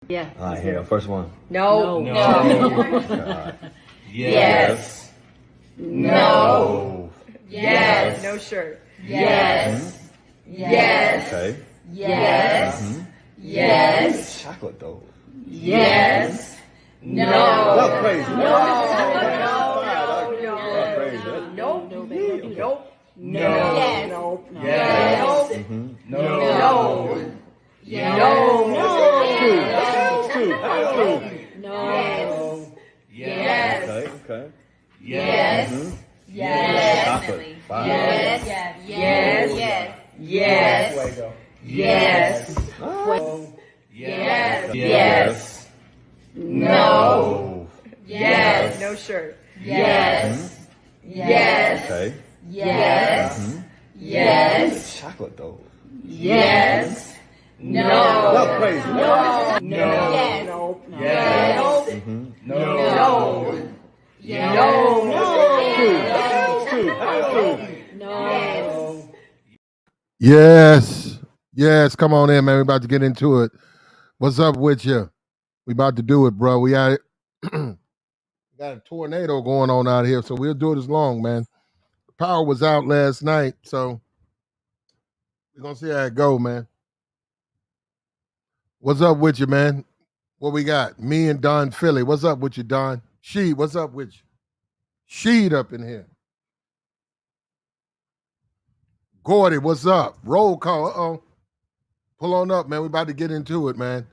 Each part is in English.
Yeah. All right, here, first one. No. Yes. No. Yes. No shirt. Yes. Yes. Okay. Yes. Yes. Chocolate though. Yes. No. That's crazy. Nope. No. Yes. Nope. Yes. No. No. Yes. Okay. Yes. Yes. Chocolate. Five. Yes. Yes. Yes. Yes. Yes. Yes. No. Yes. No shirt. Yes. Yes. Okay. Yes. Yes. Chocolate though. Yes. No. That's crazy. No. Yes. Yes. No. No. Yes, come on in, man. We're about to get into it. What's up with you? We about to do it, bro. We got got a tornado going on out here, so we'll do it as long, man. The power was out last night, so we're gonna see how it go, man. What's up with you, man? What we got? Me and Don Philly. What's up with you, Don? Sheed, what's up with you? Sheed up in here. Gordy, what's up? Roll call. Uh-oh. Pull on up, man. We about to get into it, man.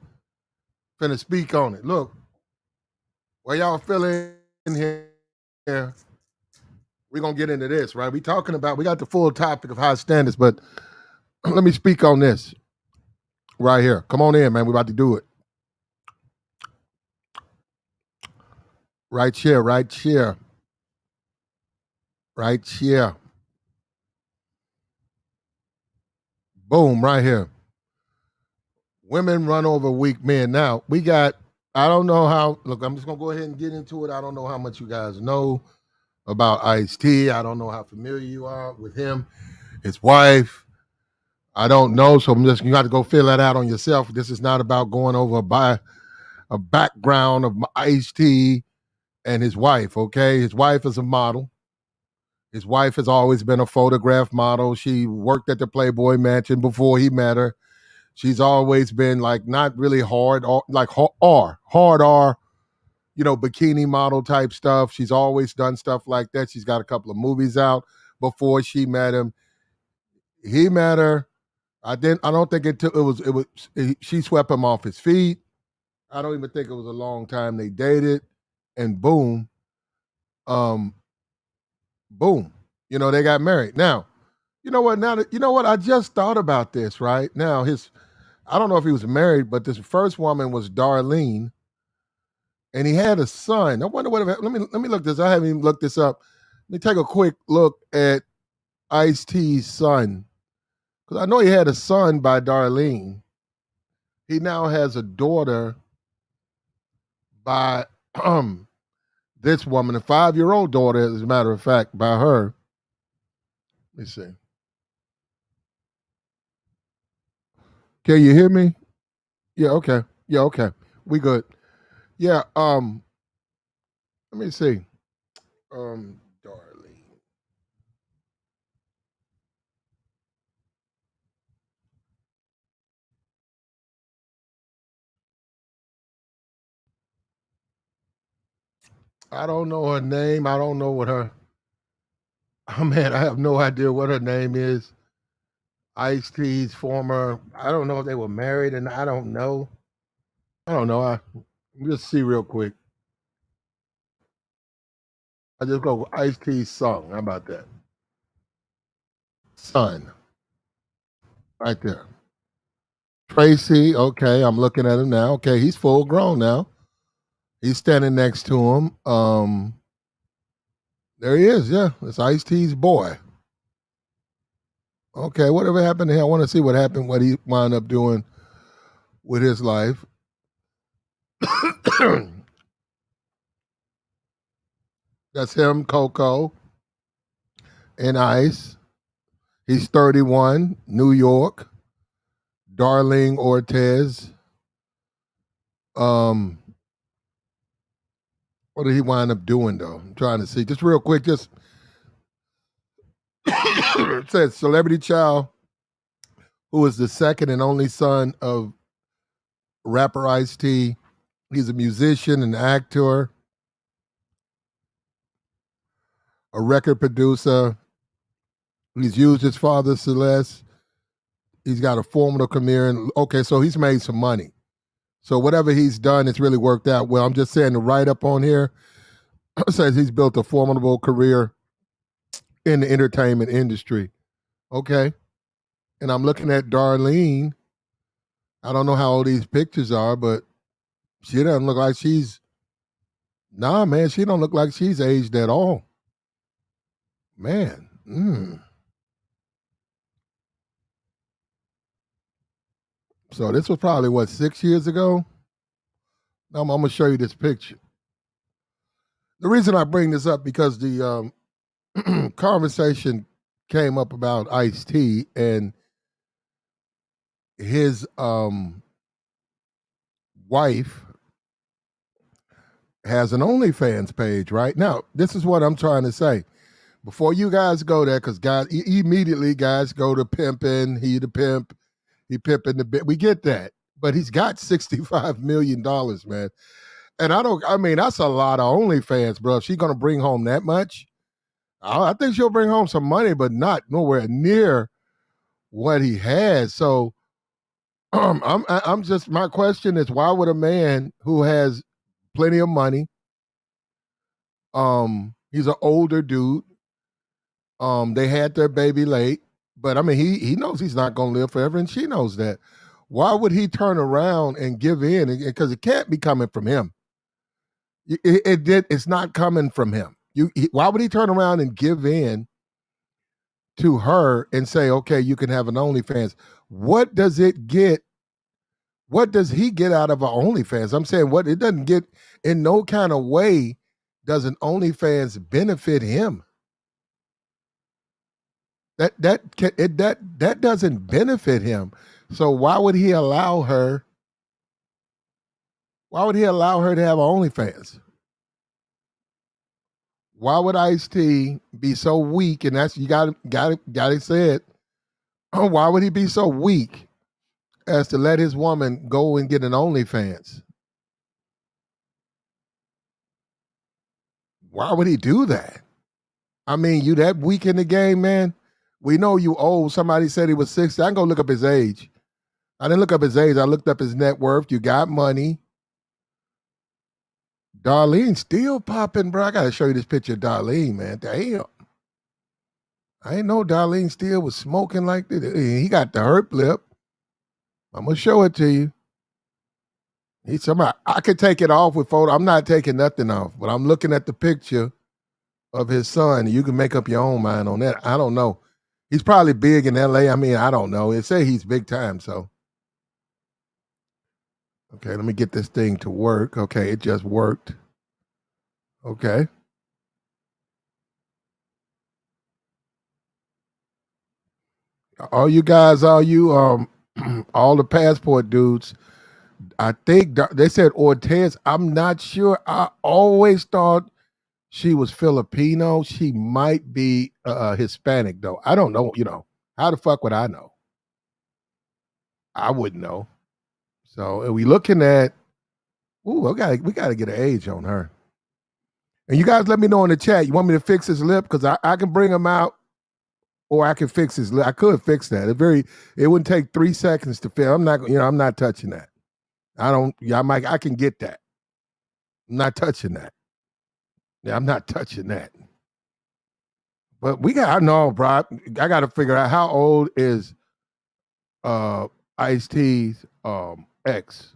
Finna speak on it. Look, while y'all feeling in here, we're gonna get into this, right? We got the full topic of high standards, but let me speak on this right here. Come on in, man. We about to do it. Right here. Boom, right here. Women run over weak men. Now, I don't know how, look, I'm just going to go ahead and get into it. I don't know how much you guys know about Ice-T. I don't know how familiar you are with him, his wife. I don't know, so you got to go fill that out on yourself. This is not about going over by a background of Ice-T and his wife, okay? His wife is a model. His wife has always been a photograph model. She worked at the Playboy Mansion before he met her. She's always been like not really hard, like hard R, bikini model type stuff. She's always done stuff like that. She's got a couple of movies out before she met him. He met her. I don't think she swept him off his feet. I don't even think it was a long time they dated, and boom, boom, they got married. Now, you know what? I just thought about this. Right now, I don't know if he was married, but this first woman was Darlene, and he had a son. I wonder let me look this. I haven't even looked this up. Let me take a quick look at Ice-T's son, because I know he had a son by Darlene. He now has a daughter by this woman, a 5-year-old daughter, as a matter of fact, by her. Let me see. Can you hear me? Yeah, okay. Yeah, okay. We good. Yeah, let me see. Darlene. I don't know her name. I don't know what her. Oh man, I have no idea what her name is. Ice-T's former. I don't know if they were married, and I don't know. I don't know. Just see real quick. I just go Ice-T's song. How about that? Son, right there. Tracy. Okay, I'm looking at him now. Okay, he's full grown now. He's standing next to him. There he is. Yeah, it's Ice-T's boy. Okay, whatever happened to him? I want to see what happened, what he wound up doing with his life. That's him, Coco, and Ice. He's 31, New York. Darlene Ortiz. Um, what did he wind up doing though? I'm trying to see. Just real quick, just it says celebrity child who is the second and only son of rapper Ice-T. He's a musician, an actor, a record producer. He's used his father Celeste. He's got a formidable career. And okay, so he's made some money. So whatever he's done, it's really worked out well. I'm just saying the write up on here says he's built a formidable career in the entertainment industry. Okay. And I'm looking at Darlene. I don't know how old these pictures are, but she doesn't look like she's nah, man, she don't look like she's aged at all. Man. So this was probably what, 6 years ago? I'm gonna show you this picture. The reason I bring this up because the conversation came up about Ice-T and his wife has an OnlyFans page right now. This is what I'm trying to say. Before you guys go there, because guys immediately guys go to pimping. He the pimp, he pimping the bit. We get that, but he's got $65 million, man. And I mean, that's a lot of OnlyFans, bro. If she's gonna bring home that much, I think she'll bring home some money, but not nowhere near what he has. So I'm just my question is why would a man who has plenty of money, he's an older dude, they had their baby late, but I mean he knows he's not gonna live forever, and she knows that. Why would he turn around and give in? Because it can't be coming from him. It's not coming from him. Why would he turn around and give in to her and say, okay, you can have an OnlyFans? What does it get? What does he get out of an OnlyFans? I'm saying what it doesn't get in no kind of way does an OnlyFans benefit him. That doesn't benefit him. So why would he allow her? Why would he allow her to have an OnlyFans? Why would Ice-T be so weak? And that's you got to say it. Oh, why would he be so weak as to let his woman go and get an OnlyFans? Why would he do that? I mean, you that weak in the game, man. We know you old. Somebody said he was 60. I can go look up his age. I didn't look up his age. I looked up his net worth. You got money. Darlene still popping, bro. I gotta show you this picture of Darlene, man. Damn. I ain't know Darlene still was smoking like this. He got the hurt lip. I'm gonna show it to you. He's somebody I could take it off with photo. I'm not taking nothing off, but I'm looking at the picture of his son. You can make up your own mind on that. I don't know. He's probably big in LA. I mean, I don't know. It say he's big time, so. Okay, let me get this thing to work. Okay, it just worked. Okay. All you guys, all you all the passport dudes, I think they said Ortez. I'm not sure. I always thought she was Filipino. She might be Hispanic though. I don't know, How the fuck would I know? I wouldn't know. So are we looking at we gotta get an age on her. And you guys let me know in the chat. You want me to fix his lip? Because I can bring him out or I can fix his lip. I could fix that. It wouldn't take 3 seconds to fix. I'm not touching that. I don't yeah, I can get that. I'm not touching that. Yeah, I'm not touching that. But I know, bro. I gotta figure out how old is Ice T's ex.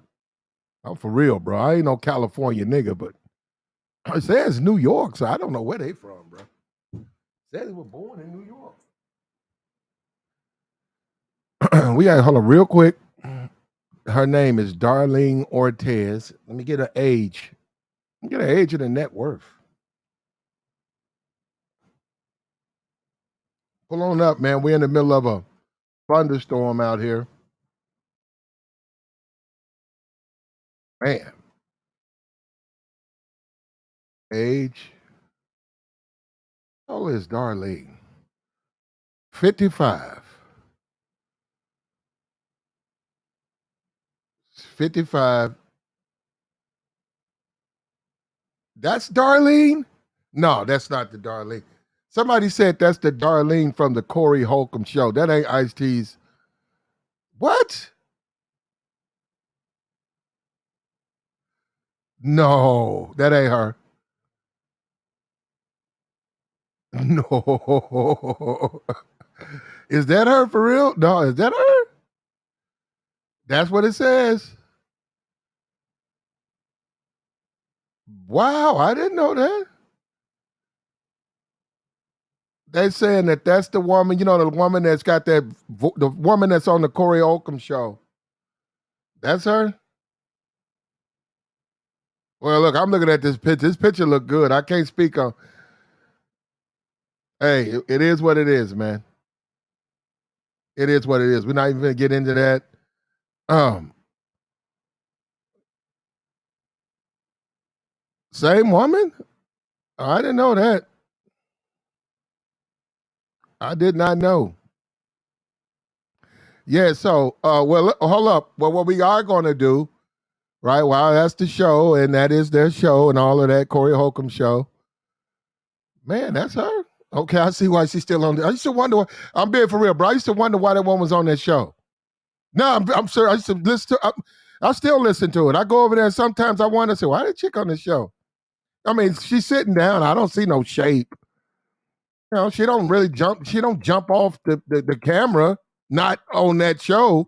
I'm for real, bro. I ain't no California nigga, but it says New York, so I don't know where they from, bro. It says they were born in New York. We got hold on real quick. Her name is Darlene Ortez. Let me get her age. Let me get her age and her net worth. Pull on up, man. We're in the middle of a thunderstorm out here. Man. Age. How old is Darlene? 55. 55. That's Darlene? No, that's not the Darlene. Somebody said that's the Darlene from the Corey Holcomb show. That ain't Ice-T's. What? No, that ain't her. No. Is that her for real? No, is that her? That's what it says. Wow, I didn't know that. They're saying that that's the woman, the woman that's got the woman that's on the Corey Holcomb show. That's her? Well, look, I'm looking at this picture. This picture look good. I can't speak on. Hey, it is what it is, man. It is what it is. We're not even gonna get into that. Same woman? Oh, I didn't know that. I did not know. Yeah, so well, hold up. Well, what we are gonna do, right? Well, that's the show, and that is their show and all of that, Corey Holcomb show. Man, that's her. Okay, I see why she's still on there. I used to wonder why, I'm being for real, bro. I used to wonder why that one was on that show. No, I'm sure I used to listen to I still listen to it. I go over there and sometimes I wonder, say, why that chick on the show? I mean, she's sitting down. I don't see no shape. She don't really jump. She don't jump off the camera. Not on that show,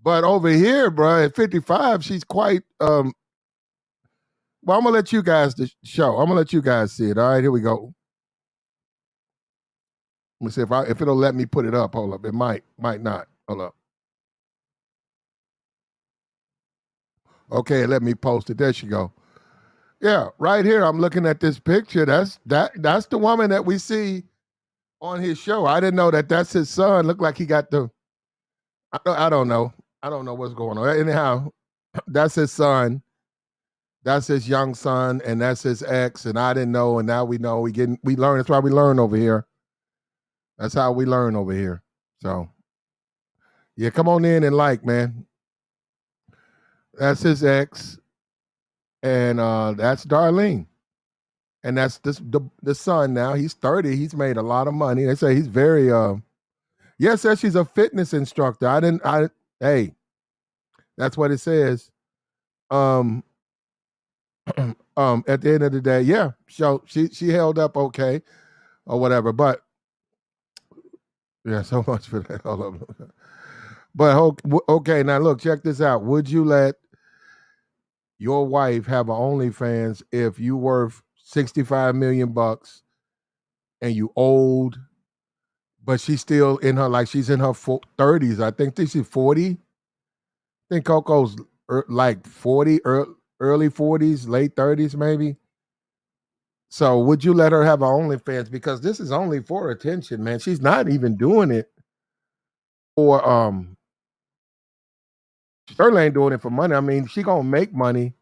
but over here, bro, at 55, she's quite. Well, I'm gonna let you guys show. I'm gonna let you guys see it. All right, here we go. Let me see if it'll let me put it up. Hold up, it might not. Hold up. Okay, let me post it. There she go. Yeah, right here. I'm looking at this picture. That's the woman that we see on his show. I didn't know that that's his son. Looked like he got the. I don't know. I don't know what's going on. Anyhow, that's his son. That's his young son, and that's his ex. And I didn't know, and now we know. We learn. That's why we learn over here. That's how we learn over here. So, yeah, come on in and man. That's his ex, and that's Darlene. And that's the son now. He's 30. He's made a lot of money. They say he's very says she's a fitness instructor. Hey, that's what it says. At the end of the day, yeah. So she held up okay or whatever. But yeah, so much for that. Hold up. But okay, now look, check this out. Would you let your wife have an OnlyFans if you worth 65 million bucks and you old, but she's still in her she's in her 30s. I think she's 40. I think Coco's like 40, early 40s, late 30s maybe. So would you let her have an OnlyFans? Because this is only for attention, man. She's not even doing it for she certainly ain't doing it for money. I mean, she gonna make money,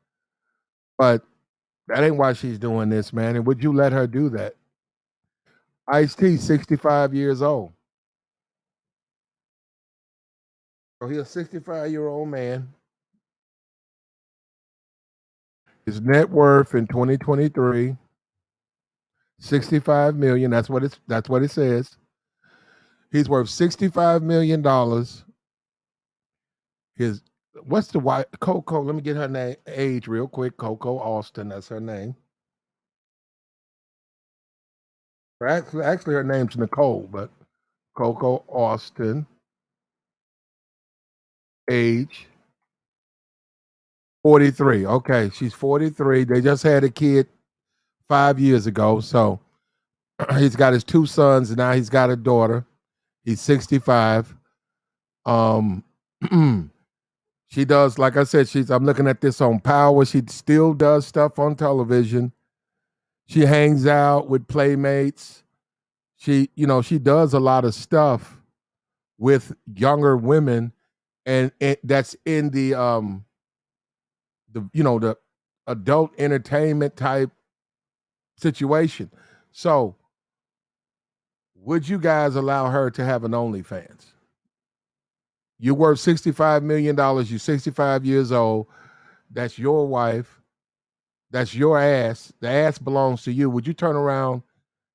but that ain't why she's doing this, man. And would you let her do that? Ice-T, 65 years old. So he's a 65-year-old man. His net worth in 2023, 65 million. That's what it says. He's worth $65 million. His what's the wife? Coco. Let me get her name age real quick. Coco Austin. That's her name. Actually, her name's Nicole, but Coco Austin. Age 43. Okay, she's 43. They just had a kid 5 years ago. So he's got his two sons, and now he's got a daughter. He's 65. She does, like I said, I'm looking at this on Power. She still does stuff on television. She hangs out with playmates. She does a lot of stuff with younger women, and that's in the the adult entertainment type situation. So, would you guys allow her to have an OnlyFans? You're worth $65 million. You're 65 years old. That's your wife. That's your ass. The ass belongs to you. Would you turn around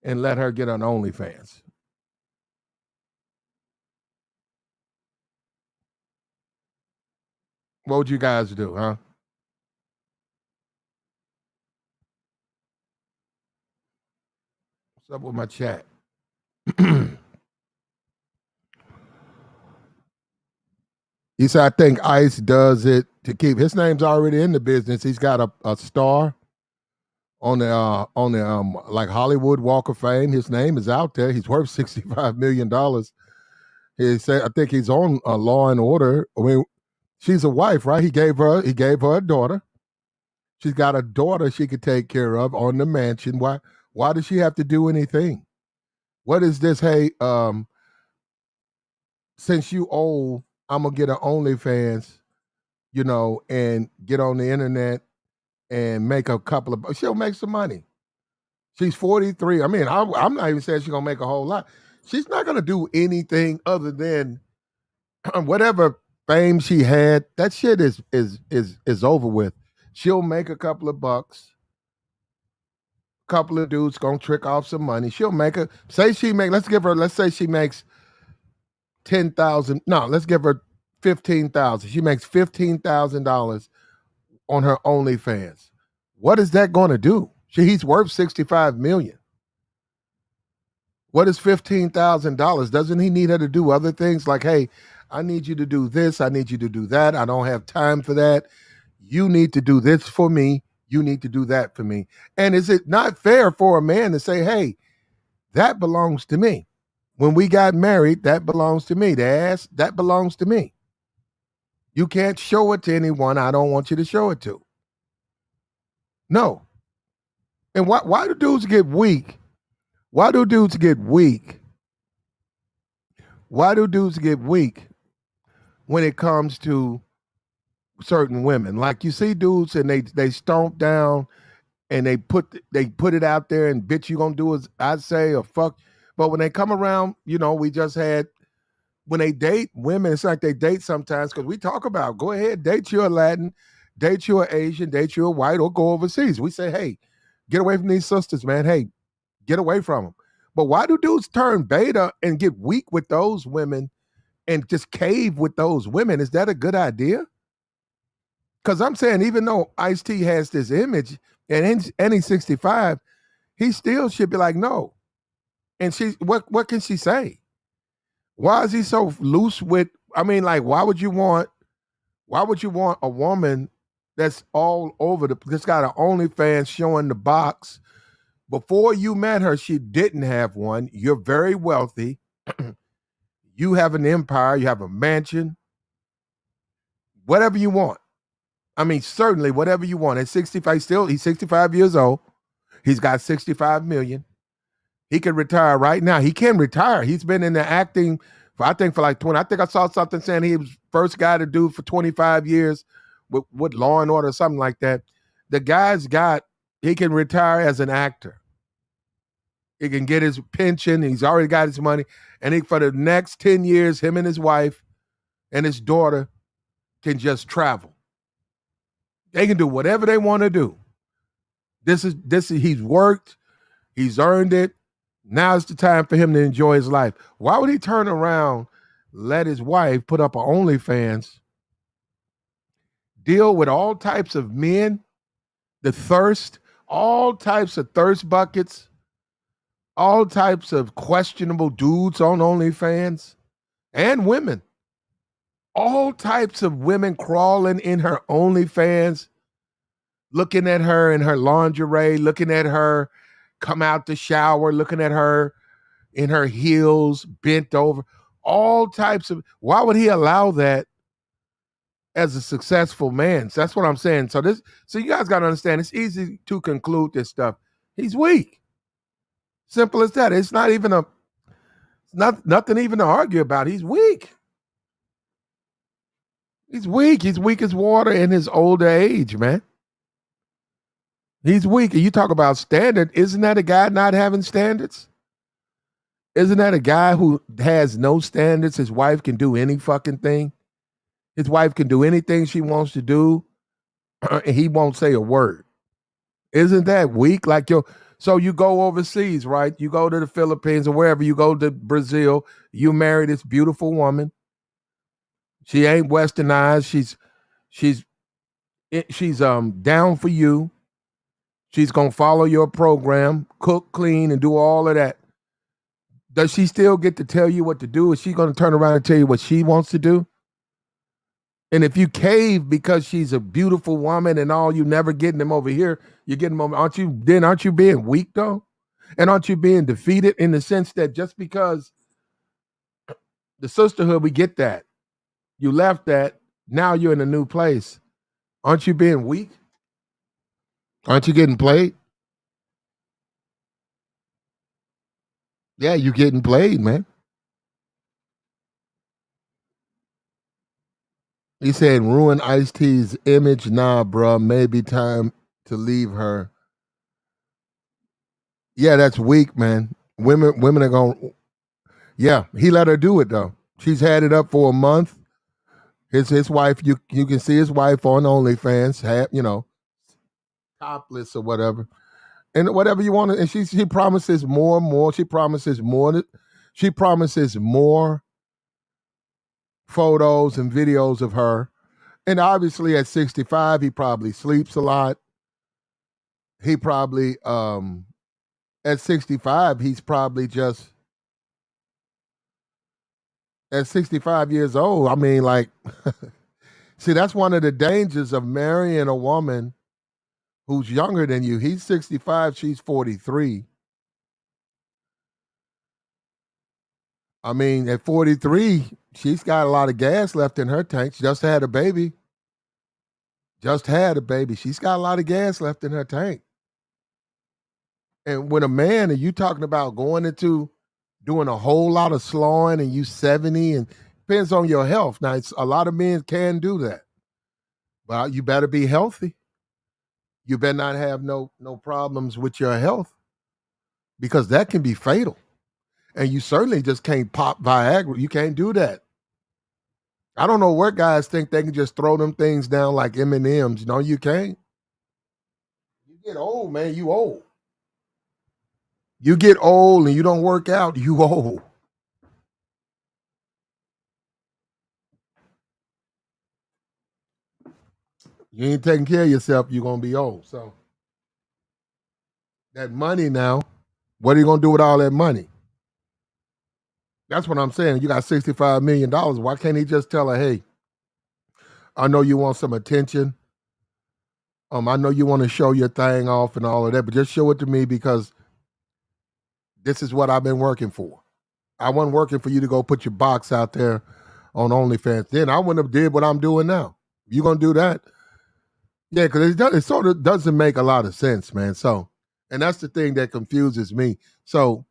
and let her get on OnlyFans? What would you guys do, huh? What's up with my chat? He said, I think Ice does it to keep his name's already in the business. He's got a star on the like Hollywood Walk of Fame. His name is out there. He's worth $65 million. He said, I think he's on Law and Order. I mean, she's a wife, right? He gave her a daughter. She's got a daughter she could take care of on the mansion. Why does she have to do anything? What is this? Hey, since you old, I'm gonna get an OnlyFans, and get on the internet and make a couple of. She'll make some money. She's 43. I mean, I'm not even saying she's gonna make a whole lot. She's not gonna do anything other than whatever fame she had. That shit is over with. She'll make a couple of bucks. Couple of dudes gonna trick off some money. She'll make a say she make. Let's say she makes 10,000. No, let's give her 15,000. She makes $15,000 on her OnlyFans. What is that going to do? He's worth 65 million. What is $15,000? Doesn't he need her to do other things like, hey, I need you to do this. I need you to do that. I don't have time for that. You need to do this for me. You need to do that for me. And is it not fair for a man to say, hey, that belongs to me? When we got married, that belongs to me. The ass, that belongs to me. You can't show it to anyone I don't want you to show it to. No. And why do dudes get weak? Why do dudes get weak? Why do dudes get weak when it comes to certain women? Like you see dudes and they stomp down and they put it out there and bitch you gonna do as I say or fuck. But when they come around, we just had when they date women, it's like they date sometimes because we talk about go ahead, date you a Latin, date you a Asian, date you a white, or go overseas. We say, hey, get away from these sisters, man. Hey, get away from them. But why do dudes turn beta and get weak with those women and just cave with those women? Is that a good idea? Because I'm saying, even though Ice-T has this image and he's 65, he still should be like, no. And what can she say? Why is he so loose with? I mean, like, why would you want a woman that's all over that's got an OnlyFans showing the box? Before you met her, she didn't have one. You're very wealthy. You have an empire. You have a mansion. Whatever you want. I mean, certainly whatever you want. At 65, he's 65 years old. He's got 65 million. He can retire right now. He can retire. He's been in the acting for like 20. I think I saw something saying he was first guy to do for 25 years with Law and Order or something like that. The guy's he can retire as an actor. He can get his pension. He's already got his money. And for the next 10 years, him and his wife and his daughter can just travel. They can do whatever they want to do. He's worked. He's earned it. Now's the time for him to enjoy his life. Why would he turn around, let his wife put up an OnlyFans, deal with all types of men, the thirst, all types of thirst buckets, all types of questionable dudes on OnlyFans, and women. All types of women crawling in her OnlyFans, looking at her in her lingerie, looking at her come out the shower, looking at her in her heels, bent over, all types of. Why would he allow that as a successful man? So that's what I'm saying. So you guys got to understand, it's easy to conclude this stuff. He's weak. Simple as that. It's not even nothing even to argue about. He's weak. He's weak. He's weak as water in his older age, man. He's weak. And you talk about standard. Isn't that a guy not having standards? Isn't that a guy who has no standards? His wife can do any fucking thing. His wife can do anything she wants to do, and he won't say a word. Isn't that weak? Like so you go overseas, right? You go to the Philippines or wherever, you go to Brazil, you marry this beautiful woman. She ain't westernized. She's down for you. She's gonna follow your program, cook, clean, and do all of that. Does she still get to tell you what to do? Is she gonna turn around and tell you what she wants to do? And if you cave because she's a beautiful woman and all, you never getting them over here, you're getting them over, aren't you being weak though? And aren't you being defeated in the sense that just because the sisterhood, we get that. You left that, now you're in a new place. Aren't you being weak? Aren't you getting played? Yeah, you getting played, man. He said, ruin Ice-T's image. Nah, bruh, maybe time to leave her. Yeah, that's weak, man. Women are going, yeah, he let her do it, though. She's had it up for a month. His wife, you can see his wife on OnlyFans, topless or whatever. And whatever you want to, and she promises more and more. She promises more. She promises more photos and videos of her. And obviously at 65, he probably sleeps a lot. He probably at 65, he's probably just at 65 years old. I mean, like, see, that's one of the dangers of marrying a woman who's younger than you. He's 65, she's 43. I mean, at 43, she's got a lot of gas left in her tank. She just had a baby. Just had a baby. She's got a lot of gas left in her tank. And when a man, and you talking about going into doing a whole lot of slawing and you 70, and depends on your health. Now, a lot of men can do that. But you better be healthy. You better not have no problems with your health because that can be fatal. And you certainly just can't pop Viagra. You can't do that. I don't know what guys think they can just throw them things down like M&Ms. No, you can't. You get old, man. You old. You get old and you don't work out, you old. You ain't taking care of yourself, you're going to be old. So that money now, what are you going to do with all that money? That's what I'm saying. You got $65 million. Why can't he just tell her, hey, I know you want some attention. I know you want to show your thing off and all of that, but just show it to me because this is what I've been working for. I wasn't working for you to go put your box out there on OnlyFans. Then I wouldn't have did what I'm doing now. You going to do that? Yeah, because it sort of doesn't make a lot of sense, man. So, and that's the thing that confuses me. So,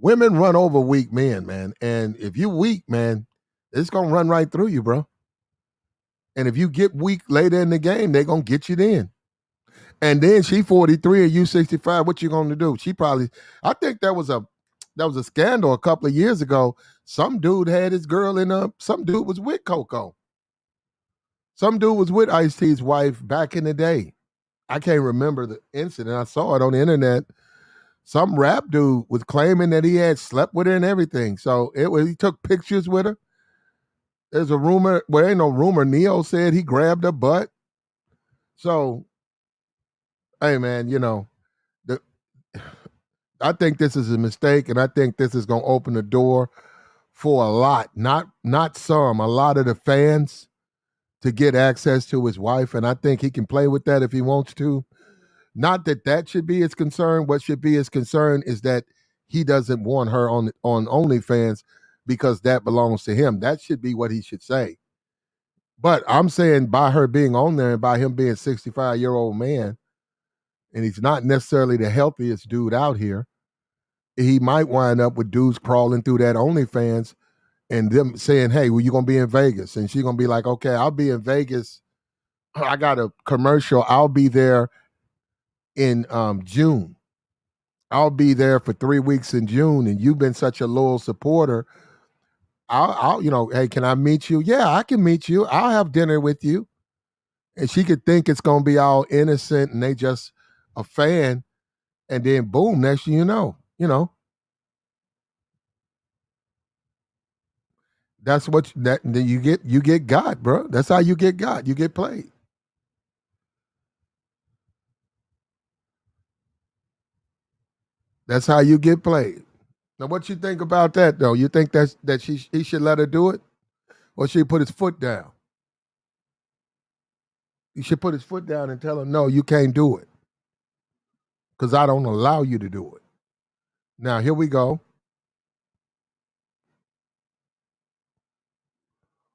women run over weak men, man. And if you weak, man, it's going to run right through you, bro. And if you get weak later in the game, they're going to get you then. And then she 43 and you 65, what you going to do? She probably, I think that was a scandal a couple of years ago. Some dude had his girl some dude was with Coco. Some dude was with Ice-T's wife back in the day. I can't remember the incident. I saw it on the internet. Some rap dude was claiming that he had slept with her and everything. So he took pictures with her. There's a rumor. Well, ain't no rumor. Neo said he grabbed her butt. So, hey, man, I think this is a mistake, and I think this is going to open the door for a lot, not some, a lot of the fans to get access to his wife, and I think he can play with that if he wants to. Not that should be his concern. What should be his concern is that he doesn't want her on OnlyFans because that belongs to him. That should be what he should say. But I'm saying by her being on there and by him being a 65-year-old man, and he's not necessarily the healthiest dude out here, he might wind up with dudes crawling through that OnlyFans and them saying, "Hey, well, you gonna be in Vegas?" And she's gonna be like, "Okay, I'll be in Vegas. I got a commercial. I'll be there in June. I'll be there for 3 weeks in June, and you've been such a loyal supporter. Hey, can I meet you? Yeah, I can meet you. I'll have dinner with you." And she could think it's gonna be all innocent, and they just a fan, and then boom, next thing you know, that's what that then you get got, bro. That's how you get got. You get played. That's how you get played. Now, what you think about that though? You think that he should let her do it, or should he put his foot down? He should put his foot down and tell her, no, you can't do it because I don't allow you to do it. Now, here we go.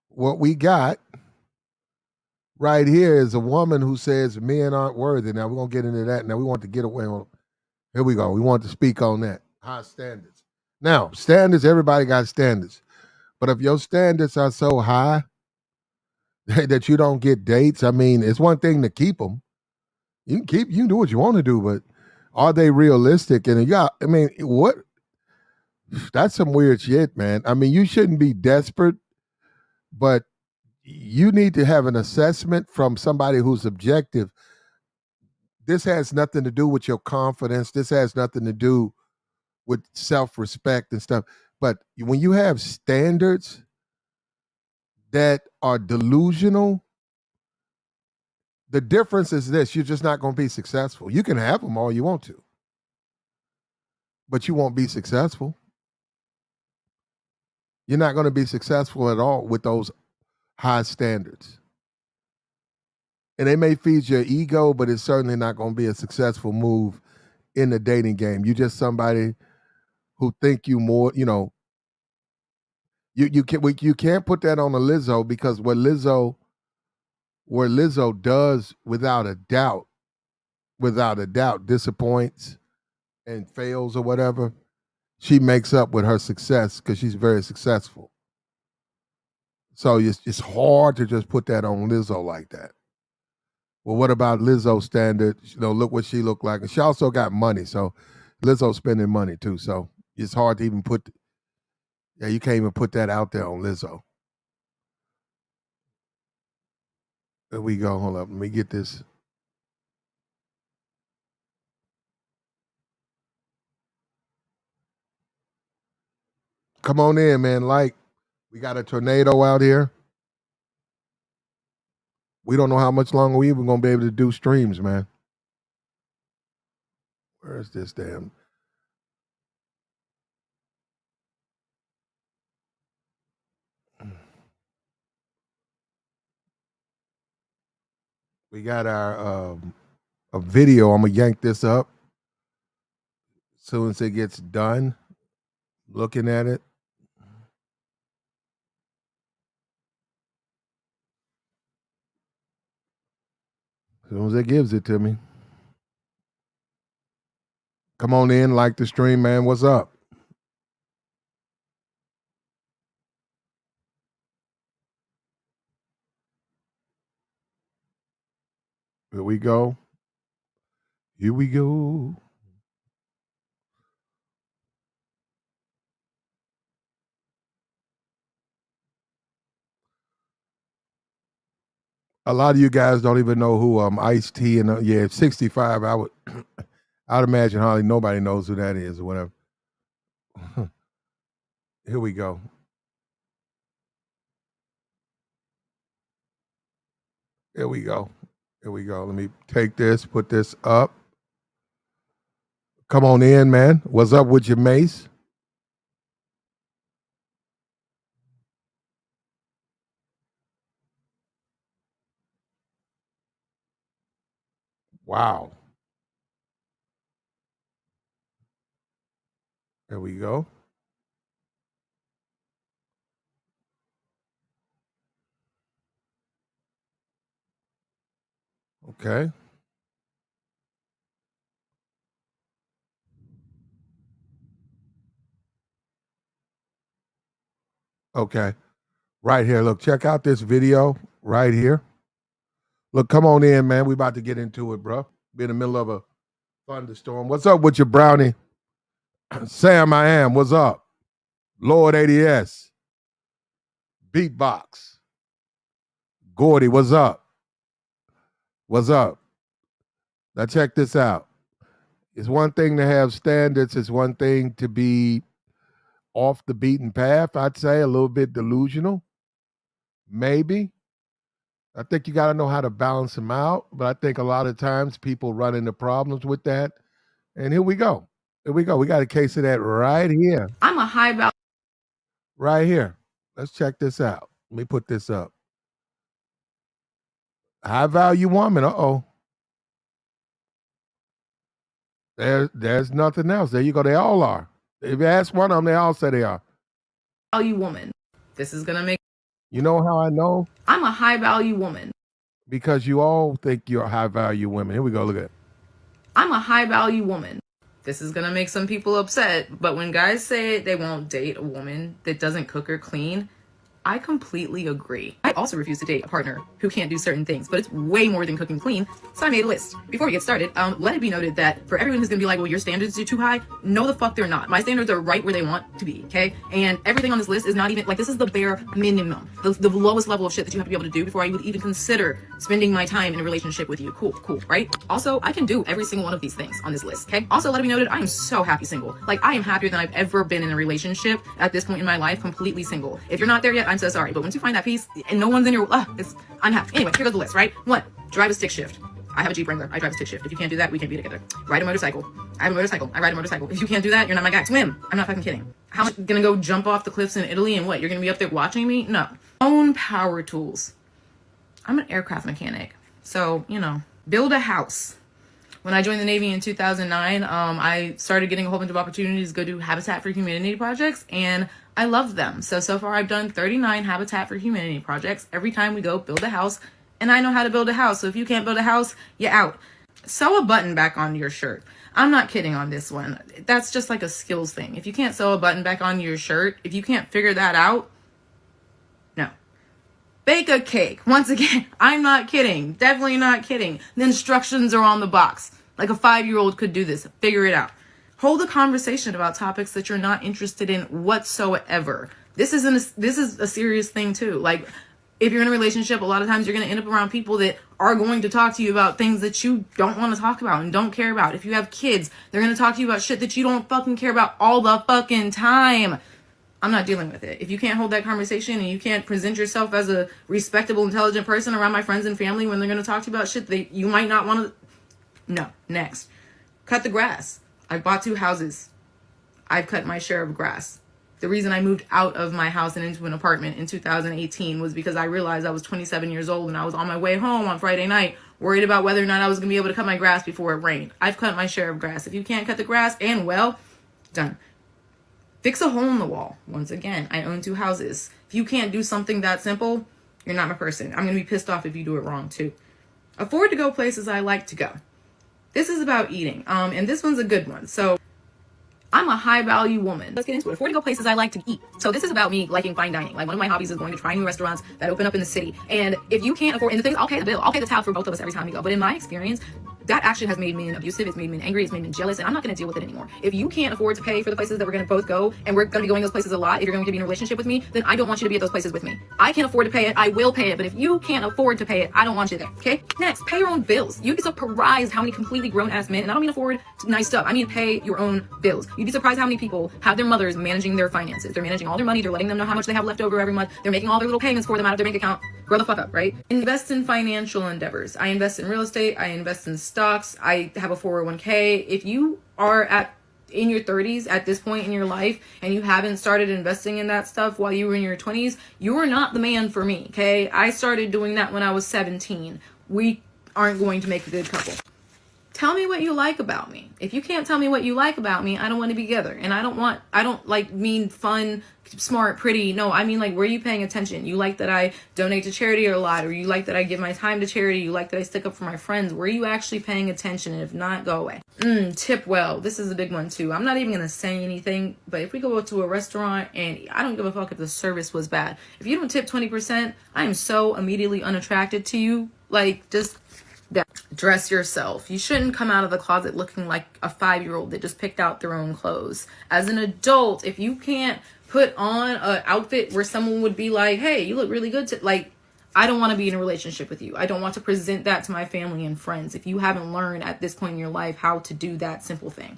What we got right here is a woman who says men aren't worthy. Now, we're going to get into that. Now, we want to get away on. Here we go. We want to speak on that. High standards. Now, standards, everybody got standards. But if your standards are so high that you don't get dates, I mean, it's one thing to keep them. You can do what you want to do, but are they realistic? And I mean, what that's some weird shit, man. I mean, you shouldn't be desperate, but you need to have an assessment from somebody who's objective. This has nothing to do with your confidence. This has nothing to do with self-respect and stuff. But when you have standards that are delusional, the difference is this: you're just not going to be successful. You can have them all you want to, but you won't be successful. You're not going to be successful at all with those high standards. And they may feed your ego, but it's certainly not going to be a successful move in the dating game. You're just somebody who think you more, you can't put that on a Lizzo because what Lizzo does without a doubt disappoints and fails or whatever, she makes up with her success because she's very successful. So it's hard to just put that on Lizzo like that. Well, what about Lizzo standards? Look what she looked like. And she also got money. So Lizzo spending money too. So it's hard to even you can't even put that out there on Lizzo. There we go. Hold up. Let me get this. Come on in, man. Like, we got a tornado out here. We don't know how much longer we even going to be able to do streams, man. Where's this damn? We got our a video. I'm gonna yank this up as soon as it gets done. Looking at it. As soon as it gives it to me. Come on in, like the stream, man. What's up? Here we go. Here we go. A lot of you guys don't even know who Ice T and 65. I'd imagine hardly nobody knows who that is or whatever. Here we go. Here we go. Here we go. Let me take this, put this up. Come on in, man. What's up with your mace? Wow. There we go. Okay. Okay. Right here. Look, check out this video right here. Look, come on in, man. We about to get into it, bro. Be in the middle of a thunderstorm. What's up with your brownie? Sam, I am. What's up? Lord ADS. Beatbox. Gordy, what's up? What's up? Now check this out. It's one thing to have standards. It's one thing to be off the beaten path, I'd say, a little bit delusional. Maybe. I think you got to know how to balance them out. But I think a lot of times people run into problems with that. And here we go. Here we go. We got a case of that right here. I'm a high value. Right here. Let's check this out. Let me put this up. High value woman. Uh-oh. There's nothing else. There you go. They all are. If you ask one of them, they all say they are. Value woman. This is gonna make. You know how I know? I'm a high value woman. Because you all think you're high value women. Here we go. Look at it. I'm a high value woman. This is gonna make some people upset, but when guys say they won't date a woman that doesn't cook or clean, I completely agree. I also refuse to date a partner who can't do certain things, but it's way more than cooking and clean, so I made a list. Before we get started, let it be noted that for everyone who's gonna be like, well, your standards are too high, no the fuck they're not. My standards are right where they want to be, okay? And everything on this list is not even, like, this is the bare minimum, the lowest level of shit that you have to be able to do before I would even consider spending my time in a relationship with you. Cool, right? Also, I can do every single one of these things on this list, okay? Also, let it be noted, I am so happy single. Like, I am happier than I've ever been in a relationship at this point in my life, completely single. If you're not there yet, I'm so sorry, but once you find that peace and no one's in your, I'm happy. Anyway, here goes the list, right? 1, drive a stick shift. I have a Jeep Wrangler. I drive a stick shift. If you can't do that, we can't be together. Ride a motorcycle. I have a motorcycle. I ride a motorcycle. If you can't do that, you're not my guy. Swim. I'm not fucking kidding. How am I gonna go jump off the cliffs in Italy and what? You're gonna be up there watching me? No. Own power tools. I'm an aircraft mechanic. So, build a house. When I joined the Navy in 2009, I started getting a whole bunch of opportunities to go do Habitat for Humanity projects, and I loved them. So far I've done 39 Habitat for Humanity projects. Every time we go build a house, and I know how to build a house. So if you can't build a house, you're out. Sew a button back onto your shirt. I'm not kidding on this one. That's just like a skills thing. If you can't sew a button back onto your shirt, if you can't figure that out, no. Bake a cake. Once again, I'm not kidding. Definitely not kidding. The instructions are on the box. Like a 5-year-old could do this. Figure it out. Hold a conversation about topics that you're not interested in whatsoever. This is a serious thing too. Like, if you're in a relationship, a lot of times you're going to end up around people that are going to talk to you about things that you don't want to talk about and don't care about. If you have kids, they're going to talk to you about shit that you don't fucking care about all the fucking time. I'm not dealing with it. If you can't hold that conversation and you can't present yourself as a respectable, intelligent person around my friends and family when they're going to talk to you about shit that you might not want to... No. Next. Cut the grass. I've bought 2 houses. I've cut my share of grass. The reason I moved out of my house and into an apartment in 2018 was because I realized I was 27 years old and I was on my way home on Friday night, worried about whether or not I was going to be able to cut my grass before it rained. I've cut my share of grass. If you can't cut the grass, done. Fix a hole in the wall. Once again, I own 2 houses. If you can't do something that simple, you're not my person. I'm going to be pissed off if you do it wrong too. Afford to go places I like to go. This is about eating, and this one's a good one. So, I'm a high value woman. Let's get into it. Afford to go places I like to eat. So this is about me liking fine dining. Like, one of my hobbies is going to try new restaurants that open up in the city. And if you can't afford, and the thing is, I'll pay the bill. I'll pay the tab for both of us every time we go. But in my experience, that action has made me abusive. It's made me angry. It's made me jealous. And I'm not going to deal with it anymore. If you can't afford to pay for the places that we're going to both go, and we're going to be going those places a lot, if you're going to be in a relationship with me, then I don't want you to be at those places with me. I can't afford to pay it. I will pay it. But if you can't afford to pay it, I don't want you there. Okay? Next, pay your own bills. You'd be surprised how many completely grown-ass men, and I don't mean afford nice stuff. I mean pay your own bills. You'd be surprised how many people have their mothers managing their finances. They're managing all their money. They're letting them know how much they have left over every month. They're making all their little payments for them out of their bank account. Grow the fuck up, right? Invest in financial endeavors. I invest in real estate. I invest in stocks. I have a 401k. If you are in your 30s at this point in your life and you haven't started investing in that stuff while you were in your 20s, you are not the man for me, okay? I started doing that when I was 17. We aren't going to make a good couple. Tell me what you like about me. If you can't tell me what you like about me, I don't want to be together. And I don't like mean fun, smart, pretty. No, I mean like, where are you paying attention? You like that I donate to charity a lot, or you like that I give my time to charity. You like that I stick up for my friends. Where are you actually paying attention? And if not, go away. Tip well. This is a big one too. I'm not even going to say anything, but if we go to a restaurant and I don't give a fuck if the service was bad. If you don't tip 20%, I am so immediately unattracted to you. Like, just dress yourself. You shouldn't come out of the closet looking like a 5-year-old that just picked out their own clothes. As an adult, if you can't put on an outfit where someone would be like, hey, you look really good, I don't want to be in a relationship with you. I don't want to present that to my family and friends if you haven't learned at this point in your life how to do that simple thing.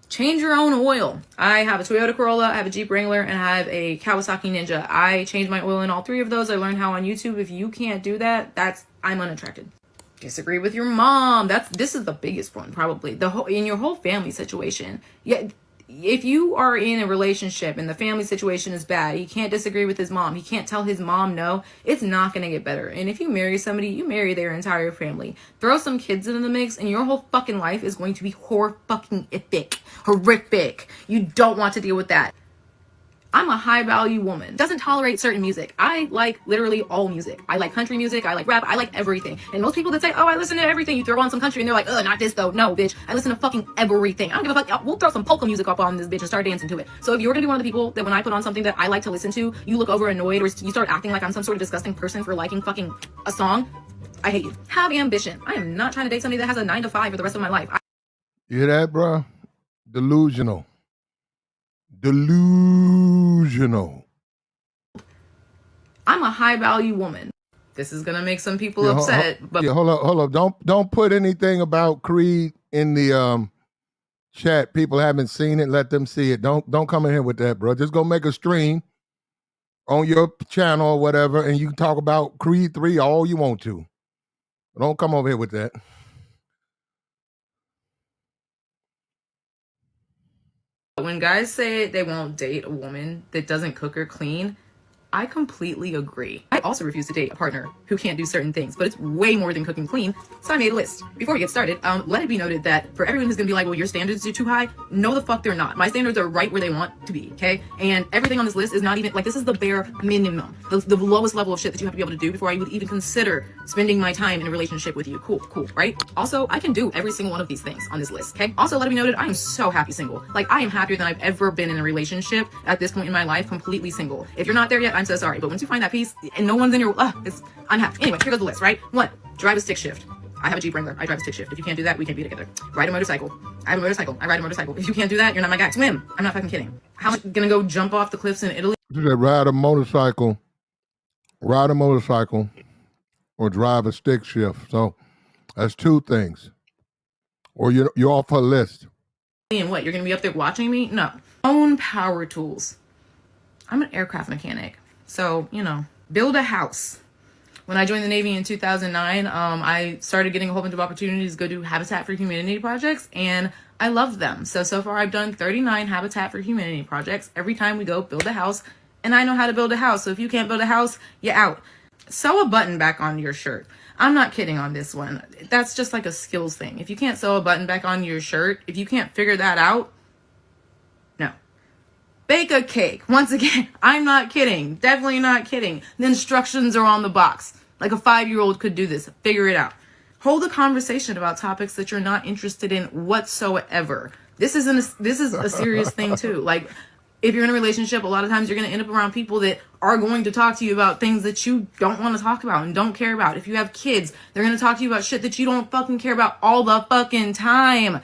Change your own oil. I have a Toyota Corolla, I have a Jeep Wrangler, and I have a Kawasaki Ninja. I change my oil in all 3 of those. I learned how on YouTube. If you can't do that, I'm unattracted. Disagree with your mom. This is the biggest one, probably. In your whole family situation. Yeah, if you are in a relationship and the family situation is bad, he can't disagree with his mom. He can't tell his mom no. It's not going to get better. And if you marry somebody, you marry their entire family. Throw some kids into the mix and your whole fucking life is going to be horrific. You don't want to deal with that. I'm a high value woman. Doesn't tolerate certain music. I like literally all music. I like country music. I like rap. I like everything. And most people that say, oh, I listen to everything. You throw on some country and they're like, not this though. No, bitch. I listen to fucking everything. I don't give a fuck. We'll throw some polka music up on this bitch and start dancing to it. So if you're gonna be one of the people that when I put on something that I like to listen to, you look over annoyed or you start acting like I'm some sort of disgusting person for liking fucking a song, I hate you. Have ambition. I am not trying to date somebody that has a 9 to 5 for the rest of my life. You hear that, bro? Delusional. I'm a high value woman. This is gonna make some people upset. But hold up. Don't put anything about Creed in the chat. People haven't seen it. Let them see it. Don't come in here with that, bro. Just go make a stream on your channel or whatever, and you can talk about Creed 3 all you want to. Don't come over here with that. when guys say they won't date a woman that doesn't cook or clean, I completely agree. I also refuse to date a partner who can't do certain things, but it's way more than cooking clean. So I made a list. Before we get started, let it be noted that for everyone who's gonna be like, well, your standards are too high. No, the fuck they're not. My standards are right where they want to be, okay? And everything on this list is not even, like, this is the bare minimum. The lowest level of shit that you have to be able to do before I would even consider spending my time in a relationship with you. Cool, right? Also, I can do every single one of these things on this list, okay? Also, let it be noted, I am so happy single. Like, I am happier than I've ever been in a relationship at this point in my life, completely single. If you're not there yet, I'm so sorry. But once you find that peace and no one's in your, I'm happy. Anyway, here goes the list, right? 1, drive a stick shift. I have a Jeep Wrangler. I drive a stick shift. If you can't do that, we can't be together. Ride a motorcycle. I have a motorcycle. I ride a motorcycle. If you can't do that, you're not my guy. Swim. I'm not fucking kidding. How am I gonna go jump off the cliffs in Italy? Ride a motorcycle, or drive a stick shift. So that's 2 things. Or you're off her list. And what? You're gonna be up there watching me? No. Own power tools. I'm an aircraft mechanic. So, build a house. When I joined the Navy in 2009, I started getting a whole bunch of opportunities to go do Habitat for Humanity projects, and I loved them. So far I've done 39 Habitat for Humanity projects. Every time we go build a house, and I know how to build a house. So if you can't build a house, you're out. Sew a button back on your shirt. I'm not kidding on this one. That's just like a skills thing. If you can't sew a button back on your shirt, if you can't figure that out, no. Bake a cake. Once again, I'm not kidding. Definitely not kidding. The instructions are on the box. Like a 5-year-old could do this. Figure it out. Hold a conversation about topics that you're not interested in whatsoever. This is a serious thing too. Like, if you're in a relationship, a lot of times you're going to end up around people that are going to talk to you about things that you don't want to talk about and don't care about. If you have kids, they're going to talk to you about shit that you don't fucking care about all the fucking time.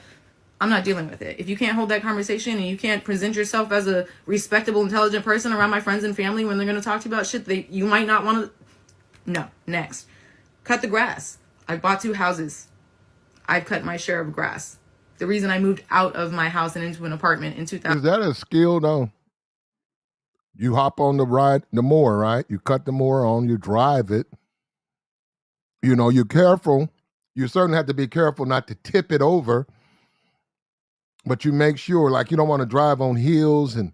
I'm not dealing with it. If you can't hold that conversation and you can't present yourself as a respectable, intelligent person around my friends and family when they're going to talk to you about shit that you might not want to... No. Next. Cut the grass. I've bought 2 houses. I've cut my share of grass. The reason I moved out of my house and into an apartment in 2000... Is that a skill, though? You hop on the mower, right? You cut the mower on, you drive it. You're careful. You certainly have to be careful not to tip it over. But you make sure, like, you don't want to drive on hills, and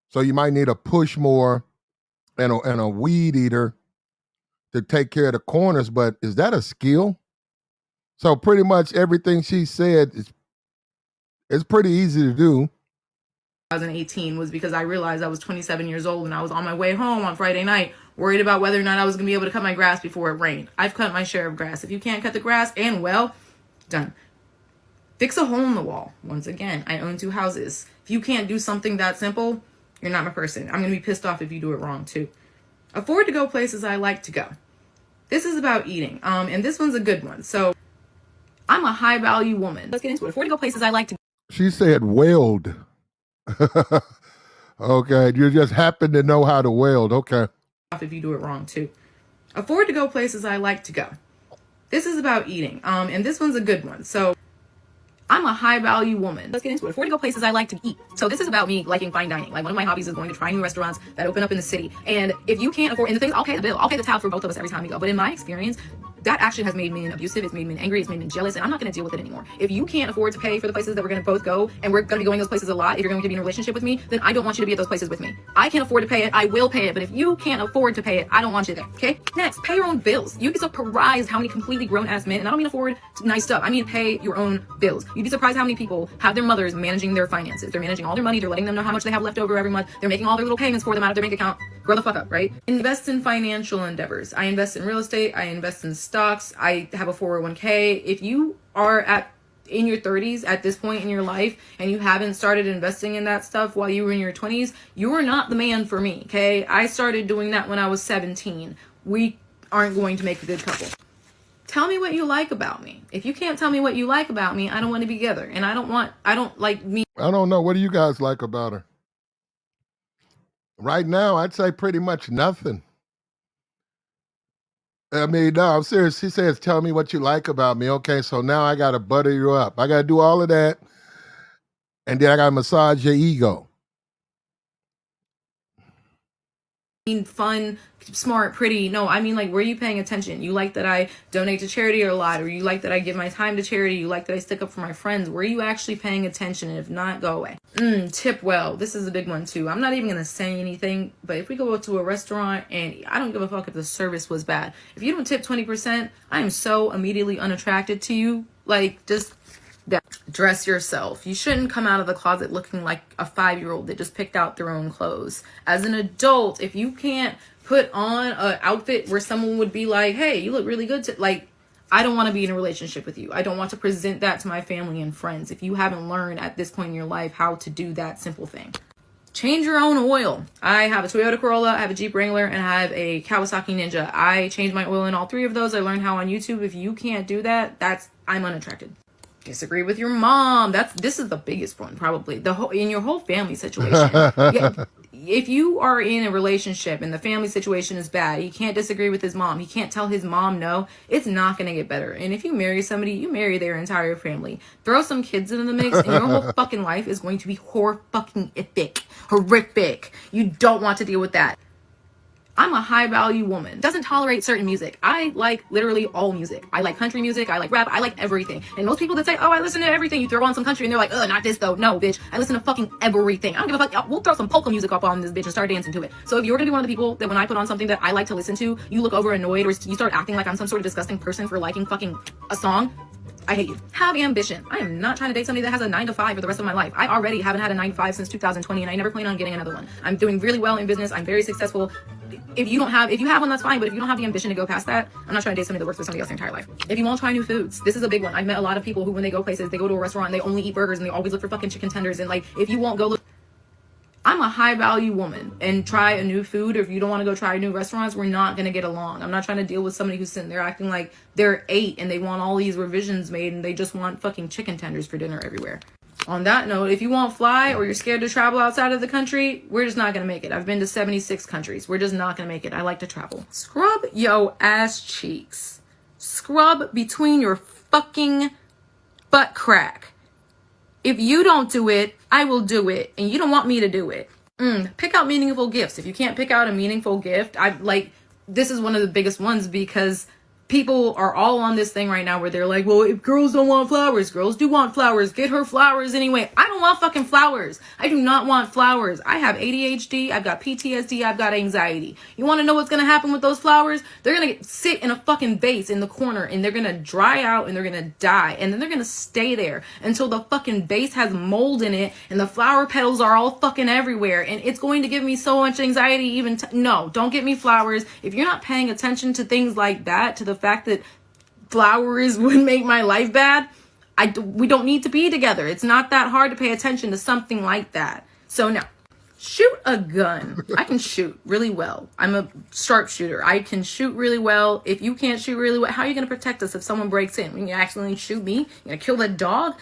so you might need a push mower and a weed eater to take care of the corners. But is that a skill? So pretty much everything she said is pretty easy to do. 2018 was because I realized I was 27 years old and I was on my way home on Friday night, worried about whether or not I was going to be able to cut my grass before it rained. I've cut my share of grass. If you can't cut the grass, and well, done. Fix a hole in the wall. Once again, I own 2 houses. If you can't do something that simple, you're not my person. I'm going to be pissed off if you do it wrong too. Afford to go places I like to go. This is about eating. And this one's a good one. So I'm a high value woman. Let's get into it. Afford to go places I like to go. She said weld. Okay, you just happen to know how to weld. Okay. If you do it wrong too. Afford to go places I like to go. This is about eating. And this one's a good one. So I'm a high value woman. Let's get into it. Afford to go places I like to eat. So this is about me liking fine dining. Like one of my hobbies is going to try new restaurants that open up in the city. And if you can't afford, and the things, I'll pay the bill. I'll pay the tab for both of us every time we go. But in my experience, that actually has made me abusive. It's made me angry. It's made me jealous. And I'm not going to deal with it anymore. If you can't afford to pay for the places that we're going to both go, and we're going to be going those places a lot, if you're going to be in a relationship with me, then I don't want you to be at those places with me. I can't afford to pay it. I will pay it. But if you can't afford to pay it, I don't want you there. Okay? Next, pay your own bills. You'd be surprised how many completely grown-ass men, and I don't mean afford nice stuff. I mean pay your own bills. You'd be surprised how many people have their mothers managing their finances. They're managing all their money. They're letting them know how much they have left over every month. They're making all their little payments for them out of their bank account. Grow the fuck up, right? Invest in financial endeavors. I invest in real estate. I invest in stocks. I have a 401k. If you are in your 30s at this point in your life and you haven't started investing in that stuff while you were in your 20s, you are not the man for me, okay? I started doing that when I was 17. We aren't going to make a good couple. Tell me what you like about me. If you can't tell me what you like about me, I don't want to be together. And I don't like me. I don't know. What do you guys like about her? Right now, I'd say pretty much nothing. I mean, no, I'm serious. She says, tell me what you like about me. Okay, so now I got to butter you up. I got to do all of that. And then I got to massage your ego. Fun, smart, pretty. No, I mean like, where are you paying attention? You like that I donate to charity a lot, or you like that I give my time to charity, you like that I stick up for my friends. Where are you actually paying attention? And if not, go away. Tip well. This is a big one too. I'm not even gonna say anything, but if we go to a restaurant and I don't give a fuck if the service was bad, if you don't tip 20%, I am so immediately unattracted to you. Like, just dress yourself. You shouldn't come out of the closet looking like a 5-year-old that just picked out their own clothes. As an adult, if you can't put on an outfit where someone would be like, hey, you look really good, I don't want to be in a relationship with you. I don't want to present that to my family and friends if you haven't learned at this point in your life how to do that simple thing. Change your own oil. I have a Toyota Corolla, I have a Jeep Wrangler, and I have a Kawasaki Ninja. I change my oil in all 3 of those. I learned how on YouTube. If you can't do that, I'm unattracted. Disagree with your mom. This is the biggest one, probably in your whole family situation. Yeah, if you are in a relationship and the family situation is bad, he can't disagree with his mom. He can't tell his mom no. It's not going to get better. And if you marry somebody, you marry their entire family. Throw some kids into the mix, and your whole fucking life is going to be horrific. You don't want to deal with that. I'm a high value woman. Doesn't tolerate certain music. I like literally all music. I like country music. I like rap. I like everything. And most people that say, oh, I listen to everything, you throw on some country and they're like, not this though. No, bitch. I listen to fucking everything. I don't give a fuck. We'll throw some polka music up on this bitch and start dancing to it. So if you're gonna be one of the people that when I put on something that I like to listen to, you look over annoyed or you start acting like I'm some sort of disgusting person for liking fucking a song, I hate you. Have ambition. I am not trying to date somebody that has a 9-to-5 for the rest of my life. I already haven't had a 9-to-5 since 2020, and I never plan on getting another one. I'm doing really well in business. I'm very successful. If you have one, that's fine. But if you don't have the ambition to go past that, I'm not trying to date somebody that works for somebody else their entire life. If you won't try new foods, this is a big one. I've met a lot of people who, when they go places, they go to a restaurant and they only eat burgers and they always look for fucking chicken tenders. And like, if you won't go look, I'm a high value woman, and try a new food, or if you don't want to go try new restaurants, we're not going to get along. I'm not trying to deal with somebody who's sitting there acting like they're 8 and they want all these revisions made and they just want fucking chicken tenders for dinner everywhere. On that note, if you won't fly or you're scared to travel outside of the country, we're just not going to make it. I've been to 76 countries. We're just not going to make it. I like to travel. Scrub yo ass cheeks. Scrub between your fucking butt crack. If you don't do it, I will do it, and you don't want me to do it. Pick out meaningful gifts. If you can't pick out a meaningful gift, this is one of the biggest ones, because people are all on this thing right now where they're like, well, if girls don't want flowers, girls do want flowers. Get her flowers anyway. I don't want fucking flowers. I do not want flowers. I have ADHD. I've got PTSD. I've got anxiety. You want to know what's going to happen with those flowers? They're going to sit in a fucking vase in the corner and they're going to dry out and they're going to die. And then they're going to stay there until the fucking vase has mold in it and the flower petals are all fucking everywhere. And it's going to give me so much anxiety even no, don't get me flowers. If you're not paying attention to things like that, to the fact that flowers would make my life bad, we don't need to be together. It's not that hard to pay attention to something like that. So now, shoot a gun. I can shoot really well. I'm a sharpshooter. I can shoot really well. If you can't shoot really well, how are you going to protect us if someone breaks in? When you accidentally shoot me, you're going to kill that dog?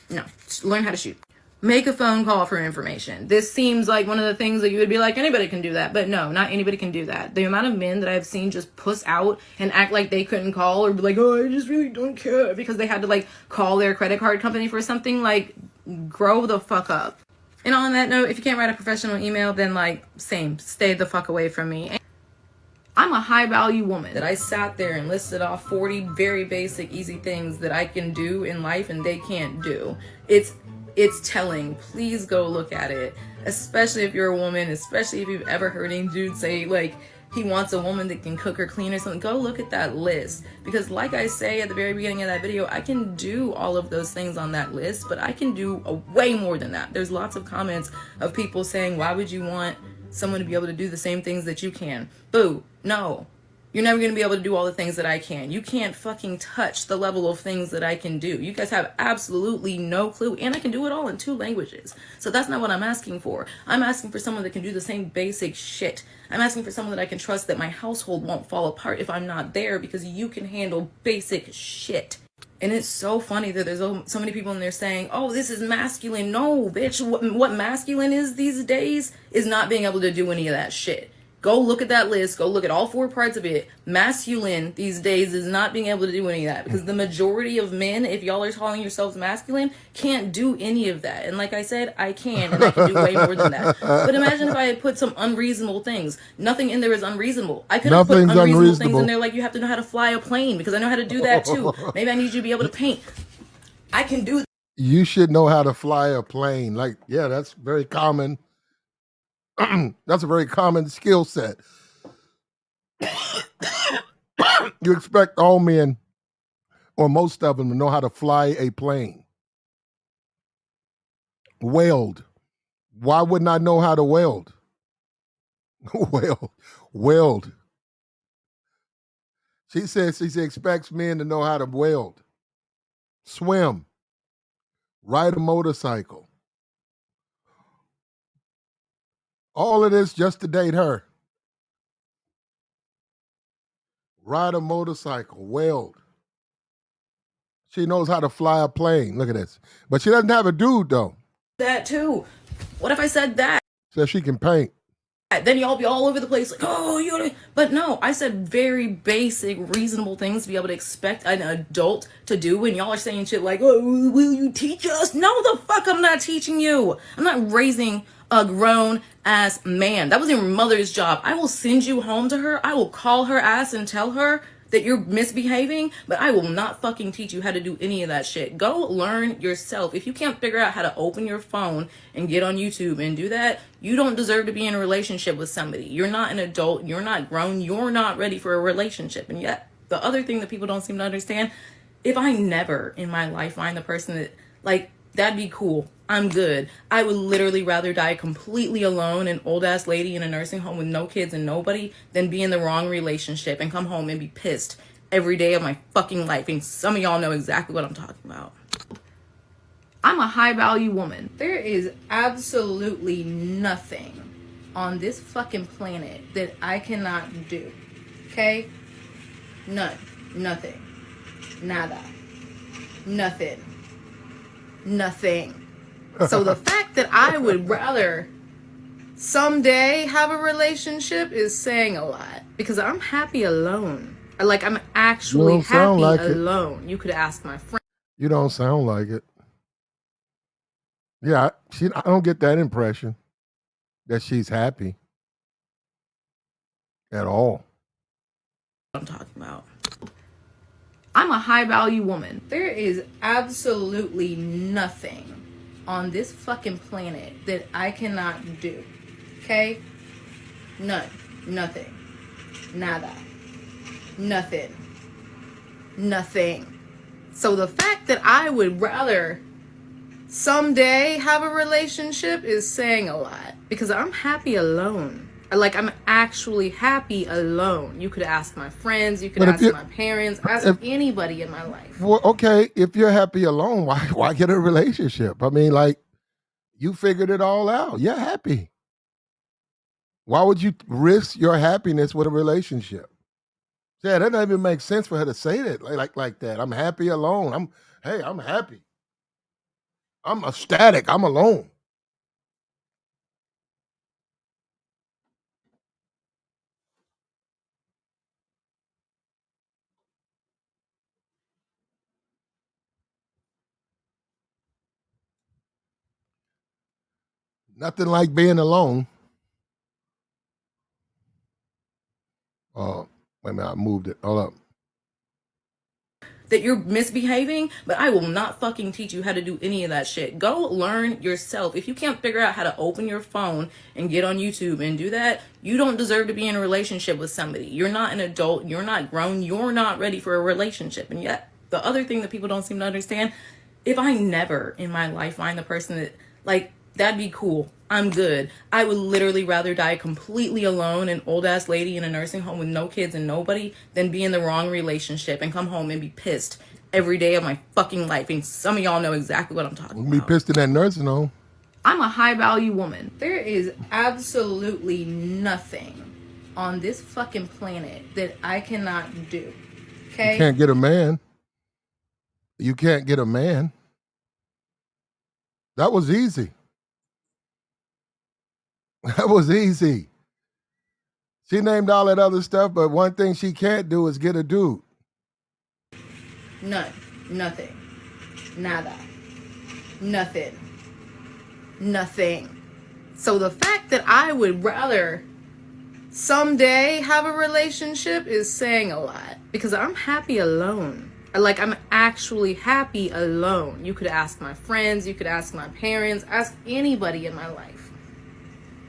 No, just learn how to shoot. Make a phone call for information. This seems like one of the things that you would be like, anybody can do that. But no, not anybody can do that. The amount of men that I've seen just puss out and act like they couldn't call or be like, oh, I just really don't care because they had to like call their credit card company for something, like, grow the fuck up. And on that note, if you can't write a professional email, then like, same, stay the fuck away from me. I'm a high value woman that I sat there and listed off 40 very basic, easy things that I can do in life and they can't do. It's telling. Please go look at it. Especially if you're a woman, especially if you've ever heard any dude say like he wants a woman that can cook or clean or something. Go look at that list. Because like I say at the very beginning of that video, I can do all of those things on that list, but I can do way more than that. There's lots of comments of people saying, why would you want someone to be able to do the same things that you can? Boo, no. You're never going to be able to do all the things that I can. You can't fucking touch the level of things that I can do. You guys have absolutely no clue. And I can do it all in 2 languages. So that's not what I'm asking for. I'm asking for someone that can do the same basic shit. I'm asking for someone that I can trust that my household won't fall apart if I'm not there because you can handle basic shit. And it's so funny that there's so many people in there saying, oh, this is masculine. No, bitch. What masculine is these days is not being able to do any of that shit. Go look at that list. Go look at all 4 parts of it. Masculine these days is not being able to do any of that because the majority of men, if y'all are calling yourselves masculine, can't do any of that. And like I said, I can, and I can do way more than that. But imagine if I had put some unreasonable things. Nothing in there is unreasonable. I could have put unreasonable things in there like you have to know how to fly a plane because I know how to do that too. Maybe I need you to be able to paint. I can do that. You should know how to fly a plane. Like, yeah, that's very common. That's a very common skill set. You expect all men, or most of them, to know how to fly a plane. Weld. Why wouldn't I know how to weld? Weld. She says she expects men to know how to weld, swim, ride a motorcycle. All of this just to date her. Ride a motorcycle, weld. She knows how to fly a plane. Look at this. But she doesn't have a dude, though. That too. What if I said that? Says she can paint. Then y'all be all over the place like, oh, you know. But no, I said very basic, reasonable things to be able to expect an adult to do. And y'all are saying shit like, oh, will you teach us? No, the fuck, I'm not teaching you. I'm not raising a grown ass man. That was your mother's job. I will send you home to her. I will call her ass and tell her that you're misbehaving, but I will not fucking teach you how to do any of that shit. Go learn yourself. If you can't figure out how to open your phone and get on YouTube and do that, you don't deserve to be in a relationship with somebody. You're not an adult. You're not grown. You're not ready for a relationship. And yet, the other thing that people don't seem to understand, if I never in my life find the person that, like, that'd be cool. I'm good. I would literally rather die completely alone, an old ass lady in a nursing home with no kids and nobody, than be in the wrong relationship and come home and be pissed every day of my fucking life. And some of y'all know exactly what I'm talking about. I'm a high value woman. There is absolutely nothing on this fucking planet that I cannot do. Okay? None. Nothing. Nada. Nothing. Nothing. So the fact that I would rather someday have a relationship is saying a lot because I'm happy alone. Like, I'm actually happy alone. You could ask my friend. You don't sound like it. Yeah, I don't get that impression that she's happy at all. I'm talking about. I'm a high value woman. There is absolutely nothing on this fucking planet that I cannot do. Okay? None. Nothing. Nada. Nothing. Nothing. So the fact that I would rather someday have a relationship is saying a lot, because I'm happy alone. Like, I'm actually happy alone. You could ask my friends, you could But if ask you- my parents, ask anybody in my life. Well, okay, if you're happy alone, why get a relationship? I mean, like, you figured it all out. You're happy. Why would you risk your happiness with a relationship? Yeah, that doesn't even make sense for her to say that like that. I'm happy alone. I'm happy. I'm ecstatic. I'm alone. Nothing like being alone. Wait a minute, I moved it. Hold up. That you're misbehaving, but I will not fucking teach you how to do any of that shit. Go learn yourself. If you can't figure out how to open your phone and get on YouTube and do that, you don't deserve to be in a relationship with somebody. You're not an adult, you're not grown, you're not ready for a relationship. And yet, the other thing that people don't seem to understand, if I never in my life find the person that, like, that'd be cool. I'm good. I would literally rather die completely alone, an old ass lady in a nursing home with no kids and nobody, than be in the wrong relationship and come home and be pissed every day of my fucking life. And some of y'all know exactly what I'm talking Be about. pissed in that nursing home. I'm a high value woman. There is absolutely nothing on this fucking planet that I cannot do. Okay? You can't get a man. You can't get a man. That was easy. That was easy. She named all that other stuff, but one thing she can't do is get a dude. None. Nothing. Nada. Nothing. Nothing. So the fact that I would rather someday have a relationship is saying a lot, because I'm happy alone. Like, I'm actually happy alone. You could ask my friends, you could ask my parents, ask anybody in my life.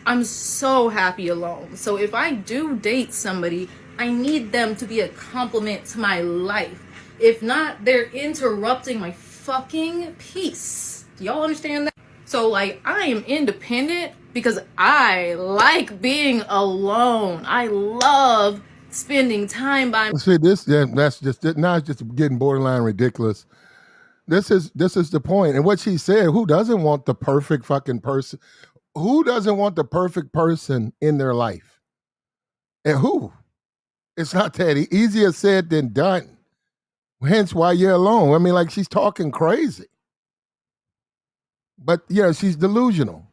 I'm so happy alone. So if I do date somebody, I need them to be a compliment to my life. If not, they're interrupting my fucking peace. Do y'all understand that? So, like, I am independent because I like being alone. I love spending time by See, that's just now it's just getting borderline ridiculous. This is the point. And what she said, who doesn't want the perfect fucking person? Who doesn't want the perfect person in their life? And who? It's not that easier said than done. Hence why you're alone. I mean, like, she's talking crazy. But yeah, she's delusional.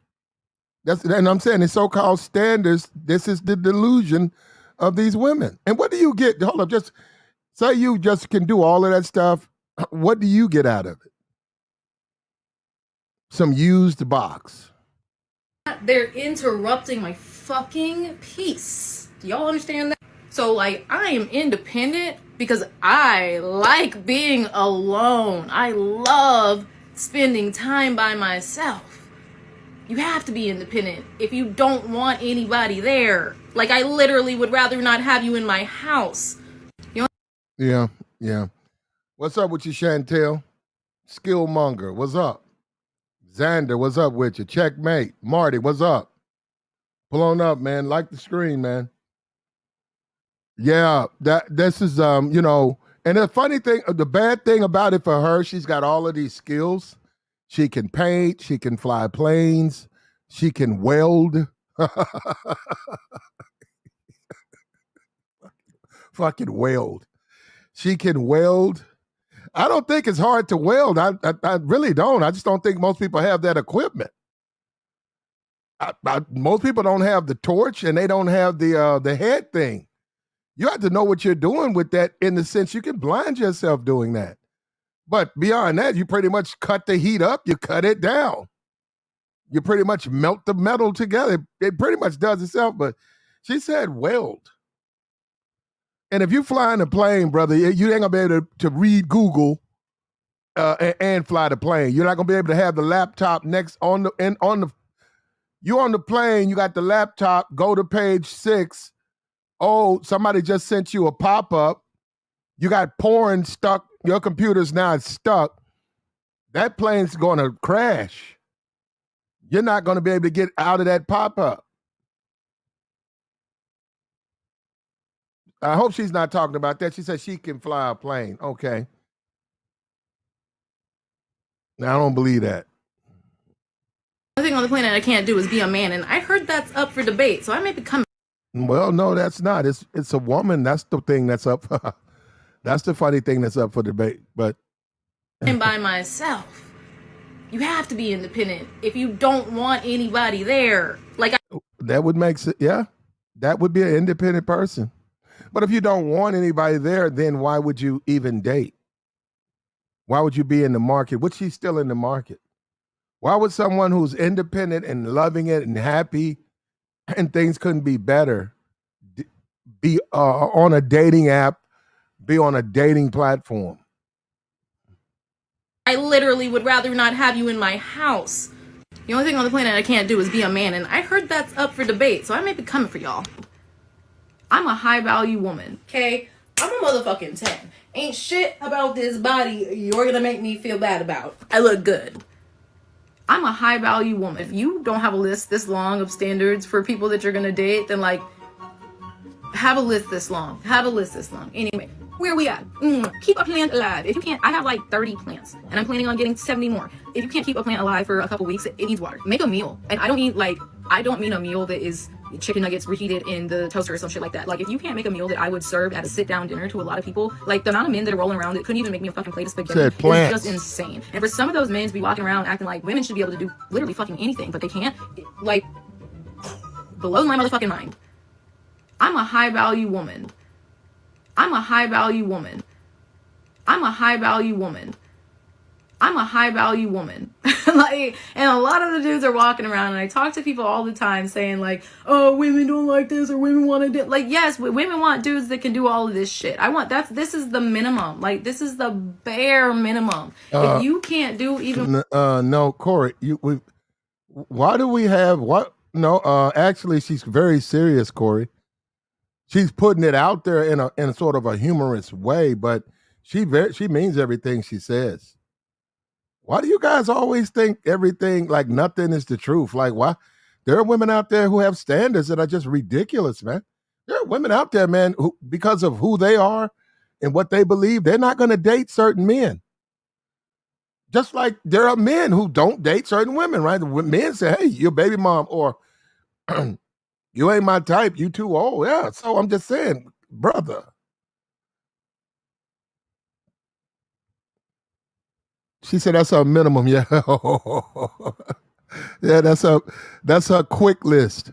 And I'm saying the so-called standards, this is the delusion of these women. And what do you get? Hold up, just say you just can do all of that stuff. What do you get out of it? Some used box. They're interrupting my fucking peace. Do y'all understand that? So, like, I am independent because I like being alone. I love spending time by myself. You have to be independent if you don't want anybody there. Like, I literally would rather not have you in my house. Yeah. What's up with you, Chantel? Skillmonger, what's up? Xander, what's up with you? Checkmate. Marty, what's up? Pull on up, man. Like the screen, man. Yeah, this is and the funny thing, the bad thing about it for her, she's got all of these skills. She can paint, she can fly planes, she can weld. Fucking weld. She can weld. I don't think it's hard to weld. I really don't. I just don't think most people have that equipment. Most people don't have the torch and they don't have the head thing. You have to know what you're doing with that, in the sense you can blind yourself doing that. But beyond that, you pretty much cut the heat up, you cut it down. You pretty much melt the metal together. It pretty much does itself, but she said weld. And if you fly in a plane, brother, you ain't gonna be able to read Google and fly the plane. You're not gonna be able to have the laptop next on the. You on the plane, you got the laptop. Go to page 6. Oh, somebody just sent you a pop up. You got porn stuck. Your computer's now stuck. That plane's gonna crash. You're not gonna be able to get out of that pop up. I hope she's not talking about that. She said she can fly a plane. Okay. Now, I don't believe that. The only thing on the planet I can't do is be a man, and I heard that's up for debate, so I may be coming. Well, no, that's not. It's a woman. That's the thing that's up. That's the funny thing that's up for debate. But And by myself. You have to be independent if you don't want anybody there. Like, that would make sense. Yeah, that would be an independent person. But if you don't want anybody there, then why would you even date? Why would you be in the market? Which she's still in the market. Why would someone who's independent and loving it and happy and things couldn't be better be on a dating app, be on a dating platform? I literally would rather not have you in my house. The only thing on the planet I can't do is be a man, and I heard that's up for debate, so I may be coming for y'all. I'm a high value woman, okay? I'm a motherfucking 10. Ain't shit about this body you're gonna make me feel bad about. I look good. I'm a high value woman. If you don't have a list this long of standards for people that you're gonna date, then like, have a list this long. Have a list this long. Anyway, where we at? Keep a plant alive. If you can't, I have like 30 plants, and I'm planning on getting 70 more. If you can't keep a plant alive for a couple weeks, it needs water. Make a meal. And I don't mean a meal that is chicken nuggets reheated in the toaster or some shit like that. Like, if you can't make a meal that I would serve at a sit-down dinner to a lot of people, like, the amount of men that are rolling around that couldn't even make me a fucking plate of spaghetti is just insane. And for some of those men to be walking around acting like women should be able to do literally fucking anything, but they can't, like, blows my motherfucking mind. I'm a high value woman. I'm a high value woman. I'm a high value woman. I'm a high value woman. Like, and a lot of the dudes are walking around, and I talk to people all the time saying like, oh, women don't like this, or women want to do, like, yes, women want dudes that can do all of this shit. This is the minimum. Like, this is the bare minimum. If you can't do even no, Corey, why do we have what? No, actually, she's very serious, Corey. She's putting it out there in a sort of a humorous way, but she means everything she says. Why do you guys always think everything, like nothing is the truth? Like, why? There are women out there who have standards that are just ridiculous, man. There are women out there, man, who, because of who they are and what they believe, they're not going to date certain men. Just like there are men who don't date certain women, right? Men say, hey, you're baby mom, or you ain't my type, you too old. Yeah, so I'm just saying, brother. She said that's her minimum. Yeah. Yeah, that's her quick list.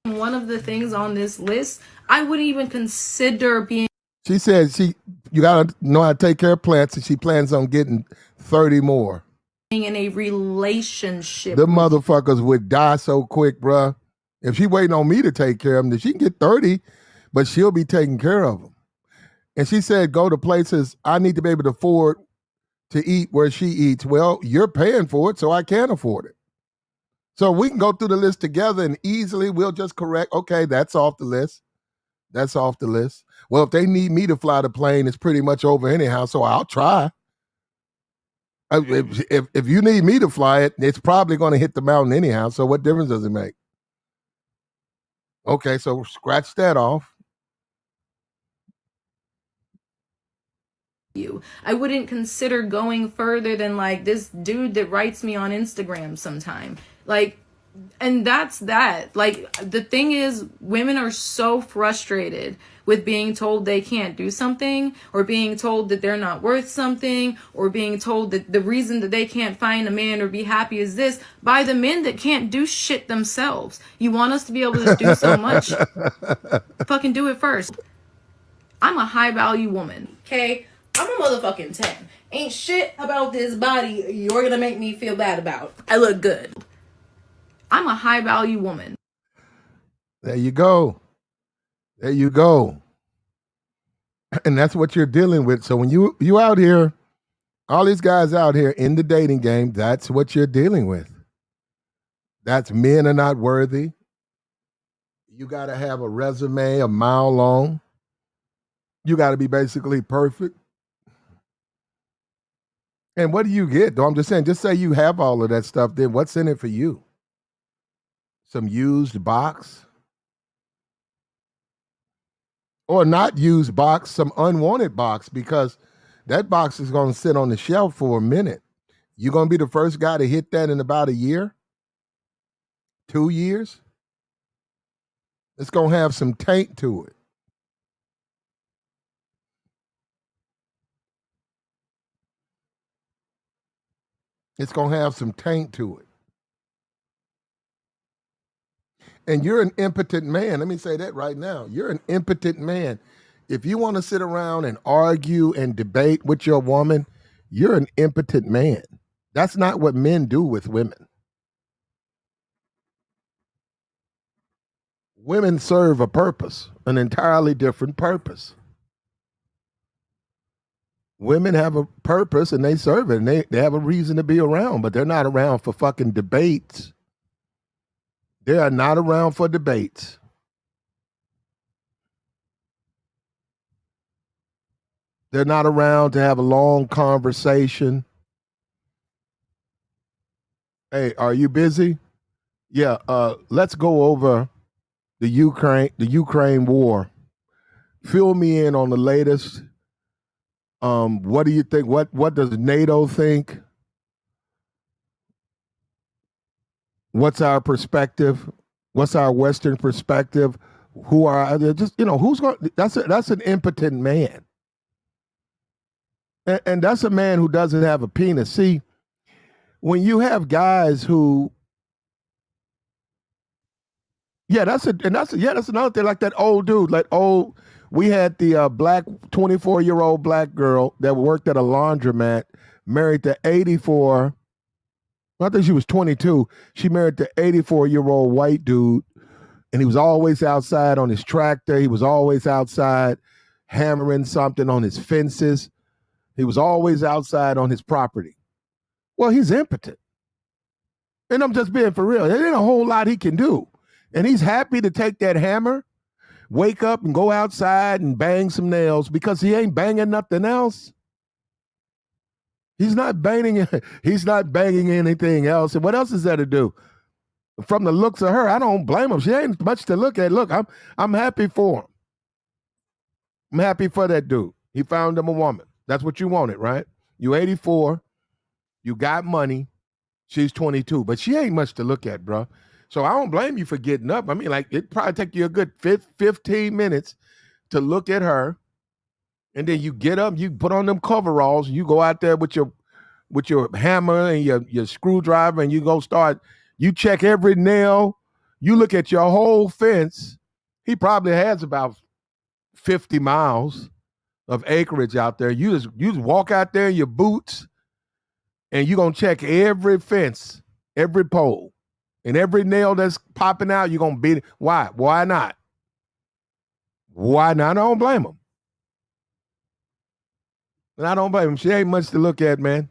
one of the things on this list, I wouldn't even consider being. She said you gotta know how to take care of plants, and she plans on getting 30 more. In a relationship. The motherfuckers would die so quick, bruh. If she waiting on me to take care of them, then she can get 30, but she'll be taking care of them. And she said, go to places I need to be able to afford to eat where she eats. Well, you're paying for it, so I can't afford it. So we can go through the list together, and easily we'll just correct, okay, that's off the list. That's off the list. Well, if they need me to fly the plane, it's pretty much over anyhow, so I'll try. If you need me to fly it, it's probably going to hit the mountain anyhow, so what difference does it make? Okay, so scratch that off. I wouldn't consider going further than like this dude that writes me on Instagram sometime. Like, and that's that. Like, the thing is, women are so frustrated with being told they can't do something, or being told that they're not worth something, or being told that the reason that they can't find a man or be happy is this, by the men that can't do shit themselves. You want us to be able to do so much? Fucking do it first. I'm a high value woman, okay? I'm a motherfucking 10. Ain't shit about this body you're gonna make me feel bad about. I look good. I'm a high value woman. There you go. There you go. And that's what you're dealing with. So when you out here, all these guys out here in the dating game, that's what you're dealing with. That's men are not worthy. You got to have a resume a mile long. You got to be basically perfect. And what do you get, though? I'm just saying, just say you have all of that stuff, then what's in it for you? Some used box? Or not used box, some unwanted box, because that box is going to sit on the shelf for a minute. You're going to be the first guy to hit that in about a year, 2 years. It's going to have some taint to it. It's going to have some taint to it. And you're an impotent man. Let me say that right now. You're an impotent man. If you want to sit around and argue and debate with your woman, you're an impotent man. That's not what men do with women. Women serve a purpose, an entirely different purpose. Women have a purpose and they serve it, and they have a reason to be around, but they're not around for fucking debates. They are not around for debates. They're not around to have a long conversation. Hey, are you busy? Yeah, let's go over the Ukraine war. Fill me in on the latest. What do you think? What does NATO think? What's our perspective? What's our Western perspective? Who are just who's going? That's an impotent man, and that's a man who doesn't have a penis. See, when you have guys who, that's another thing. Like that old dude, we had the black 24-year-old black girl that worked at a laundromat, married to 84. I think she was 22. She married the 84-year-old white dude, and he was always outside on his tractor. He was always outside hammering something on his fences. He was always outside on his property. Well, he's impotent. And I'm just being for real. There ain't a whole lot he can do. And he's happy to take that hammer, wake up and go outside and bang some nails because he ain't banging nothing else. He's not banging anything else. And what else is there to do? From the looks of her, I don't blame him. She ain't much to look at. Look, I'm happy for him. I'm happy for that dude. He found him a woman. That's what you wanted, right? You 84. You got money. She's 22. But she ain't much to look at, bro. So I don't blame you for getting up. I mean, it'd probably take you a good 15 minutes to look at her. And then you get up, you put on them coveralls, you go out there with your hammer and your screwdriver, and you check every nail, you look at your whole fence. He probably has about 50 miles of acreage out there. You just walk out there in your boots, and you're gonna check every fence, every pole, and every nail that's popping out, you're gonna beat it. Why? Why not? Why not? I don't blame him. And I don't blame him. She ain't much to look at, man.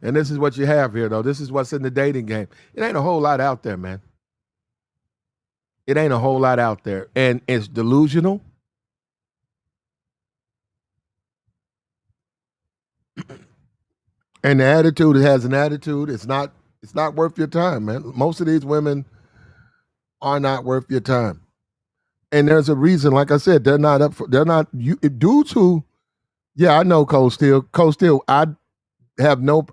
And this is what you have here, though. This is what's in the dating game. It ain't a whole lot out there, man. It ain't a whole lot out there. And it's delusional. And the attitude, it has an attitude. It's not worth your time, man. Most of these women are not worth your time. And there's a reason, like I said, dudes who, I know Cold Steel. I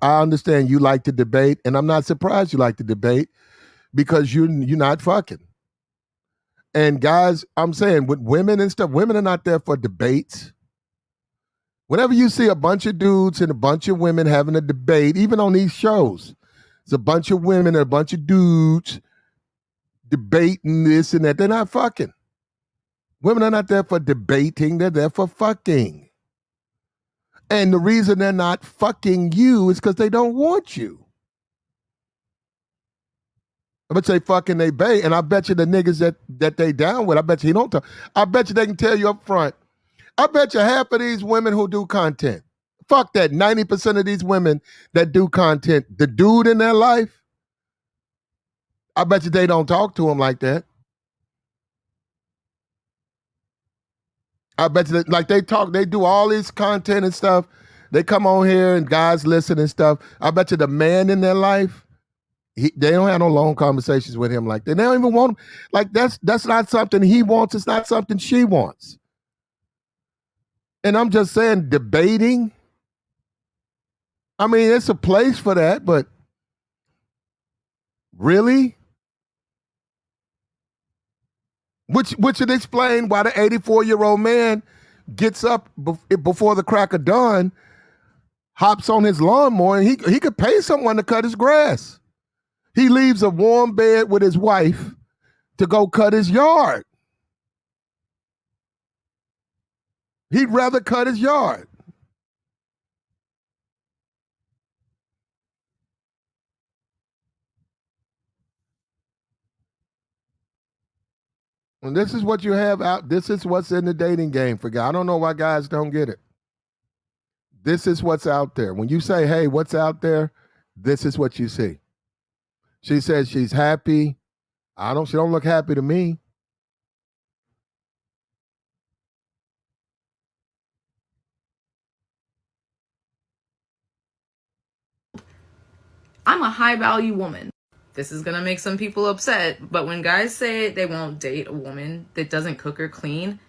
understand you like to debate, and I'm not surprised you like to debate because you're not fucking. And guys, I'm saying with women and stuff, women are not there for debates. Whenever you see a bunch of dudes and a bunch of women having a debate, even on these shows, it's a bunch of women and a bunch of dudes debating this and that. They're not fucking. Women are not there for debating. They're there for fucking. And the reason they're not fucking you is because they don't want you. I bet you they fucking they bait, and I bet you the niggas that they down with, I bet you he don't talk. I bet you they can tell you up front. I bet you half of these women who do content, fuck that, 90% of these women that do content, the dude in their life, I bet you they don't talk to him like that. I bet you like they do all this content and stuff. They come on here and guys listen and stuff. I bet you the man in their life, they don't have no long conversations with him like that. They don't even want him. Like that's not something he wants. It's not something she wants. And I'm just saying, debating. I mean, it's a place for that, but really? Which would explain why the 84-year-old man gets up before the crack of dawn, hops on his lawnmower, and he could pay someone to cut his grass. He leaves a warm bed with his wife to go cut his yard. He'd rather cut his yard. And this is what you have out. This is what's in the dating game for guys. I don't know why guys don't get it. This is what's out there. When you say, hey, what's out there? This is what you see. She says she's happy. She don't look happy to me. I'm a high value woman. This is gonna make some people upset, but when guys say they won't date a woman that doesn't cook or clean,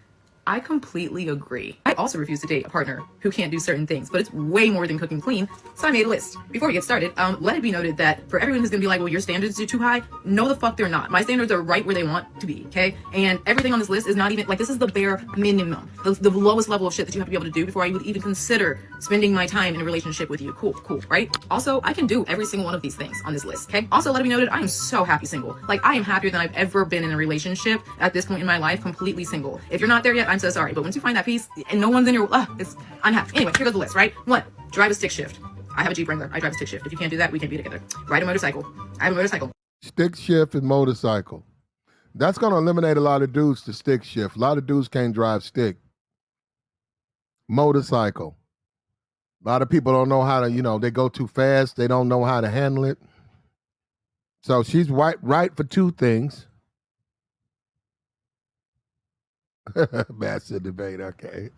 I completely agree. I also refuse to date a partner who can't do certain things, but it's way more than cooking clean, so I made a list. Before we get started, let it be noted that for everyone who's gonna be like, well, your standards are too high, no the fuck they're not. My standards are right where they want to be, okay? And everything on this list is not even, like, this is the bare minimum, the lowest level of shit that you have to be able to do before I would even consider spending my time in a relationship with you. Cool, right? Also, I can do every single one of these things on this list, okay? Also, let it be noted, I am so happy single. Like, I am happier than I've ever been in a relationship at this point in my life, completely single. If you're not there yet, I'm so sorry, but once you find that piece and no one's in your, I'm happy. Anyway, here goes the list, right? 1, drive a stick shift. I have a Jeep Wrangler. I drive a stick shift. If you can't do that, we can be together. Ride a motorcycle. I have a motorcycle. Stick shift and motorcycle. That's going to eliminate a lot of dudes to stick shift. A lot of dudes can't drive stick. Motorcycle. A lot of people don't know how to, they go too fast. They don't know how to handle it. So she's right for 2 things. Massive debate, okay.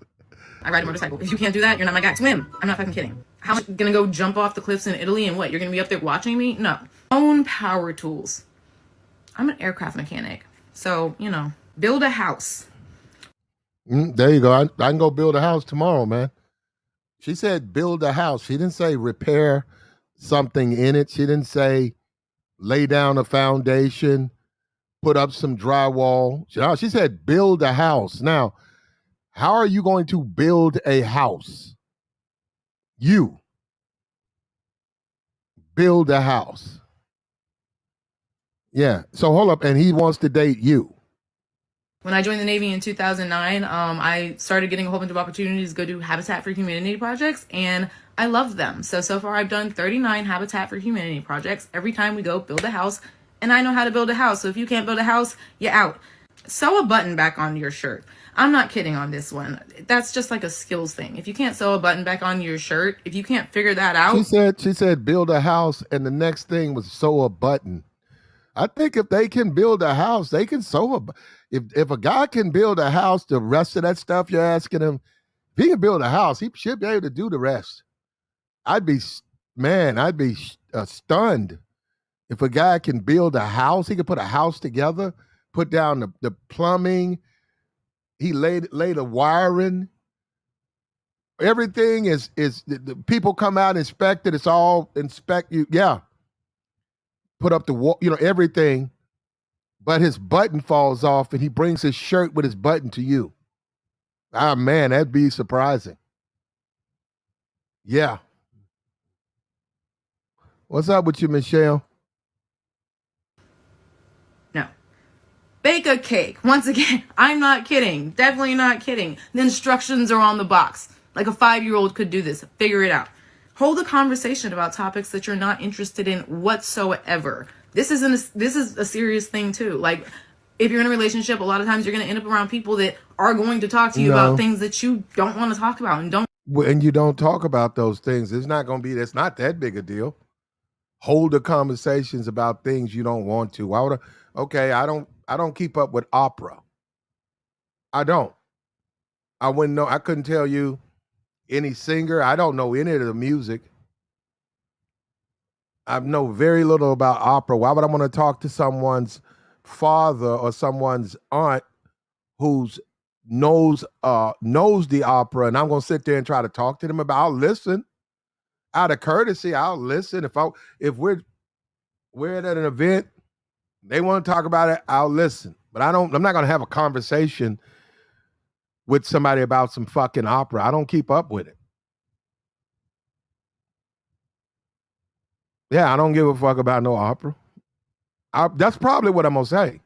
I ride a motorcycle. If you can't do that, you're not my guy. Swim. I'm not fucking kidding. How am I gonna go jump off the cliffs in Italy and what? You're gonna be up there watching me? No. Own power tools. I'm an aircraft mechanic. So, build a house. There you go. I can go build a house tomorrow, man. She said build a house. She didn't say repair something in it. She didn't say lay down a foundation, put up some drywall. She said build a house. Now, how are you going to build a house? You build a house. Yeah. So hold up. And he wants to date you. When I joined the Navy in 2009, I started getting a whole bunch of opportunities to go do Habitat for Humanity projects, and I loved them. So far I've done 39 Habitat for Humanity projects. Every time we go build a house, and I know how to build a house. So if you can't build a house, you're out. Sew a button back on your shirt. I'm not kidding on this one. That's just like a skills thing. If you can't sew a button back on your shirt, if you can't figure that out. She said build a house, and the next thing was sew a button. I think if they can build a house, they can sew a. If a guy can build a house, the rest of that stuff you're asking him, if he can build a house, he should be able to do the rest. I'd be stunned if a guy can build a house. He can put a house together, put down the plumbing. He laid the wiring. Everything is the people come out, inspect it. It's all inspect you. Yeah. Put up the wall, everything. But his button falls off and he brings his shirt with his button to you. Ah, man, that'd be surprising. Yeah. What's up with you, Michelle? No. Bake a cake. Once again, I'm not kidding. Definitely not kidding. The instructions are on the box. Like a 5-year-old could do this. Figure it out. Hold a conversation about topics that you're not interested in whatsoever. This is a serious thing too. Like, if you're in a relationship, a lot of times you're going to end up around people that are going to talk to you about things that you don't want to talk about and you don't talk about those things. It's not going to be, that's not that big a deal. Hold the conversations about things you don't want to. Why would I don't keep up with opera. I don't. I wouldn't know. I couldn't tell you any singer. I don't know any of the music. I know very little about opera. Why would I want to talk to someone's father or someone's aunt who's knows the opera, and I'm gonna sit there and try to talk to them about? I'll listen out of courtesy. I'll listen if we're at an event, they want to talk about it, I'll listen. But I'm not gonna have a conversation with somebody about some fucking opera. I don't keep up with it. Yeah, I don't give a fuck about no opera. That's probably what I'm gonna say.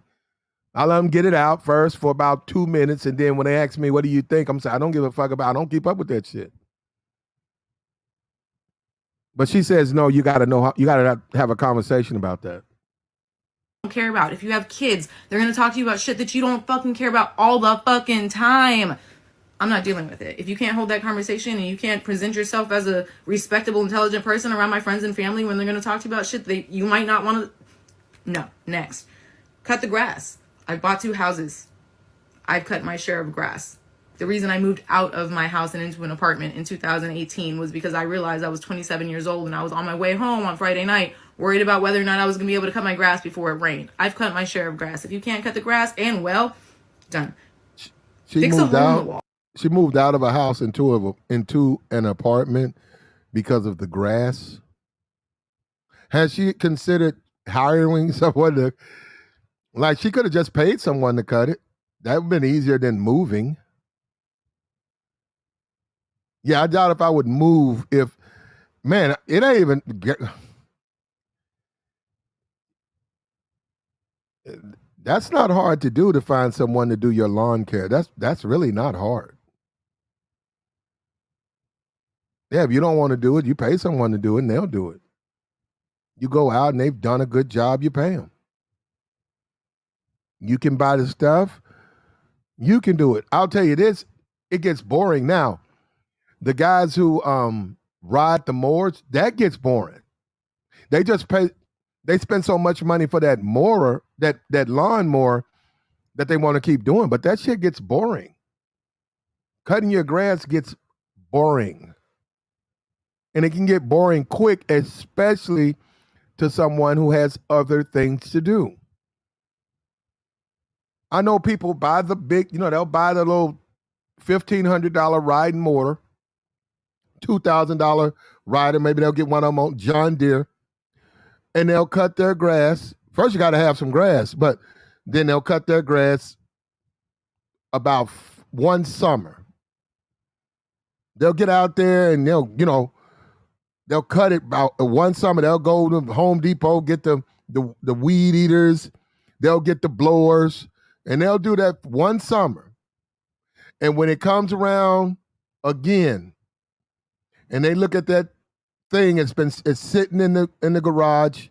I'll let them get it out first for about 2 minutes, and then when they ask me, "What do you think?" I'm saying, "I don't give a fuck about. I don't keep up with that shit." But she says, "No, you got to know. You got to have a conversation about that." care about. If you have kids, they're going to talk to you about shit that you don't fucking care about all the fucking time. I'm not dealing with it. If you can't hold that conversation and you can't present yourself as a respectable, intelligent person around my friends and family when they're going to talk to you about shit that you might not want to. No. Next. Cut the grass. I bought 2 houses. I've cut my share of grass. The reason I moved out of my house and into an apartment in 2018 was because I realized I was 27 years old and I was on my way home on Friday night, worried about whether or not I was going to be able to cut my grass before it rained. I've cut my share of grass. If you can't cut the grass, and well, done. Fix a hole in the wall. She moved out of a house into an apartment because of the grass. Has she considered hiring someone to, like, she could have just paid someone to cut it? That would have been easier than moving. Yeah, I doubt if I would move if, man, it ain't even. That's not hard to do, to find someone to do your lawn care. That's really not hard. Yeah, if you don't want to do it, you pay someone to do it and they'll do it. You go out and they've done a good job, you pay them. You can buy the stuff, you can do it. I'll tell you this, it gets boring now. The guys who ride the mowers, that gets boring. They spend so much money for that mower, that lawn mower, that they want to keep doing, but that shit gets boring. Cutting your grass gets boring. And it can get boring quick, especially to someone who has other things to do. I know people buy the big, they'll buy the little $1,500 riding mower, $2,000 rider. Maybe they'll get one of them on John Deere, and they'll cut their grass. First, you got to have some grass, but then they'll cut their grass about one summer. They'll get out there and they'll cut it about one summer. They'll go to Home Depot, get the weed eaters. They'll get the blowers, and they'll do that one summer. And when it comes around again, and they look at that thing, it's sitting in the garage.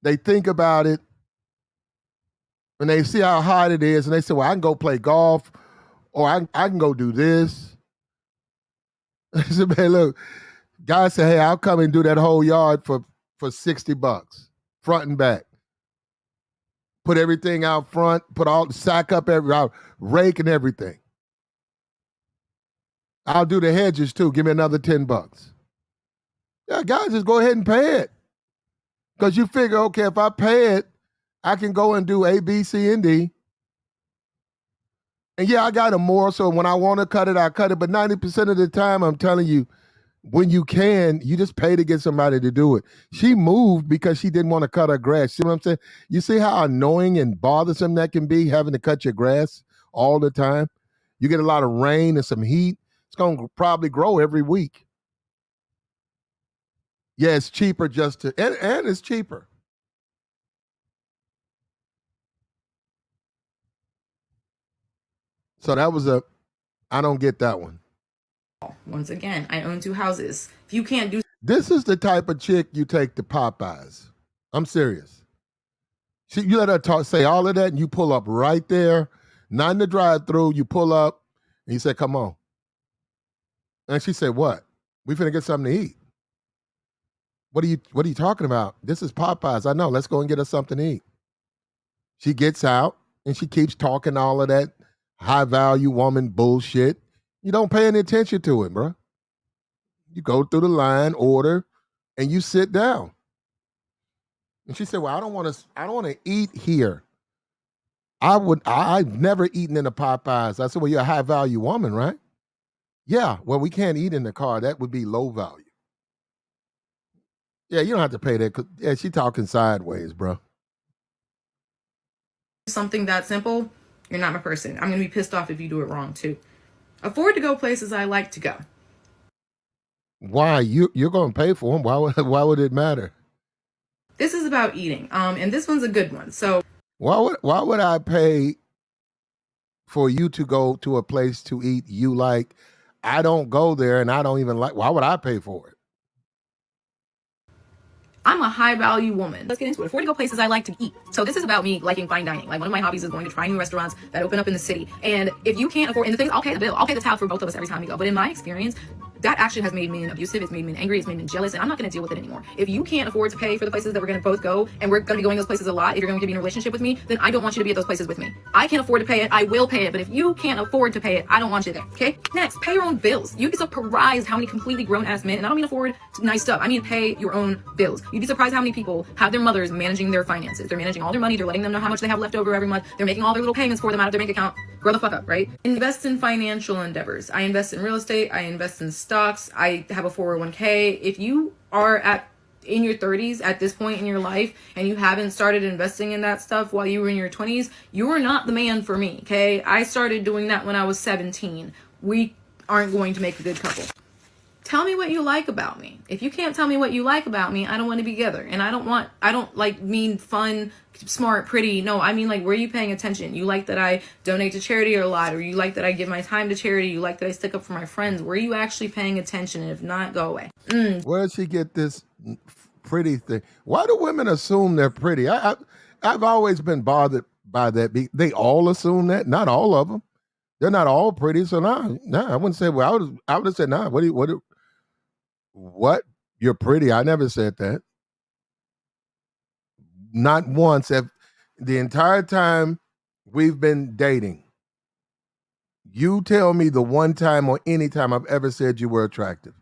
They think about it, and they see how hot it is, and they say, "Well, I can go play golf, or I can go do this." I said, "Man, look." Guy said, "Hey, I'll come and do that whole yard for $60, front and back. Put everything out front, put all the sack up, rake and everything. I'll do the hedges too. Give me another $10." Yeah, guys, just go ahead and pay it. Because you figure, okay, if I pay it, I can go and do A, B, C, and D. And yeah, I got a more, so when I want to cut it, I cut it. But 90% of the time, I'm telling you, when you can, you just pay to get somebody to do it. She moved because she didn't want to cut her grass. See what I'm saying? You see how annoying and bothersome that can be, having to cut your grass all the time? You get a lot of rain and some heat, it's going to probably grow every week. Yeah, it's cheaper just to, and it's cheaper. So that was I don't get that one. Once again, I own 2 houses. If you can't do... This is the type of chick you take to Popeyes. I'm serious. You let her say all of that, and you pull up right there, not in the drive-through. You pull up, and you say, "Come on." And she said, "What? We finna get something to eat." What are you talking about? This is Popeyes. I know. Let's go and get us something to eat. She gets out and she keeps talking all of that high value woman bullshit. You don't pay any attention to it, bro. You go through the line, order, and you sit down. And she said, "Well, I don't want to eat here. I've never eaten in a Popeyes." I said, "Well, you're a high value woman, right?" "Yeah, well, we can't eat in the car. That would be low value." Yeah, you don't have to pay that. Yeah, she talking sideways, bro. Something that simple, you're not my person. I'm going to be pissed off if you do it wrong too. Afford to go places I like to go. Why? You're going to pay for them. Why would it matter? This is about eating. And this one's a good one. So why would I pay for you to go to a place to eat you like? I don't go there and I don't even like. Why would I pay for it? I'm a high value woman. Let's get into it. Afford to go places I like to eat. So this is about me liking fine dining. Like one of my hobbies is going to try new restaurants that open up in the city. And if you can't afford, and the thing is, I'll pay the bill. I'll pay the tab for both of us every time we go. But in my experience, that actually has made me abusive. It's made me angry. It's made me jealous. And I'm not going to deal with it anymore. If you can't afford to pay for the places that we're going to both go, and we're going to be going those places a lot, if you're going to be in a relationship with me, then I don't want you to be at those places with me. I can't afford to pay it. I will pay it. But if you can't afford to pay it, I don't want you there. Okay? Next, pay your own bills. You'd be surprised how many completely grown-ass men, and I don't mean afford nice stuff. I mean pay your own bills. You'd be surprised how many people have their mothers managing their finances. They're managing all their money. They're letting them know how much they have left over every month. They're making all their little payments for them out of their bank account. Grow the fuck up, right? Invest in financial endeavors. I invest in real estate. I invest in stocks. I have a 401k. If you are in your 30s at this point in your life and you haven't started investing in that stuff while you were in your 20s, you are not the man for me, okay? I started doing that when I was 17. We aren't going to make a good couple. Tell me what you like about me. If you can't tell me what you like about me, I don't want to be together. And I don't like mean fun, smart, pretty. No, I mean like, where are you paying attention? You like that I donate to charity a lot, or you like that I give my time to charity. You like that I stick up for my friends. Where are you actually paying attention? And if not, go away. Where did she get this pretty thing? Why do women assume they're pretty? I've always been bothered by that. They all assume that. Not all of them. They're not all pretty. So nah, I wouldn't say. Well, I would have said nah. What? You're pretty. I never said that. Not once. The entire time we've been dating, you tell me the one time or any time I've ever said you were attractive.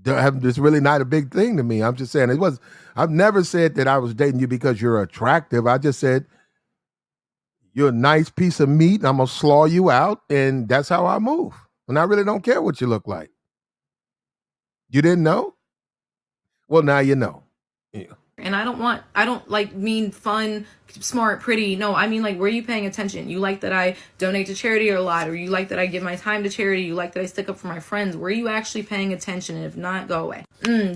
It's really not a big thing to me. I'm just saying I've never said that I was dating you because you're attractive. I just said you're a nice piece of meat and I'm going to slaw you out, and that's how I move. And I really don't care what you look like. You didn't know? Well, now you know. Yeah. And I don't like mean fun, smart, pretty. No, I mean like, where are you paying attention? You like that I donate to charity a lot, or you like that I give my time to charity. You like that I stick up for my friends. Where are you actually paying attention? And if not, go away.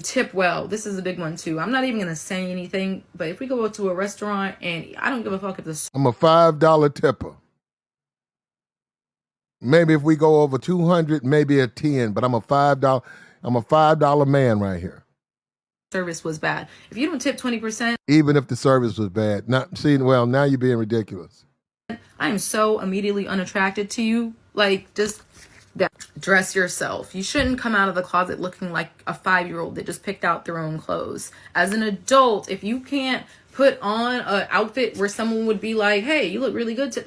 Tip well. This is a big one too. I'm not even going to say anything, but if we go to a restaurant and I don't give a fuck if the I'm a $5 tipper. Maybe if we go over 200, maybe a 10, but I'm a $5 man right here. service was bad. If you don't tip 20%, Even if the service was bad. Now you're being ridiculous. I am so immediately unattracted to you. Like, just dress yourself. You shouldn't come out of the closet looking like a 5-year-old that just picked out their own clothes. As an adult, if you can't put on an outfit where someone would be like, hey, you look really good,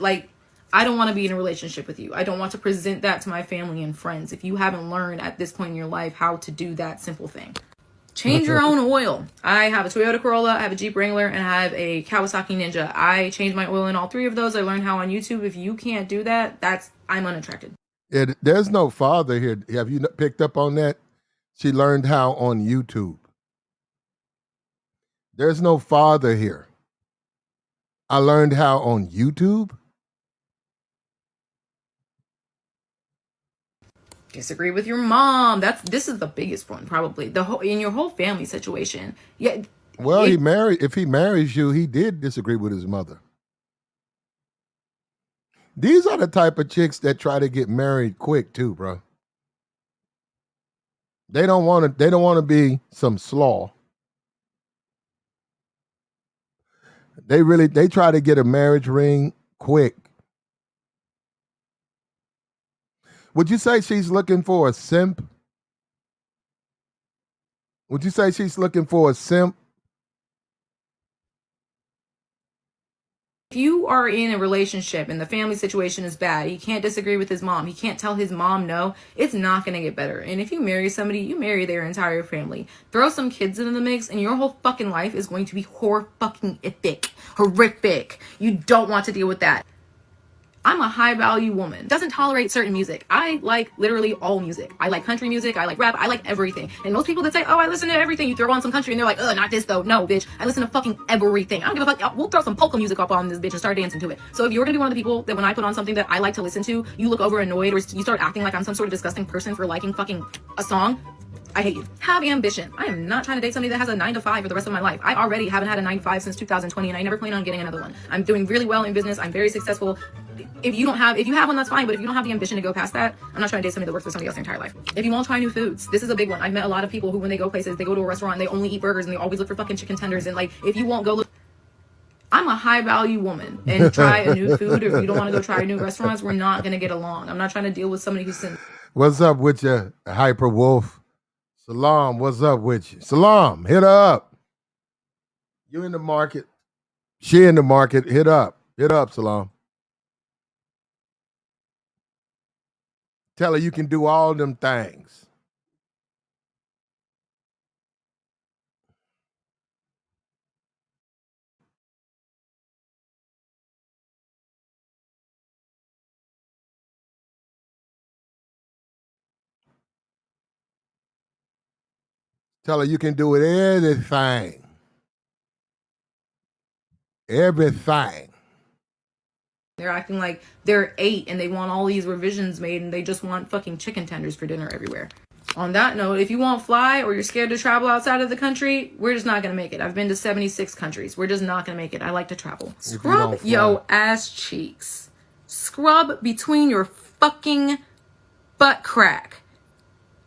I don't want to be in a relationship with you. I don't want to present that to my family and friends if you haven't learned at this point in your life how to do that simple thing. Change your own oil. I have a Toyota Corolla, I have a Jeep Wrangler, and I have a Kawasaki Ninja. I change my oil in all three of those. I learned how on YouTube. If you can't do that, I'm unattracted. There's no father here. Have you picked up on that? She learned how on YouTube. There's no father here. I learned how on YouTube. Disagree with your mom. This is the biggest one, probably. In your whole family situation. Yeah. Well, if he marries you, he did disagree with his mother. These are the type of chicks that try to get married quick too, bro. They don't want to. They don't want to be some slaw. They try to get a marriage ring quick. Would you say she's looking for a simp? Would you say she's looking for a simp? If you are in a relationship and the family situation is bad, he can't disagree with his mom, he can't tell his mom no, it's not going to get better. And if you marry somebody, you marry their entire family. Throw some kids into the mix and your whole fucking life is going to be horrific. You don't want to deal with that. I'm a high value woman. Doesn't tolerate certain music. I like literally all music. I like country music. I like rap. I like everything. And most people that say, oh, I listen to everything. You throw on some country and they're like, oh, not this though. No, bitch. I listen to fucking everything. I don't give a fuck. We'll throw some polka music up on this bitch and start dancing to it. So if you're going to be one of the people that when I put on something that I like to listen to, you look over annoyed or you start acting like I'm some sort of disgusting person for liking fucking a song, I hate you. Have ambition. I am not trying to date somebody that has a 9-to-5 for the rest of my life. I already haven't had a 9-to-5 since 2020 and I never plan on getting another one. I'm doing really well in business. I'm very successful. If you have one, that's fine. But if you don't have the ambition to go past that, I'm not trying to date somebody that works for somebody else their entire life. If you won't try new foods, this is a big one. I've met a lot of people who, when they go places, they go to a restaurant, and they only eat burgers and they always look for fucking chicken tenders. And like, if you won't go look, I'm a high value woman and try a new food, or if you don't want to go try new restaurants, we're not going to get along. I'm not trying to deal with somebody who's What's up with you, Hyper Wolf? Salam, what's up with you? Salam, hit her up. You in the market. She in the market. Hit up. Hit up, Salam. Tell her you can do all them things. Tell her you can do it everything. Everything. They're acting like they're 8 and they want all these revisions made and they just want fucking chicken tenders for dinner everywhere. On that note, if you won't fly or you're scared to travel outside of the country, we're just not going to make it. I've been to 76 countries. We're just not going to make it. I like to travel. Scrub yo ass cheeks. Scrub between your fucking butt crack.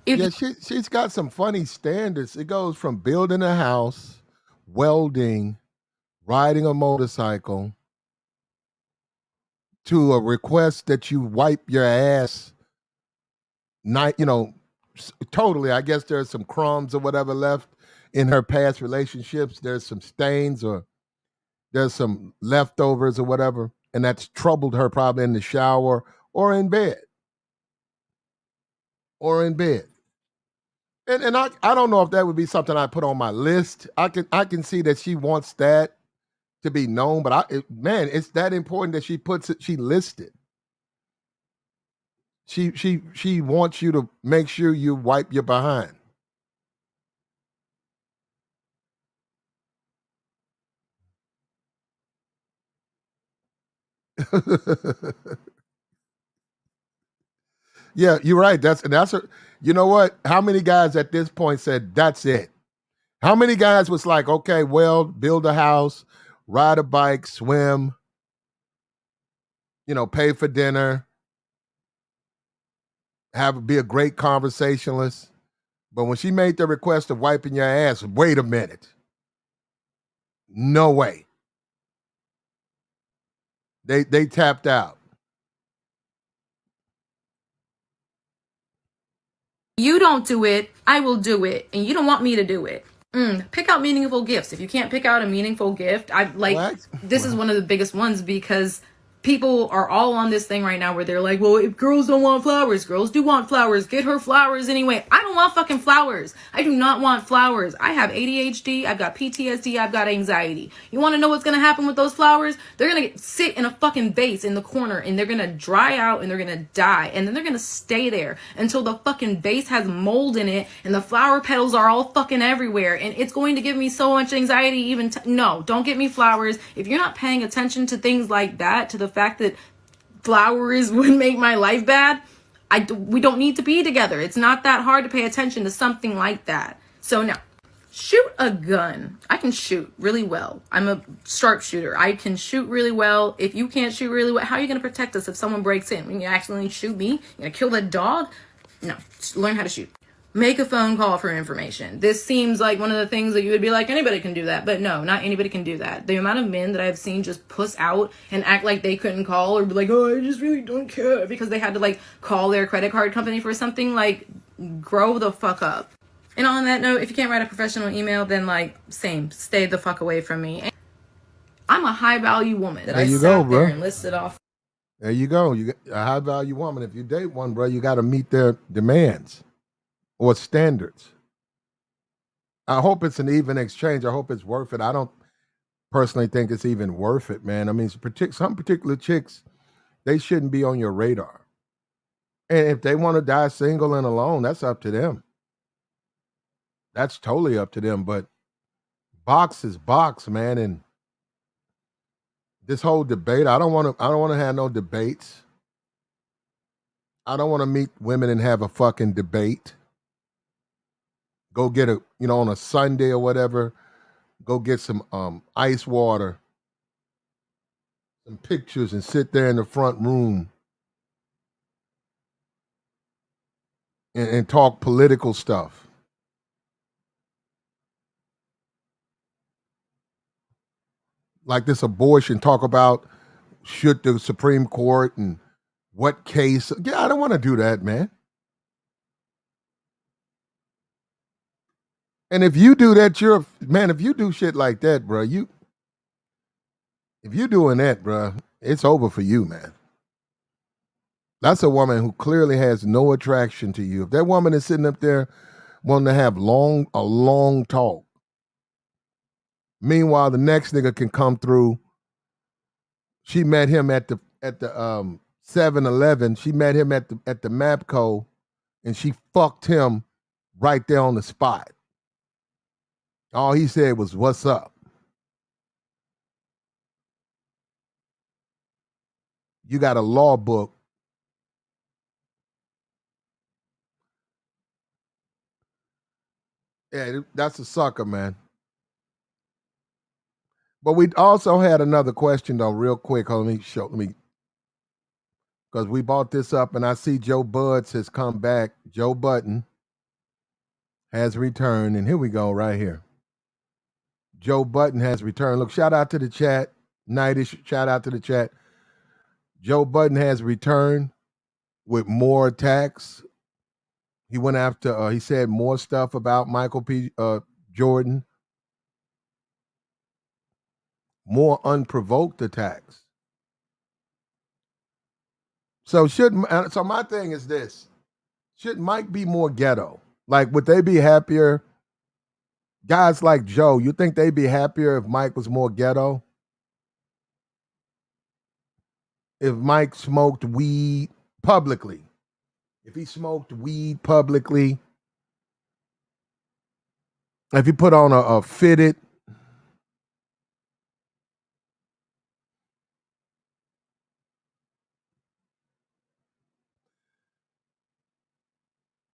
Yeah, she's got some funny standards. It goes from building a house, welding, riding a motorcycle, to a request that you wipe your ass, totally. I guess there's some crumbs or whatever left in her past relationships. There's some stains or there's some leftovers or whatever, and that's troubled her probably in the shower or in bed. And I don't know if that would be something I put on my list. I can see that she wants that to be known, but it's that important that she puts it. She lists it. She wants you to make sure you wipe your behind. Yeah, you're right. You know what? How many guys at this point said that's it? How many guys was like, okay, well, build a house, ride a bike, swim, pay for dinner, be a great conversationalist. But when she made the request of wiping your ass, wait a minute. No way. They tapped out. You don't do it, I will do it, and you don't want me to do it. Pick out meaningful gifts. If you can't pick out a meaningful gift, this is one of the biggest ones because people are all on this thing right now where they're like, well, if girls don't want flowers, girls do want flowers. Get her flowers anyway. I don't want fucking flowers. I do not want flowers. I have ADHD. I've got PTSD. I've got anxiety. You want to know what's going to happen with those flowers? They're going to sit in a fucking vase in the corner and they're going to dry out and they're going to die. And then they're going to stay there until the fucking vase has mold in it and the flower petals are all fucking everywhere. And it's going to give me so much anxiety even. No, don't get me flowers. If you're not paying attention to things like that, to the fact that flowers would make my life bad, we don't need to be together. It's not that hard to pay attention to something like that. So now, shoot a gun. I can shoot really well. I'm a sharpshooter. I can shoot really well. If you can't shoot really well, how are you going to protect us if someone breaks in? When you accidentally shoot me, you're going to kill that dog? No, just learn how to shoot. make a phone call for information. This seems like one of the things that you would be like, anybody can do that. But no, not anybody can do that. The amount of men that I've seen just puss out and act like they couldn't call or be like, oh, I just really don't care because they had to like call their credit card company for something, like, grow the fuck up. And on that note, if you can't write a professional email, then like, same, stay the fuck away from me. I'm a high value woman. There you go, bro. There and listed off. There you go. You got a high value woman. If you date one, bro, you got to meet their demands or standards. I hope it's an even exchange. I hope it's worth it. I don't personally think it's even worth it, man. I mean, some particular chicks, they shouldn't be on your radar. And if they want to die single and alone, that's up to them. That's totally up to them. But box is box, man. And this whole debate, I don't want to have no debates. I don't want to meet women and have a fucking debate. Go get on a Sunday or whatever, go get some ice water, some pictures, and sit there in the front room and talk political stuff. Like this abortion, talk about should the Supreme Court and what case. Yeah, I don't want to do that, man. And if you do that, if you do shit like that, bro, if you're doing that, bro, it's over for you, man. That's a woman who clearly has no attraction to you. If that woman is sitting up there wanting to have a long talk, meanwhile the next nigga can come through. She met him at the 7-Eleven. She met him at the Mapco, and she fucked him right there on the spot. All he said was, "What's up?" You got a law book. Yeah, that's a sucker, man. But we also had another question though, real quick. Let me because we brought this up, and I see Joe Buds has come back. Joe Button has returned, and here we go, right here. Joe Button has returned. Look, shout out to the chat. Nightish, shout out to the chat. Joe Button has returned with more attacks. He went after, he said more stuff about Michael P. Jordan. More unprovoked attacks. So my thing is this. Should Mike be more ghetto? Like, would they be happier? Guys like Joe, you think they'd be happier if Mike was more ghetto? If Mike smoked weed publicly? If he smoked weed publicly? If he put on a fitted?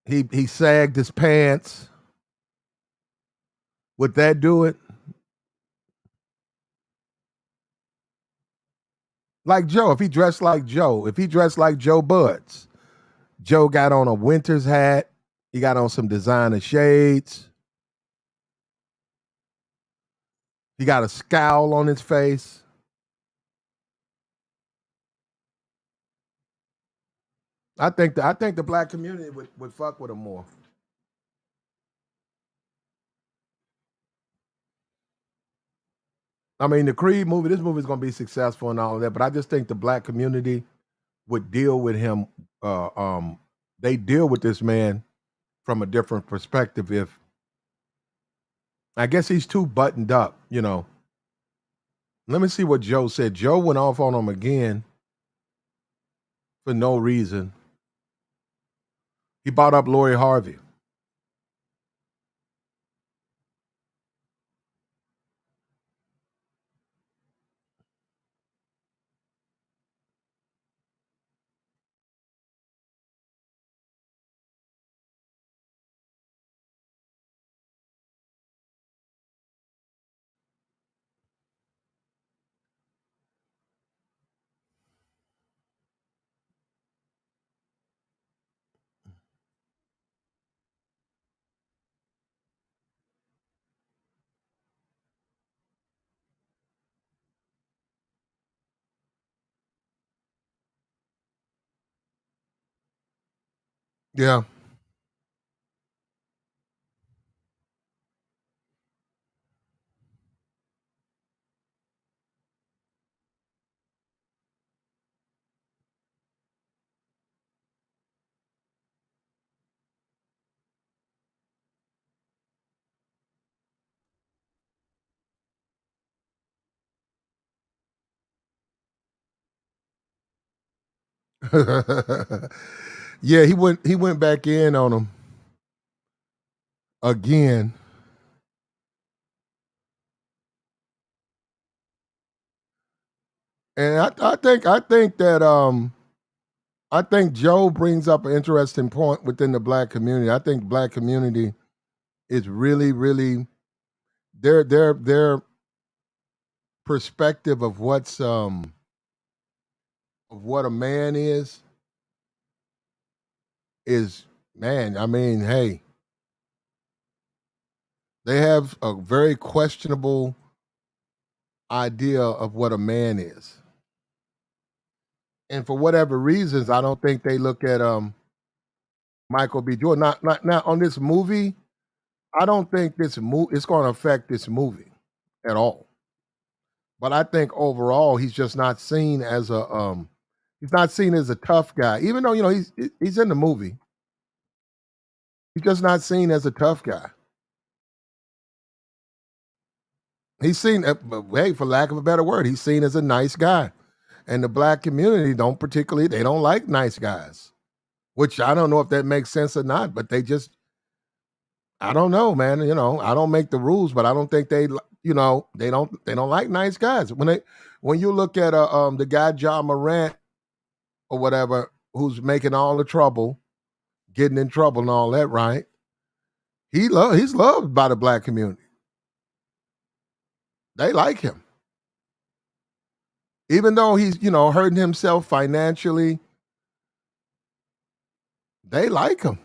He sagged his pants? Would that do it? Like Joe, if he dressed like Joe Buds. Joe got on a winter's hat. He got on some designer shades. He got a scowl on his face. I think the black community would fuck with him more. I mean, the Creed movie, this movie is going to be successful and all of that, but I just think the black community would deal with him. They deal with this man from a different perspective. If I guess he's too buttoned up, Let me see what Joe said. Joe went off on him again for no reason. He brought up Lori Harvey. Yeah. Yeah, he went back in on him again. And I think that I think Joe brings up an interesting point within the black community. I think black community is really, really their perspective of what's of what a man is man. I mean, hey, they have a very questionable idea of what a man is. And for whatever reasons, I don't think they look at Michael B. Jordan. Not on this movie. I don't think this movie it's going to affect this movie at all. But I think overall, he's just not seen as a he's not seen as a tough guy. Even though he's in the movie, he's just not seen as a tough guy. He's seen, hey, for lack of a better word, he's seen as a nice guy. And the black community they don't like nice guys, which I don't know if that makes sense or not, but they just, I don't know, man. I don't make the rules, but I don't think they don't like nice guys. When you look at the guy John Morant or whatever, who's making all the trouble, getting in trouble and all that, right? He's loved by the black community. They like him. Even though he's, hurting himself financially, they like him.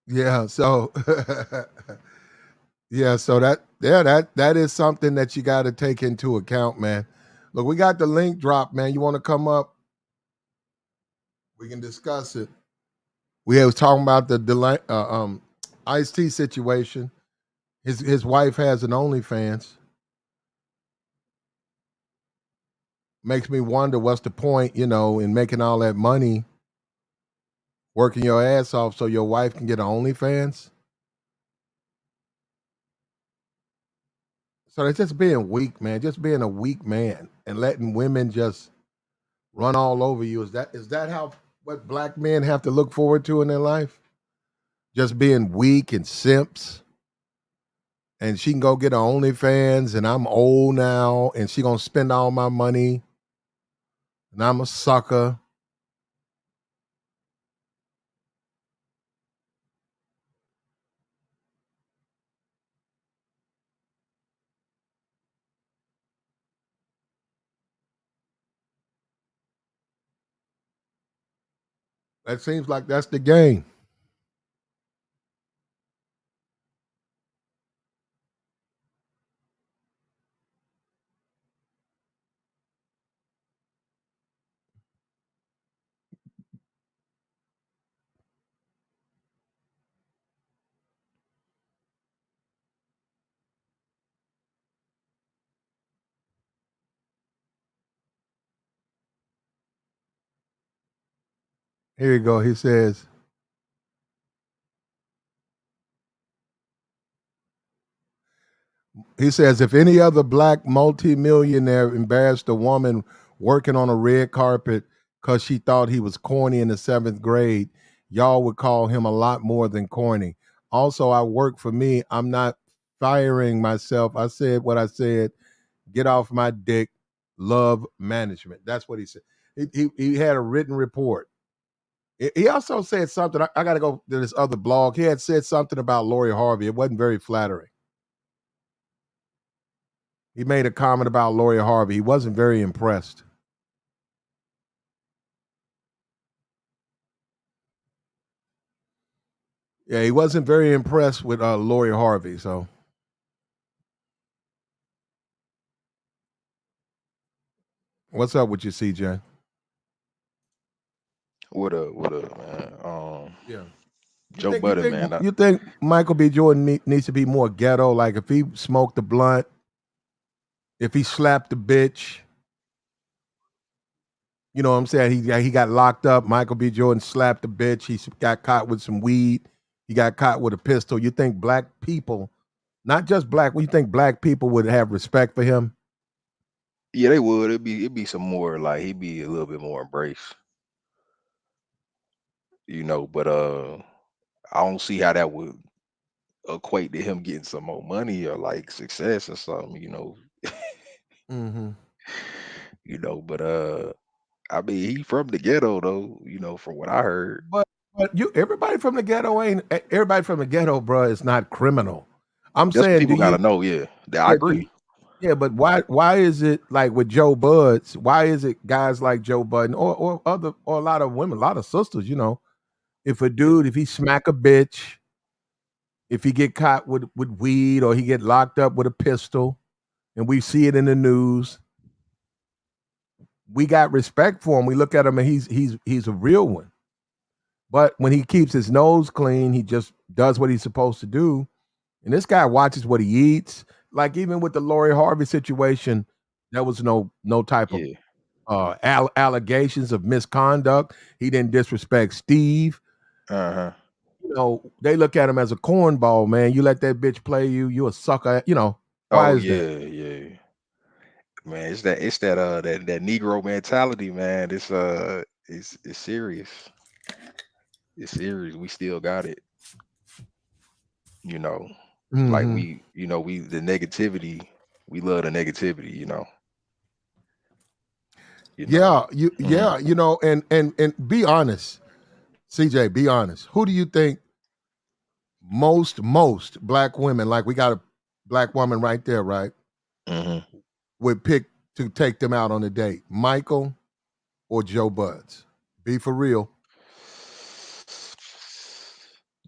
Yeah, so yeah, so that is something that you got to take into account, man. Look, we got the link drop, man. You want to come up? We can discuss it. We was talking about the Ice T situation. His wife has an OnlyFans. Makes me wonder what's the point, in making all that money, working your ass off so your wife can get an OnlyFans. So it's just being weak, man. Just being a weak man and letting women just run all over you. Is that how what black men have to look forward to in their life? Just being weak and simps. And she can go get her OnlyFans, and I'm old now, and she gonna spend all my money, and I'm a sucker. That seems like that's the game. Here you go. He says, if any other black multimillionaire embarrassed a woman working on a red carpet because she thought he was corny in the seventh grade, y'all would call him a lot more than corny. Also, I work for me. I'm not firing myself. I said what I said. Get off my dick. Love management. That's what he said. He had a written report. He also said something. I got to go to this other blog. He had said something about Lori Harvey. It wasn't very flattering. He made a comment about Lori Harvey. He wasn't very impressed. Yeah, he wasn't very impressed with Lori Harvey. So, what's up with you, CJ? What up, man? Yeah. You Joe think you Budden, think man. you think Michael B. Jordan needs to be more ghetto? Like if he smoked a blunt, if he slapped a bitch, you know what I'm saying? He got locked up. Michael B. Jordan slapped a bitch. He got caught with some weed. He got caught with a pistol. You think black people, not just black, you think black people would have respect for him? Yeah, they would. It'd be some more like he'd be a little bit more embraced, But I don't see how that would equate to him getting some more money or like success or something. Mm-hmm. But I mean, he from the ghetto though. From what I heard. But everybody from the ghetto ain't everybody from the ghetto, bro, is not criminal. I'm That's what saying, do people got you? to know. Yeah, I Yeah, agree. yeah, but why is it like with Joe Buds? Why is it guys like Joe Budden or other or a lot of women, a lot of sisters? If a Yeah. dude, if he smack a bitch, if he get caught with weed or he get locked up with a pistol, and we see it in the news, we got respect for him. We look at him and he's a real one. But when he keeps his nose clean, he just does what he's supposed to do. And this guy watches what he eats. Like even with the Lori Harvey situation, there was no type of Yeah. allegations of misconduct. He didn't disrespect Steve. Uh-huh. They look at him as a cornball, man. You let that bitch play you, you a sucker. Why Oh is that? yeah, yeah. Man, that Negro mentality, man. It's serious. It's serious. We still got it, you know. Like Hmm. we the negativity, we love the negativity. You know. Yeah, Mhm. and be honest, CJ, be honest. Who do you think most black women, like we got a black woman right there, right, Mhm. would pick to take them out on a date? Michael or Joe Buds? Be for real.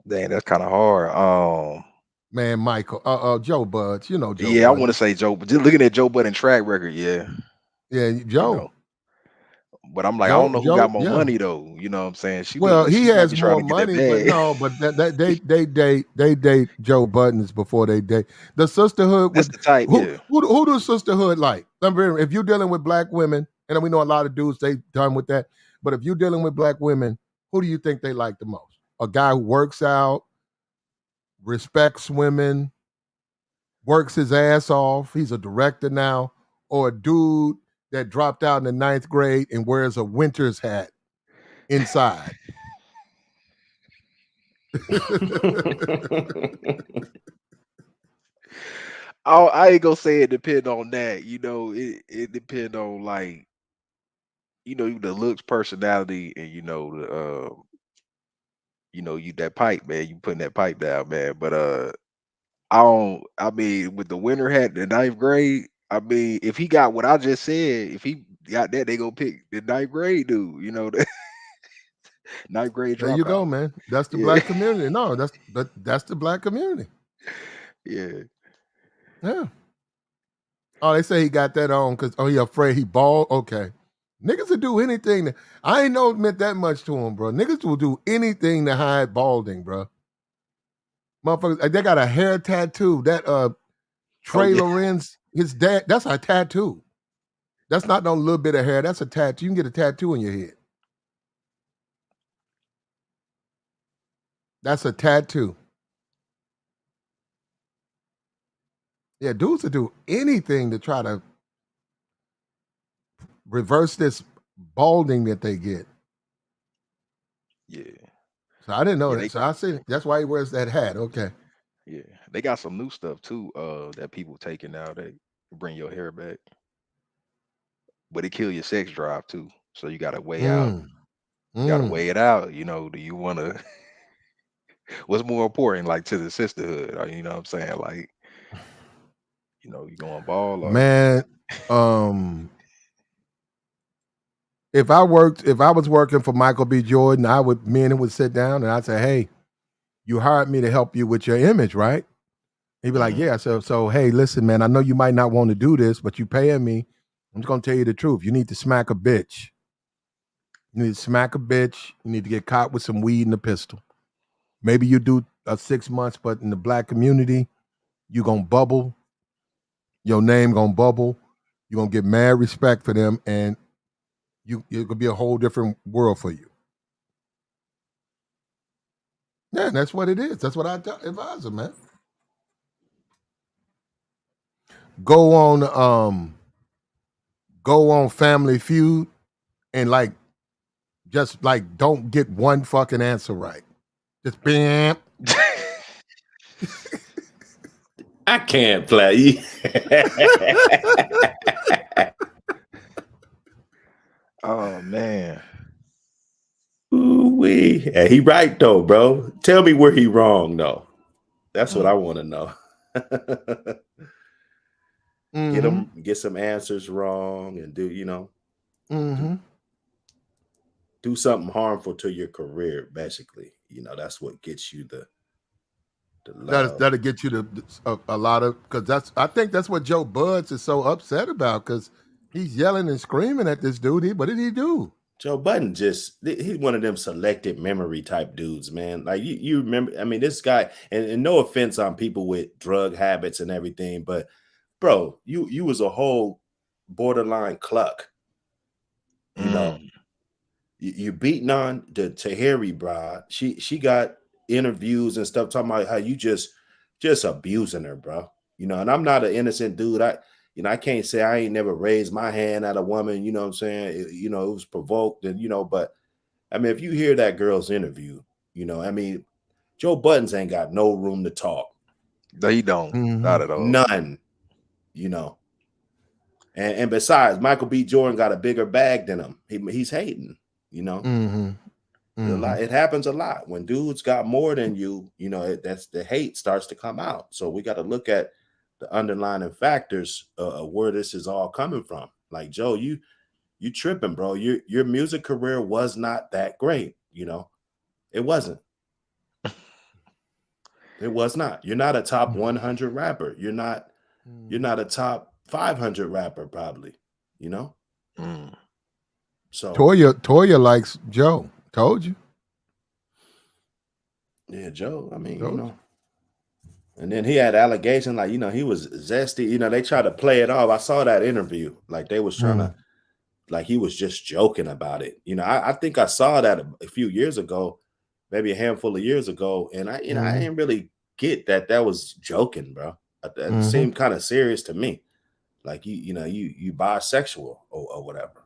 Dang, that's kind of hard. Man, Michael, Joe Buds, Joe Yeah, I Buds. want to say Joe, but just looking at Joe Budden track record, yeah, Yeah, you Joe. know. But I'm like, I don't know who got more Yeah. money though. You know what I'm saying? Well, he She might has be trying more to get that money, but bag. no, but they date Joe Buttons before they date the sisterhood. That's With the type, who yeah. who does sisterhood like? Remember, if you're dealing with black women, and we know a lot of dudes they done with that, but if you're dealing with black women, who do you think they like the most? A guy who works out, respects women, works his ass off. He's a director now, or a dude that dropped out in the ninth grade and wears a winter's hat inside. I ain't gonna say it depend on that. It depend on like the looks, personality, and you that pipe, man. You putting that pipe down, man. But I don't. I mean, with the winter hat, the ninth grade. I mean, if he got what I just said, if he got that, they gonna pick the ninth grade dude. The ninth grade There you dropout. go, man. That's the Yeah, black community. No, that's the black community. yeah. Yeah. Oh, they say he got that on because he afraid he bald. Okay. Niggas will do anything. I ain't know it meant that much to him, bro. Niggas will do anything to hide balding, bro. Motherfuckers, they got a hair tattoo. That Oh Trey yeah. Lorenz, his dad, that's a tattoo. That's not no little bit of hair. That's a tattoo. You can get a tattoo on your head. That's a tattoo. Yeah, dudes will do anything to try to reverse this balding that they get. Yeah. So I didn't know Yeah, that. So I see that's why he wears that hat. Okay. yeah. They got some new stuff too, that people taking now that bring your hair back. But it kill your sex drive too. So you gotta weigh out. Mm, You gotta mm. weigh it out. Do you wanna what's more important, like to the sisterhood? You know what I'm saying? Like, You know, you going ball or Man, if I was working for Michael B. Jordan, me and him would sit down and I'd say, hey, you hired me to help you with your image, right? He'd be like, Mhm. yeah. So hey, listen, man, I know you might not want to do this, but you paying me. I'm just gonna tell you the truth. You need to smack a bitch. You need to smack a bitch. You need to get caught with some weed and a pistol. Maybe you do 6 months, but in the black community, you gonna bubble. Your name gonna bubble. You're gonna get mad respect for them, and it could be a whole different world for you. Yeah, and that's what it is. That's what I advise them, man. Go on, Family Feud, and just don't get one fucking answer right. Just bam. I can't play. Oh man. Ooh-wee. And he right though, bro. Tell me where he wrong though. That's what I Mm. want to know. Mm-hmm. Get some answers wrong and do Mm-hmm. do something harmful to your career. Basically, that's what gets you the love. That'll get you a lot of, because I think that's what Joe Buds is so upset about, because he's yelling and screaming at this dude. What did he do? Joe Budden he's one of them selected memory type dudes, man. Like you remember, I mean, this guy, and no offense on people with drug habits and everything, but bro, you was a whole borderline cluck. You know, Mm. you beating on the Tahiri bra. She got interviews and stuff talking about how you just abusing her, bro. And I'm not an innocent dude. I can't say I ain't never raised my hand at a woman, you know what I'm saying? It was provoked and but I mean, if you hear that girl's interview, I mean, Joe Buttons ain't got no room to talk. No, he don't. Mm-hmm. Not at all. None, you know. And besides, Michael B. Jordan got a bigger bag than him. He's hating, Mm-hmm. Mm-hmm. It happens a lot when dudes got more than you. That's the hate starts to come out. So we got to look at the underlying factors of where this is all coming from. Like Joe, you tripping, bro. Your music career was not that great. It wasn't. It was not. You're not a top 100 rapper. You're not a top 500 rapper, probably. Mm. So Toya likes Joe. Told you. yeah, Joe. I mean, Told you. and then he had allegations like he was zesty. They tried to play it off. I saw that interview. Like they was trying to, like he was just joking about it. I think I saw that a few years ago, maybe a handful of years ago, and I didn't really get that was joking, bro. That seemed kind of serious to me. Like you bisexual or whatever,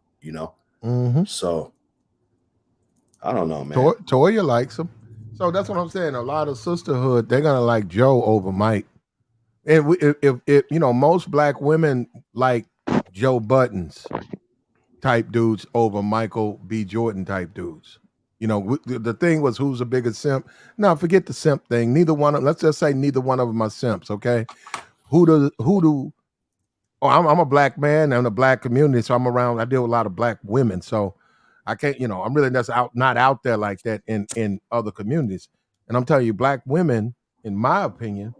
Mm-hmm. So I don't know, man. Toya likes him. So that's what I'm saying. A lot of sisterhood, they're gonna like Joe over Mike. And if most black women like Joe Buttons type dudes over Michael B. Jordan type dudes. The thing was, who's the biggest simp? No, forget the simp thing. Let's just say neither one of them are simps. Okay, who do? Oh, I'm a black man. I'm in a black community, so I'm around. I deal with a lot of black women, so I can't. I'm really not out there like that in other communities. And I'm telling you, black women, in my opinion,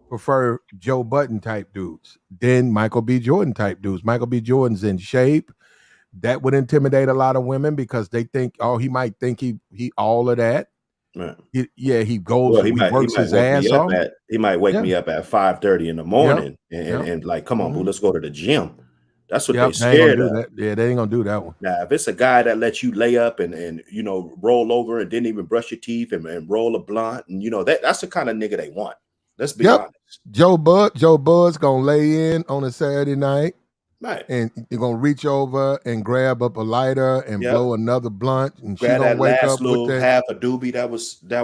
prefer Joe Budden type dudes than Michael B. Jordan type dudes. Michael B. Jordan's in shape. That would intimidate a lot of women because they think, oh, he might think he all of that. Right. He Well, works his ass off. He might wake Yeah. me up at 5:30 in the morning and like, come on, boo, let's go to the gym. That's what they They ain't gonna scared do of. that. Yeah, they ain't gonna do that one. Now, if it's a guy that lets you lay up and roll over and didn't even brush your teeth and roll a blunt, and that's the kind of nigga they want. Let's be honest. Joe Bud's gonna lay in on a Saturday night. Right. And you're gonna reach over and grab up a lighter and blow another blunt, and she Grab gonna that wake last up with little that. half a doobie that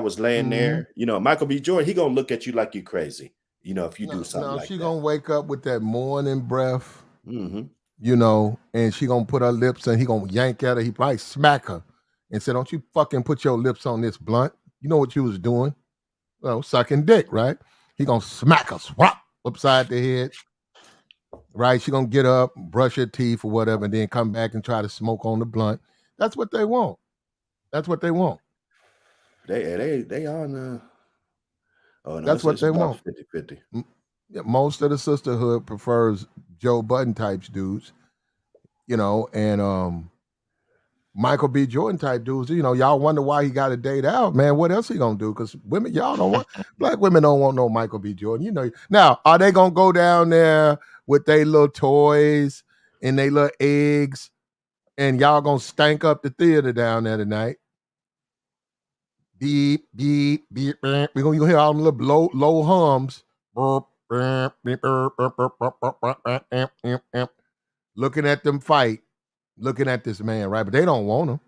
was laying there. Michael B. Jordan, he gonna look at you like you crazy. If you do something like she that. gonna wake up with that morning breath. Mm-hmm. And she gonna put her lips and he gonna yank at her. He probably smack her and say, "Don't you fucking put your lips on this blunt? You know what you was doing? Well, sucking dick, right?" He gonna smack her, swap upside the head. right? She gonna get up, brush her teeth or whatever, and then come back and try to smoke on the blunt. That's what they want. That's what they want. They on. Oh no, That's what it's they about want. 50-50. Yeah, most of the sisterhood prefers Joe Budden types dudes, and Michael B. Jordan type dudes. Y'all wonder why he got a date out, man. What else he gonna do? Because women, y'all don't want black women don't want no Michael B. Jordan. Now, are they gonna go down there with their little toys and they little eggs, and y'all gonna stank up the theater down there tonight? Beep beep beep. Beep. We're gonna hear all them little low hums. Burp, burp, beep, burp, burp, burp, burp, burp, burp, burp, burp, burp, burp. Looking at them fight, looking at this man, right? But they don't want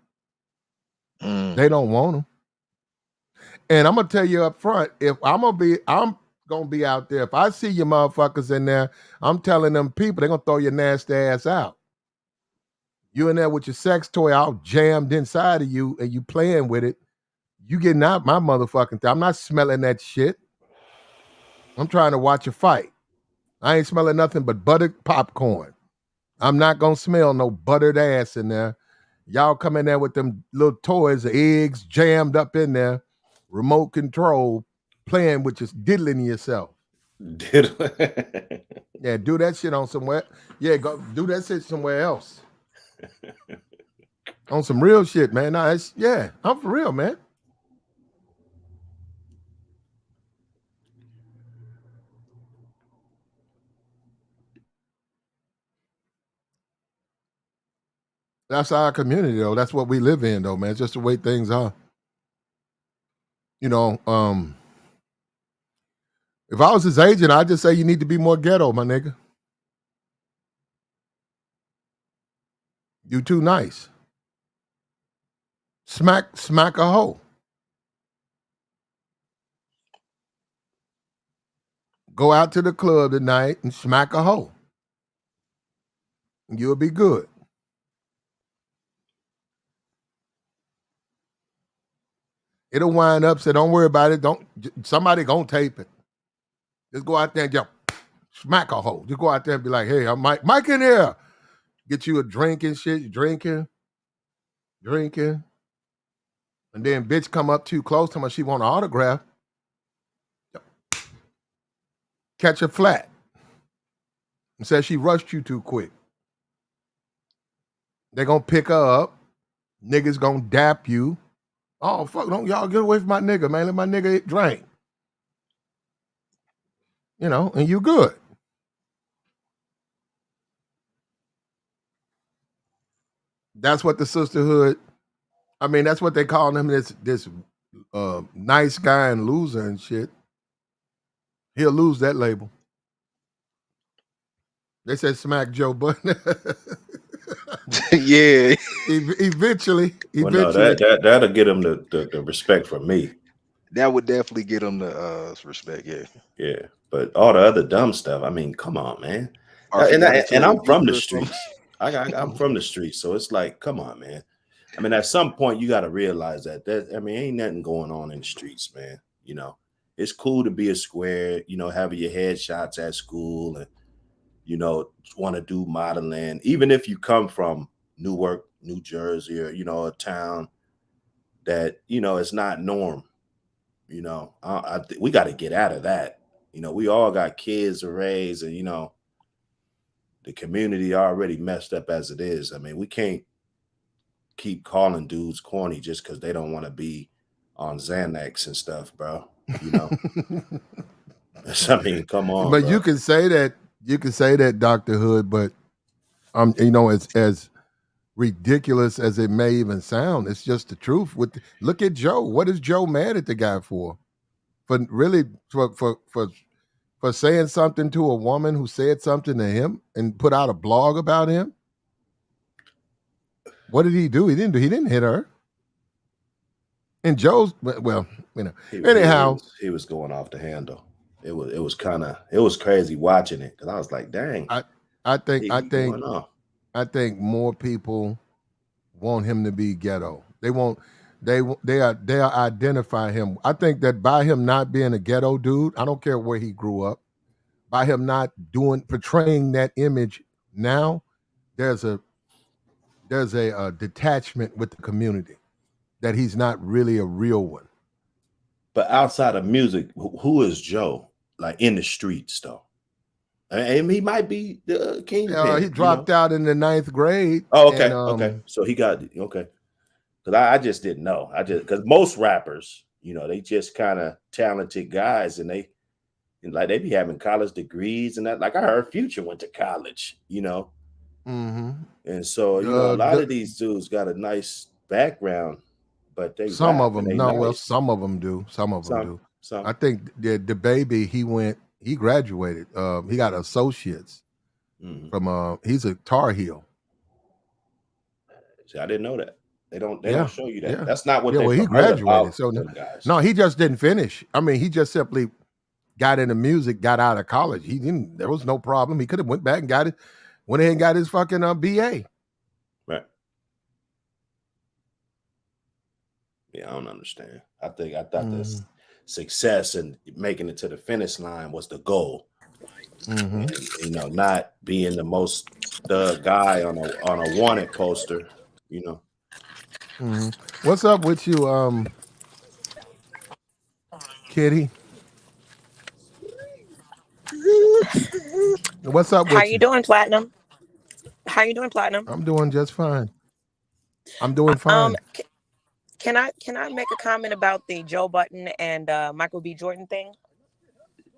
him. They don't want him. And I'm gonna tell you up front, if I'm gonna be out there. If I see you motherfuckers in there, I'm telling them people they're gonna throw your nasty ass out. You in there with your sex toy all jammed inside of you, and you playing with it. You getting out my motherfucking thing. I'm not smelling that shit. I'm trying to watch a fight. I ain't smelling nothing but buttered popcorn. I'm not gonna smell no buttered ass in there. Y'all come in there with them little toys, eggs jammed up in there, remote control, playing with just diddling yourself. Yeah, do that shit on somewhere. Yeah, go do that shit somewhere else. On some real shit, man. Nah, I'm for real, man. That's our community, though. That's what we live in, though, man. It's just the way things are. You know, if I was his agent, I'd just say you need to be more ghetto, my nigga. You too nice. Smack a hoe. Go out to the club tonight and smack a hoe. You'll be good. It'll wind up. So don't worry about it. Don't somebody gonna tape it. Just go out there and just smack a hoe. Just go out there and be like, "Hey, I'm Mike in here." Get you a drink and shit. You drinking, and then bitch come up too close to me. She want an autograph. Catch her flat and says she rushed you too quick. They gonna pick her up. Niggas gonna dap you. Oh fuck! Don't y'all get away from my nigga, man. Let my nigga drink. And you good. That's what the sisterhood. I mean, that's what they call him. This nice guy and loser and shit. He'll lose that label. They said smack Joe Budden. Yeah. Eventually. Well, no, that'll get him the respect from me. That would definitely get them the respect, yeah. Yeah, but all the other dumb stuff. I mean, come on, man. Or if he got into And it I'm with from the Victor or something. streets. I'm from the streets, so it's like, come on, man. I mean, at some point, you got to realize that ain't nothing going on in the streets, man. It's cool to be a square. Having your headshots at school and want to do modeling, even if you come from Newark, New Jersey, or a town that it's not norm. We got to get out of that. We all got kids to raise, and the community already messed up as it is. I mean, we can't keep calling dudes corny just because they don't want to be on Xanax and stuff, bro. I mean, come on, But bro. you can say that, Dr. Hood, but as ridiculous as it may even sound, it's just the truth. Look at Joe. What is Joe mad at the guy for? For really for saying something to a woman who said something to him and put out a blog about him? What did he do? He didn't hit her. And Joe's anyhow, he was going off the handle. It was crazy watching it because I was like, dang. I think more people want him to be ghetto. They'll identify him. I think that by him not being a ghetto dude, I don't care where he grew up, by him not portraying that image now, there's a detachment with the community that he's not really a real one. But outside of music, who is Joe? Like in the streets, though. And he might be the kingpin. He dropped out in the 9th grade. Oh, and okay, okay. So he got okay. Because I just didn't know. I just because most rappers, they just kind of talented guys, and they be having college degrees and that. Like I heard Future went to college, Mm-hmm. and so a lot of these dudes got a nice background, but they some rap of and them they no, well, nice. some of them do. Some of them do. Some. I think the baby he graduated. He got associates from. He's a Tar Heel. See, I didn't know that. They don't show you that. Yeah. That's not what Yeah, they well, he promote graduated. about So them guys. no, he just didn't finish. I mean, he just simply got into music, got out of college. He didn't. There was no problem. He could have went back and got it. Went ahead and got his fucking BA. Right. Yeah, I don't understand. I thought this success and making it to the finish line was the goal. And, not being the guy on a wanted poster. What's up with you, Kitty? What's up with How you doing, Platinum? How you doing, Platinum? I'm doing just fine. I'm doing fine. Can I make a comment about the Joe Budden and Michael B. Jordan thing?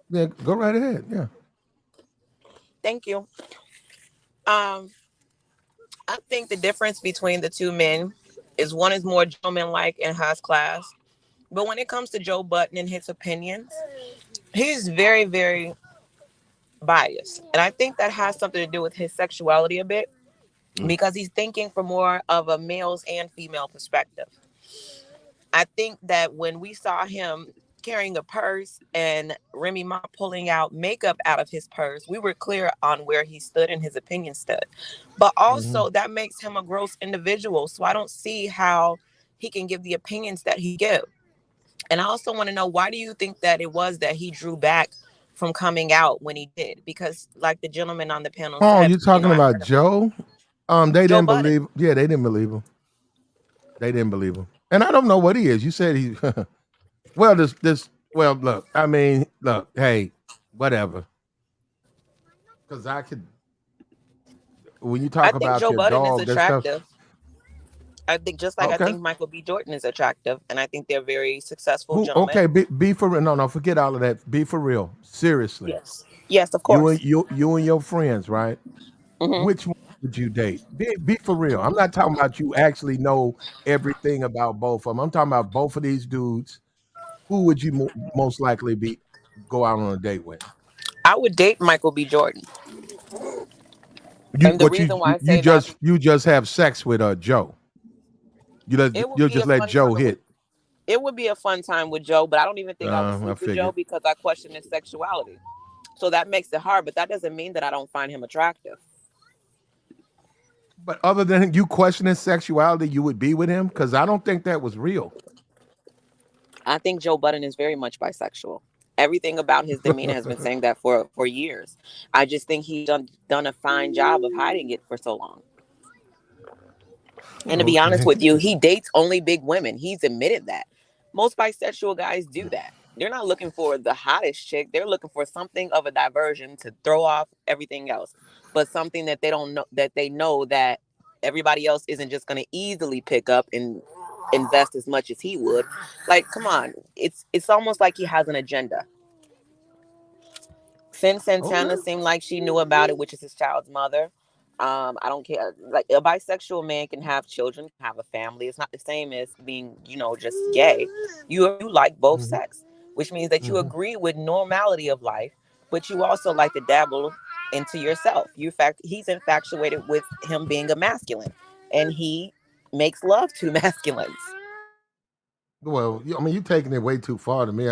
Yeah, go right ahead. Yeah. Thank you. I think the difference between the two men is one is more gentleman-like and has class. But when it comes to Joe Budden and his opinions, he's very, very biased. And I think that has something to do with his sexuality a bit, because he's thinking from more of a male's and female perspective. I think that when we saw him carrying a purse and Remy Ma pulling out makeup out of his purse, we were clear on where he stood and his opinion stood. But also that makes him a gross individual. So I don't see how he can give the opinions that he gives. And I also want to know, why do you think that it was that he drew back from coming out when he did? Because like the gentleman on the panel said, you're talking about Joe? They Joe didn't Budden. believe. Yeah, they didn't believe him. They didn't believe him. And I don't know what he is. You said he well, well, look, I mean, look, hey, whatever. Because I could when you talk I think about Joe your Budden dog, is that stuff. attractive. I think just like I think Michael B. Jordan is attractive, and I think they're very successful gentlemen. Okay, be for real. No, forget all of that. Be for real. Seriously. Yes, of course. You and your friends, right? Which one would you date? Be for real. I'm not talking about you actually know everything about both of them. I'm talking about both of these dudes. Who would you most likely go out on a date with? I would date Michael B. Jordan. And the reason why I say that, you just have sex with Joe. You'll just let Joe hit. It would be a fun time with Joe, but I don't even think I would sleep with Joe because I question his sexuality. So that makes it hard, but that doesn't mean that I don't find him attractive. But other than you questioning sexuality, you would be with him? Because I don't think that was real. I think Joe Budden is very much bisexual. Everything about his demeanor has been saying that for years. I just think he's done a fine job of hiding it for so long. And to be honest with you, he dates only big women. He's admitted that. Most bisexual guys do that. They're not looking for the hottest chick. They're looking for something of a diversion to throw off everything else, but something that they know that everybody else isn't just going to easily pick up and invest as much as he would. Like, come on. It's almost like he has an agenda. Finn Santana seemed like she knew about it, which is his child's mother. I don't care. Like, a bisexual man can have children, have a family. It's not the same as being, just gay. You like both sex, which means that you agree with normality of life, but you also like to dabble into yourself. He's infatuated with him being a masculine, and he makes love to masculines. Well, I mean, you're taking it way too far to me.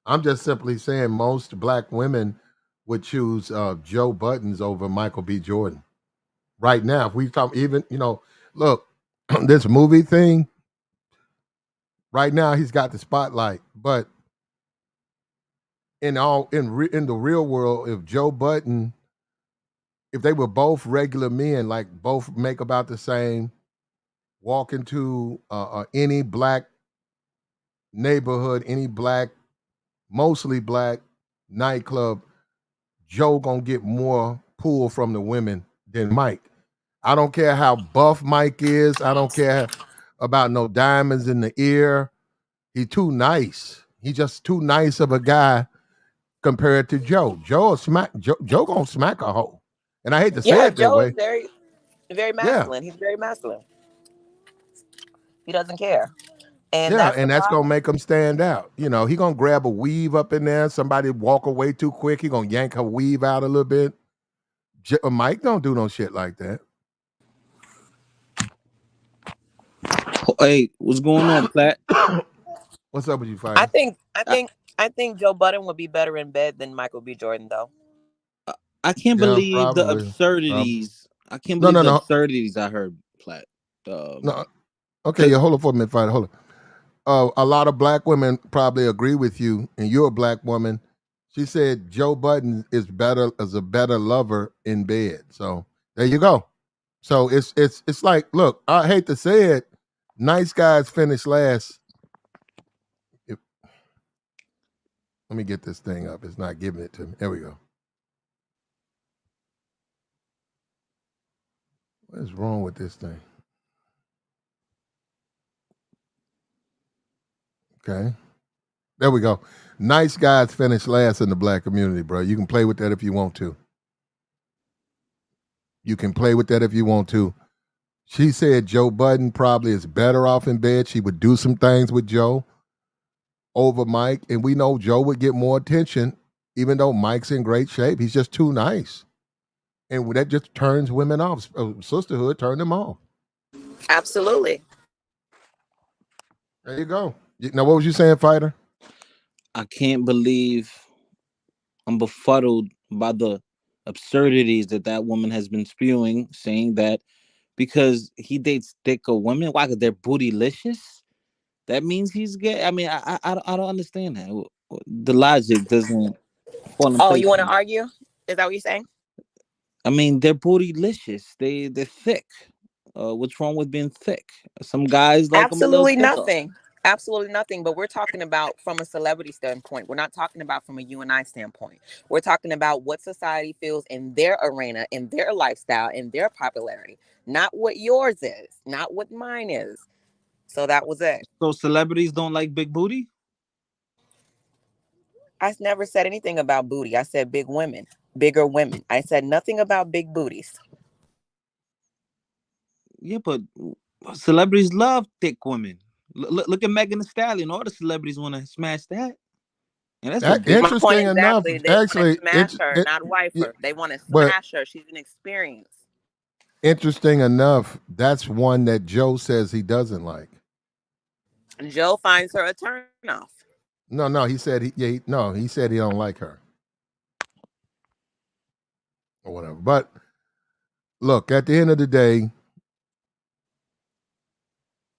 I'm just simply saying most black women would choose Joe Buttons over Michael B. Jordan. Right now, if we talk even, look, this movie thing, right now he's got the spotlight. But in the real world, if Joe Budden, if they were both regular men, like both make about the same, walk into any black neighborhood, any black, mostly black nightclub, Joe gonna get more pull from the women than Mike. I don't care how buff Mike is. I don't care about no diamonds in the ear. He too nice. He just too nice of a guy compared to Joe. Joe gonna smack a hoe. And I hate to say Yeah, it that Joe is way. very, very Yeah. masculine. He's very masculine. He doesn't care, and Yeah, that's the and that's gonna problem. make him stand out. He gonna grab a weave up in there. Somebody walk away too quick. He gonna yank her weave out a little bit. Mike don't do no shit like that. Hey, what's going on, Plat? What's up with you, I fighter? think, I I, think, I think Joe Budden would be better in bed than Michael B. Jordan, though. I can't Yeah, believe the probably. absurdities. I can't No, believe no, the no, absurdities I heard, Plat. no. Okay, yeah, Cause hold on for a minute, fighter. Hold on. A lot of black women probably agree with you, and you're a black woman. She said Joe Budden is a better lover in bed. So there you go. So it's like, look, I hate to say it, nice guys finish last. If, let me get this thing up. It's not giving it to me. There we go. What is wrong with this thing? Okay. There we go. Nice guys finish last in the black community, bro. You can play with that if you want to. You can play with that if you want to. She said Joe Budden probably is better off in bed. She would do some things with Joe over Mike. And we know Joe would get more attention, even though Mike's in great shape. He's just too nice. And that just turns women off. Sisterhood turned them off. Absolutely. There you go. Now, what was you saying, fighter? I can't believe I'm befuddled by the absurdities that woman has been spewing, saying that because he dates thicker women, why? Because they're bootylicious. That means he's gay. I mean, I don't understand that. The logic doesn't fall in Oh, place you want for to me. argue? Is that what you're saying? I mean, they're bootylicious. They're thick. What's wrong with being thick? Some guys like them a little Absolutely thicker. nothing. Absolutely nothing. But we're talking about from a celebrity standpoint. We're not talking about from a you and I standpoint. We're talking about what society feels in their arena, in their lifestyle, in their popularity, not what yours is, not what mine is. So that was it. So celebrities don't like big booty? I never said anything about booty. I said big women, bigger women. I said nothing about big booties. Yeah, but celebrities love thick women. Look at Megan Thee Stallion. All the celebrities want to smash that, and that's a big. My point Interesting enough, exactly. They want to actually, smash her, not wife it, her. They want to but smash her. She's an experience. interesting enough, that's one that Joe says he doesn't like. Joe finds her a turnoff. No, he said he said he don't like her or whatever. But look, at the end of the day,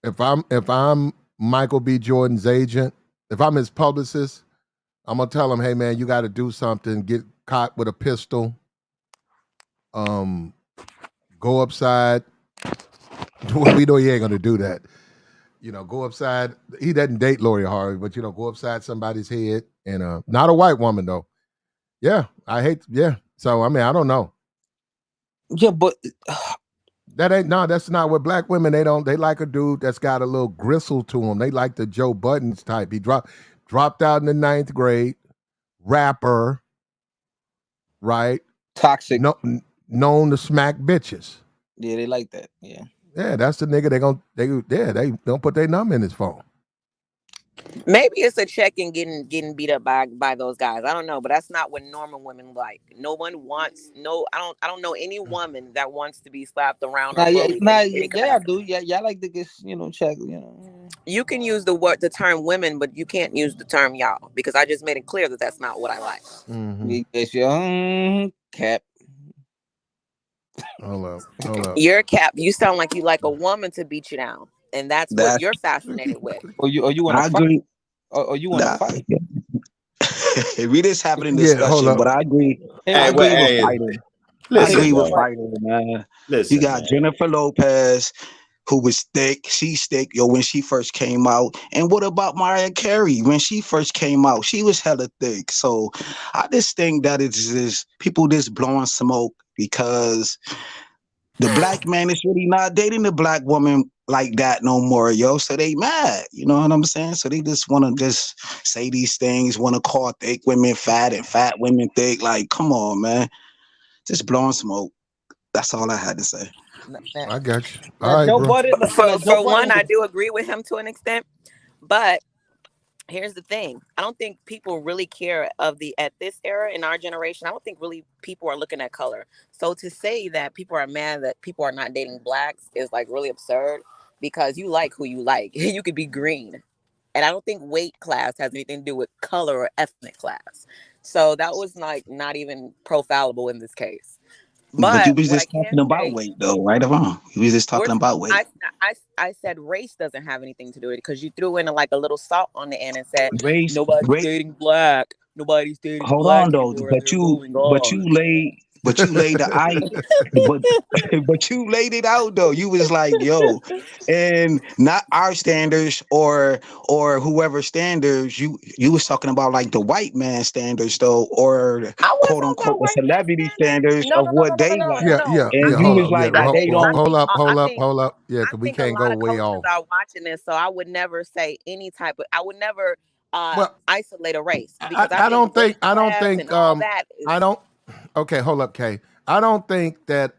if I'm Michael B. Jordan's agent, if I'm his publicist, I'm gonna tell him, hey man, you got to do something. Get caught with a pistol. Go upside. We know he ain't gonna do that. Go upside. He doesn't date Lori Harvey, but go upside somebody's head, and not a white woman though. Yeah, I hate. Yeah, so I mean, I don't know. Yeah, but That's not what black women. They like a dude that's got a little gristle to him. They like the Joe Buttons type. He dropped out in the 9th grade, rapper, right? toxic. No, known to smack bitches. Yeah, they like that. Yeah. Yeah, that's the nigga they don't put their number in his phone. Maybe it's a check and getting beat up by those guys. I don't know, but that's not what normal women like. No one wants no. I don't know any woman that wants to be slapped around or bullied in any I capacity. do. Yeah, y'all like to get check. You can use the term women, but you can't use the term y'all because I just made it clear that that's not what I like. Mm-hmm. Yes, your cap. Hold up. You're cap. You sound like you like a woman to beat you down, and that's what That's you're fascinated with. Or you want I to fight? agree. Or you want to fight? we just having a Yeah, hold discussion, up. but I agree. I Hey, well, agree with hey, fighter. I listen, agree with bro. fighter, man. You Listen, got man. Jennifer Lopez, who was thick. She's thick, yo, when she first came out. And what about Mariah Carey? When she first came out, she was hella thick. So I just think that it's just people just blowing smoke because the black man is really not dating the black woman like that no more, yo. So they mad. You know what I'm saying? So they just want to just say these things, want to call thick women fat and fat women thick. Like, come on, man. Just blowing smoke. That's all I had to say. I got you. Now All right, Joe bro. Budden, now Joe For one, Budden I was do agree with him to an extent, but here's the thing. I don't think people really care of the at this era in our generation. I don't think really people are looking at color. So to say that people are mad that people are not dating blacks is like really absurd because you like who you like. You could be green. And I don't think weight class has anything to do with color or ethnic class. So that was like not even profilable in this case. But you But was what I just can talking about say, weight, though, right or wrong? You was just we're talking about weight. I, I said race doesn't have anything to do with it because you threw in like a little salt on the end and said Race, nobody's race. dating black, nobody's dating Hold black on, though. anymore, and they're moving on. But you laid the I, but but you laid it out though. You was like, yo, and not our standards or whoever standards. You was talking about like the white man standards though, or the I wasn't quote talking unquote about the white man celebrity standards. standards No, of no, no, no, what no, no, they no, no, like, Yeah, no. yeah, I yeah. and you Hold think was up. Yeah, like, I but think they don't. hold up, I hold up, think hold up. Yeah, I because we think a can't go lot of way coaches off. are watching this, so I would never say any type of. I would never Well, isolate a race because I I think don't think weight class and all that is. I don't okay, hold up, Kay. I don't think that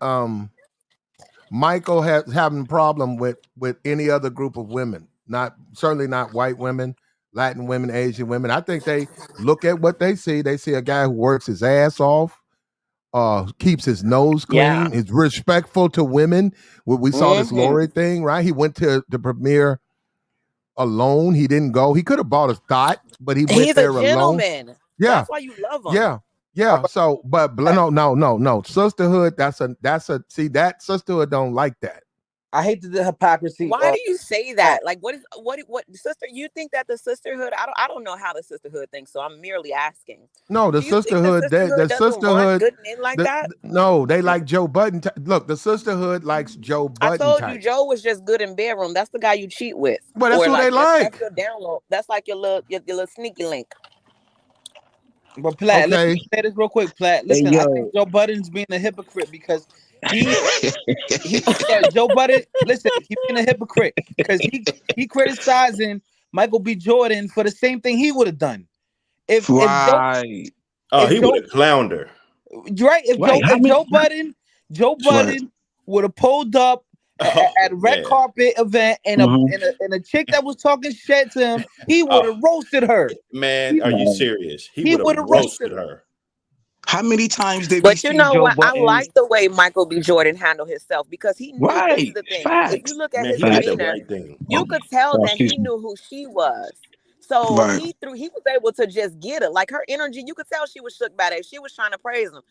Michael has having a problem with any other group of women. Not certainly not white women, Latin women, Asian women. I think they look at what they see. They see a guy who works his ass off, keeps his nose Yeah. clean, is respectful to women. We saw this Hmm. Lori thing, right? He went to the premiere alone. He didn't go. He could have bought a thought, but he went He's a there alone. gentleman. Yeah, That's why you love him. yeah, yeah. So, but no. Sisterhood. That's a see that sisterhood don't like that. I hate the hypocrisy. Why do you say Uh, that? Like, what sister? You think that the sisterhood? I don't know how the sisterhood thinks. So I'm merely asking. No, the Do you think the sisterhood. The sisterhood doesn't want sisterhood. good men like that? No, they like Joe Budden. Look, the sisterhood likes Joe I Budden told you types. Joe was just good in bedroom. That's the guy you cheat with, Well, that's or who they like that's like. your download. That's like your little sneaky link. but Platt, let me Okay. say this real quick. Platt, Hey listen, I think yo, Joe Budden's being a hypocrite because he yeah, Joe Budden, listen, he's being a hypocrite because he criticizing Michael B. Jordan for the same thing he would have done. If Joe right, Oh, if he would Joe have clowned her. right right. How if many? Joe Right. Budden would have pulled up Oh at a red man. carpet event and Mhm. a chick that was talking shit to him, he would Oh have roasted her. man, He, are you Right. serious? He he would have would have roasted roasted her. her. How many times did we But you see know Joe what? I Budden? like the way Michael B. Jordan handled himself because he knew. This is Right. the thing. If you Facts. look at Man, his he did the Facts. demeanor, right thing. you could tell Oh, that excuse he me. knew who she was. So Right. he was able to just get it. Like her energy, you could tell she was shook by that. She was trying to praise him.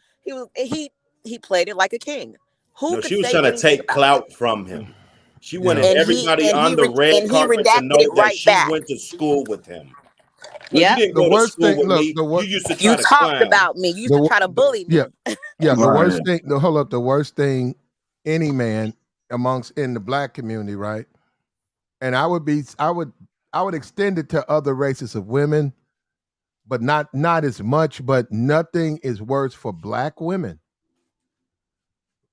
He played it like a king. Who No, could she was say trying to anything take about that? clout from him. She wanted Yeah. everybody on the red And he carpet to redacted know it that right she back. went to school with him. No, you Yep. didn't The go to worst school thing. with Look, me. You used to You try to talked clown. about me. You used to try to bully yeah, me. yeah. The Right. worst thing. Hold up. The worst thing any man amongst in the black community, right? And I would extend it to other races of women, but not as much. But nothing is worse for black women.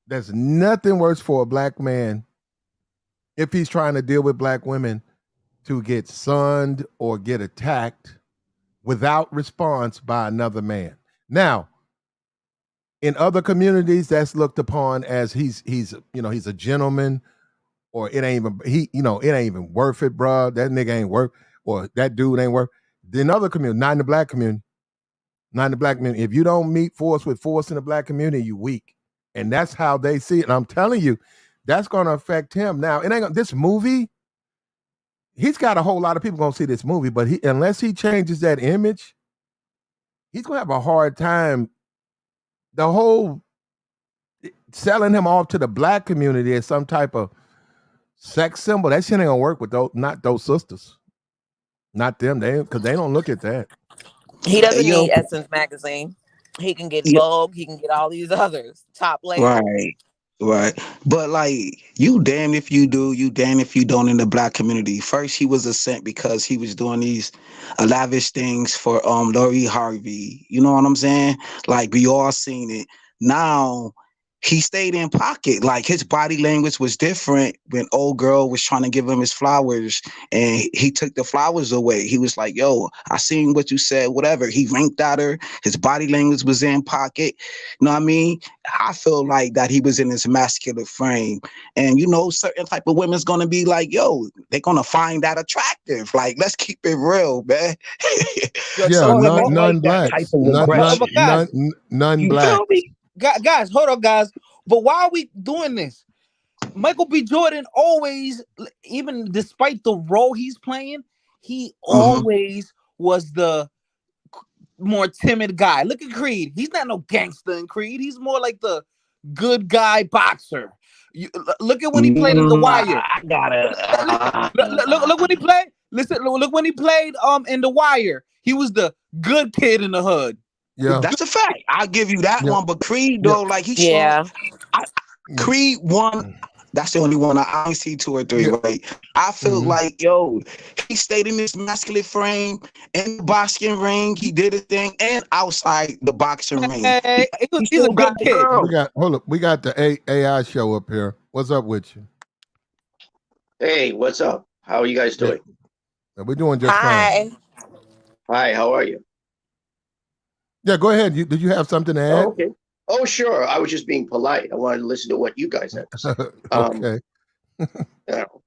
There's nothing worse for a black man if he's trying to deal with black women to get sunned or get attacked without response by another man. Now, in other communities, that's looked upon as he's a gentleman, or it ain't even it ain't even worth it, bro. That nigga ain't worth, or that dude ain't worth. In other community, not in the black community, not in the black community. If you don't meet force with force in the black community, you weak, and that's how they see it. And I'm telling you, that's going to affect him. Now, it ain't this movie. He's got a whole lot of people gonna see this movie, but unless he changes that image, he's gonna have a hard time. The whole selling him off to the black community as some type of sex symbol, that shit ain't gonna work with those, not those sisters, not them. They because they don't look at that. He Hey, doesn't yo, need Essence magazine. He can get yeah, Vogue. He can get all these others top labels. right. Right. But like you damn if you do, you damn if you don't in the black community. First he was a saint because he was doing these lavish things for Lori Harvey. You know what I'm saying? Like we all seen it. Now he stayed in pocket. Like his body language was different when old girl was trying to give him his flowers and he took the flowers away. He was like, yo, I seen what you said, whatever. He winked at her. His body language was in pocket. You know what I mean? I feel like that he was in his masculine frame. And you know, certain type of women's gonna be like, yo, they're gonna find that attractive. Like, let's keep it real, man. Yeah, Some women like none that type blacks, of But aggression. guys, none You feel blacks. me? guys, hold on, guys. But why are we doing this? Michael B. Jordan always, even despite the role he's playing, he Mhm. always was the more timid guy. Look at Creed. He's not no gangster in Creed. He's more like the good guy boxer. Look at when he played in The Wire. I gotta. Look when he played. Listen, look when he played in The Wire. He was the good kid in the hood. Yeah, That's a fact. I'll give you that yeah, one. But Creed, yeah. though, like he showed. Yeah. Creed one. That's the only one I only see 2 or 3. Yeah. Right? I feel Mhm. like yo, he stayed in this masculine frame in the boxing ring. He did his thing, and outside the boxing ring, Hey, he he's a still got good the kid. We girl. got hold up. We got the AI show up here. What's up with you? Hey, what's up? How are you guys Yeah, doing? we're doing just fine. Hi. Hi, how are you? Yeah, go ahead. Did you have something to Oh, add? okay. Oh, sure. I was just being polite. I wanted to listen to what you guys had to say. Okay. You know,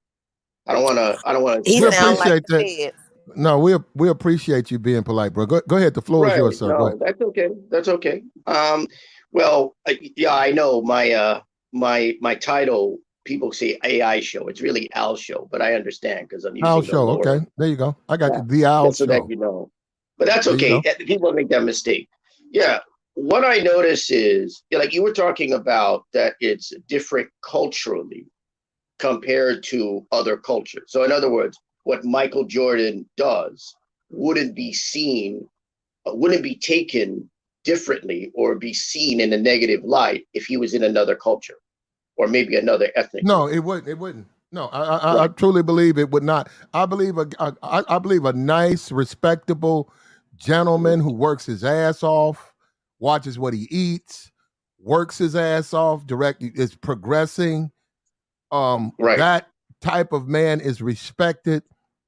I don't want to He We step sound in. like appreciate the that. feds. No, we appreciate you being polite, bro. Go ahead. The floor is Right. yours, sir. Go ahead. No, that's okay. That's okay. Well, yeah, I know my title, people say AI show. It's really Al show, but I understand because I'm Owl using the show. Okay. lower. There you go. I got Yeah, you. The Owl just so that show. you know. But that's There you okay. go. People make that mistake. Yeah. What I notice is, like you were talking about, that it's different culturally compared to other cultures. So, in other words, what Michael Jordan does wouldn't be seen, wouldn't be taken differently or be seen in a negative light if he was in another culture or maybe another ethnic No, group. it wouldn't. It wouldn't. No, I Right. truly believe it would not. I believe I believe a nice, respectable gentleman Mhm. who works his ass off, watches what he eats, works his ass off, direct is progressing. Right. That type of man is respected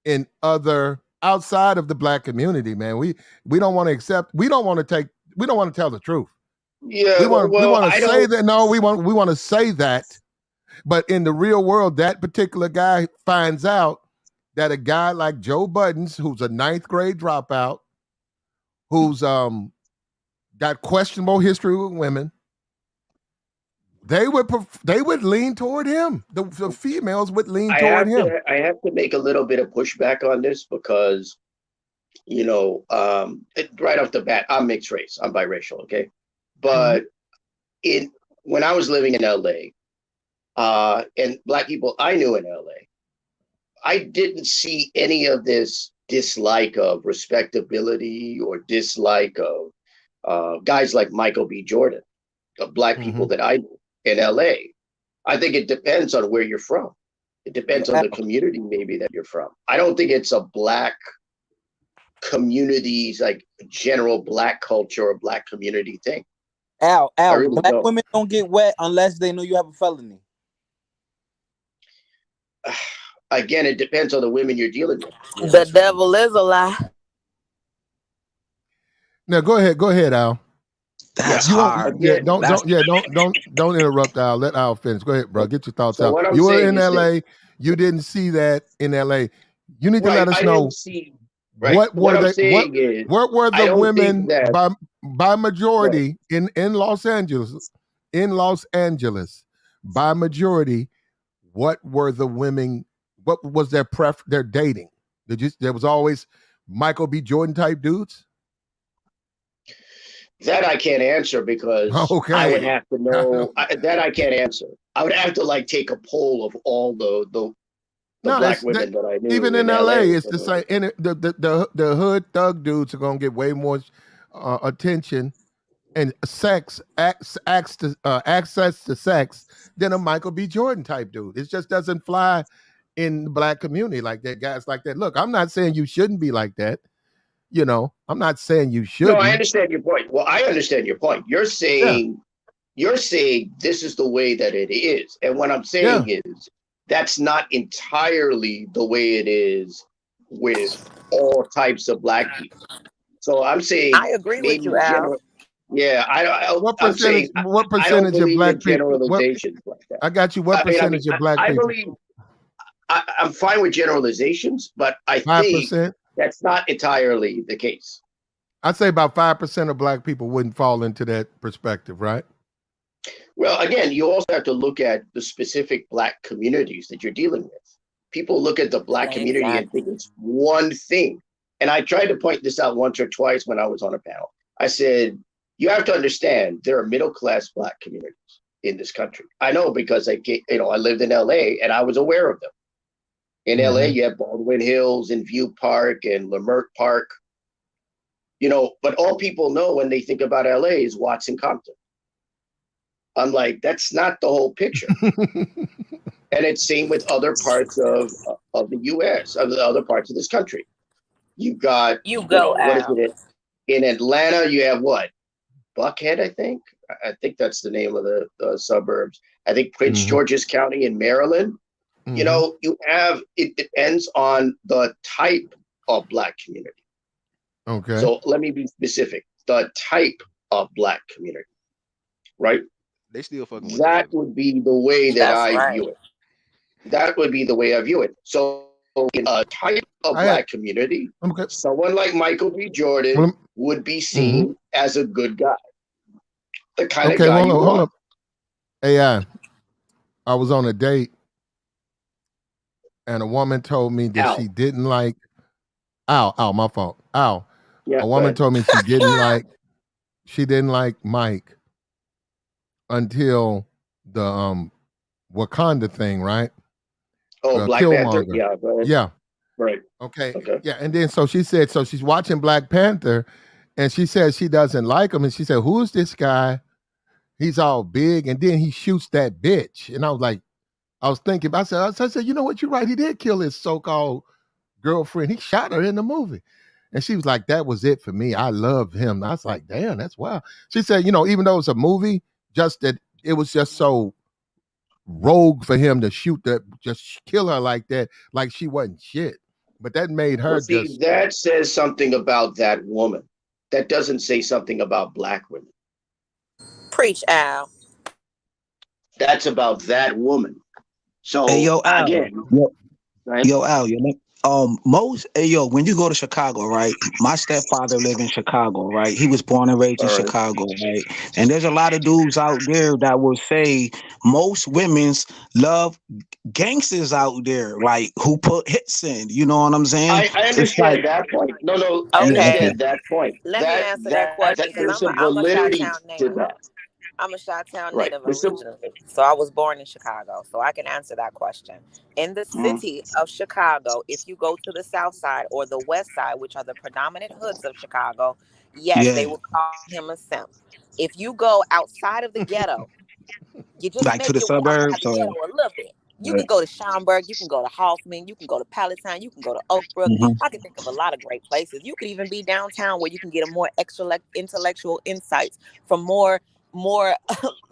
in other outside of the black community. Man, we don't want to accept. We don't want to take. We don't want to tell the truth. Yeah. We Well, want to I say don't. that. No, we want to say that, but in the real world, that particular guy finds out that a guy like Joe Buttons, who's a ninth grade dropout, who's got questionable history with women, they would lean toward him. The females would lean toward him. I have to make a little bit of pushback on this because right off the bat, I'm mixed race. I'm biracial. Okay, Mhm. but in when I was living in LA, and black people I knew in LA, I didn't see any of this dislike of respectability or dislike of guys like Michael B. Jordan, of black people Mhm. that I knew in LA. I think it depends on where you're from. It depends on the community maybe that you're from. I don't think it's a black communities, like general black culture or black community thing. I Al, really black don't. women don't get wet unless they know you have a felony. Again, it depends on the women you're dealing with, to be The honest with you. devil is a lie. Now go ahead, Al. Yeah. That's You won't. hard. Yeah, Again, don't interrupt Al. Let Al finish. Go ahead, bro. Get your thoughts so out. what I'm You were saying in is this. L.A. You didn't see that in L.A. You need to Right. let us I didn't know see, right. what What were I'm they saying is, what were I the don't think women that, by right. majority in Los Angeles by majority. What were the women? What was their dating? There was always Michael B. Jordan type dudes. That I can't answer because I would Okay. have to know that I can't answer. I would have to like take a poll of all the the No, black that's that. women that I knew Even in in LA, LA. it's the same. And the hood thug dudes are gonna get way more attention and access to sex than a Michael B. Jordan type dude. It just doesn't fly in the black community like that. Guys like that. Look, I'm not saying you shouldn't be like that. You know, I'm not saying you No, I shouldn't. understand your point. Well, I understand your point. Yeah, You're saying this is the way that it is. And what I'm yeah. saying is that's not entirely the way it is with all types of black people. So I'm saying I agree with maybe you, Al. general. Yeah, What I'm percentage? saying What I don't percentage of believe black in people? What generalizations like that. I got you. What percentage of black I people? believe I'm fine with generalizations, but I think 5%. that's not entirely the case. I'd say about 5% of black people wouldn't fall into that perspective, right? Well, again, you also have to look at the specific black communities that you're dealing with. People look at the black community and think Exactly. it's one thing. And I tried to point this out once or twice when I was on a panel. I said, you have to understand there are middle class black communities in this country. I know because I lived in LA and I was aware of them. In LA, Mm-hmm. you have Baldwin Hills and View Park and Leimert Park, but all people know when they think about LA is Watson Compton. I'm like, that's not the whole picture. And it's same with other parts of the U.S., of the other parts of this country. You got, You go, what is Al. it? In Atlanta, you have what? Buckhead, I think. I think that's the name of the suburbs. I think Prince Mm-hmm. George's County in Maryland. Mm-hmm. It depends on the type of black community. Okay. So let me be specific. The type of black community, right? They still fucking with That thugs. would be the way that That's I right. view it. That would be the way I view it. So in a type of I had black community, okay. someone like Michael B. Jordan Well, would be mm-hmm. seen as a good guy, the kind of Okay. guy Hold you up. Hold want. up. AI. I was on a date and a woman told me that she Al. didn't like. Ow, my fault. Ow. Yeah, A go woman ahead. told me she didn't like Mike until the Wakanda thing, right? Oh, Black Panther? Killmonger. Yeah, go ahead. Yeah. Right. Okay. Okay. Yeah. And then so she said, so she's watching Black Panther and she says she doesn't like him. And she said, who's this guy? He's all big. And then he shoots that bitch. And I was thinking, I said, you know what? You're right. He did kill his so-called girlfriend. He shot her in the movie. And she was like, that was it for me. I love him. I was like, damn, that's wild. She said, even though it's a movie, just that it was just so rogue for him to just kill her like that, like she wasn't shit. But that made Well, her see, just that says something about that woman. That doesn't say something about black women. Preach, Al. That's about that woman. Hey, So yo, Al. again, Yo, right? yo, Al. When you go to Chicago, right? My stepfather lived in Chicago, right? He was born and raised in All right. Chicago, right? And there's a lot of dudes out there that will say most women's love gangsters out there, like who put hits in. You know what I'm saying? I It's like, understand that point. No, I yeah, Okay. okay. understand that point. Let me answer that That question because there's a I'm a validity Chi-Town to native. that. I'm a Chi-Town Right. native originally. So I was born in Chicago. So I can answer that question. In the Mm, city of Chicago, if you go to the south side or the west side, which are the predominant hoods of Chicago, yes, Yeah, they will call him a simp. If you go outside of the ghetto, you just like to make the your way outside suburbs the or. ghetto a little bit. You Right. can go to Schaumburg, you can go to Hoffman, you can go to Palatine, you can go to Oakbrook. Mhm. I can think of a lot of great places. You could even be downtown where you can get a more extra intellectual insights from more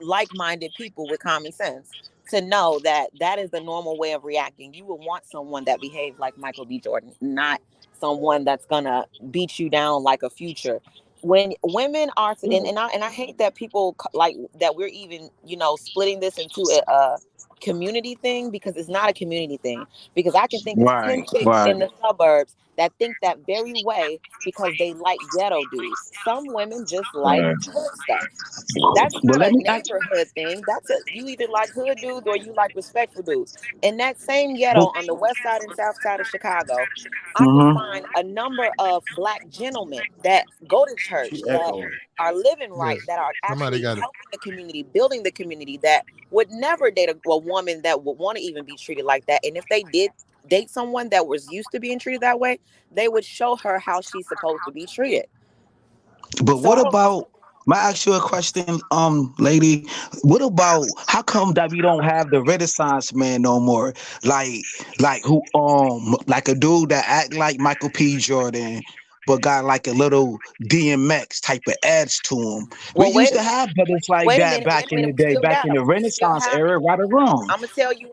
like-minded people with common sense to know that that is the normal way of reacting. You would want someone that behaves like Michael B. Jordan, not someone that's gonna beat you down like a Future. When women are mm, and I hate that people like that we're even splitting this into a community thing because it's not a community thing, because I can think of 10 Right, chicks right. in the suburbs that think that very way because they like ghetto dudes. Some women just like Right. hood stuff. That's Well, not let a me ask. neighborhood thing. You either like hood dudes or you like respectful dudes. In that same ghetto Well, on the west side and south side of Chicago, I can mhm. find a number of black gentlemen that go to church, She that echoing. are living right, yes. that are Somebody actually got it. helping the community, building the community, that would never date a woman that would want to even be treated like that. And if they did date someone that was used to being treated that way, they would show her how she's supposed to be treated. But So what I don't. about? May I ask you a question, lady? What about how come that we don't have the Renaissance man no more? Like who, like a dude that act like Michael P. Jordan, but got like a little DMX type of edge to him. We Well, used to have brothers like that back wait a in minute. the We day, still back got in them. the We still Renaissance have them. era, right or wrong. I'm gonna tell you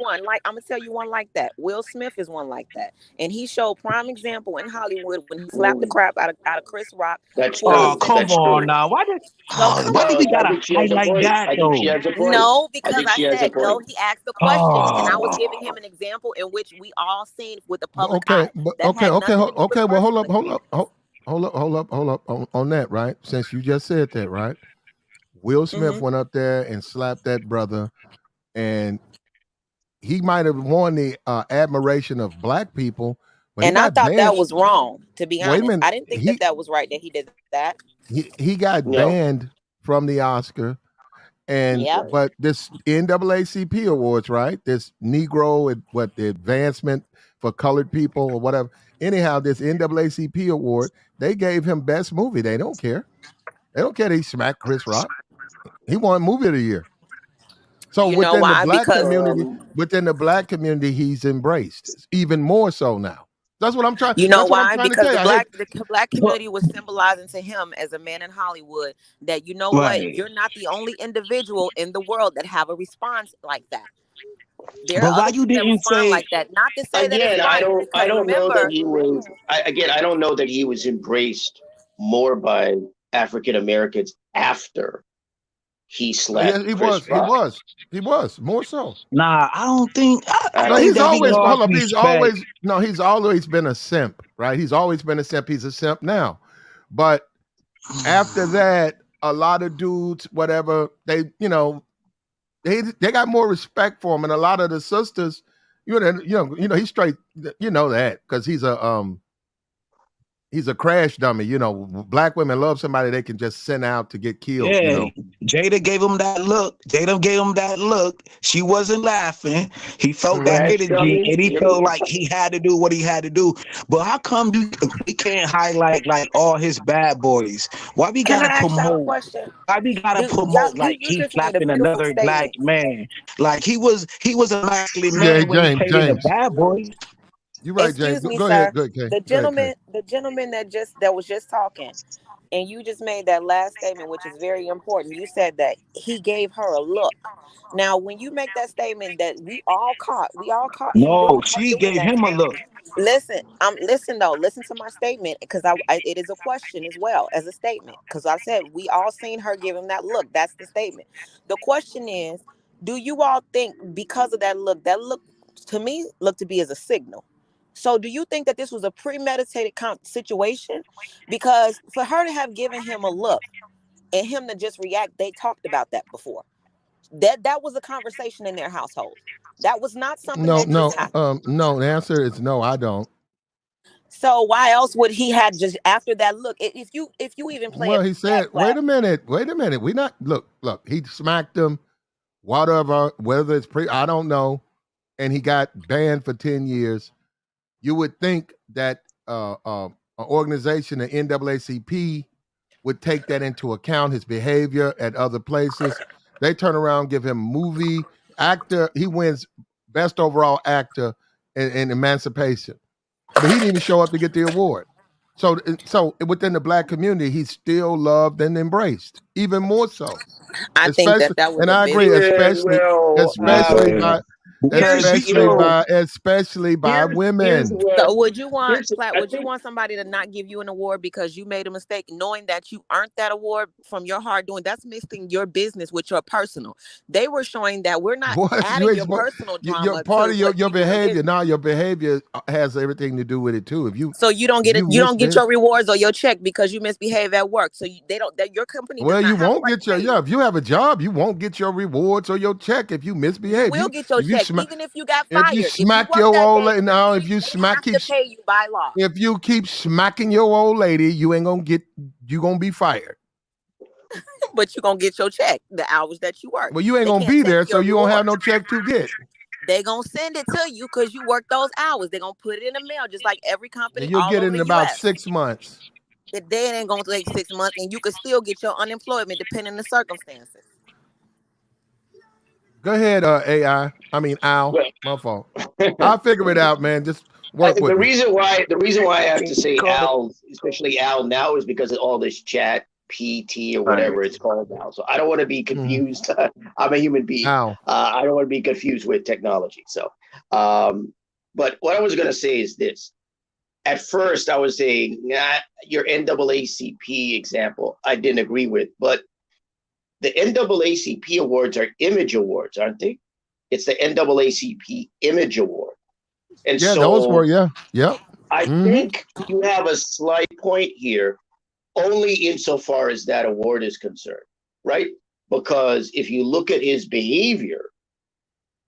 one like that. Will Smith is one like that, and he showed prime example in Hollywood when he slapped the Mm, crap out of Chris Rock that's for Oh, true. come That's essentially. on true. now. So come Why do No, we on. I gotta think she has a highlight point. that I think she though? has a point. No, I because think I she has a said no. point. He asked the question, and I was giving him Oh, an example in which we all seen with the But public eye that had nothing to do with okay. Well, hold up, personal hold up, experience. hold up on that, right? Since you just said that, right? Will Smith Hmm. went up there and slapped that brother, and he might have won the admiration of black people, but he And I got thought banned. that was wrong, to be Wait a honest. minute, I didn't think that that was right that he did that. he got No. banned from the Oscar, and Yep. but this NAACP awards, right? This Negro, what the advancement for colored people or whatever. Anyhow, this NAACP award, they gave him best movie. They don't care. They don't care that he smacked Chris Rock. He won movie of the year. So You know why? Because within the black community, he's embraced even more so now. That's what I'm trying. you know That's what I'm why? trying to Because tell you. I hate. the black but community was symbolizing to him as a man in Hollywood that, you know what, right. you're not the only individual in the world that have a response like that. There But are why other you people that didn't respond say? like that. Not to say that it's Again, right, I because don't know that remember, he was. I don't know that he was embraced more by African Americans after he Yeah, slapped he Chris was. He Rock. was. He was more so. Nah, I don't think. I I No, don't. think he's that he always lost hold up. respect. He's always been a simp, right? He's always been a simp. He's a simp now, but after that, a lot of dudes, whatever they got more respect for him, and a lot of the sisters, he's straight. You know that because he's a crash dummy. You know, black women love somebody they can just send out to get killed. You Yeah, know, Jada gave him that look. Jada gave him that look. She wasn't laughing. He felt that Crash energy, dummy. and he felt like he had to do what he had to do. But how come we can't highlight like all his bad boys? Why we can I gotta ask y'all a promote? question? Why we gotta Do y'all promote like you he just made a slapping beautiful another black statement. man? Like he was a masculine yeah, man when he James, played in the James, Bad Boys. you're right, James. Excuse Go, me, go ahead, sir. go ahead, Kay. The Go ahead, Kay. gentleman that was just talking, and you just made that last statement, which is very important. You said that he gave her a look. Now, when you make that statement that we all caught him No, doing her she doing gave that. him a look. Listen though, listen to my statement, because it is a question as well as a statement, because I said we all seen her give him that look. That's the statement. The question is, do you all think because of that look to me looked to be as a signal? So do you think that this was a premeditated situation? Because for her to have given him a look and him to just react, they talked about that before. That was a conversation in their household. That was not something No, that just no, happened. no. The answer is no. I don't. So why else would he had just after that look? If you even play Well, it he back said, class, wait a minute. We not look. He smacked him. Whatever, whether it's I don't know, and he got banned for 10 years. You would think that an organization, the NAACP, would take that into account. His behavior at other places. They turn around, give him movie actor. He wins best overall actor in Emancipation, but he didn't even show up to get the award. So within the black community, he's still loved and embraced, even more so. I think Especially, that was and a I big agree, Yeah. Well, Yeah, because here's especially by here's women. what So would you want here's Plat? I Would you think. want somebody to not give you an award because you made a mistake, knowing that you earned that award from your hard doing? That's mixing your business with your personal. They were showing that we're not What you adding your expect? personal Your drama part to of what your you do in behavior. business. Now your behavior has everything to do with it too. If you So you don't if get it. you You don't get misbehave, your rewards or your check because you misbehave at work. So they don't. That your company does well, you not have a won't right to get your pay you. If you have a job, you won't get your rewards or your check if you You misbehave. will You get your if you check, smack even if you got if you fired. If you smack work your that old day lady and now, refuse, they have to pay you by law. if you keep smacking your old lady, you gonna be fired. But you're gonna get your check the hours that you work. Well, you ain't They gonna can't be take there, so your you don't have rewards. no check to get. They gonna send it to you because you work those hours. They're gonna put it in the mail, just like every company And you'll all get it over in the about U.S. 6 months. That day it ain't gonna take 6 months, and you could still get your unemployment depending on the circumstances. Go ahead, AI. I mean, Al. Well, My fault. I'll figure it out, man. Just work with the me. reason why I have to say Call it. Al, especially Al now, is because of all this chat PT or Right. whatever it's called now. So I don't want to be Mhm. confused. I'm a human being. Al. I don't want to be confused with technology. So, but what I was going to say is this. At first, I was saying, nah, your NAACP example, I didn't agree with, but the NAACP awards are image awards, aren't they? It's the NAACP Image Award. And Yeah, those were, so yeah. Yep. I Hmm. think you have a slight point here, only insofar as that award is concerned, right? Because if you look at his behavior,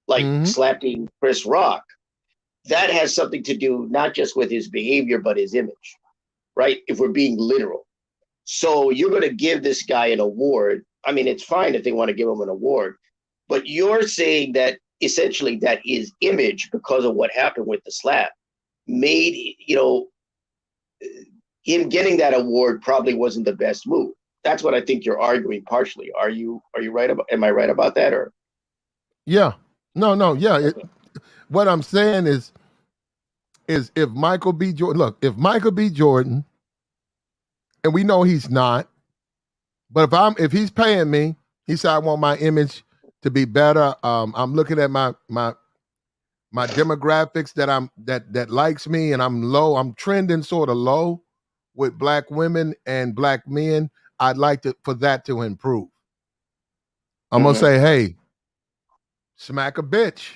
like Hmm. slapping Chris Rock, that has something to do not just with his behavior, but his image, right? If we're being literal. So you're going to give this guy an award. I mean, it's fine if they want to give him an award, but you're saying that essentially that his image, because of what happened with the slap, made, him getting that award probably wasn't the best move. That's what I think you're arguing partially. Are you right about, am I right about that, or? Yeah. No. Yeah. Okay. What I'm saying is if Michael B. Jordan, look, if Michael B. Jordan, and we know he's not, but if he's paying me, he said I want my image to be better. I'm looking at my demographics that likes me, and I'm low. I'm trending sort of low with black women and black men. I'd like for that to improve. I'm gonna say, hey, smack a bitch.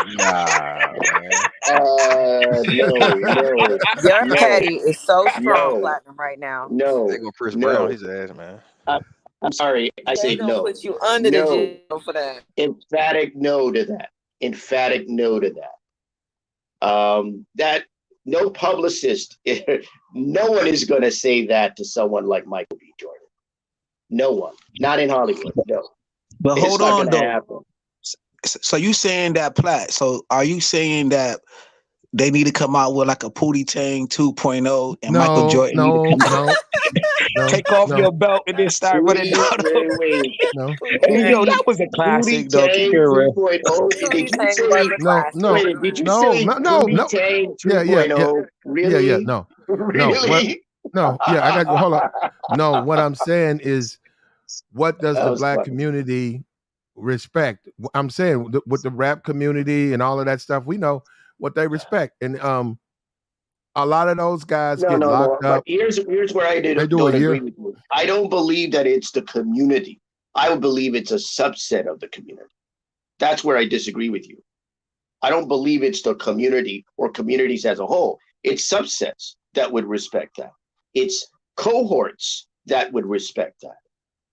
Nah, man. No, Your no, petty is so strong, no, Platinum, right now. They no, gonna Chris Brown no. his ass, man. I'm sorry. I They say gonna no, put you under the no. jail for that. Emphatic no to that. Emphatic no to that. That no publicist, no one is going to say that to someone like Michael B. Jordan. No one, not in Hollywood. No, But it's hold not on going to though. happen. So you saying that Platt? So are you saying that they need to come out with like a Pootie Tang 2.0 and Michael Jordan need to come out, take off no, your belt and then start running down? Wait. no, Yo, that was a Booty classic though. Keep it Tang real. 2.0. Did you Tang was say? a no, classic. no, Wait, did you no, say no, Booty Tang yeah, 2.0? Really? yeah, no, what? Really? No, yeah, I got you. Hold on. No, what I'm saying is, what does That the was black funny. community respect? I'm saying with the rap community and all of that stuff, we know what they respect, and a lot of those guys get No. locked But up. here's where I They do a don't agree year. with you. I don't believe that it's the community. I would believe it's a subset of the community. That's where I disagree with you. I don't believe it's the community or communities as a whole. It's subsets that would respect that. It's cohorts that would respect that,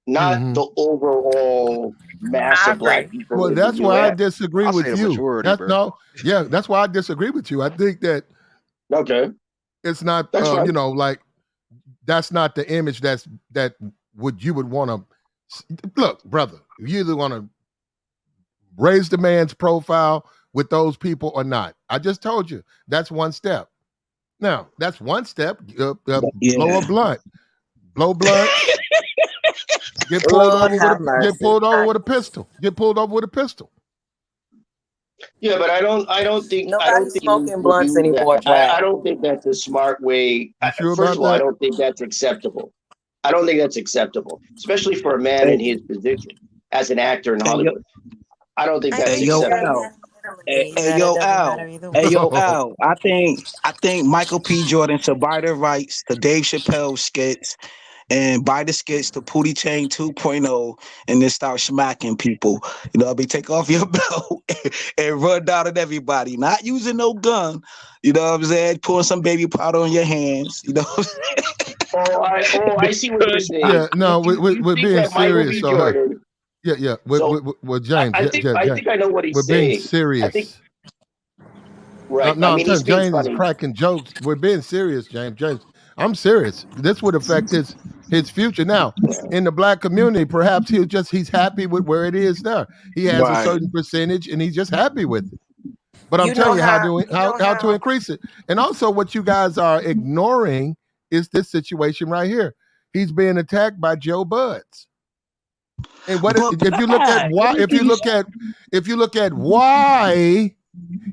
not Mhm. the overall mass I of black agree. people Well, in the that's why I U.S. disagree I say with the you. majority, bro. That's why I disagree with you. I think that Okay, it's not, that's fine. like that's not the image that you would want to look, brother. You either want to raise the man's profile with those people or not. I just told you that's one step. Now that's one step. Blow a Yeah. blunt, blow blunts, get pulled Lord over have mercy. with a pistol. Get pulled over with a pistol. Yeah, but I don't Nobody's think you need smoking to blunts do that. anymore, I Platt. don't think that's a smart way. You sure First about of all, I that? don't think that's acceptable. I don't think that's acceptable, especially for a man Hey, in his position as an actor in hey, yo, Hollywood. I don't think I that's hey, think yo, you gotta acceptable. Al. have Hey, minimally, hey, but it yo, doesn't matter Al. either Hey, way. yo, Al. I think Michael P. Jordan should buy the rights to Dave Chappelle skits and buy the skits to Pootie Tang 2.0 and then start smacking people. You know, what I mean, take off your belt and run down on everybody. Not using no gun. You know what I'm saying? Pouring some baby powder on your hands. You know what I see what you're saying. Yeah, no, You we're think being that Michael serious. B. So Jordan. yeah. So With James, I James, think I know what we're he's being saying. I think serious. right. No, I I'm mean, telling he's you, being James is funny. cracking jokes. We're being serious, James. I'm serious. This would affect his future. Now, in the black community, perhaps he's happy with where it is now. He has a Right. certain percentage and he's just happy with it. But I'm You know telling you how how to increase it. And also what you guys are ignoring is this situation right here. He's being attacked by Joe Buds. And But if you look at Black, why if you look at why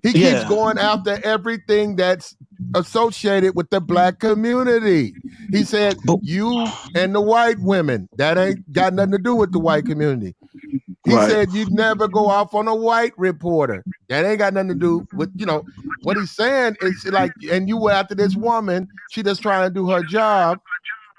he keeps yeah. going after everything that's associated with the black community. He said, But you and the white women, that ain't got nothing to do with the white community. He right. said, you'd never go off on a white reporter. That ain't got nothing to do with, what he's saying is like, and you were after this woman, she just trying to do her job.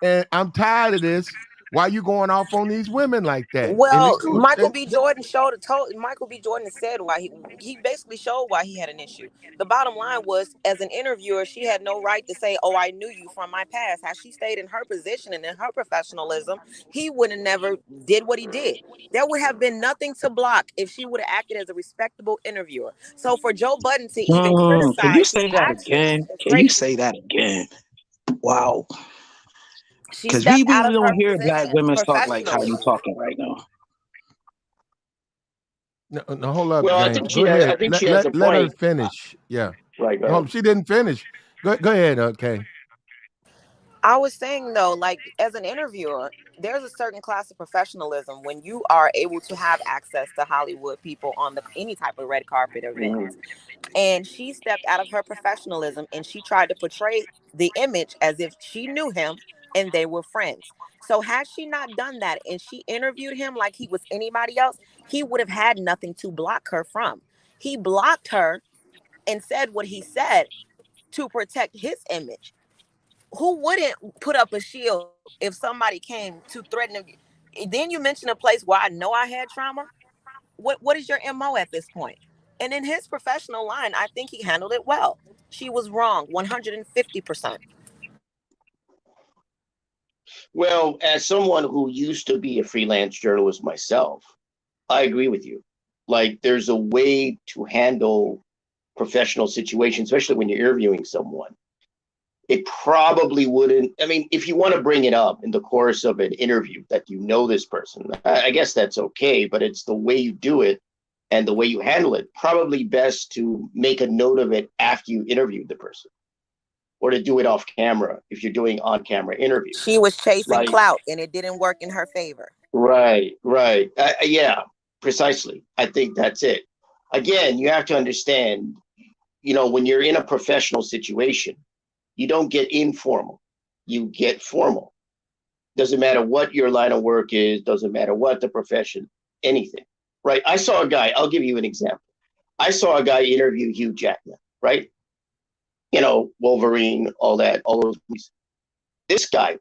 And I'm tired of this. Why you going off on these women like that? And Well, include Michael B. Jordan told Michael B. Jordan said why he basically showed why he had an issue. The bottom line was, as an interviewer, she had no right to say, "Oh, I knew you from my past." Had she stayed in her position and in her professionalism, he would have never did what he did. There would have been nothing to block if she would have acted as a respectable interviewer. So for Joe Budden to even Can you criticize his say that actions again? is Can you crazy. say that again? Wow. She Because we stepped out really of don't her hear black position women talk like how professionally. you talking right now. No, hold up, Well, James. Go ahead. I think she Let has let a let her point. finish. Yeah. Right, go No, ahead. she didn't finish. Go ahead. Okay. I was saying though, like as an interviewer, there's a certain class of professionalism when you are able to have access to Hollywood people on any type of red carpet event. Mhm. And she stepped out of her professionalism and she tried to portray the image as if she knew him and they were friends. So had she not done that and she interviewed him like he was anybody else, he would have had nothing to block her from. He blocked her and said what he said to protect his image. Who wouldn't put up a shield if somebody came to threaten him? Then you mention a place where I know I had trauma. What is your MO at this point? And in his professional line, I think he handled it well. She was wrong 150%. Well, as someone who used to be a freelance journalist myself, I agree with you. Like, there's a way to handle professional situations, especially when you're interviewing someone. It probably wouldn't. I mean, if you want to bring it up in the course of an interview that you know this person, I guess that's okay, but it's the way you do it and the way you handle it. Probably best to make a note of it after you interviewed the person or to do it off camera if you're doing on camera interviews. She was chasing Like, clout and it didn't work in her favor. right. Yeah, precisely. I think that's it. Again, you have to understand, when you're in a professional situation, you don't get informal, you get formal. Doesn't matter what your line of work is, doesn't matter what the profession, anything, right? I saw a guy, I'll give you an example. I saw a guy interview Hugh Jackman, right? Wolverine, all that, all those movies. This guy,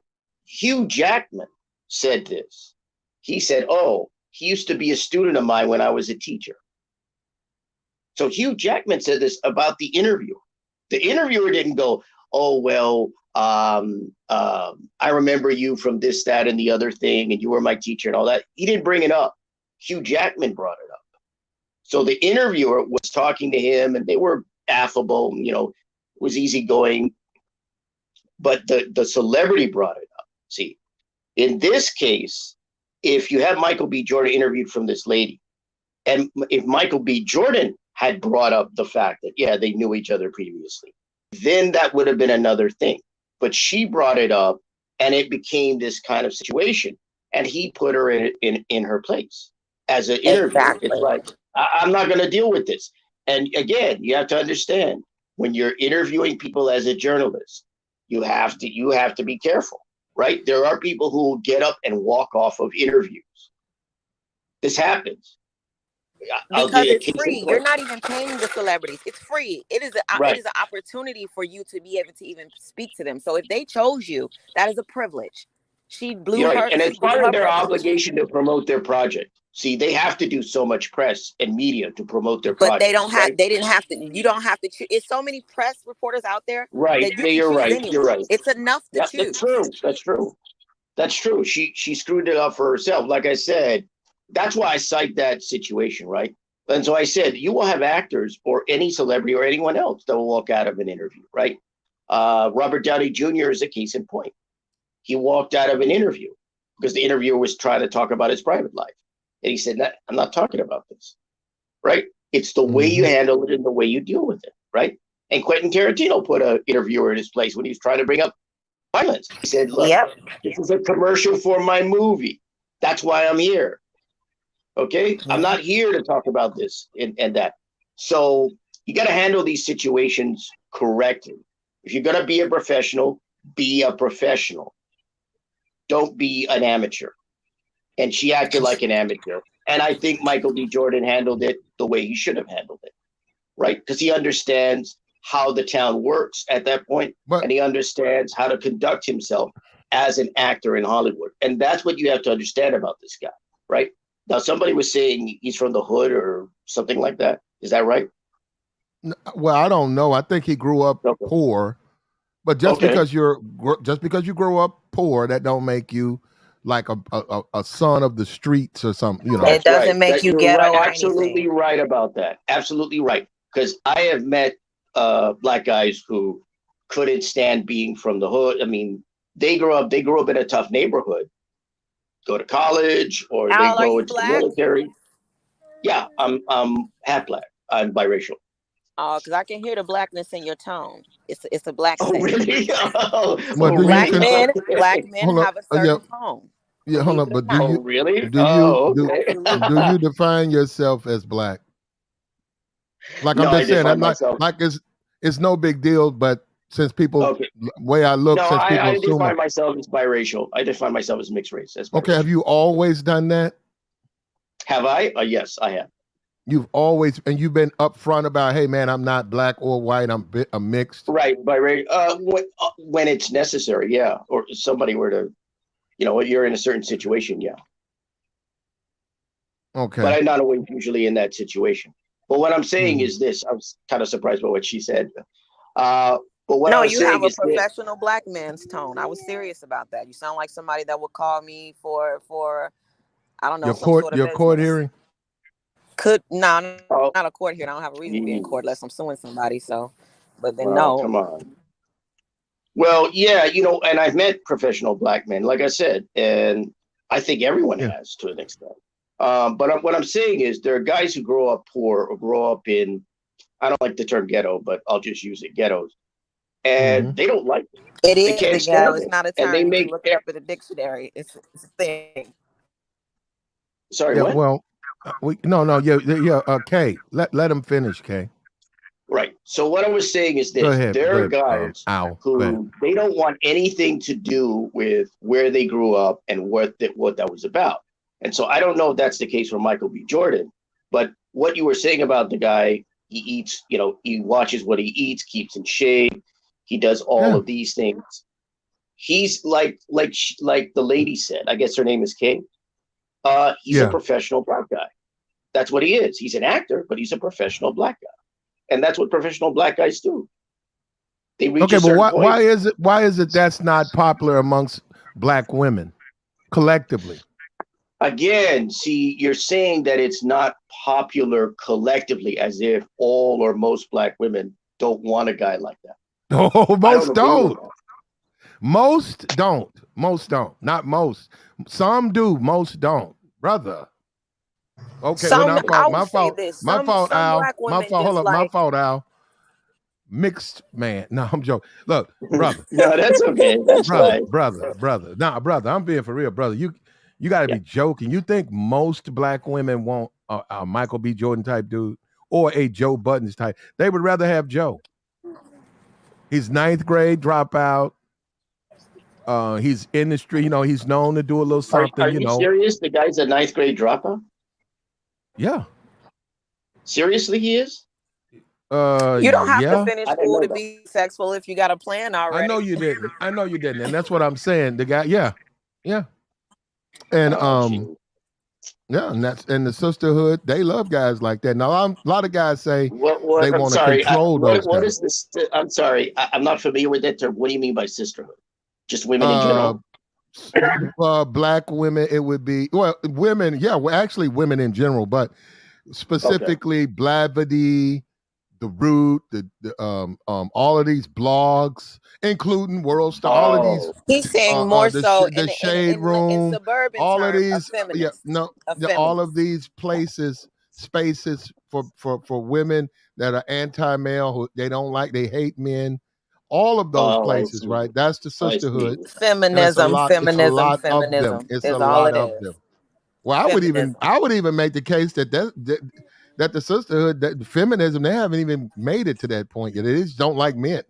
Hugh Jackman, said this. He said, "Oh, he used to be a student of mine when I was a teacher." So Hugh Jackman said this about the interviewer. The interviewer didn't go, "Oh, well, I remember you from this, that, and the other thing, and you were my teacher and all that." He didn't bring it up. Hugh Jackman brought it up. So the interviewer was talking to him, and they were affable, it was easygoing. But the celebrity brought it up. See, in this case, if you have Michael B. Jordan interviewed from this lady, and if Michael B. Jordan had brought up the fact that, yeah, they knew each other previously, then that would have been another thing. But she brought it up, and it became this kind of situation. And he put her in her place as an interviewer. It's Exactly. like, I'm not going to deal with this. And again, you have to understand, when you're interviewing people as a journalist, you have to be careful, right? There are people who get up and walk off of interviews. This happens. I'll give Because you a it's case in free. You're point. not even paying the celebrities. It's free. It Right. is an opportunity for you to be able to even speak to them. So if they chose you, that is a privilege. You're right. And She it's blew part of her their privilege. obligation to promote their project. See, they have to do so much press and media to promote their But projects, right? they didn't have to, you don't have to choose. It's so many press reporters out there Right. that you Yeah, can you're choose right. You're anyone. right. It's enough to Yeah, choose. that's true. That's true. That's true. She screwed it up for herself. Like I said, that's why I cite that situation, right? And so I said, you will have actors or any celebrity or anyone else that will walk out of an interview, right? Robert Downey Jr. is a case in point. He walked out of an interview because the interviewer was trying to talk about his private life. And he said, I'm not talking about this, right? It's the way you handle it and the way you deal with it, right? And Quentin Tarantino put an interviewer in his place when he was trying to bring up violence. He said, look, this is a commercial for my movie. That's why I'm here. Okay? I'm not here to talk about this and that. So you got to handle these situations correctly. If you're going to be a professional, be a professional. Don't be an amateur. And she acted like an amateur. And I think Michael B. Jordan handled it the way he should have handled it, right? Because he understands how the town works at that point, and he understands how to conduct himself as an actor in Hollywood. And that's what you have to understand about this guy, right? Now, somebody was saying he's from the hood or something like that. Is that right? Well, I don't know. I think he grew up poor, but just because you grow up poor, that don't make you like a son of the streets or something. You know, it doesn't make you ghetto or absolutely anything. Right about that. Absolutely right. Because I have met black guys who couldn't stand being from the hood. I mean, they grew up in a tough neighborhood, go to college, or they go into the military. Yeah, I'm half black. I'm biracial. Oh, because I can hear the blackness in your tone. It's a black thing. Really? Black men have a certain tone. Yeah, hold on. But really? Do you define yourself as black? Like I'm just saying, I'm not like it's no big deal, but since people way I look, since people I define myself as biracial. I define myself as mixed race. Okay, have you always done that? Have I? Yes, I have. You've always, and you've been upfront about, hey man, I'm not black or white, I'm mixed. Right, when it's necessary, yeah. Or if somebody were to, you're in a certain situation, yeah. Okay. But I'm not always usually in that situation. But what I'm saying is this: I was kind of surprised by what she said. But what I was you saying have a professional black man's tone. I was serious about that. You sound like somebody that would call me for I don't know, your court hearing. Not a court hearing. I don't have a reason to be in court unless I'm suing somebody. So, but then come on. Well, yeah, and I've met professional black men, like I said, and I think everyone has to an extent. But what I'm saying is there are guys who grow up poor or grow up in, I don't like the term ghetto, but I'll just use it, ghettos. And they don't like it. It is the ghetto. It's not a term. And they look it up in the dictionary. It's a thing. Sorry, what? Well, Kay, let him finish, Kay. Right. So what I was saying is this: there are guys who they don't want anything to do with where they grew up and what that was about. And so I don't know if that's the case for Michael B. Jordan, but what you were saying about the guy, he eats, he watches what he eats, keeps in shape, he does all of these things. He's like the lady said, I guess her name is Kay. He's a professional black guy. That's what he is. He's an actor, but he's a professional black guy. And that's what professional black guys do. They reach a certain point. Why is it that's not popular amongst black women collectively? Again, see, you're saying that it's not popular collectively, as if all or most black women don't want a guy like that. Oh, most don't. Most don't. Most don't. Not most. Some do. Most don't, brother. Okay, my fault. My fault, Al. My fault. Hold up. My fault, Al. Mixed man. No, I'm joking. Look, brother. No, that's okay. That's brother. Nah, brother. I'm being for real, brother. You got to be joking. You think most black women want a Michael B. Jordan type dude or a Joe Buttons type? They would rather have Joe. He's 9th grade dropout. He's in the street. He's known to do a little something. Are you serious? The guy's a 9th grade dropout? Yeah. Seriously, he is? You don't have to finish school to be successful if you got a plan already. I know you didn't. And that's what I'm saying. The guy, yeah. And and the sisterhood, they love guys like that. Now a lot of guys say they want to control those guys. What is this? I'm sorry, I'm not familiar with that term. What do you mean by sisterhood? Just women in general? Black women, it would be women, actually women in general, but specifically Blavity, The Root, all of these blogs, including World Star, all of these, He's saying more so the Shade in Room, suburban all of terms, a these, feminist. A all of feminist. these places, spaces for women that are anti-male, who they don't like, they hate men. All of those Oh, I places, see. right? That's the I sisterhood, see. and it's a Feminism, lot. It's a feminism, lot of them. feminism It's a is all lot it of is. them. Well, Feminism. I would even make the case that the sisterhood, that feminism, they haven't even made it to that point yet. They just don't like men.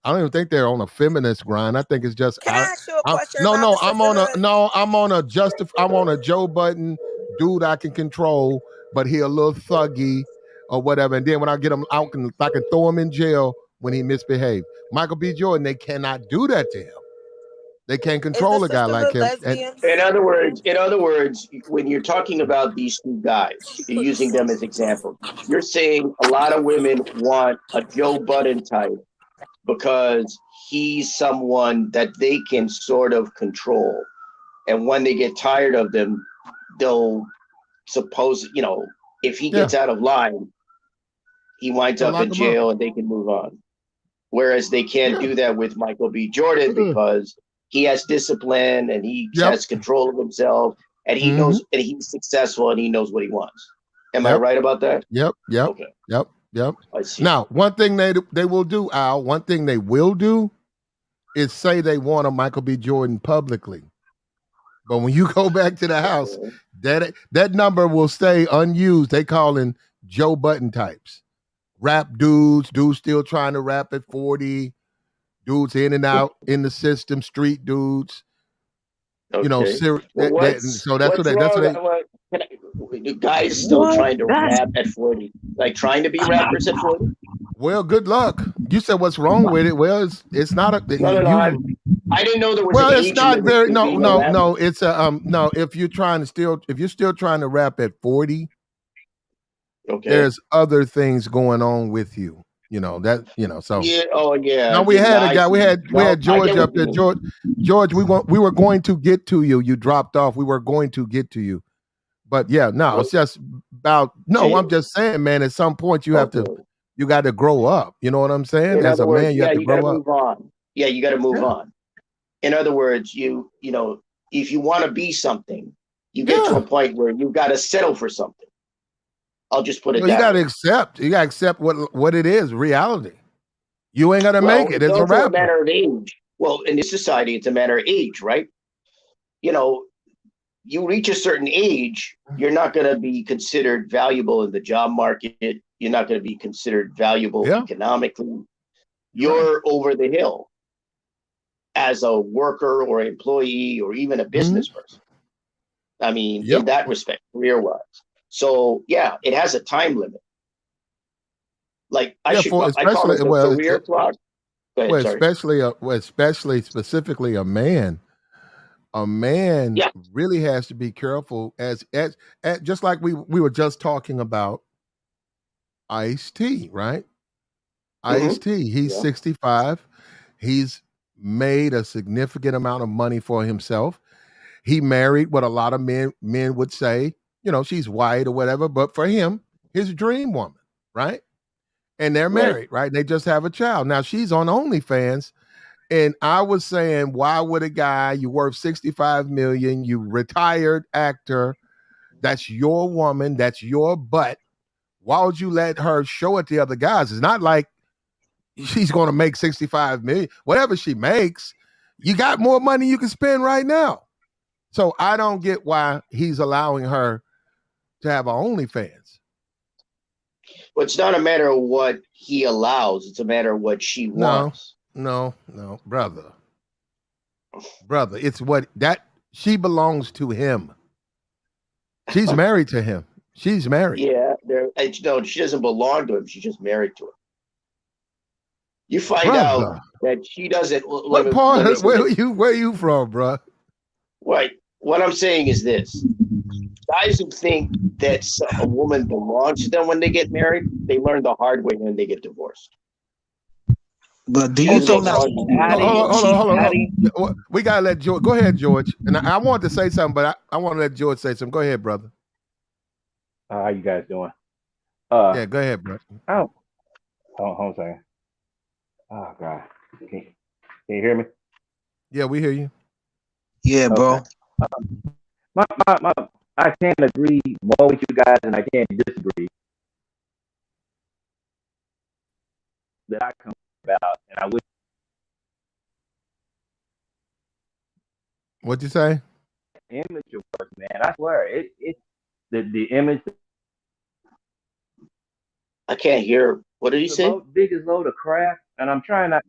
I don't even think they're on a feminist grind. I think it's just Can I ask you a question no, about the I'm on a sisterhood? I'm on a Joe Button dude I can control, but he a little thuggy or whatever. And then when I get him out, I can throw him in jail when he misbehaved. Michael B. Jordan, they cannot do that to him. They can't Is the control a guy like sisterhood him. And lesbians? In other words, when you're talking about these two guys, you're using them as examples. You're saying a lot of women want a Joe Budden type because he's someone that they can sort of control. And when they get tired of them, they'll suppose, if he yeah, gets out of line, he winds they'll up lock in him up. jail and they can move on. Whereas they can't Yeah. do that with Michael B. Jordan because he has discipline and he Yep. has control of himself and he knows and he's successful and he knows what he wants. Am I right about that? Yep. Okay. Yep. I see. Now, one thing they will do, Al, one thing they will do is say they want a Michael B. Jordan publicly. But when you go back to the house, that number will stay unused. They calling Joe Button types. Rap dudes still trying to rap at 40, dudes in and out in the system, street dudes. Okay. So that's what's wrong? The guys still trying to rap at 40, like trying to be rappers at 40. Well, good luck. You said what's wrong with it? Well, it's not a No. I didn't know there was well, an it's age not limit very to being a rapper. no. It's a no. If you're still trying to rap at 40, okay, there's other things going on with you. So yeah. Oh yeah. now we had a guy. We had George I get up what there. you mean. George, we were going to get to you. You dropped off. We were going to get to you, but yeah, no, it's just about no. I'm just saying, man. At some point, you have to. You got to grow up. You know what I'm saying? In As other a words, man, you have to you got to grow up. move on. Yeah, you got to move Yeah. on. In other words, if you want to be something, you get to a point where you got to settle for something. I'll just put it You that got to way. accept. You got to accept what it is, reality. You ain't gonna make it as a also rapper. a matter of age. Well, in this society, it's a matter of age, right? You reach a certain age, you're not going to be considered valuable in the job market. You're not going to be considered valuable economically. You're over the hill as a worker or employee or even a business person. I mean, in that respect, career-wise. So yeah, it has a time limit. Like I call it the career clock. Go ahead, sorry. Especially specifically a man. A man really has to be careful as just like we were just talking about Ice-T, right? Ice-T, he's 65. He's made a significant amount of money for himself. He married what a lot of men would say, she's white or whatever, but for him, his dream woman, right? And they're married, right? They just have a child. Now she's on OnlyFans. And I was saying, why would a guy, you worth 65 million, you retired actor, that's your woman, that's your butt. Why would you let her show it to other guys? It's not like she's going to make 65 million. Whatever she makes, you got more money you can spend right now. So I don't get why he's allowing her to have an OnlyFans. Well, it's not a matter of what he allows. It's a matter of what she wants. No, brother. It's she belongs to him. She's married to him. She's married. Yeah, she doesn't belong to him. She's just married to him. You find out that she doesn't. What part? Where you from, bro? Right. What I'm saying is this: guys who think that a woman belongs to them when they get married, they learn the hard way when they get divorced. But do you think that's hold on. We gotta let George go ahead, George. And I wanted to say something, but I want to let George say something. Go ahead, brother. How you guys doing? Yeah, go ahead, bro. Hold on a second. Oh God, can you hear me? Yeah, we hear you. Yeah, Okay. bro. My, I can't agree more with you guys, and I can't disagree that I come about, and I wish What'd you say? image of work, man. I swear, it the image, I can't hear. What did he the say? biggest load of crap, and I'm trying not.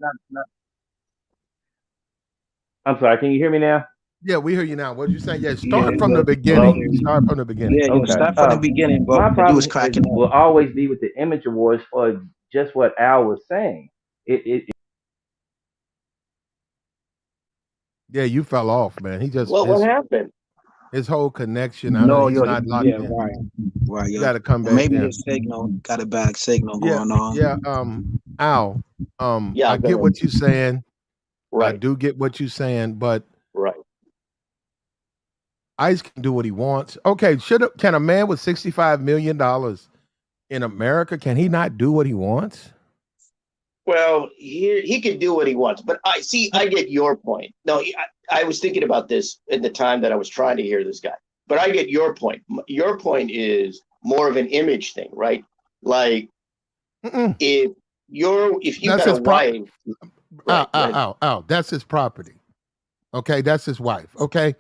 I'm sorry. Can you hear me now? Yeah, we hear you now. What did you say? Yeah, Yeah, start from the Hello. beginning. Start from the beginning. yeah, Okay. start from the beginning, bro. My You was problem is cracking up. will always be with the image awards for just what Al was saying. It Yeah, you fell off, man. He just Well, what happened? his whole connection. I know No, he's yo, not locked yeah, in. right, right, You yo. got to come back. Maybe Yeah, his signal got a bad signal yeah, going on. yeah. Al, Yeah, I go get ahead. what you're saying. I Right, do get what you're saying, but right. Ice can do what he wants. Okay, can a man with $65 million in America, can he not do what he wants? Well, he can do what he wants, but I get your point. No, I was thinking about this in the time that I was trying to hear this guy, but I get your point. Your point is more of an image thing, right? Like Mm-mm. if you That's got a his wife, right? Go ahead. Ow. That's his property. Okay, that's his wife. Okay,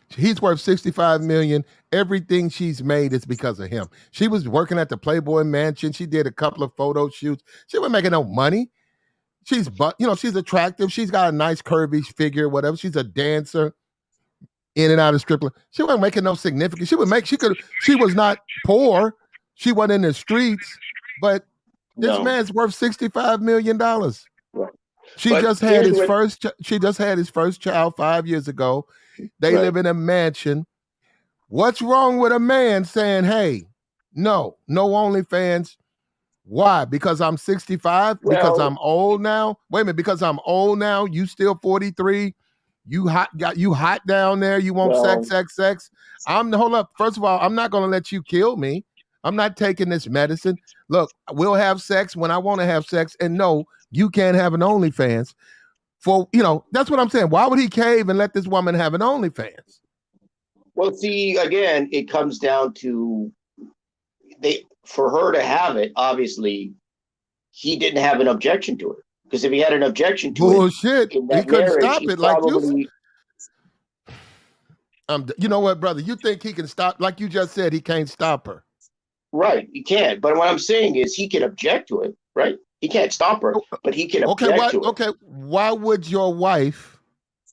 he's worth 65 million. Everything she's made is because of him. She was working at the Playboy Mansion. She did a couple of photo shoots. She wasn't making no money. She's attractive. She's got a nice curvy figure, whatever. She's a dancer, in and out of strip club. She wasn't making no significant. She was not poor. She wasn't in the streets, but this No, man's worth $65 million. right. She But just had here's his what. first child 5 years ago. They Right. live in a mansion. What's wrong with a man saying, hey, no OnlyFans? Why? Because I'm 65? Because Well, I'm old now? Wait a minute, because I'm old now, you still 43? You hot down there, you want well, sex. Hold up. First of all, I'm not gonna let you kill me. I'm not taking this medicine. Look, we'll have sex when I want to have sex, and no, you can't have an OnlyFans. That's what I'm saying. Why would he cave and let this woman have an OnlyFans? well. See, again, it comes down to for her to have it. Obviously, he didn't have an objection to it, because if he had an objection to Bullshit. it in He that couldn't marriage, stop he it like you. probably You know what, brother? You think he can stop? Like you just said, he can't stop her. right. He can't. But what I'm saying is, he can object to it. Right. He can't stop her, but he can Okay, object to it. Okay, why would your wife,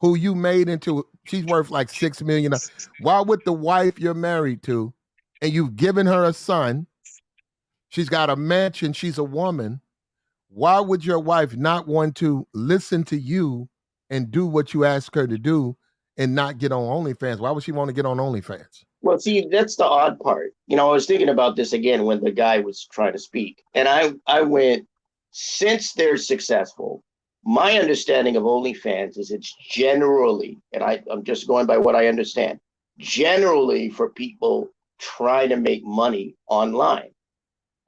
who you made into, she's worth like $6 million? Why would the wife you're married to, and you've given her a son, she's got a mansion, she's a woman? Why would your wife not want to listen to you and do what you ask her to do and not get on OnlyFans? Why would she want to get on OnlyFans? Well, see, that's the odd part. I was thinking about this again when the guy was trying to speak, and I went, since they're successful, my understanding of OnlyFans is it's generally, and I'm just going by what I understand, generally for people trying to make money online.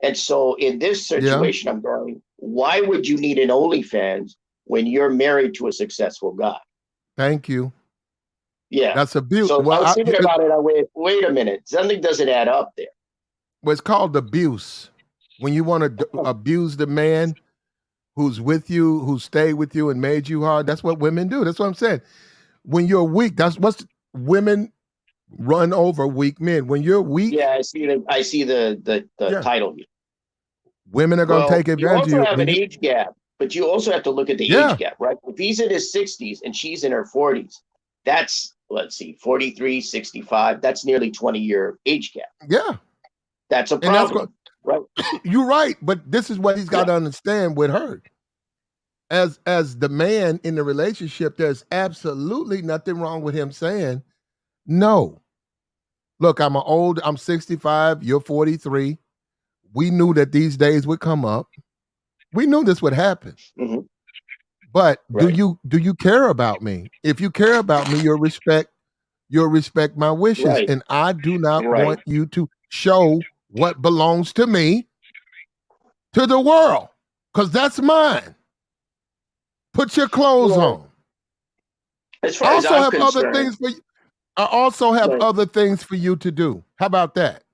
And so in this Yeah. situation, I'm going, why would you need an OnlyFans when you're married to a successful guy? Thank you. Yeah. That's abuse. So I was thinking about it. I went, wait a minute, something doesn't add up there. Well, it's called abuse. When you want to abuse the man who's with you, who stayed with you and made you hard, that's what women do. That's what I'm saying. When you're weak, women run over weak men. When you're weak, Yeah, I see the Yeah. title here. women are going to Well, take you advantage also of have you. an age gap, but you also have to look at the Yeah. age gap, right? If he's in his 60s and she's in her 40s, that's, let's see, 43, 65, that's nearly 20-year age gap. Yeah. That's a And that's problem, right? You're right, but this is what he's got to understand with her. As the man in the relationship, there's absolutely nothing wrong with him saying, no. Look, I'm 65, you're 43. We knew that these days would come up. We knew this would happen. Mhm. But Right. do you care about me? If you care about me, you'll respect my wishes. Right. And I do not Right. want you to show what belongs to me to the world. Because that's mine. Put your clothes on. As far as I'm concerned, I also have Right. other things for you to do. How about that?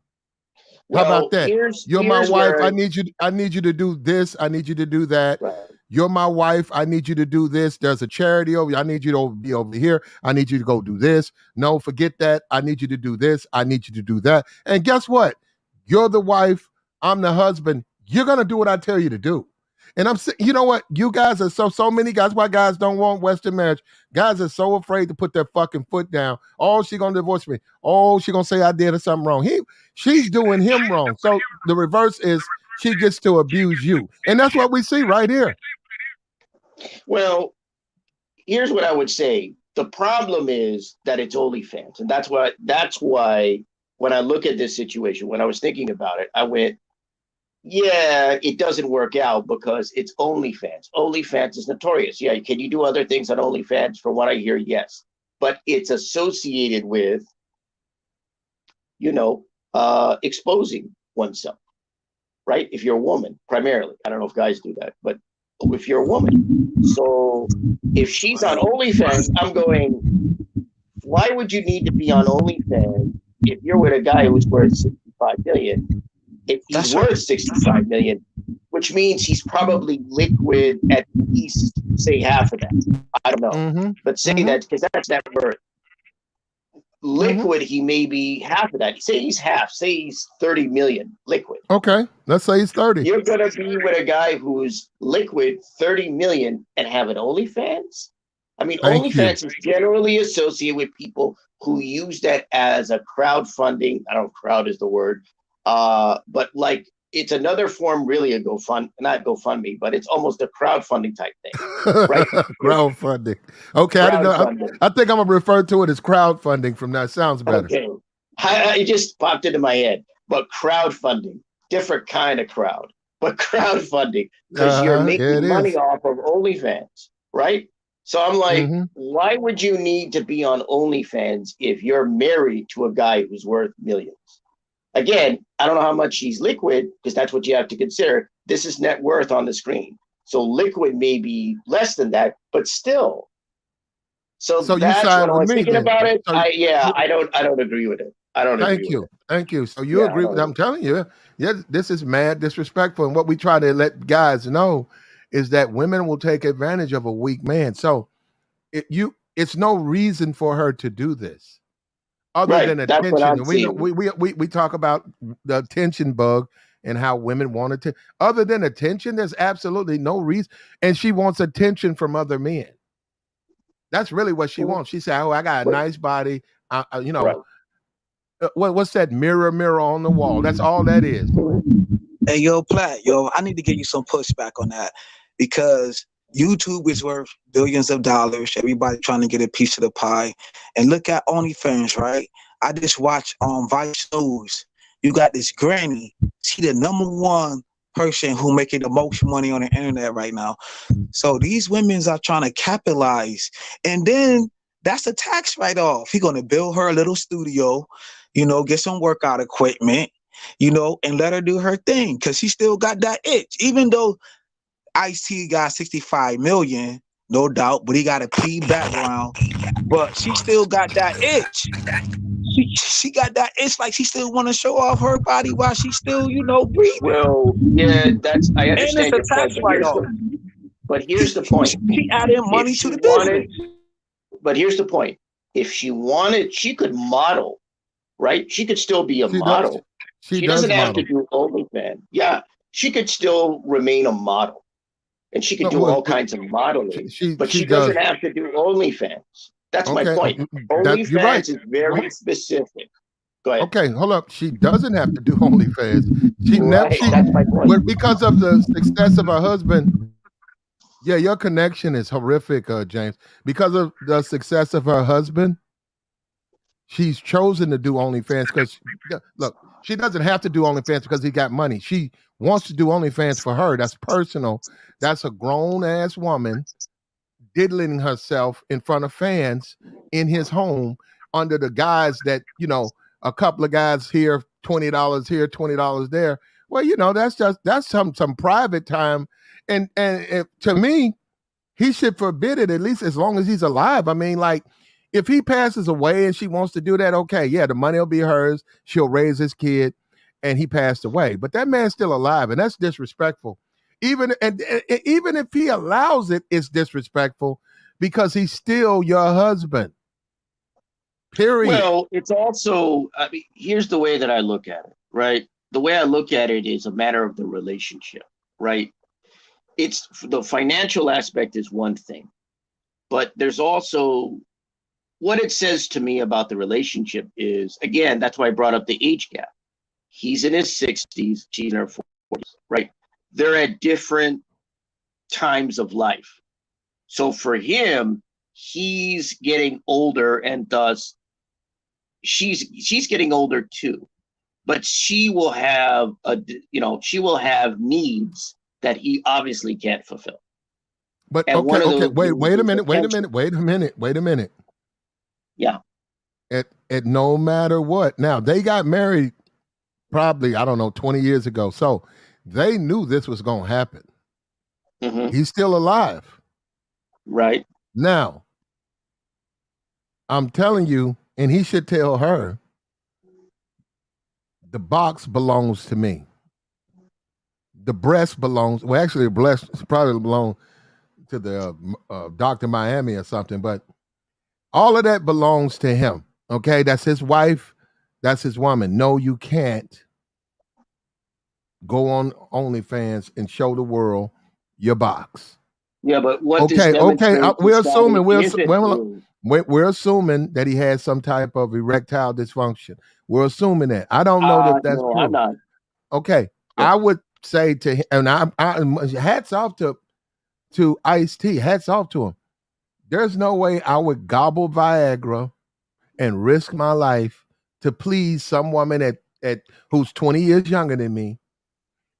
How well, about that? here's You're my here's wife. where I need you to do this. I need you to do that. right. You're my wife. I need you to do this. There's a charity over. I need you to be over here. I need you to go do this. No, forget that. I need you to do this. I need you to do that. And guess what? You're the wife. I'm the husband. You're gonna do what I tell you to do. And you know what? You guys are so many guys. Why guys don't want Western marriage? Guys are so afraid to put their fucking foot down. Oh, she gonna divorce me. Oh, she gonna say I did something wrong. She's doing him wrong. So the reverse is she gets to abuse you, and that's what we see right here. Well, here's what I would say. The problem is that it's OnlyFans, and that's why when I look at this situation, when I was thinking about it, I went, yeah, it doesn't work out because it's OnlyFans. OnlyFans is notorious. Yeah, can you do other things on OnlyFans? From what I hear, yes, but it's associated with, exposing oneself, right? If you're a woman, primarily. I don't know if guys do that, but if you're a woman. So if she's on OnlyFans, I'm going, why would you need to be on OnlyFans if you're with a guy who's worth 65 million? If he's worth 65 million, which means he's probably liquid at least, say, half of that. I don't know. But say that, because that's net worth. Liquid, he may be half of that. Say he's half. Say he's 30 million liquid. Okay, let's say he's 30. You're gonna be with a guy who's liquid 30 million and have an OnlyFans? I mean, OnlyFans is generally associated with people who use that as a crowdfunding. I don't know if crowd is the word, but like it's another form, really, a not GoFundMe, but it's almost a crowdfunding type thing, right? Crowdfunding. Okay, I didn't know. I think I'm gonna refer to it as crowdfunding from now. Sounds better. Okay, it just popped into my head. But crowdfunding, different kind of crowd, but crowdfunding, because you're making money off of OnlyFans, right? So I'm like, why would you need to be on OnlyFans if you're married to a guy who's worth millions? Again, I don't know how much he's liquid, because that's what you have to consider. This is net worth on the screen. So liquid may be less than that, but still. So that's when I was thinking about it. I don't agree with it. I don't agree with it. Thank you. So you agree with, I'm telling you, this is mad disrespectful. And what we try to let guys know is that women will take advantage of a weak man. So it's no reason for her to do this other than attention. We talk about the attention bug and how women want it. Other than attention, there's absolutely no reason. And she wants attention from other men. That's really what she wants. She said, "Oh, I got a nice body. What's that mirror on the wall? That's all that is." Hey, Platt, I need to give you some pushback on that, because YouTube is worth billions of dollars. Everybody trying to get a piece of the pie. And look at OnlyFans, right? I just watched Vice News. You got this granny. She the #1 person who making the most money on the internet right now. So these women are trying to capitalize. And then that's a tax write-off. He's going to build her a little studio, get some workout equipment, and let her do her thing, because she still got that itch. Even though Ice-T got 65 million, no doubt, but he got a P background, but she still got that itch. She got that itch, like she still want to show off her body while she still, breathing. Well, yeah, I understand your point, but here's the point. She added money to the business. But here's the point. If she wanted, she could model, right? She could still be a model. She doesn't have to do OnlyFans. Yeah, she could still remain a model. And she could do all kinds of modeling, but she doesn't have to do OnlyFans. That's my point. OnlyFans is very specific. Go ahead. Okay, hold up. She doesn't have to do OnlyFans. That's my point. Because of the success of her husband. Yeah, your connection is horrific, James. Because of the success of her husband, she's chosen to do OnlyFans because, look, she doesn't have to do OnlyFans because he got money. She wants to do OnlyFans for her. That's personal. That's a grown-ass woman diddling herself in front of fans in his home under the guise that, a couple of guys here, $20 here, $20 there. Well, that's some private time. And to me, he should forbid it, at least as long as he's alive. I mean, like, if he passes away and she wants to do that, okay, yeah, the money will be hers. She'll raise his kid, and he passed away. But that man's still alive, and that's disrespectful. Even if he allows it, it's disrespectful because he's still your husband. Period. Well, it's also, I mean, here's the way that I look at it, right? The way I look at it is a matter of the relationship, right? It's the financial aspect is one thing, but there's also what it says to me about the relationship is, again, that's why I brought up the age gap. He's in his 60s, she's in her 40s, right? They're at different times of life. So for him, he's getting older, and thus she's getting older too. But she will have she will have needs that he obviously can't fulfill. But And one of those wait a is minute. Yeah. At no matter what. Now, they got married probably, I don't know, 20 years ago. So they knew this was going to happen. Mm-hmm. He's still alive. Right. Now, I'm telling you, and he should tell her, the box belongs to me. The breast belongs, well, actually, the breast probably belongs to the Dr. Miami or something, but all of that belongs to him. Okay, that's his wife, that's his woman. No, you can't go on OnlyFans and show the world your box. Yeah, but what Okay, we're assuming we're assuming that he has some type of erectile dysfunction. We're assuming that. I don't know if that's no, true. I'm not. Okay, Yeah. I would say to him, and I hats off to Ice-T. Hats off to him. There's no way I would gobble Viagra and risk my life to please some woman at who's 20 years younger than me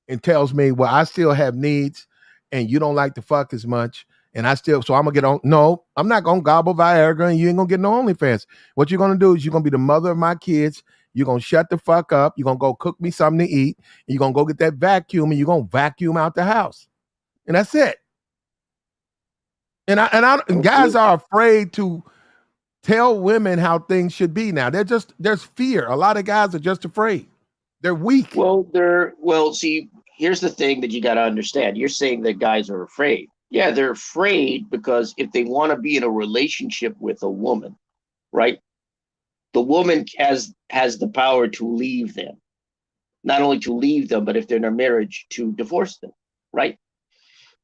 and tells me, well, I still have needs and you don't like to fuck as much. And so I'm gonna get on. No, I'm not gonna gobble Viagra and you ain't gonna get no OnlyFans. What you're gonna do is you're gonna be the mother of my kids. You're gonna shut the fuck up. You're gonna go cook me something to eat. And you're gonna go get that vacuum and you're gonna vacuum out the house. And that's it. And guys are afraid to tell women how things should be now. There's fear. A lot of guys are just afraid. They're weak. Well, see, here's the thing that you got to understand. You're saying that guys are afraid. Yeah, they're afraid because if they want to be in a relationship with a woman, right? The woman has the power to leave them. Not only to leave them, but if they're in a marriage, to divorce them, right?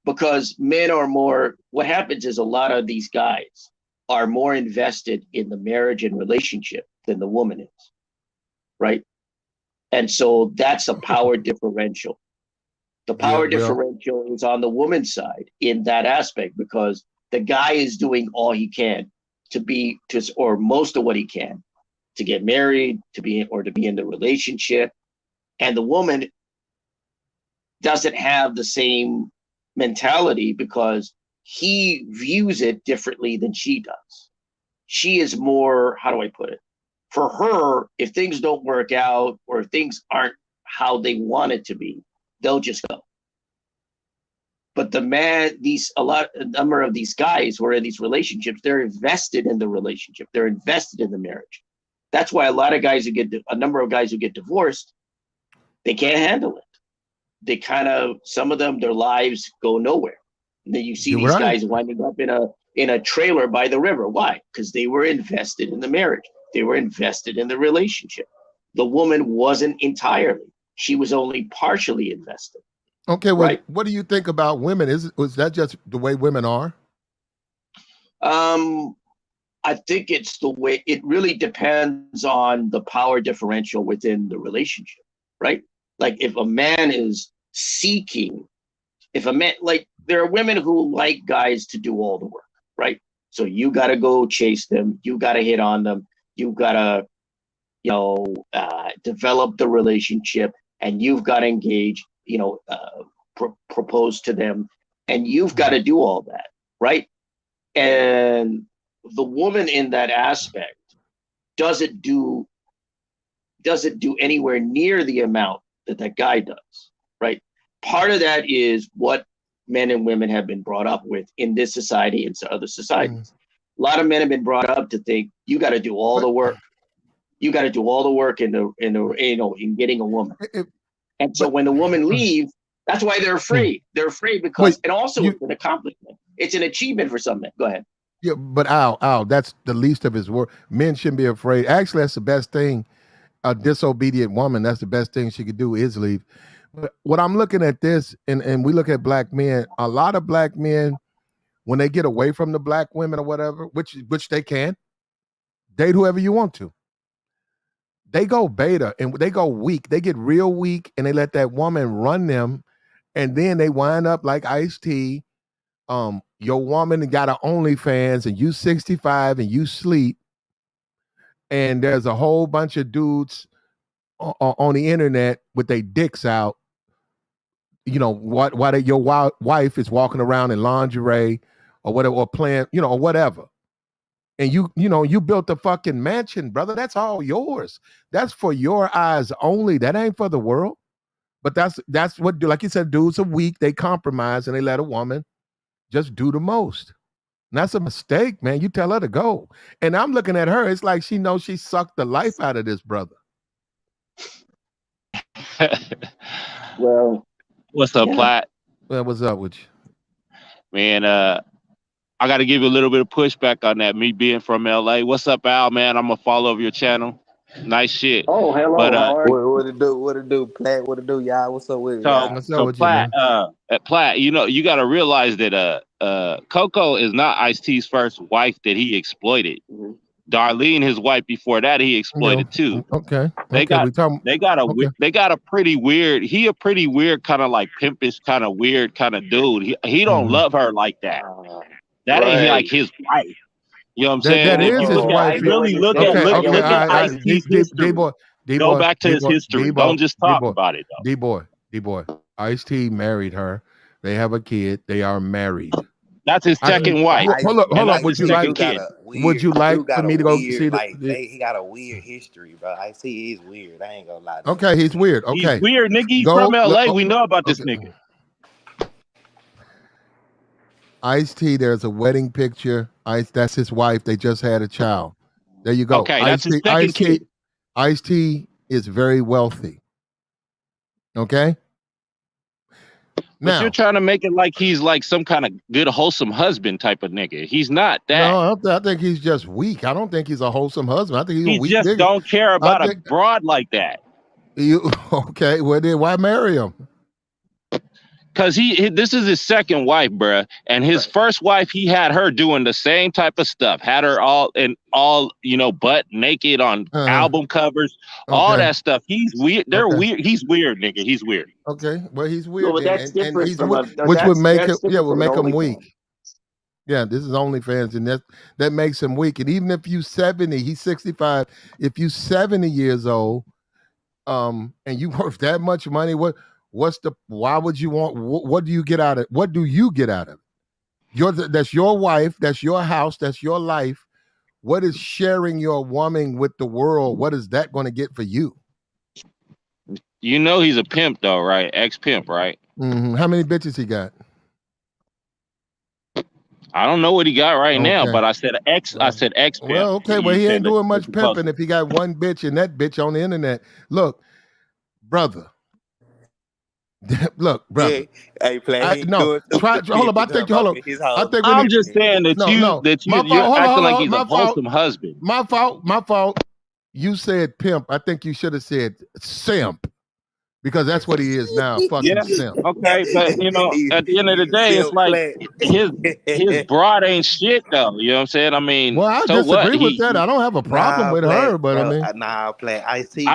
Because men are more, what happens is a lot of these guys are more invested in the marriage and relationship than the woman is, right? And so that's a power differential. The power differential is on the woman's side in that aspect because the guy is doing all he can or most of what he can to get married, to be in the relationship. And the woman doesn't have the same mentality because he views it differently than she does. She is more, how do I put it? For her, if things don't work out or if things aren't how they want it to be, they'll just go. But the man, a number of these guys who are in these relationships, they're invested in the relationship. They're invested in the marriage. That's why a number of guys who get divorced, they can't handle it. They some of them, their lives go nowhere. And then you see these guys winding up in a trailer by the river. Why? Because they were invested in the marriage. They were invested in the relationship. The woman wasn't entirely. She was only partially invested. Okay, well, right? What do you think about women? Is that just the way women are? I think it's the way. It really depends on the power differential within the relationship, right? Like if a man is seeking, there are women who like guys to do all the work, right? So you got to go chase them. You got to hit on them. You got to, develop the relationship, and you've got to engage, propose to them, and you've got to do all that, right? And the woman in that aspect doesn't do anywhere near the amount that guy does, right? Part of that is what men and women have been brought up with in this society and to other societies. A lot of men have been brought up to think you got to do all the work. You got to do all the work in getting a woman. And so when the woman leaves, that's why they're afraid. They're afraid because, and also it's an accomplishment. It's an achievement for some men. Go ahead. Yeah, but Al, that's the least of his work. Men shouldn't be afraid. Actually, that's the best thing. A disobedient woman, that's the best thing she could do is leave. But what I'm looking at this, and we look at black men, a lot of black men, when they get away from the black women or whatever, which they can, date whoever you want to. They go beta and they go weak. They get real weak and they let that woman run them. And then they wind up like Ice-T. Your woman got an OnlyFans and you 65 and you sleep. And there's a whole bunch of dudes on the internet with their dicks out. Why your wife is walking around in lingerie or whatever, or playing, or whatever. And you built a fucking mansion, brother. That's all yours. That's for your eyes only. That ain't for the world. But that's what, like you said, dudes are weak. They compromise and they let a woman just do the most. And that's a mistake, man. You tell her to go. And I'm looking at her. It's like she knows she sucked the life out of this brother. Well, what's up, Platt? Well, what's up with you? Man, I got to give you a little bit of pushback on that, me being from LA. What's up, Al, man? I'm a follower of your channel. Nice shit. Oh, hello. But, what it do, Platt? What it do, y'all? What's up with y'all? So Platt, Platt, you got to realize that Coco is not Ice-T's first wife that he exploited. Mm-hmm. Darlene, his wife before that, he exploited too. Okay. They got a pretty weird kind of like pimpish kind of weird kind of dude. He don't love her like that. That ain't like his wife. You know what I'm saying? That is his wife. Really look at Ice-T's history. Go back to his history. Don't just talk about it though. D-boy. Ice-T married her. They have a kid. They are married. That's his second wife. Hold up. Would you like for me to go see he got a weird history, bro. Ice-T is weird. I ain't gonna lie. Okay, he's weird. Okay. He's weird, nigga. He's from LA. We know about this nigga. Ice-T, there's a wedding picture. That's his wife. They just had a child. There you go. Okay, that's his second kid. Ice-T is very wealthy. Okay? But you're trying to make it like he's like some kind of good, wholesome husband type of nigga. He's not that. No, I think he's just weak. I don't think he's a wholesome husband. I think he's a weak just nigga. Don't care about a broad like that. Okay, well then why marry him? Because this is his second wife, bruh. And his first wife, he had her doing the same type of stuff. Had her all butt naked on album covers, all that stuff. He's weird. They're weird. He's weird, nigga. He's weird. Okay, well he's weird. No, but that's different which would make him weak. Yeah, this is OnlyFans, and that makes him weak. And even if you 70, he's 65. If you 70 years old, and you worth that much money, why would you want, what do you get out of it? What do you get out of it? That's your wife, that's your house, that's your life. What is sharing your woman with the world? What is that going to get for you? You know he's a pimp though, right? Ex-pimp, right? Mm-hmm. How many bitches he got? I don't know what he got right now, but I said ex-pimp. Well, okay, he ain't doing much pimping if he got one bitch and that bitch on the internet. Look, brother. Look, brother. Hey, Play. Hold up. I'm just saying that you're acting like he's a wholesome husband. My fault. You said pimp. I think you should have said simp, because that's what he is now. Fucking simp. Okay, but at the end of the day, it's like his broad ain't shit though. You know what I'm saying? I mean, well, I disagree with that. I don't have a problem with her, but I mean, I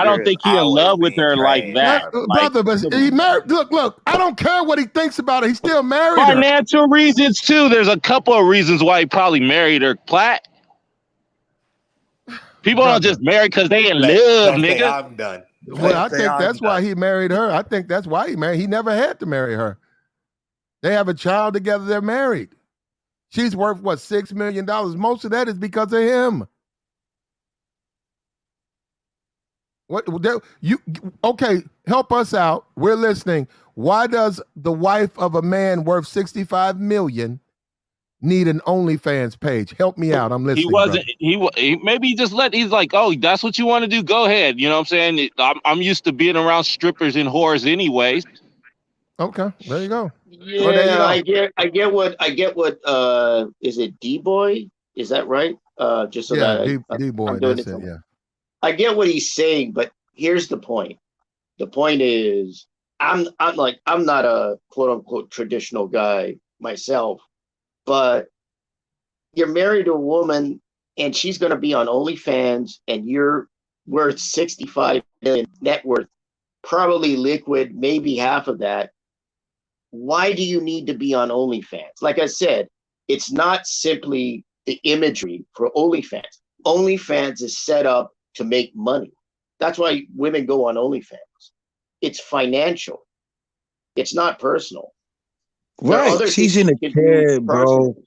don't think he's in love with her like that, brother. But he married. Look. I don't care what he thinks about her. He still married her. Financial reasons too. There's a couple of reasons why he probably married her. Platt. People don't just marry because they in love, nigga. I'm done. Well, I think that's why he married her. I think that's why he married. He never had to marry her. They have a child together. They're married. She's worth what, $6 million. Most of that is because of him. What you okay? Help us out. We're listening. Why does the wife of a man worth 65 million need an OnlyFans page? Help me out. I'm He listening, brother. wasn't. Maybe he just he's like, oh, that's what you want to do. Go ahead. You know what I'm saying? I'm used to being around strippers and whores, anyways. Okay, there you go. Yeah, Well, there you go. I get what is it D-boy? Is that right? Just so Yeah, that D-boy. I'm doing That's it. it. Yeah. I get what he's saying, but here's the point. The point is I'm not a quote unquote traditional guy myself, but you're married to a woman and she's gonna be on OnlyFans and you're worth 65 million net worth, probably liquid, maybe half of that. Why do you need to be on OnlyFans? Like I said, it's not simply the imagery for OnlyFans. OnlyFans is set up to make money. That's why women go on OnlyFans. It's financial. It's not personal. There are Right. other She's things in you the can do crib, personally. bro.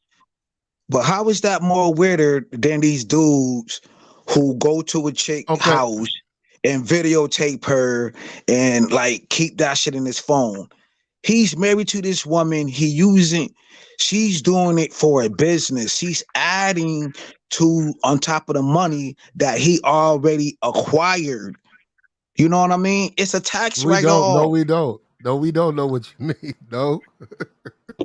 But how is that more weirder than these dudes who go to a chick house and videotape her and like keep that shit in his phone? He's married to this woman. She's doing it for a business. She's adding to on top of the money that he already acquired. You know what I mean? It's a tax We don't. No, write-off. we don't. No, we don't know what you mean. No.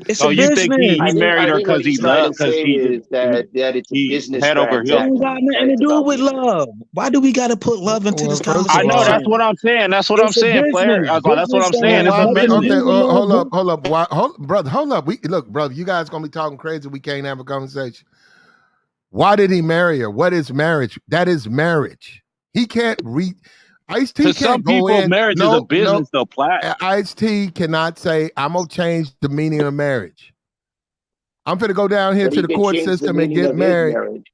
It's Oh, a you think business. he married I her think what because he's he trying to loved say is that it's a he business head over It heels? ain't got transaction. nothing to It's do about with business. love. Why do we got to put love into this Well, first I of know all, that's what I'm saying. That's what I'm It's a saying, player. business. That's what I'm saying. Business It's why a has man? nothing to business. Okay, do with love, bro. hold up. Why, brother, hold up. Look, brother, you guys gonna be talking crazy. We can't have a conversation. Why did he marry her? What is marriage? That is marriage. He can't read. Ice-T To can't some go people, in. marriage is a business, though, Plat. Ice-T cannot say, I'm gonna change the meaning of marriage. I'm gonna go down here But to he the can court change the system and meaning get of his married. marriage.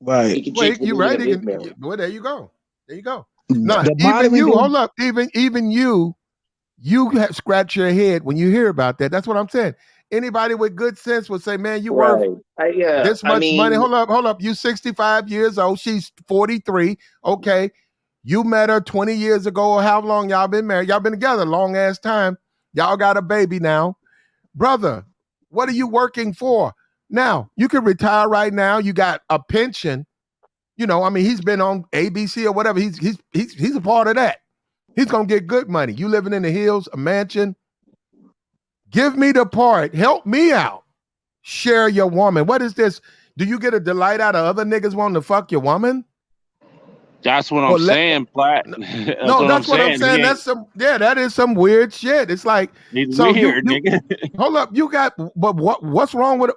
Right. He can Well, change the you're meaning right. of He his can. marriage. Well, there you go. There you go. No, The even modern you. day, Hold up. Even you. You have scratch your head when you hear about that. That's what I'm saying. Anybody with good sense would say, "Man, you worth Right. this I much money." mean, Hold up. You 65 years old. She's 43. Okay. You met her 20 years ago, or how long y'all been married? Y'all been together a long ass time. Y'all got a baby now. Brother, what are you working for? Now, you can retire right now. You got a pension. You know, I mean, he's been on ABC or whatever. He's a part of that. He's gonna get good money. You living in the hills, a mansion. Give me the part. Help me out. Share your woman. What is this? Do you get a delight out of other niggas wanting to fuck your woman? That's what I'm Or let saying, Plat. That's no, what I'm that's what I'm saying. saying. That is some weird shit. It's like, He's so you weird, nigga. hold up, you got, but what's wrong with it?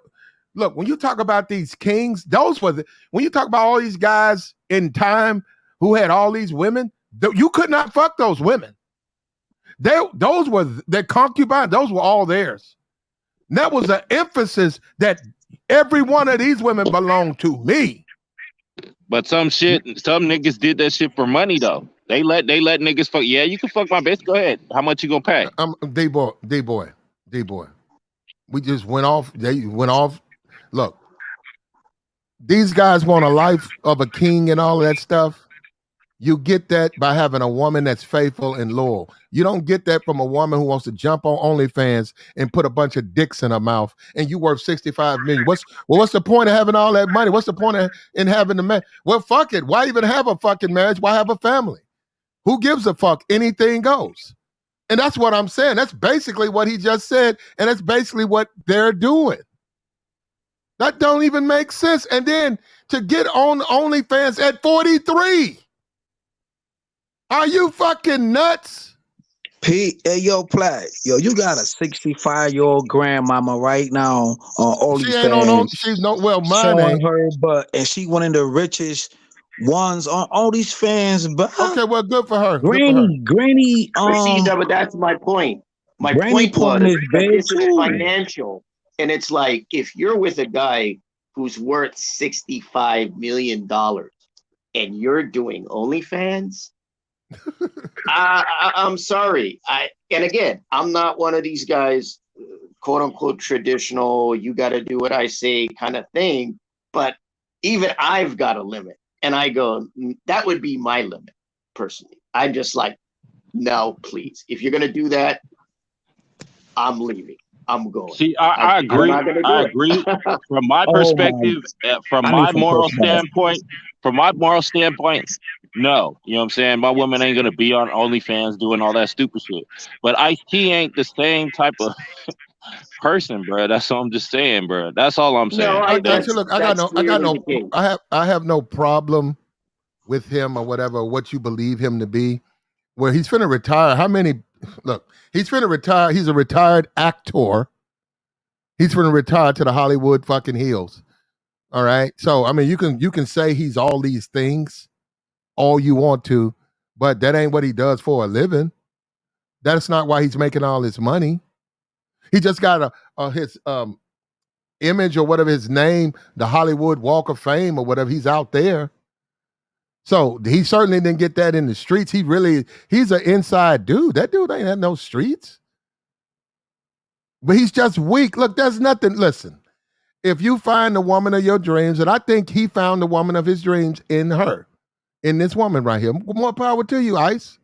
Look, when you talk about these kings, when you talk about all these guys in time who had all these women, you could not fuck those women. Those were their concubines, those were all theirs. And that was an emphasis that every one of these women belonged to me. But some niggas did that shit for money though. They let niggas fuck. Yeah, you can fuck my bitch. Go ahead. How much you gonna pay? D-boy. We just went off. They went off. Look, these guys want a life of a king and all of that stuff. You get that by having a woman that's faithful and loyal. You don't get that from a woman who wants to jump on OnlyFans and put a bunch of dicks in her mouth and you worth 65 million. What's the point of having all that money? What's the point in having the man? Well, fuck it. Why even have a fucking marriage? Why have a family? Who gives a fuck? Anything goes. And that's what I'm saying. That's basically what he just said. And that's basically what they're doing. That don't even make sense. And then to get on OnlyFans at 43. Are you fucking nuts? Pete, hey, yo, Platt, yo, you got a 65-year-old grandmama right now on She ain't on. OnlyFans She's no. Well, mine showing ain't. her butt, and she one of the richest ones on all these fans. But Okay, well, good for her. Good for her. Granny, but see, but that's my point. My Granny point porn was is that big this is too. financial. And it's like, if you're with a guy who's worth $65 million and you're doing OnlyFans, I'm sorry. And again, I'm not one of these guys, quote unquote, traditional, you got to do what I say kind of thing. But even I've got a limit. And I go, that would be my limit personally. I'm just like, no, please. If you're gonna do that, I'm leaving. I'm going. See, I I'm agree. not gonna I do it. agree. From my Oh my! perspective, from I need my some moral pushback. standpoint, no. You know what I'm saying? My woman ain't gonna be on OnlyFans doing all that stupid shit. But Ice-T ain't the same type of person, bro. That's all I'm just saying, bro. That's all I'm No, saying. Actually, look, that's clearly the case. I have no problem with him or whatever, what you believe him to be. Where he's finna retire. Look, he's finna retire. He's a retired actor. He's finna retire to the Hollywood fucking hills. All right. So I mean, you can say he's all these things all you want to, but that ain't what he does for a living. That's not why he's making all his money. He just got his image or whatever, his name, the Hollywood Walk of Fame or whatever. He's out there. So he certainly didn't get that in the streets. He's an inside dude. That dude ain't had no streets. But he's just weak. Look, there's nothing. Listen, if you find the woman of your dreams, and I think he found the woman of his dreams in her, in this woman right here. More power to you, Ice.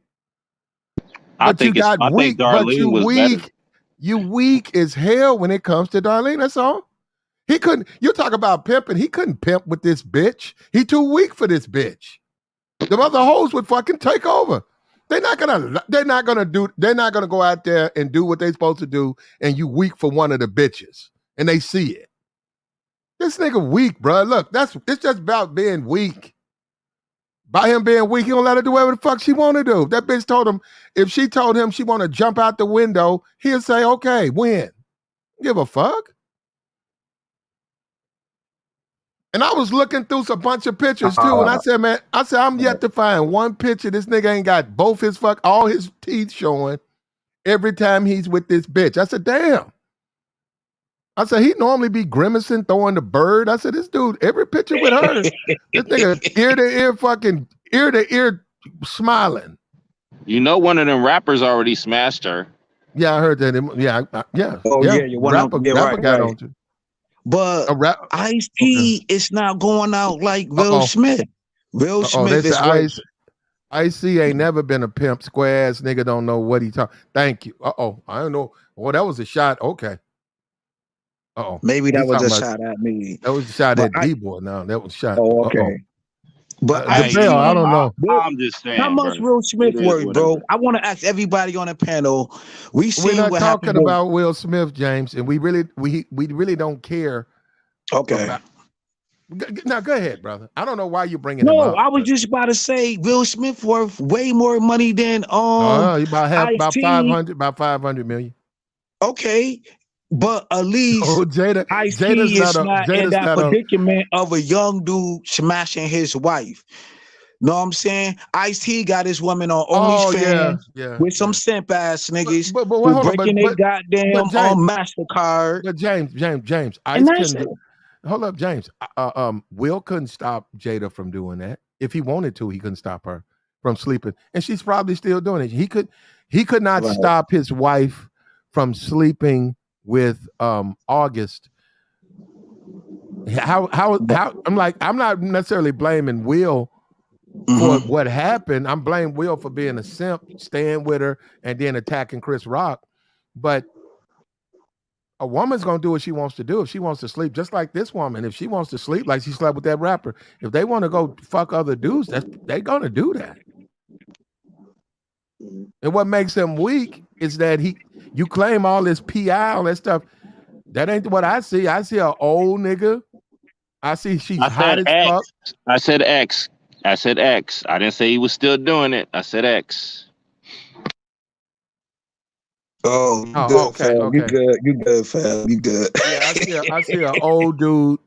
But you got I think weak. But Darlene you was better. weak. You weak as hell when it comes to Darlene. That's all. He couldn't. You talk about pimping. He couldn't pimp with this bitch. He too weak for this bitch. The other hoes would fucking take over. They're not gonna go out there and do what they're supposed to do, and you weak for one of the bitches. And they see it. This nigga weak, bro. Look, it's just about being weak. By him being weak, he gonna let her do whatever the fuck she wanna do. That bitch told him, if she told him she wanna jump out the window, he'll say, okay, when? Give a fuck. And I was looking through a bunch of pictures too, and I said, man, I'm yet to find one picture. This nigga ain't got all his teeth showing every time he's with this bitch. I said, damn. I said, he normally be grimacing, throwing the bird. I said, this dude, every picture with her, this nigga ear to ear smiling. You know, one of them rappers already smashed her. Yeah, I heard that. Yeah. Oh yeah, you want rapper got on to. But Ice-T is not going out like Will Smith. Will Smith is Ice-T ain't never been a pimp. Square ass nigga don't know what he talking. Thank you. I don't know. Well, that was a shot. Okay. Maybe that was a shot at me. That was a shot at D-Boy. No, that was a shot. Oh, okay. But I don't know. I'm just saying. How much Will Smith worth, bro? I want to ask everybody on the panel. We're not talking about Will Smith, James, and we really don't care. Okay. Now go ahead, brother. I don't know why you're bringing him up. No, I was just about to say Will Smith worth way more money than about 500 million. Okay. But at least Ice-T Jada's is not in that predicament of a young dude smashing his wife. Know what I'm saying? Ice-T got his woman on OnlyFans with some simp ass niggas who breaking their goddamn MasterCard. But James, hold up, James. Will couldn't stop Jada from doing that. If he wanted to, he couldn't stop her from sleeping, and she's probably still doing it. He could not stop his wife from sleeping with August. How I'm not necessarily blaming Will for what happened. I'm blaming Will for being a simp, staying with her, and then attacking Chris Rock. But a woman's gonna do what she wants to do. If she wants to sleep, just like this woman, if she wants to sleep like she slept with that rapper, if they want to go fuck other dudes, they're gonna do that. And what makes him weak is that you claim all this PI, all that stuff. That ain't what I see. I see an old nigga. I see she's hot as fuck. I said X. I didn't say he was still doing it. I said X. Oh, good, okay. Fam. You good, fam. You good. Yeah, I see an old dude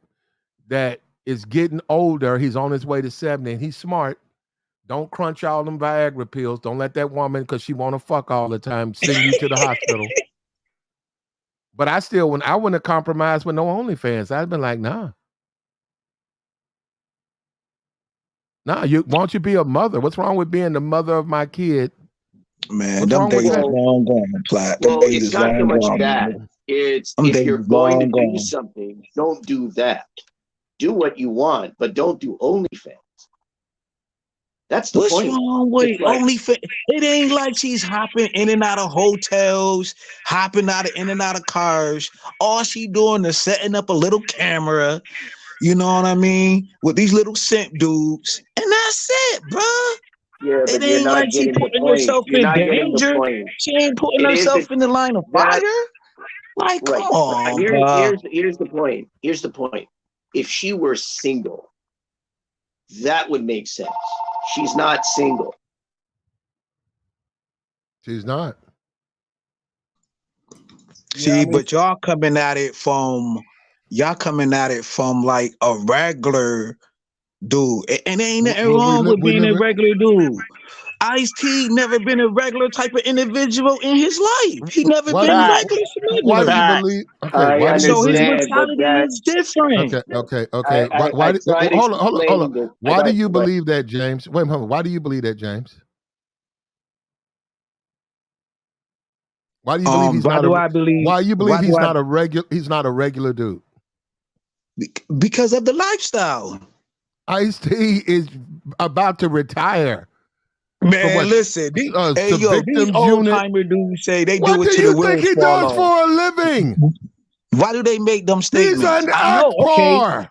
that is getting older. He's on his way to 70, and he's smart. Don't crunch all them Viagra pills. Don't let that woman, because she want to fuck all the time, send you to the hospital. But I wouldn't have compromised with no OnlyFans. I'd been like, nah. Why don't you be a mother? What's wrong with being the mother of my kid? Man, them days is long gone, Platt. Well, it's not so much that. It's if you're going to do something, don't do that. Do what you want, but don't do OnlyFans. That's the What's point. wrong with It's like, OnlyFans? It ain't like she's hopping in and out of hotels, hopping in and out of cars. All she doing is setting up a little camera, you know what I mean, with these little simp dudes, and that's it, bruh. yeah, It but you're ain't like not she getting the putting point. herself You're in not getting the danger. point. She ain't putting It is herself in the line of that fire. Like, come right. on, Here's bruh. here's the point. Here's the point. If she were single, that would make sense. She's not single. She's not. See, but y'all coming at it from like a regular dude, and ain't nothing wrong with We being a live regular dude. Ice-T never been a regular type of individual in his life. He never Why do been you regular why do you smuggler. believe okay, I why do you So his believe understand, but mentality is that's different. okay. I Why tried hold on. explaining this. I Why do got you but believe that, James? Wait, hold on. Why do you believe that, James? Why do you believe Why do I believe? why you believe Why do I? he's not a regular dude? Because of the lifestyle. Ice-T is about to retire from Man, what listen, hey the yo, these victims old unit. timer dudes say they What do it do till the you think wheels he fall does off. for a living? Why do they make them He's statements? an I know, okay, actor.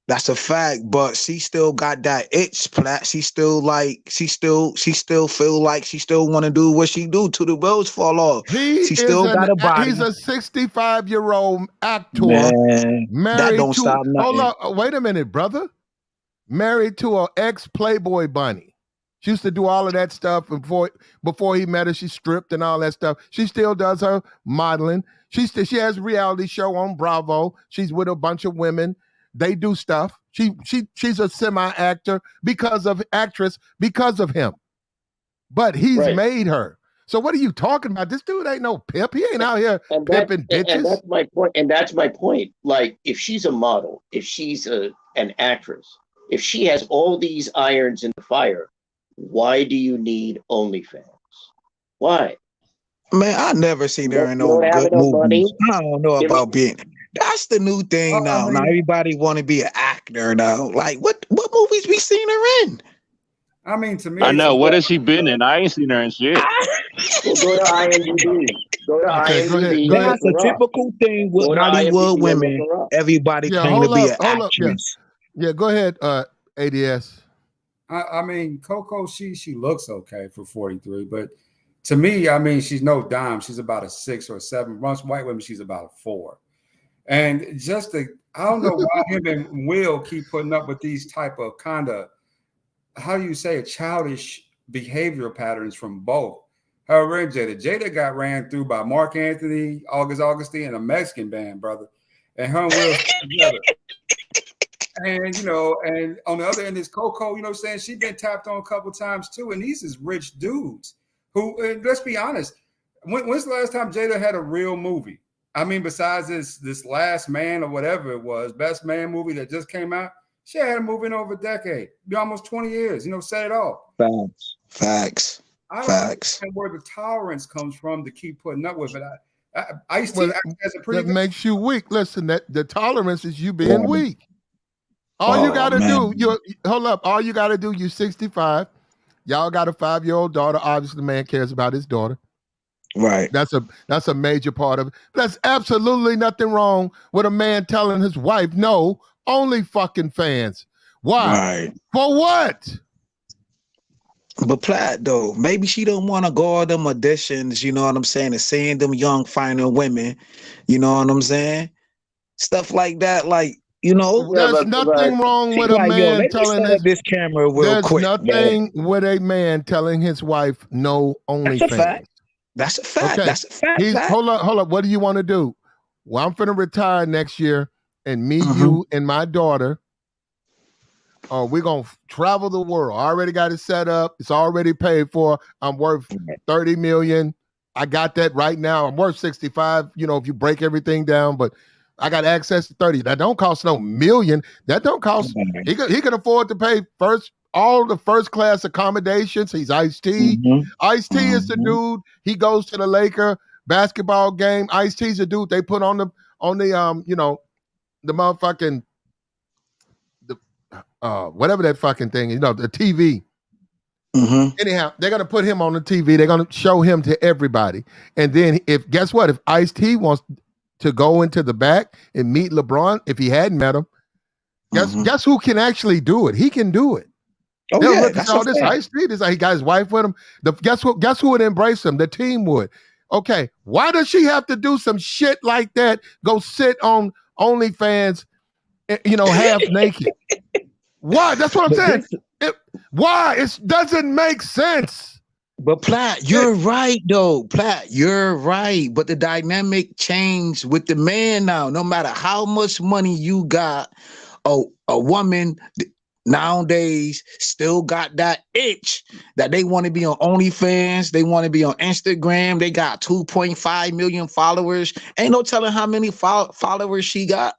that's a fact, but she still got that itch, Plat. She still feel like she still want to do what she do till the wheels fall off. He She is still got a he's body, a 65-year-old actor man. That married don't to stop hold nothing. on, wait a minute, brother. Married to an ex-Playboy bunny. She used to do all of that stuff before he met her. She stripped and all that stuff. She still does her modeling. She has a reality show on Bravo. She's with a bunch of women. They do stuff. She's a semi-actor because of him. But he's right. made her. So what are you talking about? This dude ain't no pimp. He ain't out here And pimping bitches. that's my point. And that's my point. Like, if she's a model, if she's an actress, if she has all these irons in the fire, why do you need OnlyFans? Why? Man, I never seen her in You no don't have good enough money? movies. I don't know You about being. That's the new thing now. Now everybody want to be an actor now. Like what movies we seen her in? I mean, to me, I it's know. What about has she been in? I ain't seen her in shit. Well, go to IMDb. Go to Okay, go ahead. IMDb Go and ahead. look That's a her up. typical thing with Go to Hollywood IMDb and look women. her up. Everybody Yeah, claim to be an hold up. Yeah. actress. Yeah, go ahead, ADS. I mean, Coco, she looks okay for 43, but to me, I mean, she's no dime. She's about a 6 or 7. Most white women, she's about a 4. And I don't know why him and Will keep putting up with these type of kind of, how do you say it, childish behavior patterns from both her and Jada. Jada got ran through by Mark Anthony, Augustine, and a Mexican band, brother. And her and Will together. And, and on the other end is Coco, saying she's been tapped on a couple times too. And these is rich dudes who, let's be honest, when's the last time Jada had a real movie? I mean, besides this Last Man or whatever it was, Best Man movie that just came out, she had a movie in over a decade, almost 20 years, said it all. Facts. I don't understand where the tolerance comes from to keep putting up with it. Ice-T has a pretty that good. Makes you weak. Listen, that the tolerance is you being weak. All you gotta hold up. All you gotta do, you 65. Y'all got a 5-year-old daughter. Obviously, the man cares about his daughter. Right. That's a major part of it. There's absolutely nothing wrong with a man telling his wife, no, only fucking fans. Why? Right. For what? But Platt, though, maybe she don't want to go all them auditions, you know what I'm saying, and seeing them young, finer women, you know what I'm saying? Stuff like that, like, There's nothing wrong with a like, yo, man let me telling set up this camera real there's quick. nothing with a man telling his wife no only That's a fans. fact. That's a fact. Okay. That's a fact. Hold up. What do you want to do? Well, I'm finna retire next year, and me, you, and my daughter, we're gonna travel the world. I already got it set up. It's already paid for. I'm worth 30 million. I got that right now. I'm worth 65, if you break everything down, but I got access to 30. That don't cost no million. That don't cost. He can afford to pay all the first class accommodations. He's Ice-T. Ice-T is the dude. He goes to the Laker basketball game. Ice-T's the dude they put on the motherfucking whatever that fucking thing is, the TV. Mm-hmm. Anyhow, they're gonna put him on the TV. They're gonna show him to everybody. And then guess what? If Ice-T wants to go into the back and meet LeBron, if he hadn't met him, guess who can actually do it? He can do it. Oh, They'll yeah, look that's at a all this fact. Ice-T. This he got his wife with him. Guess who would embrace him? The team would. Okay, why does she have to do some shit like that? Go sit on OnlyFans, half naked. Why? That's what I'm saying. Why? It doesn't make sense. But Platt, you're right though. Platt, you're right. But the dynamic changed with the man now. No matter how much money you got, a woman nowadays still got that itch that they want to be on OnlyFans. They want to be on Instagram. They got 2.5 million followers. Ain't no telling how many followers she got.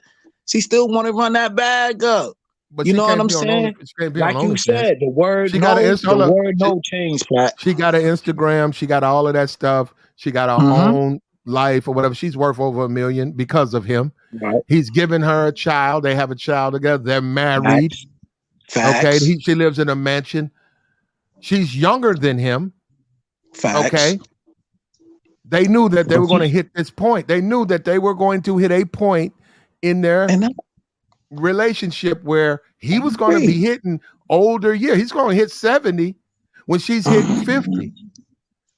She still want to run that bag up. But you she know what can't I'm be on saying? She can't be Like on you OnlyFans. said, the word She no, got the word no change, Platt. She got an Instagram. She got all of that stuff. She got her own life or whatever. She's worth over $1 million because of him. Right. He's given her a child. They have a child together. They're married. Facts. Okay. She lives in a mansion. She's younger than him. Facts. Okay. They knew that they were going to hit this point. They knew that they were going to hit a point in their relationship where he was going to be hitting older years. He's going to hit 70 when she's hitting 50.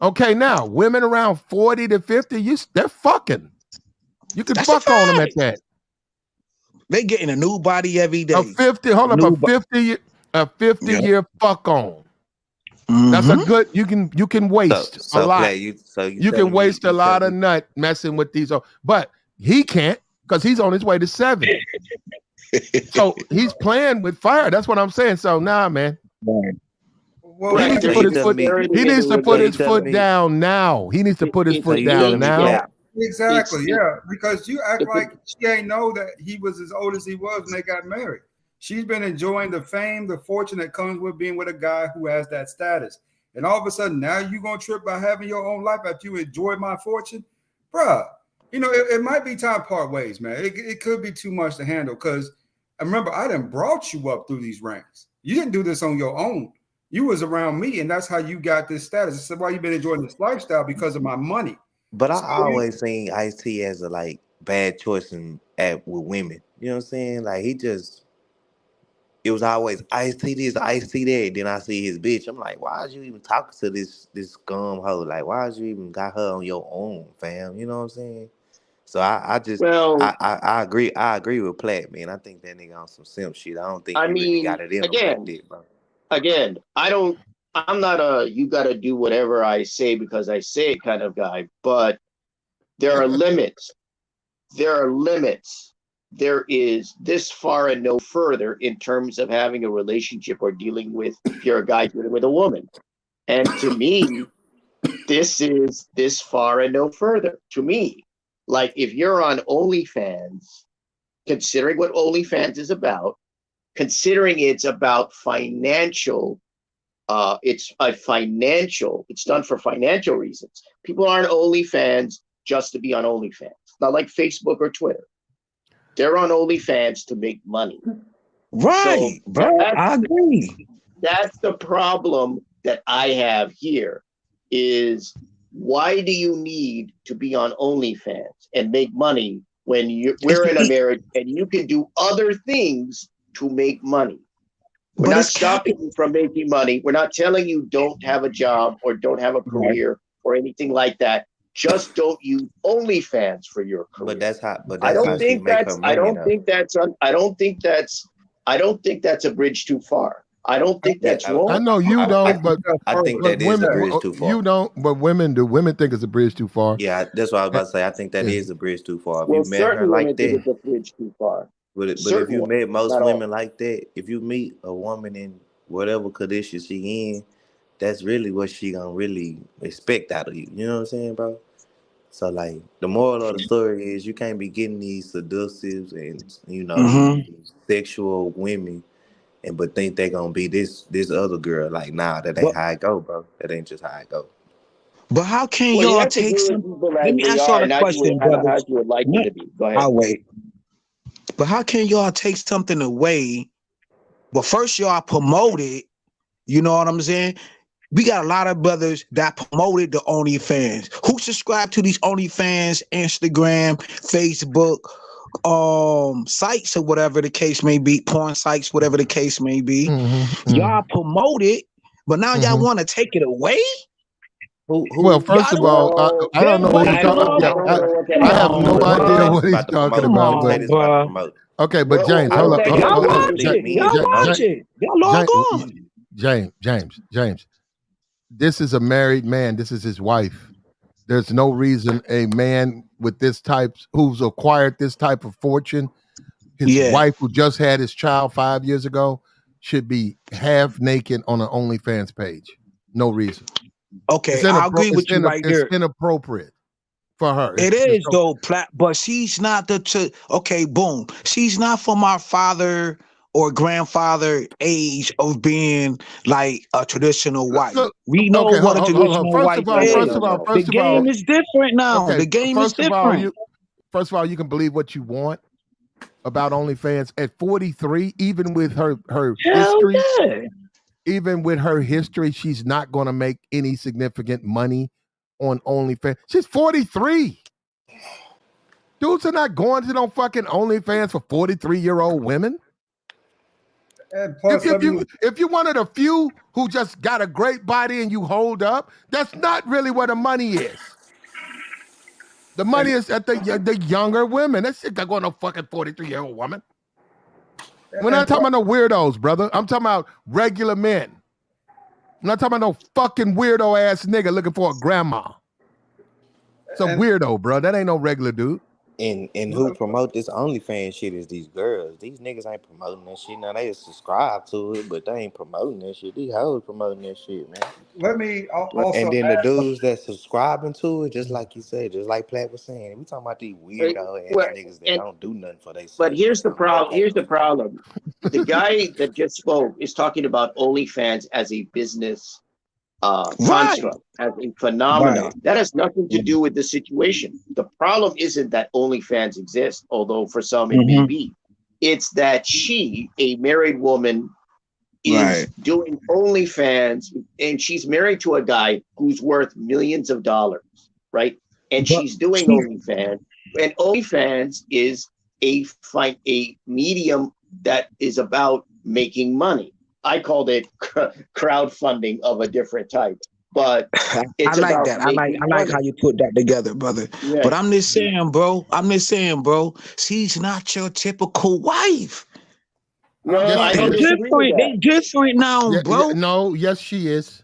Okay, now women around 40 to 50, they're fucking. You can fuck on them at that. They getting a new body every day. A 50 year fuck on. That's a good. You can waste a lot. You can waste a lot of nut messing with these. But he can't because he's on his way to 70. So he's playing with fire. That's what I'm saying. So man. Well, he needs to put his foot. He needs to put his foot down now. He needs to put his foot down now. Exactly. Yeah, because you act like she ain't know that he was as old as he was when they got married. She's been enjoying the fame, the fortune that comes with being with a guy who has that status. And all of a sudden, now you're going to trip by having your own life after you enjoy my fortune? Bruh, it might be time to part ways, man. It could be too much to handle because remember, I done brought you up through these ranks. You didn't do this on your own. You was around me, and that's how you got this status. This is why you've been enjoying this lifestyle because of my money. But I always seen Ice-T as a bad choice with women. You know what I'm saying? Like it was always Ice-T this, Ice-T that. Then I see his bitch. I'm like, why is you even talking to this scum hoe? Like, why is you even got her on your own, fam? You know what I'm saying? So I agree. I agree with Platt, man. I think that nigga on some simp shit. I don't think he really got it in him like that, bro. Again, I'm not a you got to do whatever I say because I say it kind of guy, but there are limits. There are limits. There is this far and no further in terms of having a relationship or dealing with, if you're a guy dealing with a woman. And to me, this is this far and no further to me. Like if you're on OnlyFans, considering what OnlyFans is about, considering it's about financial, it's done for financial reasons. People aren't OnlyFans just to be on OnlyFans. It's not like Facebook or Twitter. They're on OnlyFans to make money. Right, so bro. I agree. That's the problem that I have here is why do you need to be on OnlyFans and make money when we're in a marriage and you can do other things to make money? We're not stopping you from making money. We're not telling you don't have a job or don't have a career or anything like that. Just don't use OnlyFans for your career. But that's how. I don't think that's a bridge too far. I don't think that's wrong. I know you don't, but I think that is a bridge too far. You don't, but women do. Women think it's a bridge too far. Yeah, that's what I was about to say. I think that is a bridge too far. If Well, you met her like that, it's a bridge too far. But if you met most women like that, if you meet a woman in whatever condition she in, that's really what she gonna really expect out of you. You know what I'm saying, bro? So like the moral of the story is you can't be getting these seductives and sexual women but think they gonna be this other girl. Like, nah, that ain't how it go, bro. That ain't just how it go. But how can y'all take some? Let me ask y'all a question, brother. How you would like it to be. Go ahead. I'll wait. But how can y'all take something away But first y'all promoted, you know what I'm saying? We got a lot of brothers that promoted the OnlyFans. Who subscribe to these OnlyFans, Instagram, Facebook, sites or whatever the case may be, porn sites, whatever the case may be. Y'all promote it, but now y'all want to take it away? Well, first of all, I don't know what he's talking about. I have no idea what he's talking about. But okay, but James, hold up. Y'all watch it. Y'all watch it. Y'all log on. James. This is a married man. This is his wife. There's no reason a man with this type, who's acquired this type of fortune, his wife who just had his child 5 years ago, should be half naked on an OnlyFans page. No reason. Okay, I agree with you right there. It's inappropriate for her. It is though, but she's not okay, boom. She's not from our father or grandfather age of being like a traditional wife. We know what a traditional wife is. The game is different now. The game is different. First of all, you can believe what you want about OnlyFans at 43, even with her history. Even with her history, she's not going to make any significant money on OnlyFans. She's 43. Dudes are not going to no fucking OnlyFans for 43-year-old women. If you're one of the few who just got a great body and you hold up, that's not really where the money is. The money is at the younger women. That shit got going to fucking 43-year-old woman. We're not talking about no weirdos, brother. I'm talking about regular men. I'm not talking about no fucking weirdo ass nigga looking for a grandma. It's a weirdo, bro. That ain't no regular dude. And who promote this OnlyFans shit is these girls. These niggas ain't promoting that shit. Now they subscribe to it, but they ain't promoting that shit. These hoes promoting that shit, man. Let me also and then the dudes that subscribing to it, just like you said, just like Platt was saying, we talking about these weirdo ass niggas that don't do nothing for themselves. But here's the problem. Here's the problem. The guy that just spoke is talking about OnlyFans as a business construct, as a phenomenon. That has nothing to do with the situation. The problem isn't that OnlyFans exists, although for some it may be. It's that she, a married woman, is doing OnlyFans, and she's married to a guy who's worth millions of dollars, right? And she's doing OnlyFans, and OnlyFans is a medium that is about making money. I called it crowdfunding of a different type, but it's I like that. I like how you put that together, brother. Yeah. But I'm just saying, bro. She's not your typical wife. No, I don't disagree with that. They different now, bro. No, yes, she is.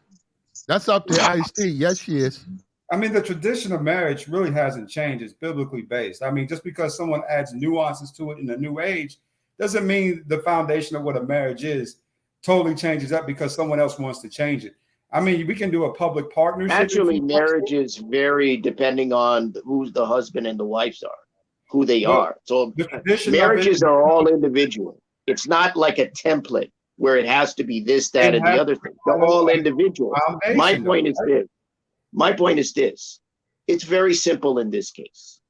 That's up there. I see. Yes, she is. I mean, the tradition of marriage really hasn't changed. It's biblically based. I mean, just because someone adds nuances to it in a new age doesn't mean the foundation of what a marriage is totally changes up because someone else wants to change it. I mean, we can do a public partnership. Actually, marriages vary depending on who the husband and the wives are, who they are. So marriages are all individual. It's not like a template where it has to be this, that, and the other thing. They're all individual. My point is this. It's very simple in this case.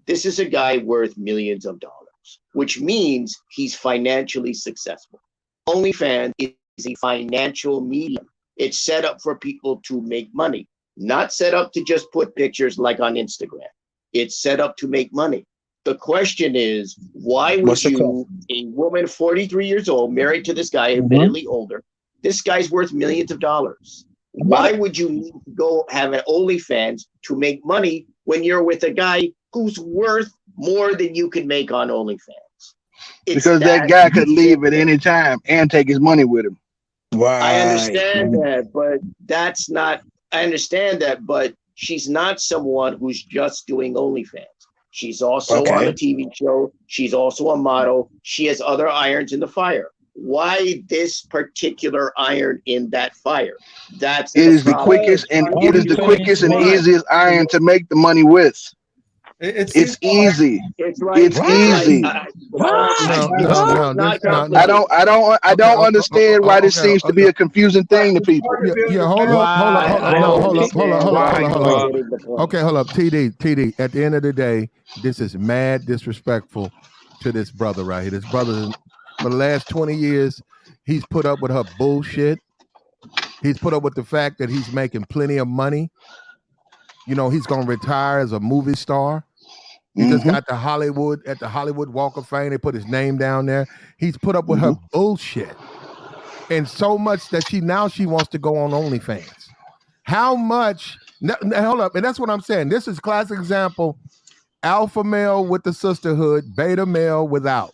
This is a guy worth millions of dollars, which means he's financially successful. OnlyFans is a financial medium. It's set up for people to make money, not set up to just put pictures like on Instagram. It's set up to make money. The question is, why would you, a woman 43 years old, married to this guy, admittedly older, this guy's worth millions of dollars. Why would you need to go have an OnlyFans to make money when you're with a guy who's worth more than you can make on OnlyFans? Because that guy could leave at any time and take his money with him. Right. I understand that, but that's not, I understand that, but she's not someone who's just doing OnlyFans. She's also on a TV show. She's also a model. She has other irons in the fire. Why this particular iron in that fire? It is the quickest and easiest iron to make the money with. It's easy. It's like it's easy. I don't understand why this seems to be a confusing thing to people. Hold up. Okay, hold up. TD. At the end of the day, this is mad disrespectful to this brother right here. This brother, for the last 20 years, He's put up with her bullshit. He's put up with the fact that he's making plenty of money. You know, he's going to retire as a movie star. He just got the Hollywood Walk of Fame. They put his name down there. He's put up with her bullshit. And so much that she wants to go on OnlyFans. How much? Hold up. And that's what I'm saying. This is classic example. Alpha male with the sisterhood, beta male without.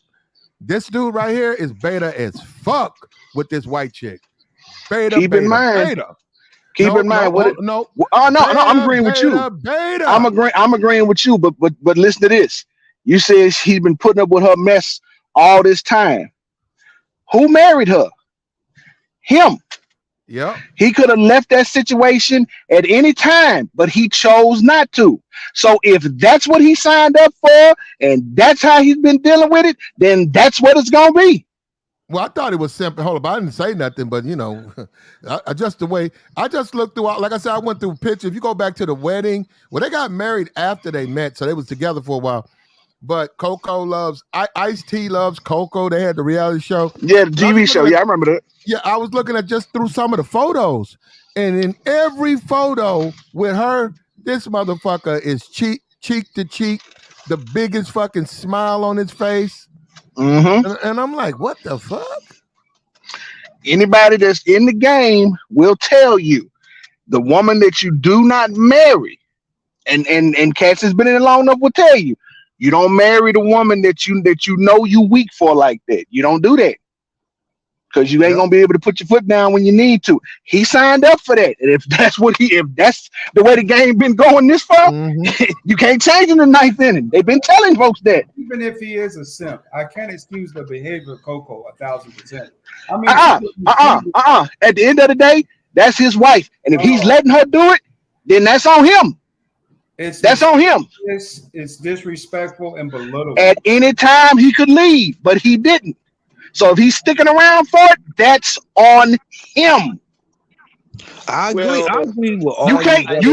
This dude right here is beta as fuck with this white chick. Beta, Keep in mind. Keep in mind what? No. Oh no, I'm agreeing with you. Beta. I'm agreeing with you. But listen to this. You said he's been putting up with her mess all this time. Who married her? Him. Yeah. He could have left that situation at any time, but he chose not to. So if that's what he signed up for, and that's how he's been dealing with it, then that's what it's gonna be. Well, I thought it was simple. Hold up, I didn't say nothing, but you know, I just looked through. Like I said, I went through pictures. If you go back to the wedding, well, they got married after they met, so they was together for a while. But Coco loves Ice-T loves Coco. They had the reality show. Yeah, the TV show. Yeah, I remember that. Yeah, I was looking at just through some of the photos, and in every photo with her, this motherfucker is cheek to cheek, the biggest fucking smile on his face. And I'm like, what the fuck? Anybody that's in the game will tell you the woman that you do not marry, and Cass has been in it long enough, will tell you, you don't marry the woman that you know you weak for like that. You don't do that. Because you ain't gonna be able to put your foot down when you need to. He signed up for that. And if that's the way the game been going this far, you can't change in the ninth inning. They've been telling folks that. Even if he is a simp, I can't excuse the behavior of Coco 1,000%. I mean, At the end of the day, that's his wife. And if he's letting her do it, then that's on him. That's on him. It's disrespectful and belittling. At any time he could leave, but he didn't. So if he's sticking around for it, that's on him. I agree with all you can't make.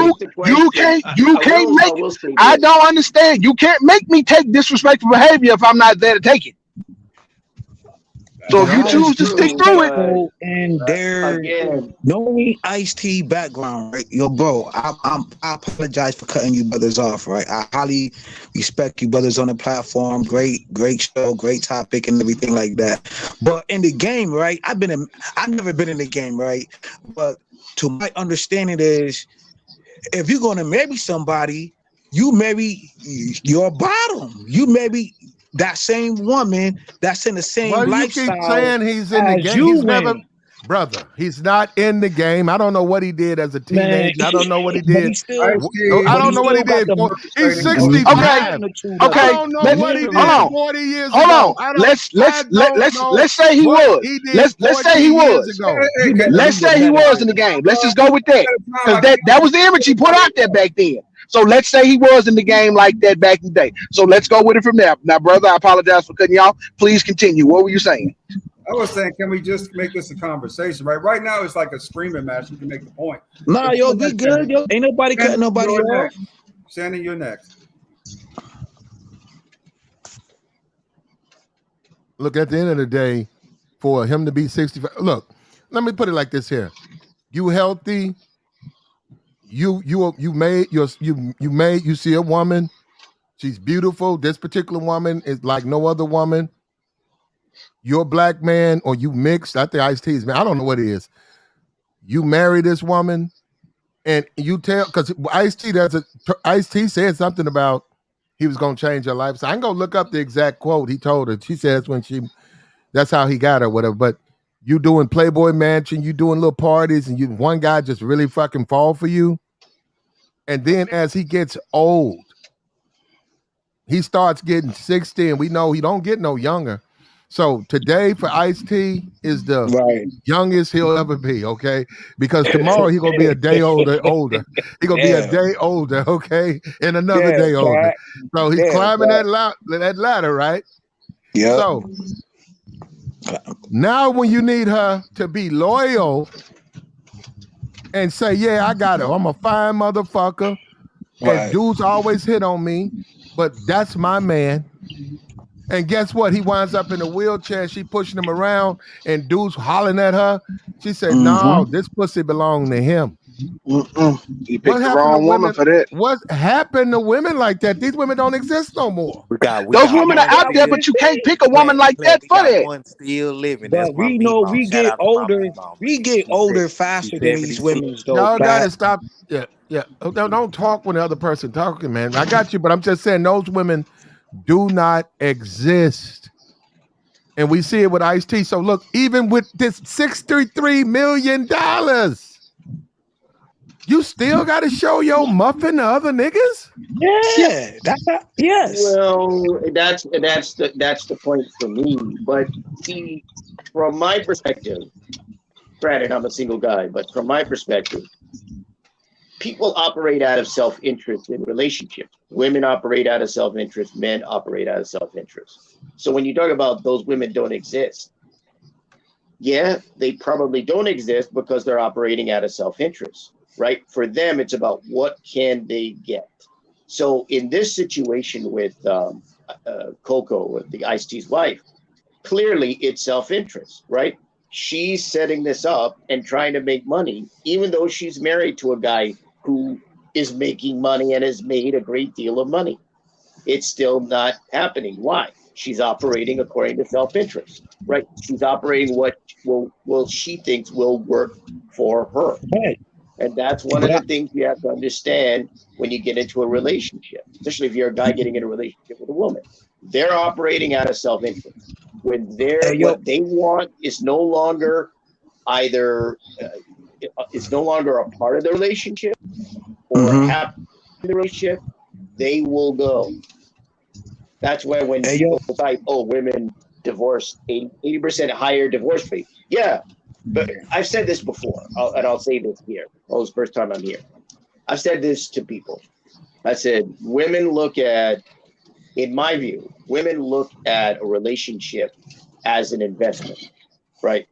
I don't understand. You can't make me take disrespectful behavior if I'm not there to take it. So if you choose to stick through it, and there, knowing Ice-T background, right? Yo, bro, I apologize for cutting you brothers off, right? I highly respect you brothers on the platform. Great show, great topic, and everything like that. But in the game, right? I've never been in the game, right? But to my understanding is, if you're gonna marry somebody, you marry your bottom. You marry that same woman that's in the same lifestyle. You keep saying he's in the game. He's never, brother. He's not in the game. I don't know what he did as a teenager. I don't know what he did. I don't know what he did. He's 65. Okay. I don't know what he did 40 years ago. Hold on. Let's say he was. Let's say he was. Let's say he was in the game. Let's just go with that. Because that was the image he put out there back then. So let's say he was in the game like that back in the day. So let's go with it from there. Now, brother, I apologize for cutting y'all. Please continue. What were you saying? I was saying, can we just make this a conversation, right? Right now, it's like a screaming match. You can make the point. Nah, yo, be good, yo. Ain't nobody cutting nobody off. Shannon, you're next. Look, at the end of the day, for him to be 65, look, let me put it like this here. You healthy. You see a woman, she's beautiful. This particular woman is like no other woman. You're a black man or you mixed. I think Ice-T is, man. I don't know what it is. You marry this woman and you tell, because Ice-T said something about he was going to change her life. So I'm going to look up the exact quote he told her. She says that's how he got her, whatever. But you doing Playboy Mansion, you doing little parties, and one guy just really fucking fall for you. And then as he gets old, he starts getting 60, and we know he don't get no younger. So today for Ice-T is the youngest he'll ever be, okay? Because tomorrow he's gonna be a day older. He's gonna be a day older, okay? And another day older. So he's climbing that ladder, right? Yeah. So now when you need her to be loyal and say, yeah, I got her. I'm a fine motherfucker. And dudes always hit on me, but that's my man. And guess what? He winds up in a wheelchair. She pushing him around, and dudes hollering at her. She said, "No, this pussy belonged to him." You What picked the happened to wrong woman women? for that. What happened to women like that? These women don't exist no more. We Those got women are one out there, still but you can't pick a woman plant. like that We for got that. one still living. That's But my we know meatball. we Shout get out to my older. meatball, We man. get older She's faster than these 76. women, though, Y'all got Pat. to stop. Yeah, yeah. Oh, don't talk when the other person talking, man. I got you, but I'm just saying those women do not exist. And we see it with Ice-T. So look, even with this $63 million, you still got to show your muffin to other niggas? Yeah, that's not, yes. Well, that's the point for me. But see, from my perspective, granted, I'm a single guy, but from my perspective, people operate out of self-interest in relationships. Women operate out of self-interest. Men operate out of self-interest. So when you talk about those women don't exist, yeah, they probably don't exist because they're operating out of self-interest, right? For them, it's about what can they get. So in this situation with Coco, with the Ice-T's wife, clearly it's self-interest, right? She's setting this up and trying to make money, even though she's married to a guy who is making money and has made a great deal of money. It's still not happening. Why? She's operating according to self-interest, right? She's operating what will she thinks will work for her. Right. And that's one of the things you have to understand when you get into a relationship, especially if you're a guy getting in a relationship with a woman. They're operating out of self-interest. When what they want is no longer either it's no longer a part of the relationship or happen in the relationship, they will go. That's why when people cite, oh, women divorce 80% higher divorce rate. Yeah, but I've said this before, and I'll say this here. Oh, it's the first time I'm here. I've said this to people. I said, women look at, in my view, women look at a relationship as an investment, right?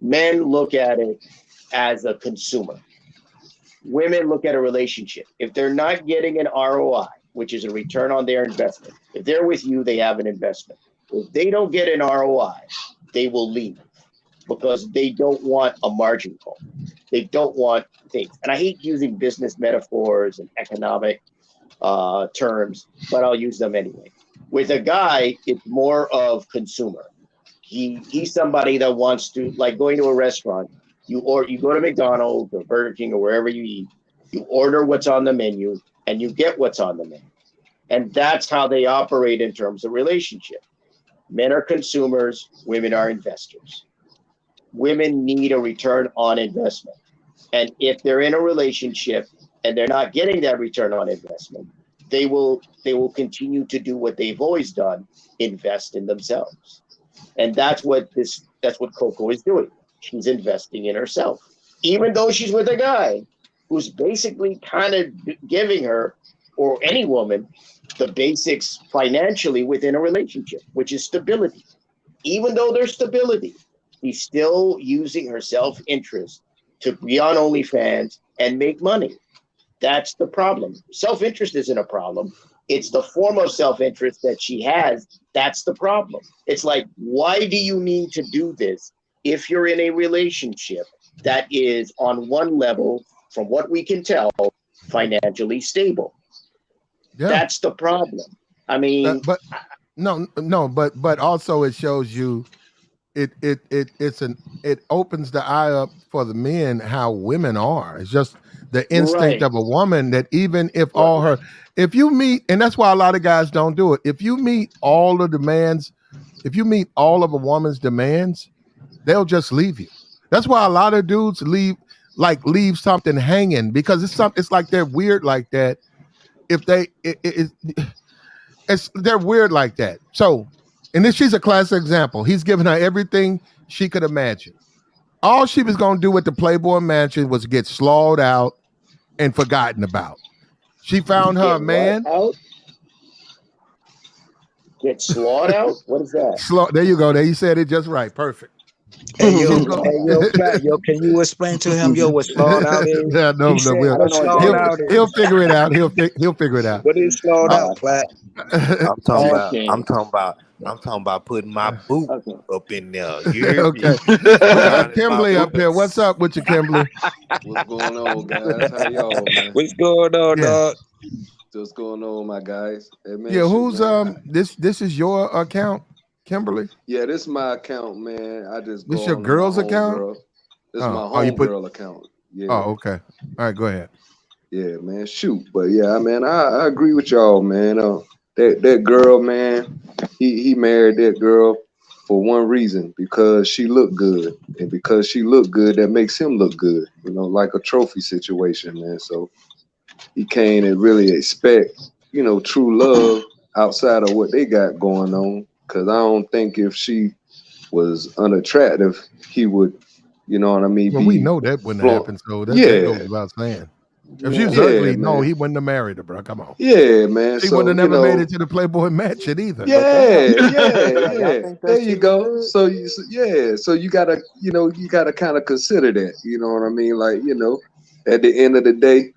Men look at it as a consumer. Women look at a relationship. If they're not getting an ROI, which is a return on their investment, if they're with you, they have an investment. If they don't get an ROI, they will leave because they don't want a margin call. They don't want things. And I hate using business metaphors and economic terms, but I'll use them anyway. With a guy, it's more of consumer. He's somebody that wants to, like going to a restaurant, you go to McDonald's or Burger King or wherever you eat, you order what's on the menu and you get what's on the menu. And that's how they operate in terms of relationship. Men are consumers, women are investors. Women need a return on investment. And if they're in a relationship and they're not getting that return on investment, they will continue to do what they've always done, invest in themselves. And that's what Coco is doing. She's investing in herself, even though she's with a guy who's basically kind of giving her, or any woman, the basics financially within a relationship, which is stability. Even though there's stability, she's still using her self-interest to be on OnlyFans and make money. That's the problem. Self-interest isn't a problem. It's the form of self-interest that she has. That's the problem. It's like, why do you need to do this if you're in a relationship that is on one level, from what we can tell, financially stable? Yeah. That's the problem. I mean, but also it shows you it opens the eye up for the men how women are. It's just the instinct of a woman that even if if you meet, and that's why a lot of guys don't do it. If you meet all the demands, if you meet all of a woman's demands, they'll just leave you. That's why a lot of dudes leave something hanging because it's like they're weird like that. If they're weird like that. So, and this she's a classic example. He's given her everything she could imagine. All she was going to do with the Playboy Mansion was get slawed out and forgotten about. She found her a man. Get slawed out? What is that? There you go. There you said it just right. Perfect. Hey, Pat, can you explain to him, what slawed out is? Yeah, no, he'll figure it out. He'll figure it out. What is slawed out, Pat? I'm talking about I'm talking about putting my boot Okay. up in there. You hear me? Okay. We got Shining my Kimberly up here. What's boots. up with you, Kimberly? What's going on, guys? How y'all, man? What's going on, Yeah. dog? What's going on, my guys? Hey, man, Yeah, shoot, who's man. this is your account, Kimberly? Yeah, this is my account, man. I just This go your on to my girl's account? homegirl. This is my You put homegirl account. Yeah, Oh, okay. All right, go ahead. yeah, man. Shoot, but yeah, man, I agree with y'all, man. That girl, man, he married that girl for one reason, because she looked good, and because she looked good, that makes him look good. You know, like a trophy situation, man. So he can't really expect, true love outside of what they got going on. Cause I don't think if she was unattractive, he would, you know what I mean, Well, we be know that wouldn't flaunt. happen, so that goes Yeah, without saying. If she was yeah, ugly, no, man. he wouldn't have married her, bro. Come on. Yeah, man. She would So, have never made it to the Playboy Mansion either. But that yeah, don't. yeah, Now, y'all yeah. think There that you shit look go. good? So you gotta, you gotta kind of consider that. You know what I mean? Like, at the end of the day,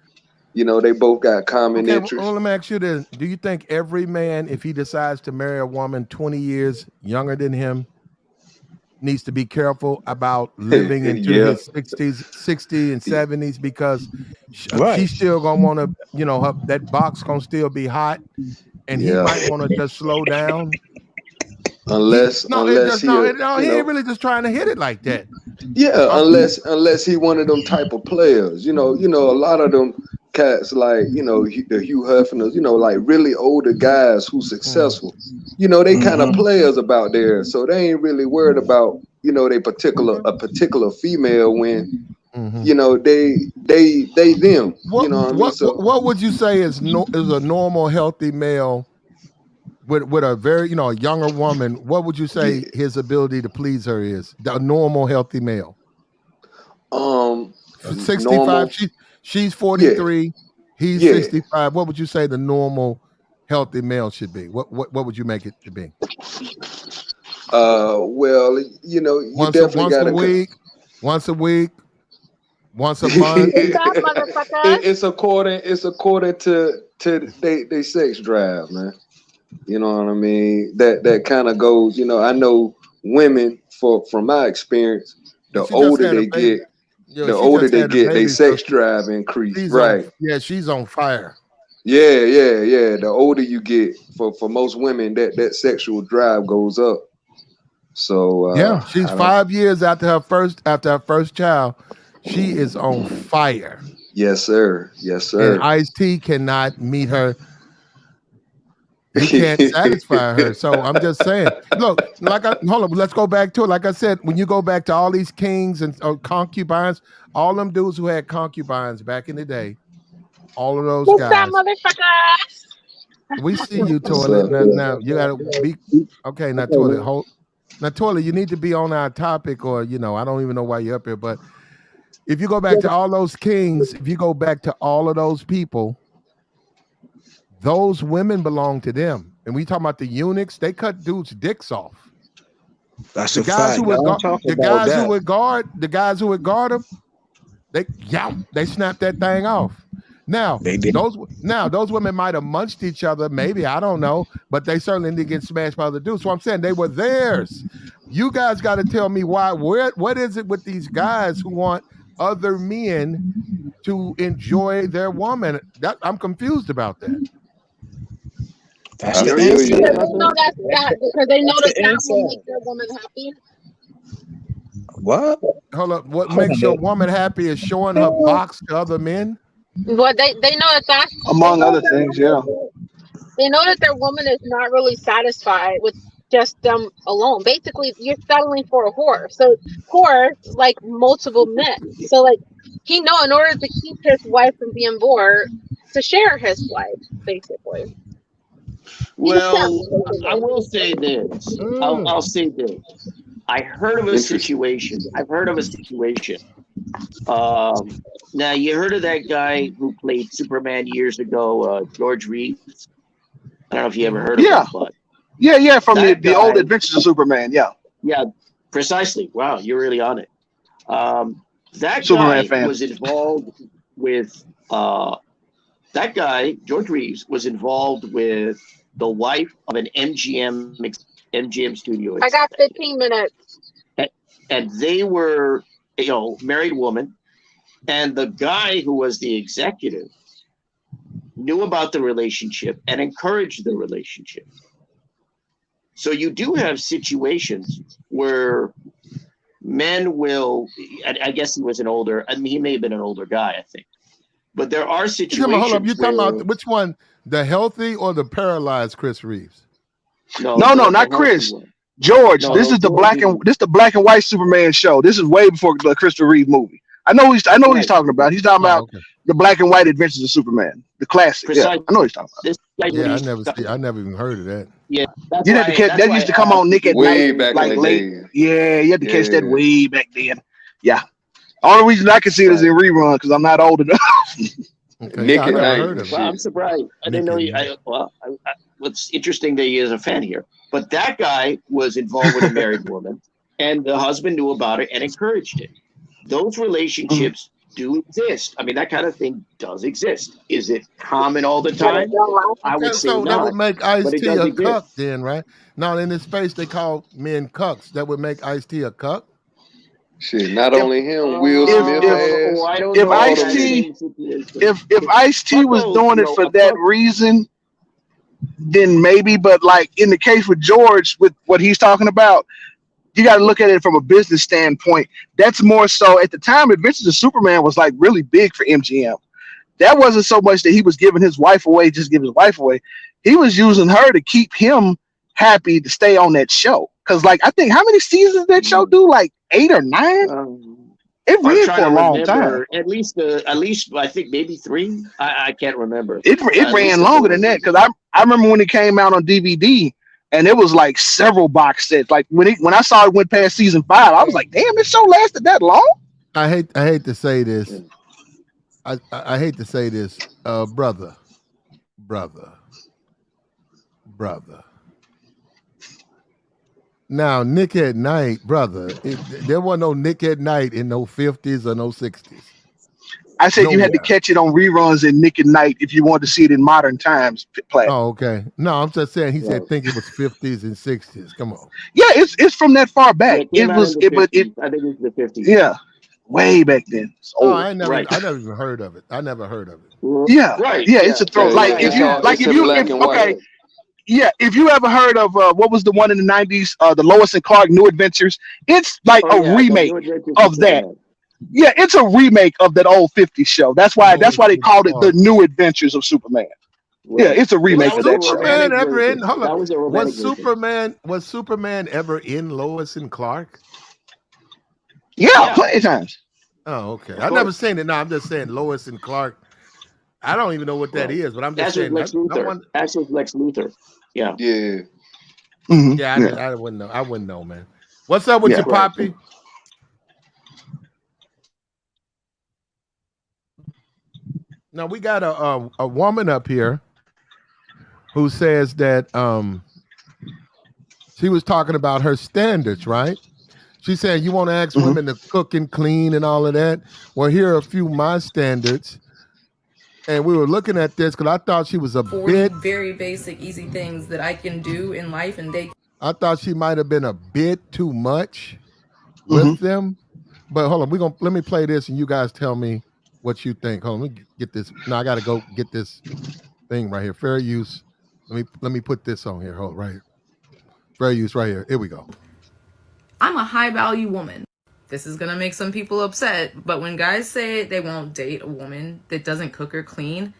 they both got common Okay, well, interests. let me ask you this. Do you think every man, if he decides to marry a woman 20 years younger than him, needs to be careful about living into Yeah, his 60 and 70s, because Right. she's still gonna want to, that box gonna still be hot, and he yeah. might want to just slow down. Unless he, He ain't really just trying to hit it like that. yeah, Um, unless he one of them type of players. A lot of them cats, like, the Hugh Hefners, like really older guys who successful. They kind of players about there, so they ain't really worried about, they a particular female when, they them. You what know what I mean? what So what would you say is a normal healthy male with a very a younger woman? What would you yeah, say his ability to please her is? The normal healthy male. um, 65. normal. She's Yeah, 43. He's yeah. 65. What would you say the normal healthy male should be? What would you make it to be? Well, you Once a definitely once got a to. week, once a week, once a month. What's up, motherfuckers? It's according to they sex drive, man. You know what I mean? That kind of goes. I know women, from my experience, And the she just older had a they baby. get, She just had a they baby, so sex drive increase. she's on. Right? Yeah, she's on fire. Yeah, yeah, yeah. The older you get, for most women, that sexual drive goes up. So Yeah, she's I don't. 5 years after her first child. She is on fire, Yes, sir. Yes, and sir. Ice-T cannot meet her. He can't satisfy her. So I'm just saying. Look, hold on. Let's go back to it. Like I said, when you go back to all these kings and concubines, all them dudes who had concubines back in the day, all of those What's up, guys. motherfuckers? We see you, What's Toilet. up? Now you gotta be okay. Now, Toilet, now, Toilet, you need to be on our topic, or I don't even know why you're up here. But if you go back to all those kings, if you go back to all of those people, those women belong to them. And we talking about the eunuchs, they cut dudes' dicks off. That's The a guys who fact. would Y'all don't guard, talk the about guys who that. would guard, the guys who would guard them, they snapped that thing off. Now They did. those women might have munched each other, maybe, I don't know, but they certainly didn't get smashed by the dudes. So I'm saying they were theirs. You guys got to tell me why. What is it with these guys who want other men to enjoy their woman? I'm confused about that. That's I the feel Because answer, you. they know brother. because they know That's that the answer. will make their woman happy. What? Hold up. What makes your woman happy is showing her box to other men? But they know that Among other things, yeah. they know that their woman is not really satisfied with just them alone. Basically, you're settling for a whore. So whore like multiple men. So like he know in order to keep his wife from being bored, to share his wife, basically. He's a pimp, Well, I basically. will say this. I'll say this. I've heard of a Interesting. situation. Now you heard of that guy who played Superman years ago, George Reeves. I don't know if you ever heard of Yeah, him, but yeah. From that the old guy, Adventures of Superman. Yeah, yeah, precisely. Wow, you're really on it. That Superman guy fan. was involved with George Reeves, was involved with the wife of an MGM MGM Studio. I got 15 minutes. And they were, married woman, and the guy who was the executive knew about the relationship and encouraged the relationship. So you do have situations where men will, I guess he was he may have been an older guy, I think. But there are situations. Hold up, you talking about which one? The healthy or the paralyzed Chris Reeves? No, not Chris. George, this is the black and white Superman show. This is way before the Christopher Reeve movie. I know what he's talking about. He's talking about the black and white adventures of Superman, the classic. Yeah, I know what he's talking about. I never even heard of that. Yeah, that used to come on Nick at way night, back like in the late. day. Yeah, you had to catch that way back then. Yeah. Only reason I can see it is in rerun because I'm not old enough. Nick at night. Well, I'm surprised. I didn't know. What's interesting that he is a fan here, but that guy was involved with a married woman, and the husband knew about it and encouraged it. Those relationships do exist. I mean, that kind of thing does exist. Is it common all the time? I would say so. not. That would make Ice-T a exist. cuck, then, right? Now, in this space, they call men cucks. That would make Ice-T a cuck. Shit, not only him, Will Smith if Ice-T was doing it for that reason, then maybe. But like in the case with George, with what he's talking about, you got to look at it from a business standpoint. That's more so at the time. Adventures of Superman was like really big for MGM. That wasn't so much that he was giving his wife away, just giving his wife away. He was using her to keep him happy to stay on that show. Because, like, I think how many seasons that show do? Like 8 or 9. It ran for a long time. At least I think maybe 3. I can't remember. It ran longer than that because I remember when it came out on DVD and it was like several box sets. Like when I saw it went past season 5, I was like, damn, this show lasted that long. I hate to say this. I hate to say this, brother. Now, Nick at Night, brother, there wasn't no Nick at Night in no 50s or no 60s. I said you had to catch it on reruns in Nick at Night if you wanted to see it in modern times. Oh, okay. No, I'm just saying. He said think it was 50s and 60s. Come on. Yeah, it's from that far back. I think it was the 50s. Yeah, way back then. Oh, I never even heard of it. I never heard of it. Yeah, it's a throw. Like if you ever heard of what was the one in the 90s, the Lois and Clark New Adventures? It's like a remake of that. Yeah, it's a remake of that old 50s show. That's why they called it the New Adventures of Superman. Yeah, it's a remake of that show. Was Superman ever in Lois and Clark? Yeah, plenty of times. Oh, okay. I've never seen it. No, I'm just saying Lois and Clark. I don't even know what that is, but I'm just saying. Lex Luthor. Yeah. Yeah. Mm-hmm. Yeah, I wouldn't know. I wouldn't know, man. What's up with you, Poppy? Now we got a woman up here who says that she was talking about her standards, right? She said you want to ask women to cook and clean and all of that. Well, here are a few of my standards. And we were looking at this because I thought she was a 40 very basic, easy things that I can do in life, and I thought she might have been a bit too much with them. But hold on, let me play this, and you guys tell me what you think. Hold on, let me get this. No, I got to go get this thing right here. Fair use. Let me put this on here. Hold on, right here. Fair use right here. Here we go. I'm a high value woman. This is gonna make some people upset, but when guys say they won't date a woman that doesn't cook or clean,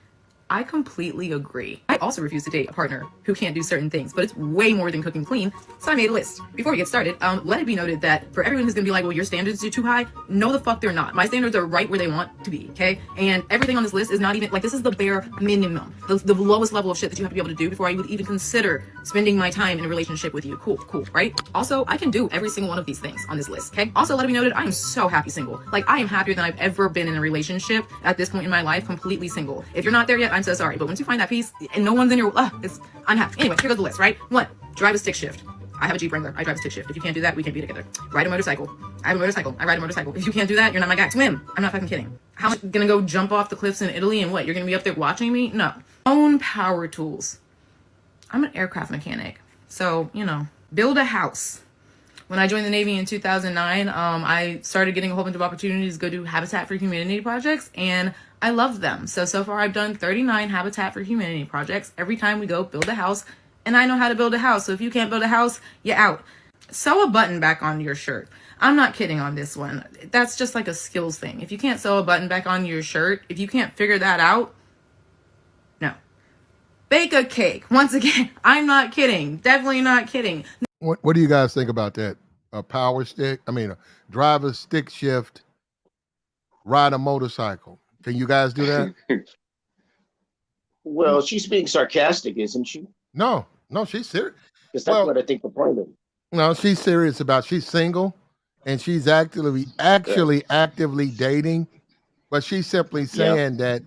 I completely agree. I also refuse to date a partner who can't do certain things, but it's way more than cooking clean, so I made a list. Before we get started, let it be noted that for everyone who's gonna be like, well, your standards are too high, no the fuck they're not. My standards are right where they want to be, okay? And everything on this list is not even, like, this is the bare minimum, the lowest level of shit that you have to be able to do before I would even consider spending my time in a relationship with you. Cool, right? Also, I can do every single one of these things on this list, okay? Also, let it be noted, I am so happy single. Like, I am happier than I've ever been in a relationship at this point in my life, completely single. If you're not there yet, I'm so sorry, but once you find that peace and no one's in your I'm happy. Anyway, here goes the list, right? 1, drive a stick shift. I have a Jeep Wrangler. I drive a stick shift. If you can't do that, we can be together. Ride a motorcycle. I have a motorcycle. I ride a motorcycle. If you can't do that, you're not my guy. Swim. I'm not fucking kidding. How am I gonna go jump off the cliffs in Italy and what? You're gonna be up there watching me? No. Own power tools. I'm an aircraft mechanic. So, Build a house. When I joined the Navy in 2009, I started getting a whole bunch of opportunities to go do Habitat for Humanity projects, and I loved them. So far I've done 39 Habitat for Humanity projects. Every time we go build a house, and I know how to build a house. So if you can't build a house, you're out. Sew a button back on your shirt. I'm not kidding on this one. That's just like a skills thing. If you can't sew a button back on your shirt, if you can't figure that out, no. Bake a cake. Once again, I'm not kidding. Definitely not kidding. What do you guys think about that? A power stick? I mean, drive a stick shift, ride a motorcycle. Can you guys do that? Well, she's being sarcastic, isn't she? No, she's serious. Because that's what I think the point is. No, she's serious about. She's single, and she's actively dating, but she's simply saying that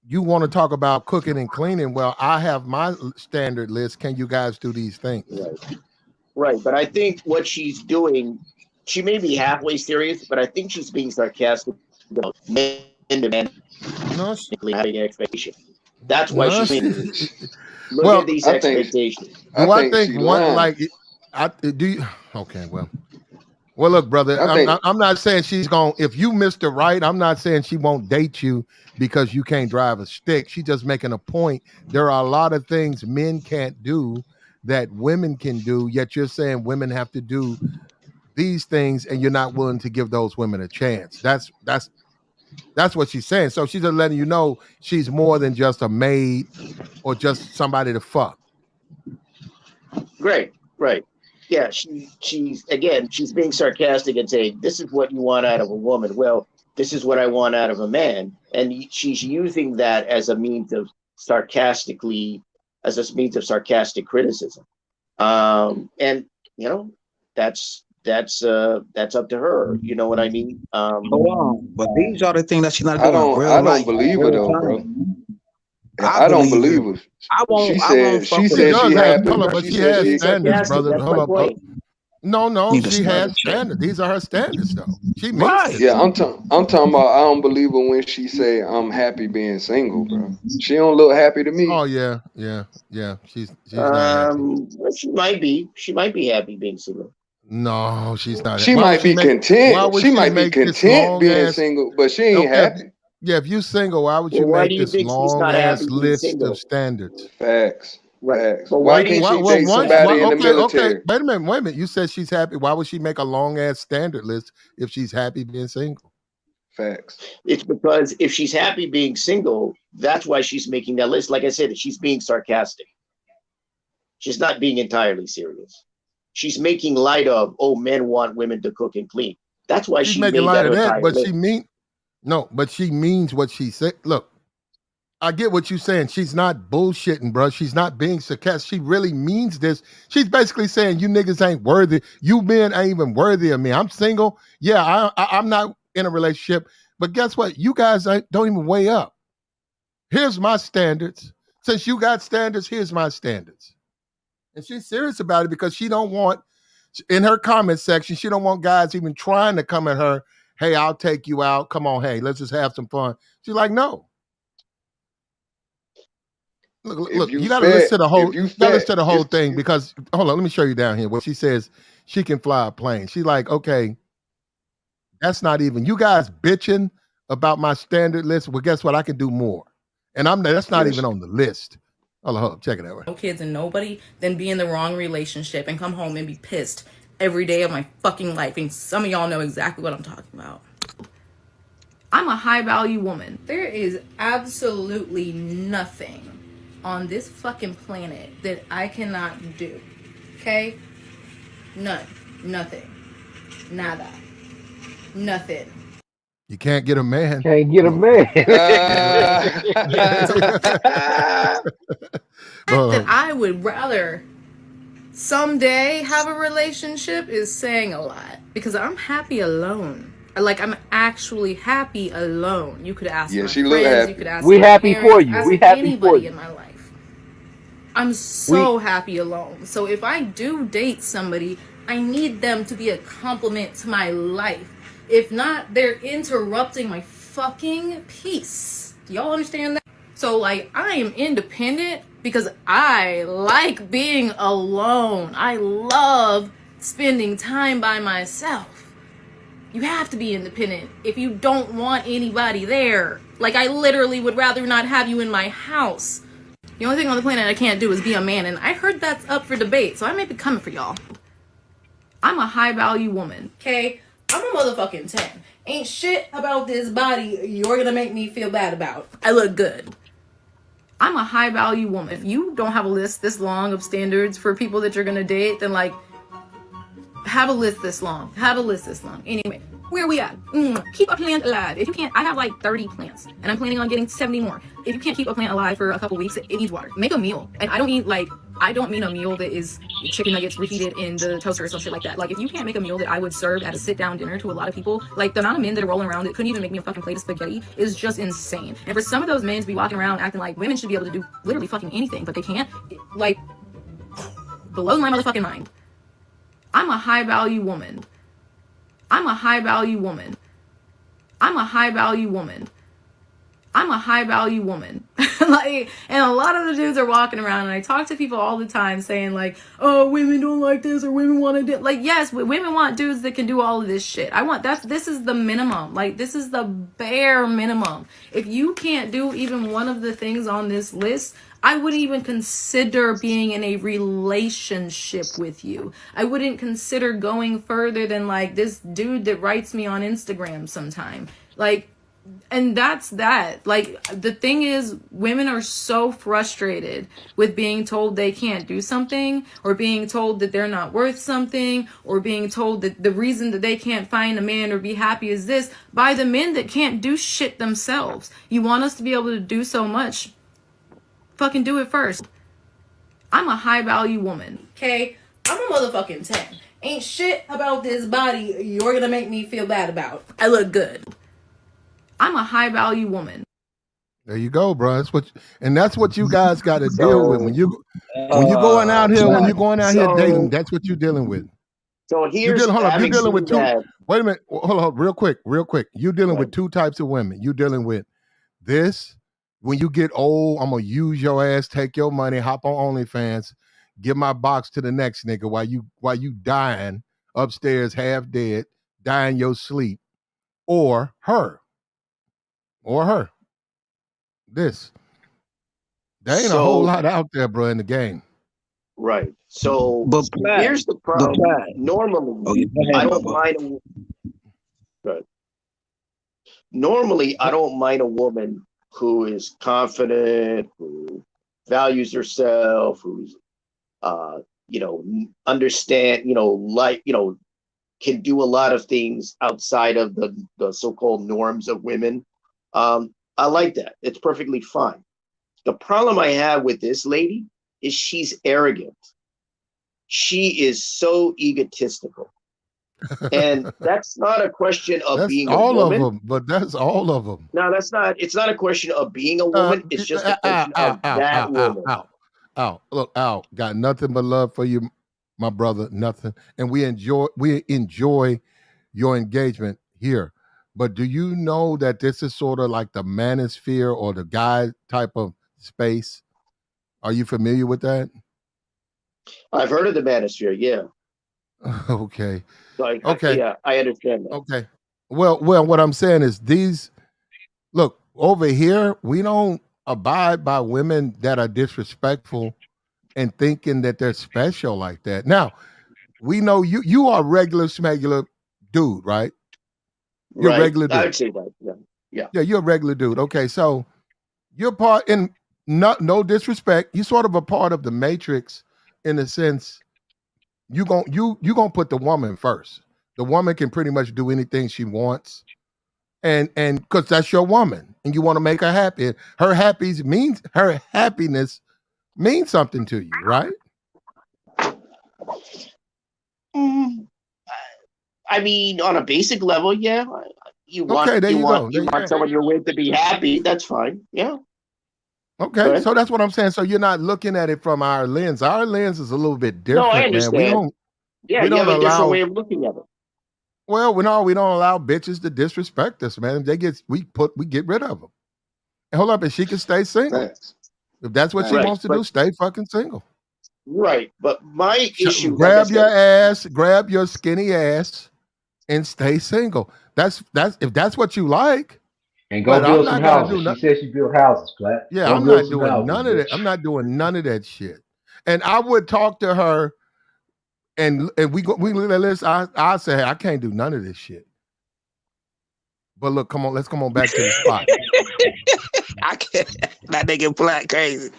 you want to talk about cooking and cleaning. Well, I have my standard list. Can you guys do these things? Right. But I think what she's doing, she may be halfway serious, but I think she's being sarcastic about men demanding having an expectation. That's why she's saying, look at these expectations. I think one like do you? Okay, well, look, brother. I'm not saying she's going. If you missed her right, I'm not saying she won't date you because you can't drive a stick. She's just making a point. There are a lot of things men can't do that women can do. Yet you're saying women have to do these things, and you're not willing to give those women a chance. That's what she's saying. So she's just letting you know she's more than just a maid or just somebody to fuck. Right. Yeah, she's being sarcastic and saying, this is what you want out of a woman. Well, this is what I want out of a man. And she's using that as a means of sarcastic criticism. And that's up to her. You know what I mean? But these are the things that she's not doing. I don't believe her though, bro. I don't believe her. She said she happy. But she has standards, brother. Hold up. No, she has standards. These are her standards, though. She makes it. Yeah, I'm talking about. I don't believe her when she say I'm happy being single, bro. She don't look happy to me. Oh yeah. She's not happy. Well, she might be happy being single. No, she's not. She might be content. She might be content being single, but she ain't happy. Yeah, if you're single, why would you make this long ass list of standards? Facts. Facts. Why can't she date somebody in the military? Okay. Wait a minute. You said she's happy. Why would she make a long ass standard list if she's happy being single? Facts. It's because if she's happy being single, that's why she's making that list. Like I said, she's being sarcastic. She's not being entirely serious. She's making light of, men want women to cook and clean. That's why she's making light of that. But she means what she said. Look, I get what you're saying. She's not bullshitting, bro. She's not being sarcastic. She really means this. She's basically saying you niggas ain't worthy. You men ain't even worthy of me. I'm single. Yeah, I'm not in a relationship. But guess what? You guys don't even weigh up. Here's my standards. Since you got standards, here's my standards. And she's serious about it because she don't want, in her comment section, she don't want guys even trying to come at her. Hey, I'll take you out. Come on, hey, let's just have some fun. She's like, no. Look, you gotta listen to the whole, thing because hold on, let me show you down here where she says she can fly a plane. She's like, okay, that's not even you guys bitching about my standard list. Well, guess what? I can do more. And that's not even on the list. Hold on, check it out. No kids and nobody, then be in the wrong relationship and come home and be pissed every day of my fucking life. And some of y'all know exactly what I'm talking about. I'm a high value woman. There is absolutely nothing on this fucking planet that I cannot do. Okay? Nothing. Nada. Nothing. You can't get a man. Can't get a man. That I would rather someday have a relationship is saying a lot because I'm happy alone. Like I'm actually happy alone. You could ask my friends, you could ask my happy parents, for you. ask We happy anybody for you. in my life. I'm so happy alone. So if I do date somebody, I need them to be a compliment to my life. If not, they're interrupting my fucking peace. Do y'all understand that? So, like, I am independent because I like being alone. I love spending time by myself. You have to be independent if you don't want anybody there. Like, I literally would rather not have you in my house. The only thing on the planet I can't do is be a man, and I heard that's up for debate, so I may be coming for y'all. I'm a high value woman, okay? I'm a motherfucking 10. Ain't shit about this body you're gonna make me feel bad about. I look good. I'm a high value woman. If you don't have a list this long of standards for people that you're gonna date, then like, have a list this long. Have a list this long. Anyway, where are we at? Keep a plant alive. If you can't, I have like 30 plants, and I'm planning on getting 70 more. If you can't keep a plant alive for a couple weeks, it needs water. Make a meal. And I don't mean a meal that is chicken nuggets reheated in the toaster or some shit like that. Like, if you can't make a meal that I would serve at a sit-down dinner to a lot of people, like, the amount of men that are rolling around that couldn't even make me a fucking plate of spaghetti is just insane. And for some of those men to be walking around acting like women should be able to do literally fucking anything, but they can't, like, blows my motherfucking mind. I'm a high value woman. I'm a high value woman. I'm a high value woman. I'm a high value woman. Like, and a lot of the dudes are walking around, and I talk to people all the time saying like, oh, women don't like this, or women want to do, like, yes, women want dudes that can do all of this shit. This is the minimum. Like, this is the bare minimum. If you can't do even one of the things on this list, I wouldn't even consider being in a relationship with you. I wouldn't consider going further than like this dude that writes me on Instagram sometime. Like, and that's that. Like, the thing is, women are so frustrated with being told they can't do something, or being told that they're not worth something, or being told that the reason that they can't find a man or be happy is this, by the men that can't do shit themselves. You want us to be able to do so much, fucking do it first. I'm a high value woman, okay? I'm a motherfucking 10. Ain't shit about this body you're gonna make me feel bad about. I look good. I'm a high value woman. There you go, bro. That's what you guys got to deal with when you going out here. When you're going out here dating, that's what you're dealing with. So You're here's dealing with two. that. Wait a minute. Hold on, real quick. You're dealing with two types of women. You're dealing with this. When you get old, I'm gonna use your ass, take your money, hop on OnlyFans, give my box to the next nigga while you dying upstairs, half dead, dying your sleep, or her. This. There ain't a whole lot out there, bro, in the game. Right. So here's the problem. Normally, I don't mind. Normally, I don't mind a woman who is confident, who values herself, who's understand, can do a lot of things outside of the so-called norms of women. I like that. It's perfectly fine. The problem I have with this lady is she's arrogant. She is so egotistical. And that's not a question of being a woman. All of them, but that's all of them. No, that's not. It's not a question of being a woman. It's just a question of that woman. Look, Al, got nothing but love for you, my brother. Nothing, and we enjoy your engagement here. But do you know that this is sort of like the manosphere or the guy type of space? Are you familiar with that? I've heard of the manosphere. Yeah. Okay. Okay. Yeah, I understand that. Okay. Well, what I'm saying is look, over here, we don't abide by women that are disrespectful and thinking that they're special like that. Now, we know you are a regular smegular dude, right? You're a regular dude. I would say that. Yeah. Yeah, you're a regular dude. Okay, so you're part in no disrespect. You're sort of a part of the matrix in a sense. You gonna put the woman first. The woman can pretty much do anything she wants, and because that's your woman, and you want to make her happy. Her happiness means something to you, right? I mean, on a basic level, yeah. You want someone you're with to be happy. That's fine. Yeah. Okay, so that's what I'm saying. So you're not looking at it from our lens. Our lens is a little bit different, no, I understand. man. We have a different way of looking at it. Well, we don't allow bitches to disrespect us, man. We get rid of them. hold up, and she can stay single. Facts. If that's what she Right, wants to but do, stay fucking single. right, but my issue, like I Grab your said, ass, grab your skinny ass, and stay single. That's if that's what you like. And But go I'm build some not gonna houses. do She nothing. said she built houses, Plat. Yeah, Go I'm build not some doing houses, none of that. bitch. I'm not doing none of that shit. And I would talk to her, and we listen. I say, hey, I can't do none of this shit. But look, come on, let's come on back to the spot. I can't. That nigga Black crazy.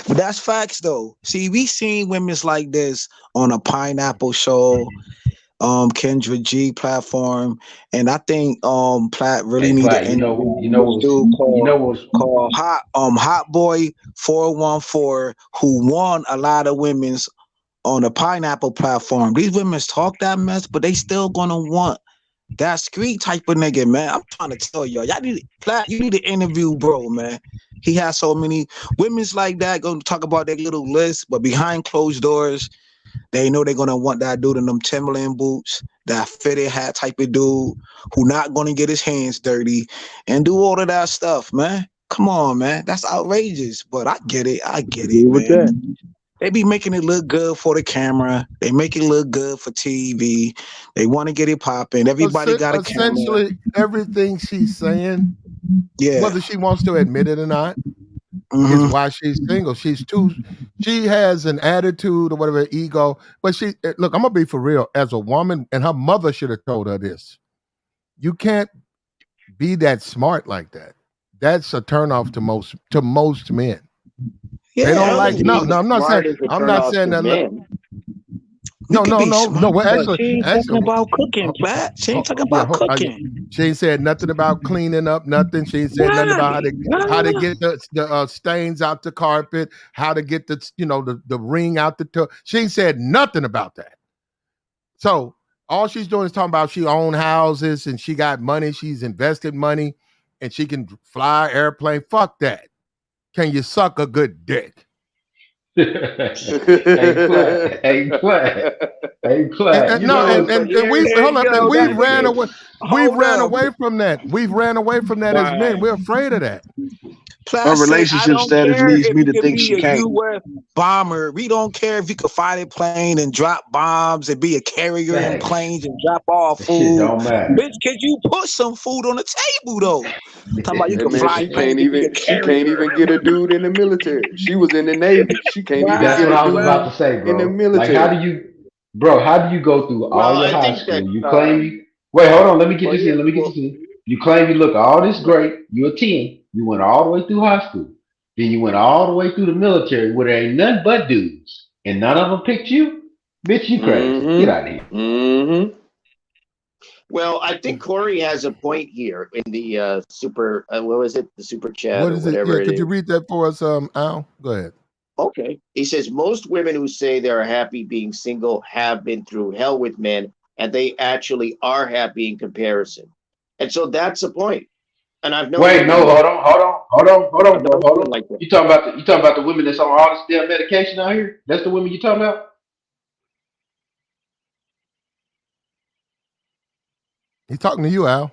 But that's facts though. See, we seen women's like this on a Pineapple Show, Kendra G platform, and I think Platt really Hey, need to Plat, interview you know this dude what was called Hot Boy 414, who won a lot of women's on the Pineapple platform. These women's talk that mess, but they still gonna want that street type of nigga, man. I'm trying to tell y'all, you need to interview bro, man. He has so many women's like that gonna talk about their little list, but behind closed doors, they know they're gonna want that dude in them Timberland boots, that fitted hat type of dude who not gonna get his hands dirty and do all of that stuff, man. Come on, man. That's outrageous. But I get it. agree with Man. that. They be making it look good for the camera. They make it look good for TV. They want to get it popping. Everybody got a camera. Essentially, everything she's saying, Yeah. whether she wants to admit it or not, is why she's single. She has an attitude or whatever, ego. But look, I'm gonna be for real. As a woman, and her mother should have told her this. You can't be that smart like that. That's a turnoff to most men. Yeah, They don't I like. don't No, think I'm not smart saying. is a I'm not turnoff saying to that. men. No. Well, but she ain't talking about cooking, Pat. She ain't talking about cooking. She ain't said nothing about cleaning up nothing. She ain't said nothing about how to get the stains out the carpet, how to get the ring out the. She ain't said nothing about that. So all she's doing is talking about she own houses and she got money. She's invested money, and she can fly airplane. Fuck that. Can you suck a good dick? Hey, Plat. And we hold up, and we ran away. We Hold ran up. away from that. We've ran away from that as men. We're afraid of that. Her Plus, say, I relationship don't status care leads if me you to can think be she a can't. U.S. bomber. We don't care if you can fight a plane and drop bombs and be a carrier in Thanks. planes and drop off That shit food. don't matter. Bitch, could you put some food on the table though? Talking about you Hey can man, fly planes and be a she can't carrier. even get a dude in the military. She was in the Navy. She can't even That's get what a I was about dude to say, in the bro. Like, how military. do you go through all Well, your I high think school? that You claim you, wait, hold on, let me get well, this yeah, in. Let me get well, this in. You claim you look all this great. You're a 10. You went all the way through high school. Then you went all the way through the military where there ain't nothing but dudes. And none of them picked you? Bitch, you crazy. Get out of here. Mm-hmm. well, I think Corey has a point here in the super. What was it? The super chat What or is it? Yeah, whatever it could you is. read that for us, Al? Go ahead. Okay. He says most women who say they're happy being single have been through hell with men, and they actually are happy in comparison. And so that's the point. And I've known Wait, no, women. hold I've on, bro. known Hold women on. like that. You talking about the women that's on all this damn medication out here? That's the women you talking about? He's talking to you, Al.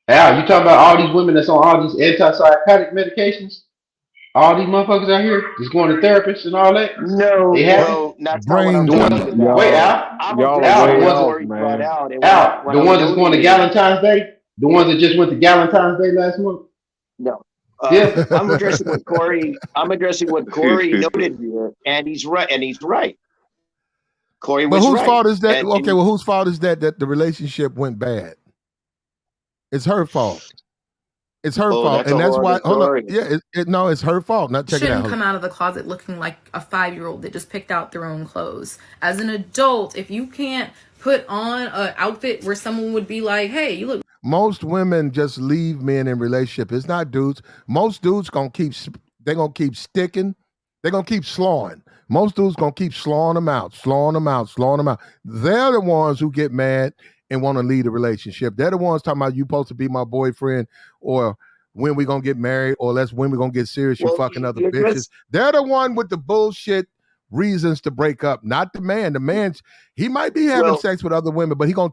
Al, you talking about all these women that's on all these antipsychotic medications? All these motherfuckers out here just going to therapists and all that? No, They happy? no, that's not what Brain I'm The tumor. talking ones, about. wait, Y'all, Al, I'm y'all are Al, addressing the way what ones, off, Corey brought man. out, and Al, what the I'm ones that's going to noting is Galentine's Day, the ones that just went to Galentine's Day last month. no. Yeah, I'm addressing what Corey. I'm addressing what Corey noted here, and he's right. And he's right. Corey But was whose right. fault is that? Okay, And well, whose fault is that the relationship went bad? It's her fault. It's her oh, fault, that's a and that's whole why. other Hold up, story. yeah, no, it's her fault. Not check it out. Shouldn't come out of the closet looking like a 5-year-old that just picked out their own clothes. As an adult, if you can't put on an outfit where someone would be like, hey, you look. Most women just leave men in relationship. It's not dudes. Most dudes gonna keep sticking. They're gonna keep slawing. Most dudes gonna keep slawing them out. They're the ones who get mad and want to leave a relationship. They're the ones talking about you supposed to be my boyfriend, or when we gonna get married, or when we gonna get serious, you Well, fucking other you're bitches. just They're the one with the bullshit reasons to break up, not the man. The man's he might be having well. sex with other women, but he gonna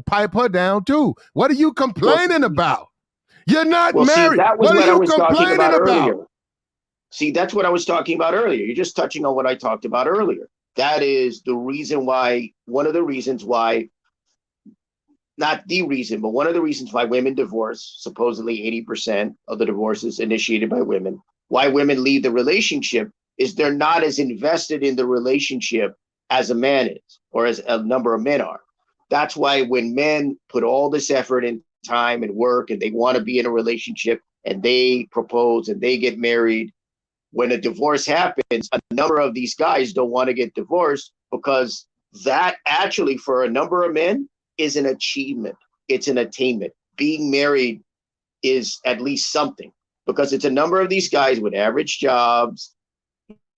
pipe her down too. What are you Well, complaining about? You're not Well, see, married. that was What are what I you was talking complaining about about? earlier. See, that's what I was talking about earlier. You're just touching on what I talked about earlier. That is the reason why, one of the reasons why, not the reason, but one of the reasons why women divorce, supposedly 80% of the divorces initiated by women, why women leave the relationship is they're not as invested in the relationship as a man is, or as a number of men are. That's why when men put all this effort and time and work and they want to be in a relationship and they propose and they get married, when a divorce happens, a number of these guys don't want to get divorced because that actually, for a number of men, is an achievement. It's an attainment. Being married is at least something because it's a number of these guys with average jobs,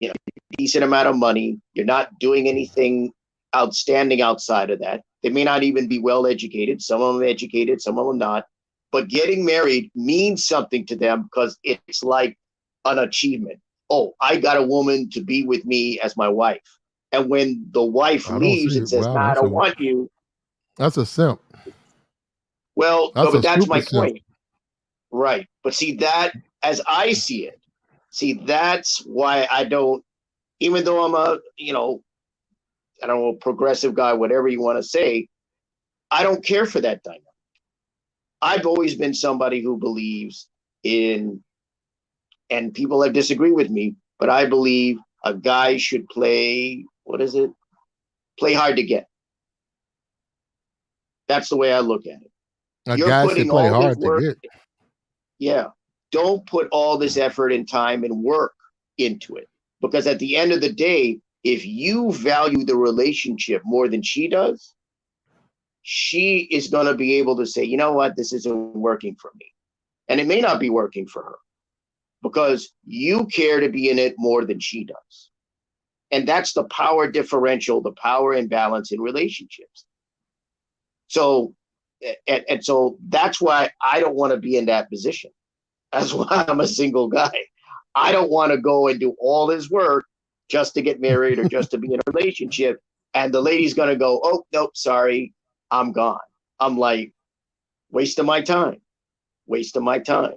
you know, decent amount of money. You're not doing anything outstanding outside of that. They may not even be well educated. Some of them educated, some of them not. But getting married means something to them because it's like an achievement. Oh, I got a woman to be with me as my wife. And when the wife I don't leaves see and it. says, Wow, "Nah, I don't want you," that's a simp. well, That's but a that's super my simp. point. Right. But see, that, as I see it, see, that's why I don't, even though I'm a, I don't know, progressive guy, whatever you want to say, I don't care for that dynamic. I've always been somebody who believes in, and people have disagreed with me, but I believe a guy should play, what is it? Play hard to get. That's the way I look at it. A You're guy should putting play all this hard to work. get. Yeah. Don't put all this effort and time and work into it. Because at the end of the day, if you value the relationship more than she does, she is going to be able to say, you know what, this isn't working for me. And it may not be working for her because you care to be in it more than she does. And that's the power differential, the power imbalance in relationships. So, and so that's why I don't want to be in that position. That's why I'm a single guy. I don't want to go and do all this work just to get married or just to be in a relationship. And the lady's going to go, oh, nope, sorry, I'm gone. I'm like, wasting my time, wasting my time.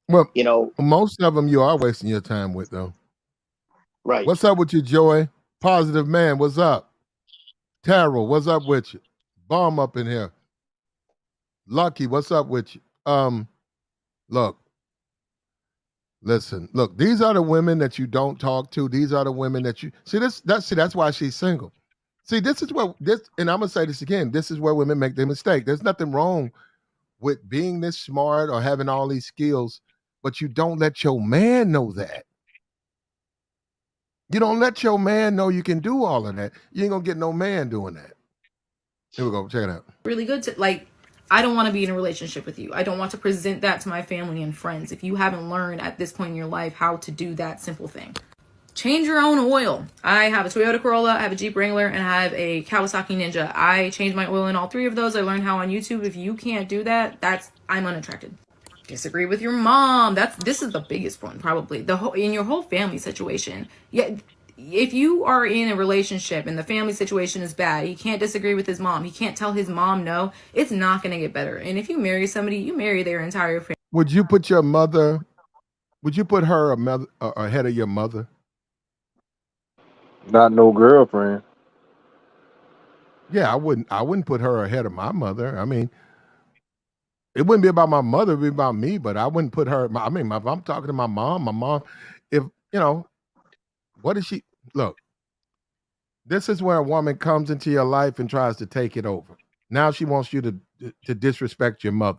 Well, You know, most of them you are wasting your time with, though. right. What's up with you, Joy? Positive man, what's up? Terrell, what's up with you? Bomb up in here. Lucky, what's up with you? Look, listen, look, these are the women that you don't talk to. These are the women that you see. That's why she's single. See, this is where this, and I'm gonna say this again. This is where women make their mistake. There's nothing wrong with being this smart or having all these skills, but you don't let your man know that. You don't let your man know you can do all of that. You ain't gonna get no man doing that. Here we go. Check it out. Really good to, like, I don't want to be in a relationship with you. I don't want to present that to my family and friends if you haven't learned at this point in your life how to do that simple thing. Change your own oil. I have a Toyota Corolla, I have a Jeep Wrangler, and I have a Kawasaki Ninja. I change my oil in all three of those. I learned how on YouTube. If you can't do that, I'm unattracted. Disagree with your mom. This is the biggest one, probably. The whole in your whole family situation. Yeah, if you are in a relationship and the family situation is bad, he can't disagree with his mom. He can't tell his mom no. It's not going to get better. And if you marry somebody, you marry their entire family. Would you put your mother? Would you put her ahead of your mother? Not no girlfriend. Yeah, I wouldn't. I wouldn't put her ahead of my mother. I mean, it wouldn't be about my mother, it'd be about me, but I wouldn't put her. If I'm talking to my mom, if what is she? Look, this is where a woman comes into your life and tries to take it over. Now she wants you to disrespect your mother.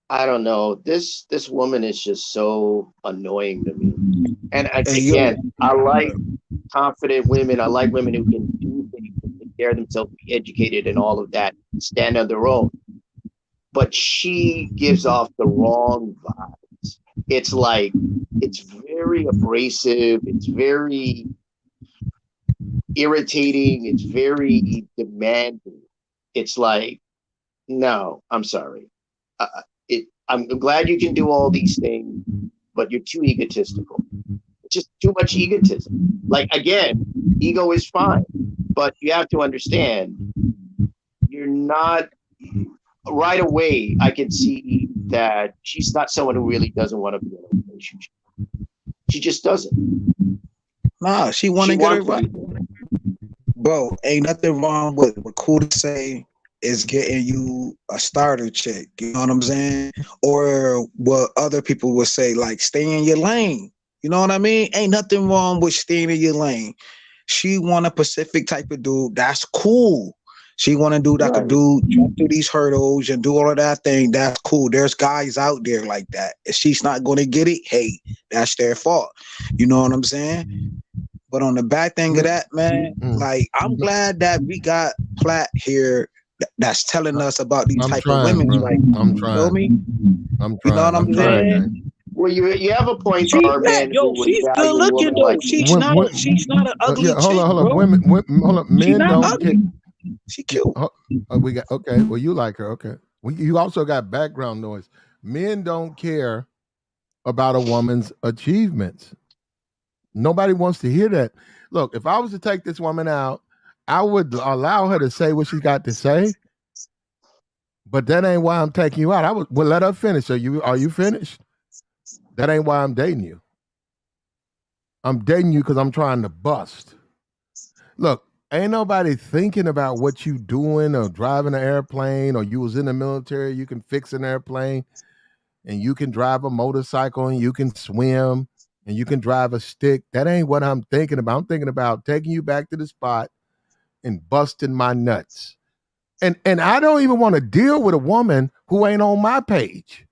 I don't know. This woman is just so annoying to me. And Hey, yo, again, I like confident women. I like women who can do things, and take care of themselves, be educated, and all of that, stand on their own. But she gives off the wrong vibes. It's like it's very abrasive. It's very irritating. It's very demanding. It's like, no, I'm sorry. I'm glad you can do all these things, but you're too egotistical. Just too much egotism. Like, again, ego is fine. But you have to understand, you're not right away. I can see that she's not someone who really doesn't want to be in a relationship. She just doesn't. Nah, she want She to get it wants to right. be. Bro, ain't nothing wrong with what cool to say is getting you a starter chick. You know what I'm saying? Or what other people would say, like stay in your lane. You know what I mean? Ain't nothing wrong with staying in your lane. She want a Pacific type of dude. That's cool. She want a dude that could Right. do jump through these hurdles and do all of that thing. That's cool. There's guys out there like that. If she's not going to get it, hey, that's their fault. You know what I'm saying? But on the back thing of that, man, like I'm glad that we got Platt here that's telling us about these I'm type of trying, women. bro. Like, I'm you feel trying. me? I'm You know trying. what I'm I'm trying, saying? man. Well, you have a point. She, There are man, men yo, who would she's good value a looking woman though. like you. She's not an ugly Yeah, hold chick, on, hold on. bro. Women, hold on. She's Men not don't care. ugly. She Yeah, cute. we got okay. Well, you like her, okay. You also got background noise. Men don't care about a woman's achievements. Nobody wants to hear that. Look, if I was to take this woman out, I would allow her to say what she's got to say. But that ain't why I'm taking you out. I would well, let her finish. Are you finished? That ain't why I'm dating you. I'm dating you because I'm trying to bust. Look, ain't nobody thinking about what you doing or driving an airplane or you was in the military, you can fix an airplane and you can drive a motorcycle and you can swim and you can drive a stick. That ain't what I'm thinking about. I'm thinking about taking you back to the spot and busting my nuts. And I don't even want to deal with a woman who ain't on my page.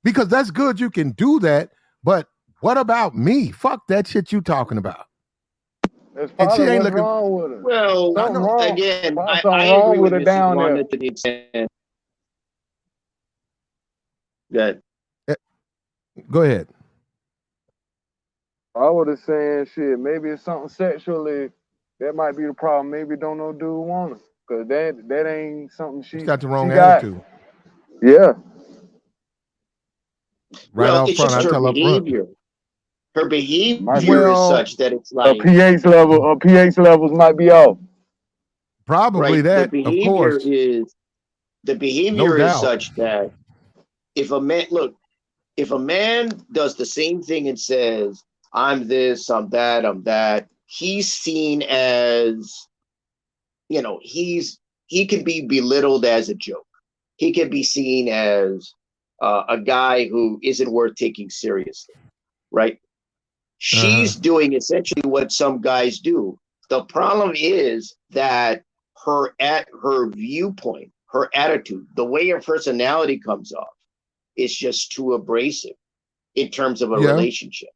Because that's good you can do that, but what about me? Fuck that shit you talking about. That's And she probably ain't what's looking. wrong with her. Well, I Something know. wrong. again, Probably I something agree wrong with with her Mrs. down there. Wanda to the extent that Go ahead. I would have saying shit. Maybe it's something sexually. That might be the problem. Maybe don't no dude want her. Cause that ain't something She's she got the wrong got. attitude. Yeah. Right well, out it's front. just I her tell up front. behavior. Her Might be behavior is Well, such that it's a like, pH levels might be off. probably right, that, of course. the No behavior is doubt. such that if a man does the same thing and says, I'm this, I'm that, he's seen as, he can be belittled as a joke. He can be seen as a guy who isn't worth taking seriously, right? Uh-huh. She's doing essentially what some guys do. The problem is that her viewpoint, her attitude, the way her personality comes off is just too abrasive in terms of a Yeah. relationship.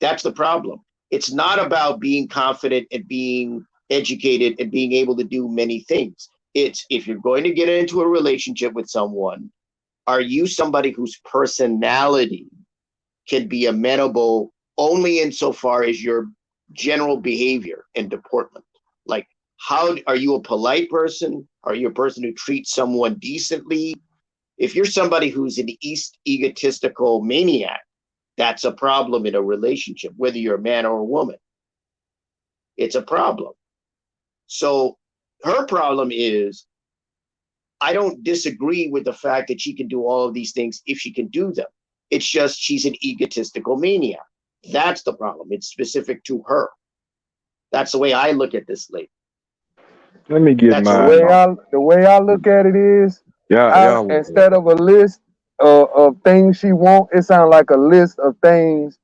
That's the problem. It's not about being confident and being educated and being able to do many things. It's if you're going to get into a relationship with someone, are you somebody whose personality can be amenable only insofar as your general behavior and deportment? Like, how are you a polite person? Are you a person who treats someone decently? If you're somebody who's an egotistical maniac, that's a problem in a relationship, whether you're a man or a woman. It's a problem. So her problem is, I don't disagree with the fact that she can do all of these things if she can do them. It's just she's an egotistical maniac. That's the problem. It's specific to her. That's the way I look at this lady. Let me get That's mine. all. The way I look at it is, Y'all instead of a list of things she want, it sounds like a list of things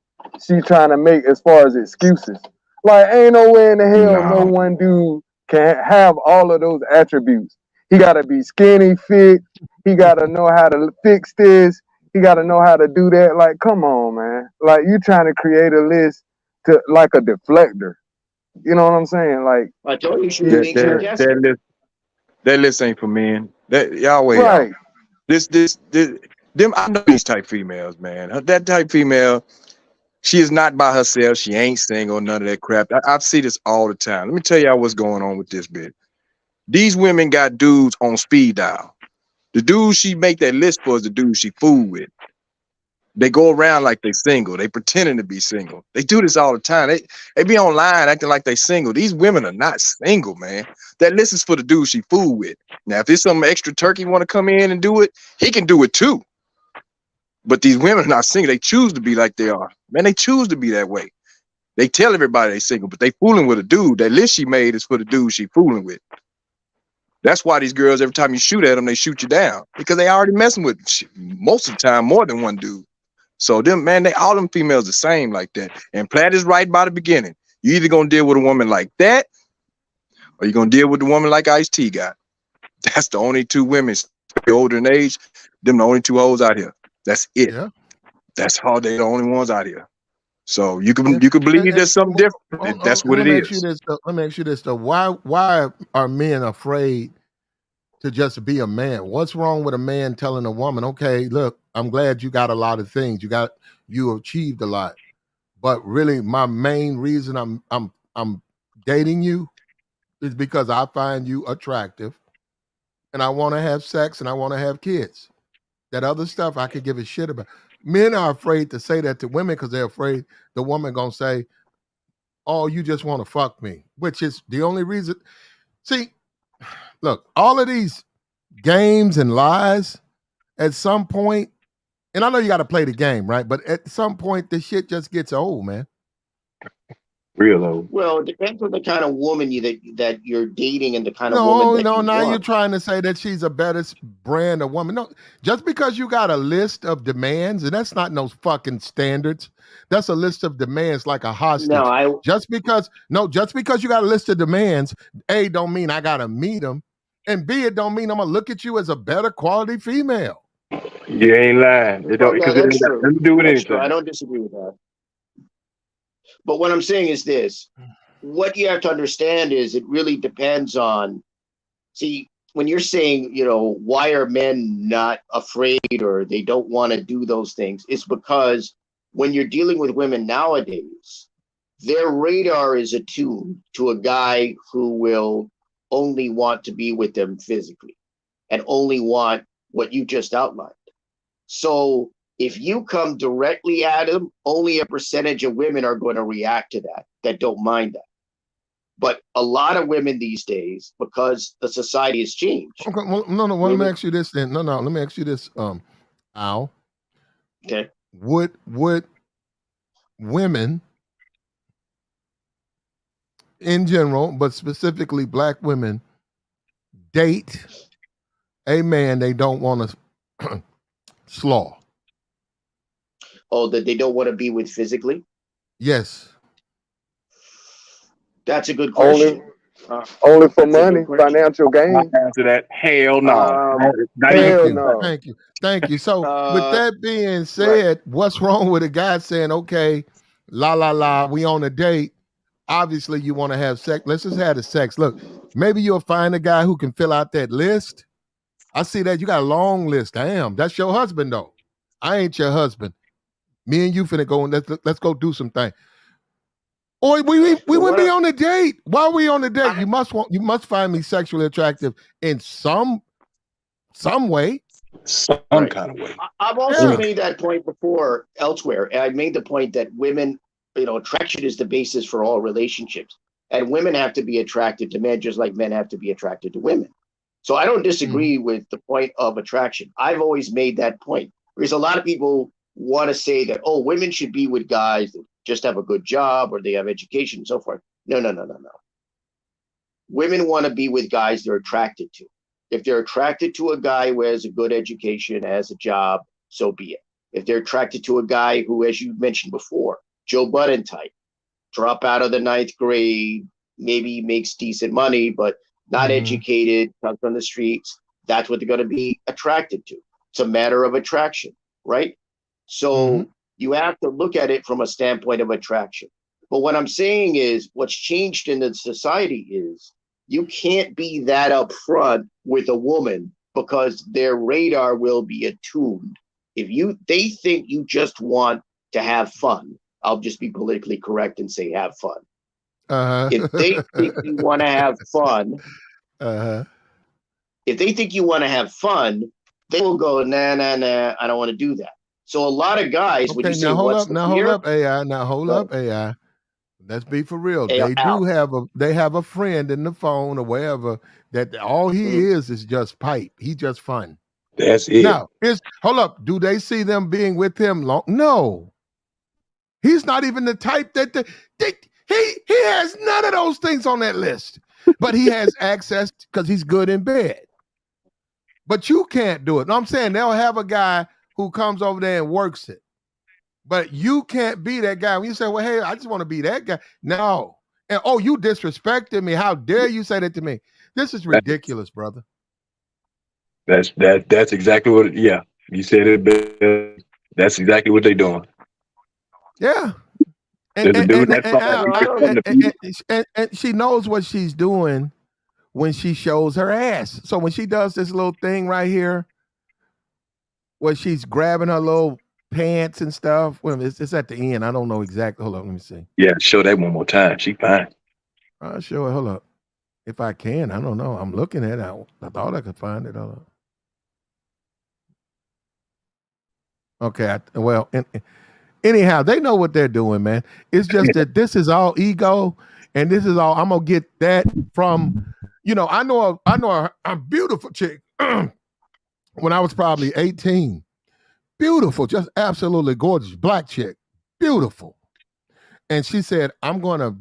she trying to make as far as excuses. Like, ain't no way in the hell no no. one dude can have all of those attributes. He got to be skinny, fit. He got to know how to fix this. He got to know how to do that. Like, come on, man. Like, you trying to create a list to like a deflector. You know what I'm saying? Like, I told you she was you, being you're sarcastic. That list ain't for men. That y'all way out. right. This them I know these type females, man. That type female, she is not by herself. She ain't single, none of that crap. I see this all the time. Let me tell y'all what's going on with this bitch. These women got dudes on speed dial. The dude she make that list for is the dude she fool with. They go around like they single. They pretending to be single. They do this all the time. They be online acting like they single. These women are not single, man. That list is for the dude she fool with. Now, if there's some extra turkey want to come in and do it, he can do it too. But these women are not single. They choose to be like they are. Man, they choose to be that way. They tell everybody they single, but they fooling with a dude. That list she made is for the dude she fooling with. That's why these girls, every time you shoot at them, they shoot you down. Because they already messing with, most of the time, more than one dude. So them, man, all them females the same like that. And Platt is right by the beginning. You either gonna deal with a woman like that, or you're gonna deal with the woman like Ice-T got. That's the only two women, older in age, them the only two hoes out here. That's it. Yeah. That's how they the only ones out here. So you can believe there's something different. That's what it Let me is. ask you this though. Why are men afraid to just be a man? What's wrong with a man telling a woman, okay, look, I'm glad you got a lot of things. You achieved a lot. But really my main reason I'm dating you is because I find you attractive and I want to have sex and I want to have kids. That other stuff I could give a shit about. Men are afraid to say that to women because they're afraid the woman gonna say, oh, you just want to fuck me, which is the only reason. See, look, all of these games and lies at some point, and I know you got to play the game, right? But at some point, this shit just gets old, man. Real old. Well, it depends on the kind of woman that you're dating and the kind of woman that you Now you're want. trying to say that she's a better brand of woman. No, just because you got a list of demands, and that's not no fucking standards. That's a list of demands like a hostage. No, just because you got a list of demands, A, don't mean I gotta meet them, and B, it don't mean I'm gonna look at you as a better quality female. You ain't lying. It don't, because it ain't got nothing to do with anything. I don't disagree with that. But what I'm saying is this: what you have to understand is it really depends on. See, when you're saying, why are men not afraid or they don't want to do those things, it's because when you're dealing with women nowadays, their radar is attuned to a guy who will only want to be with them physically and only want what you just outlined. So if you come directly at him, only a percentage of women are going to react to that don't mind that. But a lot of women these days, because the society has changed. Okay, well, no. Let me ask you this then. No. Let me ask you this, Al. Okay. Would women in general, but specifically black women, date a man they don't want to slaw? Oh, that they don't want to be with physically? Yes. That's a good question. Only for money, financial gain. Answer that. Hell no. Thank you. So with that being said, what's wrong with a guy saying, okay, we on a date. Obviously you want to have sex. Let's just have the sex. Look, maybe you'll find a guy who can fill out that list. I see that you got a long list. Damn, that's your husband though. I ain't your husband. Me and you finna go and let's go do some things. Or we wouldn't be on a date. Why are we on a date? You must find me sexually attractive in some way. Some kind of way. I've also made that point before elsewhere. And I made the point that women, attraction is the basis for all relationships. And women have to be attracted to men just like men have to be attracted to women. So I don't disagree with the point of attraction. I've always made that point. Because a lot of people want to say that, women should be with guys that just have a good job or they have education and so forth. No. Women want to be with guys they're attracted to. If they're attracted to a guy who has a good education, has a job, so be it. If they're attracted to a guy who, as you mentioned before, Joe Budden type, drop out of the 9th grade, maybe makes decent money, but not educated, comes on the streets, that's what they're going to be attracted to. It's a matter of attraction, right? So you have to look at it from a standpoint of attraction. But what I'm saying is what's changed in the society is you can't be that upfront with a woman because their radar will be attuned. If they think you just want to have fun, I'll just be politically correct and say have fun. If they think you want to have fun, if they think you want to have fun, they will go, nah, I don't want to do that. So a lot of guys, when you Okay, say now hold what's up, the now hold fear, up, AI. Now hold up, AI. Let's be for real. hey, They Al, do have a friend in the phone or wherever that all he is just pipe. He just fun. That's it. Now, hold up. Do they see them being with him long? No. He's not even the type that he has none of those things on that list. But he has access because he's good in bed. But you can't do it. No, I'm saying they'll have a guy who comes over there and works it. But you can't be that guy. When you say, well, hey, I just want to be that guy. No. And oh, you disrespected me. How dare you say that to me? This is ridiculous, brother. That's exactly what. Yeah, you said it. That's exactly what they're doing. Yeah. There's a dude that thought And she knows what she's doing when she shows her ass. So when she does this little thing right here, where she's grabbing her little pants and stuff. Well, it's at the end. I don't know exactly. Hold up, let me see. Yeah, show that one more time. She fine. I'll show it. Hold up. If I can, I don't know. I'm looking at it. I thought I could find it. Hold up. Okay. Anyhow, they know what they're doing, man. It's just that this is all ego, and this is all I'm gonna get that from. I know a beautiful chick when I was probably 18. Beautiful, just absolutely gorgeous, black chick, beautiful. And she said, I'm gonna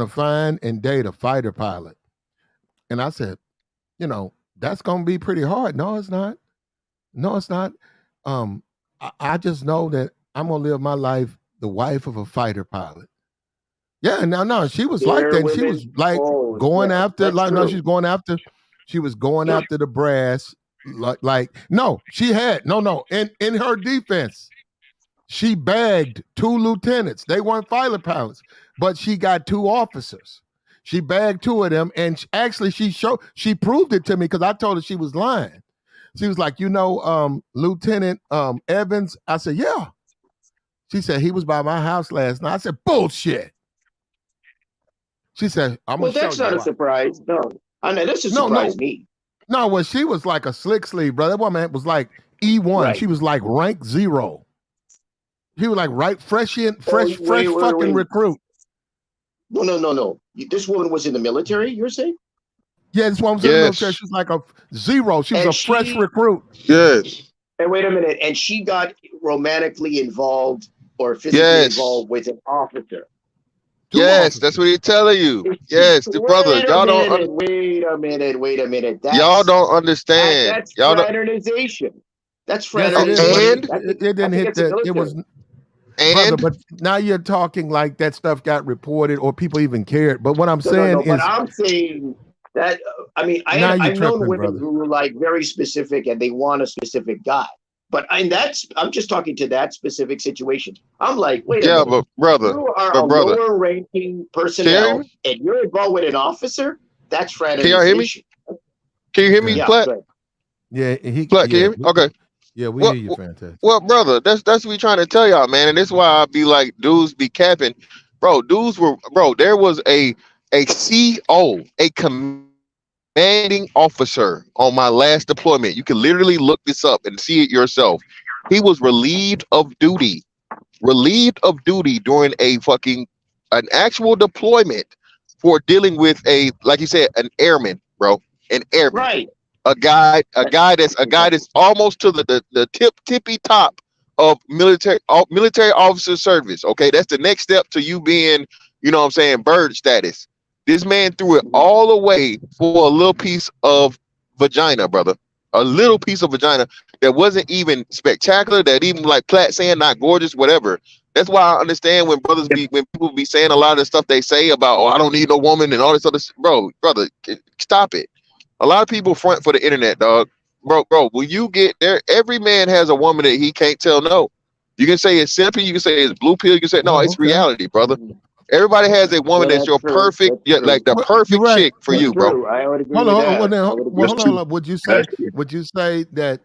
find and date a fighter pilot. And I said, that's gonna be pretty hard. No, it's not. No, it's not. I just know that I'm gonna live my life the wife of a fighter pilot. Yeah, no, she was like that. And she was like going after, like, no, she's going after, she was going after the brass. No, she had no. In her defense, she bagged 2 lieutenants. They weren't fighter pilots, but she got 2 officers. She bagged 2 of them, and actually she proved it to me because I told her she was lying. She was like, Lieutenant Evans. I said, yeah. She said he was by my house last night. I said, bullshit. She said, I'm gonna show you. Well, that's not a surprise. No, I know this is surprise me. No, well, she was like a slick sleeve, bro. That woman was like E1. Right. She was like rank 0. He was like fresh fucking recruit. No. This woman was in the military, you're saying? Yeah, this woman was in the military. She was like a 0. She was fresh recruit. Yes. And wait a minute. And she got romantically involved or physically involved with an officer. Yes, that's what he's telling you. Yes, the brother. Y'all don't. Wait a minute. Y'all don't understand. That's fraternization. That's fraternization. And it didn't hit that. It was. Brother, but now you're talking like that stuff got reported or people even cared. But what I'm saying is, but I'm saying that I've known women who were like very specific and they want a specific guy. But I'm just talking to that specific situation. I'm like, wait a minute. But brother, you are a lower ranking personnel and you're involved with an officer. That's fraternization. Can you hear me? Platt? Yeah, Platt, can you hear me? Okay. Yeah, we hear you, fantastic. Well, brother, that's what we trying to tell y'all, man. And this is why I be like, dudes be capping. There was a CO, a commanding officer on my last deployment. You can literally look this up and see it yourself. He was relieved of duty during an actual deployment for dealing with like you said, an airman, bro, an airman. Right. A guy that's almost to the tippy top of military officer service. Okay, that's the next step to you being, bird status. This man threw it all away for a little piece of vagina, brother. A little piece of vagina that wasn't even spectacular, that even like Platt saying not gorgeous, whatever. That's why I understand when people be saying a lot of the stuff they say about, oh, I don't need no woman and all this other brother, stop it. A lot of people front for the internet, dog. Bro, when you get there, every man has a woman that he can't tell no. You can say it's simple, you can say it's blue pill, you can say no, it's reality, brother. Everybody has a woman that's your perfect, like the perfect chick for you, bro. I would agree with that. Hold on. Would you say that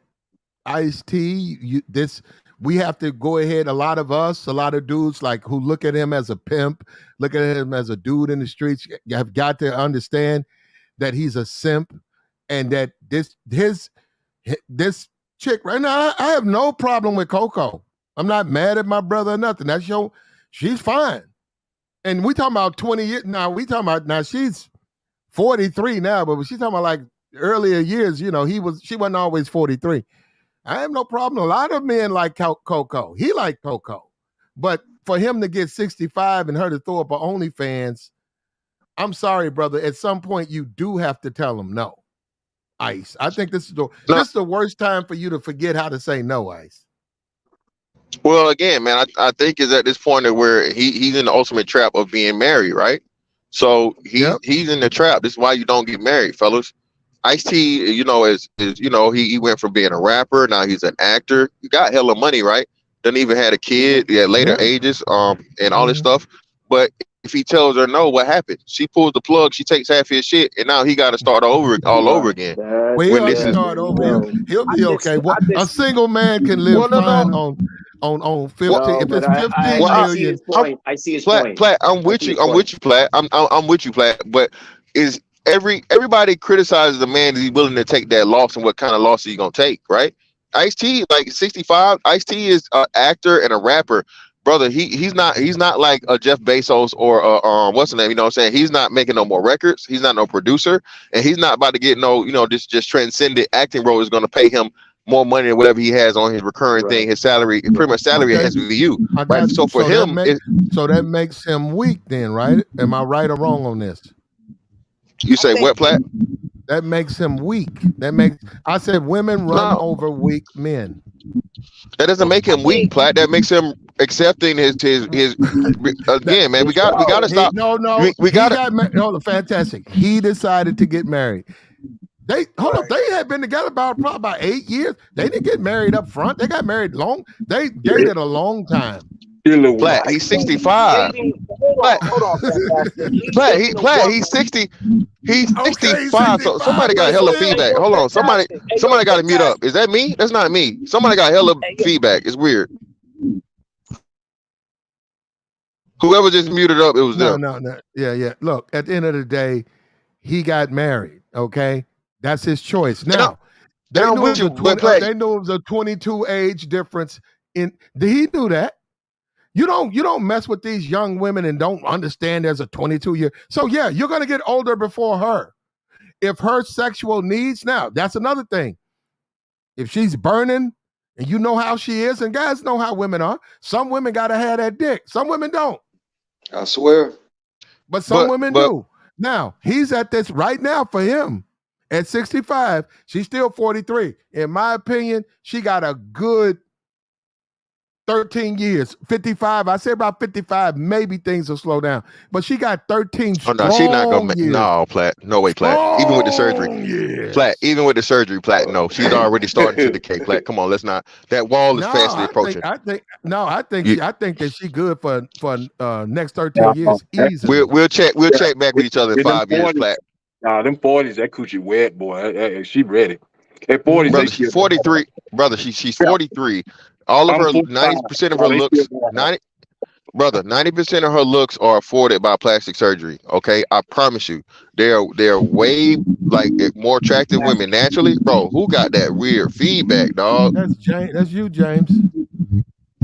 Ice-T, we have to go ahead, a lot of dudes like who look at him as a pimp, look at him as a dude in the streets, have got to understand that he's a simp and that this chick right now. I have no problem with Coco. I'm not mad at my brother or nothing. She's fine. And we talking about 20 years now. We talking about now. She's 43 now, but she's talking about like earlier years. You know, she wasn't always 43. I have no problem. A lot of men like Coco. He liked Coco, but for him to get 65 and her to throw up an OnlyFans, I'm sorry, brother. At some point, you do have to tell him no. Ice. I think this is the worst time for you to forget how to say no, Ice. Well, again, man, I think is at this point of where he's in the ultimate trap of being married, right? So he's in the trap. This is why you don't get married, fellas. Ice-T, you know, is you know, he went from being a rapper, now he's an actor. You got hella money, right? Doesn't even had a kid at later ages, and all this stuff. But if he tells her no, what happened? She pulls the plug, she takes half his shit, and now he got to start all over again. Well, he'll have to start over. He'll be okay. What a single man can live fine on 15. If it's 15 million, I see his point. Platt, I'm with you, Platt. I'm with you, Platt. But is everybody criticizes the man that he's willing to take that loss, and what kind of loss are you gonna take, right? Ice-T, like 65. Ice-T is an actor and a rapper. Brother, he's not like a Jeff Bezos or what's the name? You know what I'm saying? He's not making no more records. He's not no producer, and he's not about to get no, you know, this just transcendent acting role is going to pay him more money than whatever he has on his recurring thing. His salary, pretty much salary at SVU. Right? So for him, that makes him weak, then, right? Am I right or wrong on this? You say what, Platt? That makes him weak. I said women run over weak men. That doesn't make him weak, Platt. That makes him accepting his again, man. We got to stop. We got to fantastic. He decided to get married. They had been together probably about 8 years. They didn't get married up front. They got married long. They dated a long time. Platt, he's 65. Hold on, Platt, he's 60. He's 65. So somebody got hella feedback. Hold on. Somebody got to mute up. Is that me? That's not me. Somebody got hella feedback. It's weird. Whoever just muted up, it was them. No. Yeah. Look, at the end of the day, he got married. Okay, that's his choice. Now, they knew it was a 22 age difference. He knew that. You don't mess with these young women and don't understand there's a 22-year. So yeah, you're gonna get older before her. If her sexual needs, now that's another thing. If she's burning and you know how she is, and guys know how women are. Some women gotta have that dick. Some women don't. I swear. But some women do. Now, he's at this right now for him. At 65, she's still 43. In my opinion, she got a good 13 years. 55, I say about 55, maybe things will slow down. But she got 13 strong no, she's not gonna years. No, Platt. No way, Platt. Even with the surgery. Years. Platt, even with the surgery, Platt, no. She's already starting to decay, Platt. Come on, let's not. That wall is fastly approaching. I think that she good for next 13 years easily. We'll check back with each other in 5 years, Platt. Nah, them 40s, that coochie wet, boy. She ready. At 40s, brother, she's 43. Brother, she's 43. All of her 90% of her looks, 90% of her looks are afforded by plastic surgery. Okay, I promise you, they're way like more attractive women naturally. Bro, who got that weird feedback, dog? That's James. That's you, James.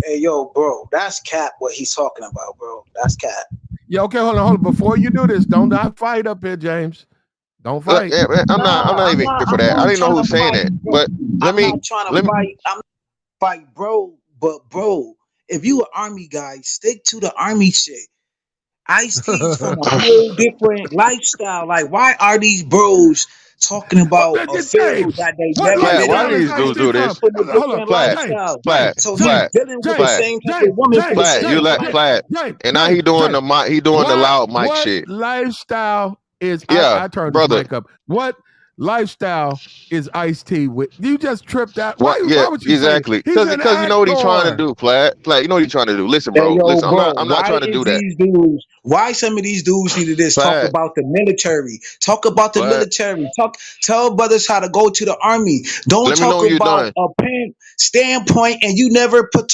Hey, yo, bro, that's cap. What he's talking about, bro? That's cap. Yeah, okay, hold on. Before you do this, don't fight up here, James. Don't fight. Yeah, man, I'm not even here for that. I didn't know who's saying that, but I'm not trying to fight, bro. But bro, if you an army guy, stick to the army shit. Ice-T's from a whole different lifestyle. Like, why are these bros talking about a film that they never did? Why these dudes do this? Platt. So he's dealing with the same type of woman. Platt, you let Platt, and now he doing the loud mic shit. Lifestyle is I turned the mic up. What lifestyle is Ice-T with? You just tripped out. Why would you exactly? Because you know what he's trying to do, Platt. You know what he's trying to do. Listen, bro. I'm not trying to do that. Why some of these dudes need to just talk about the military? Talk about the military. Tell brothers how to go to the army. Don't talk about a pimp standpoint, and you never put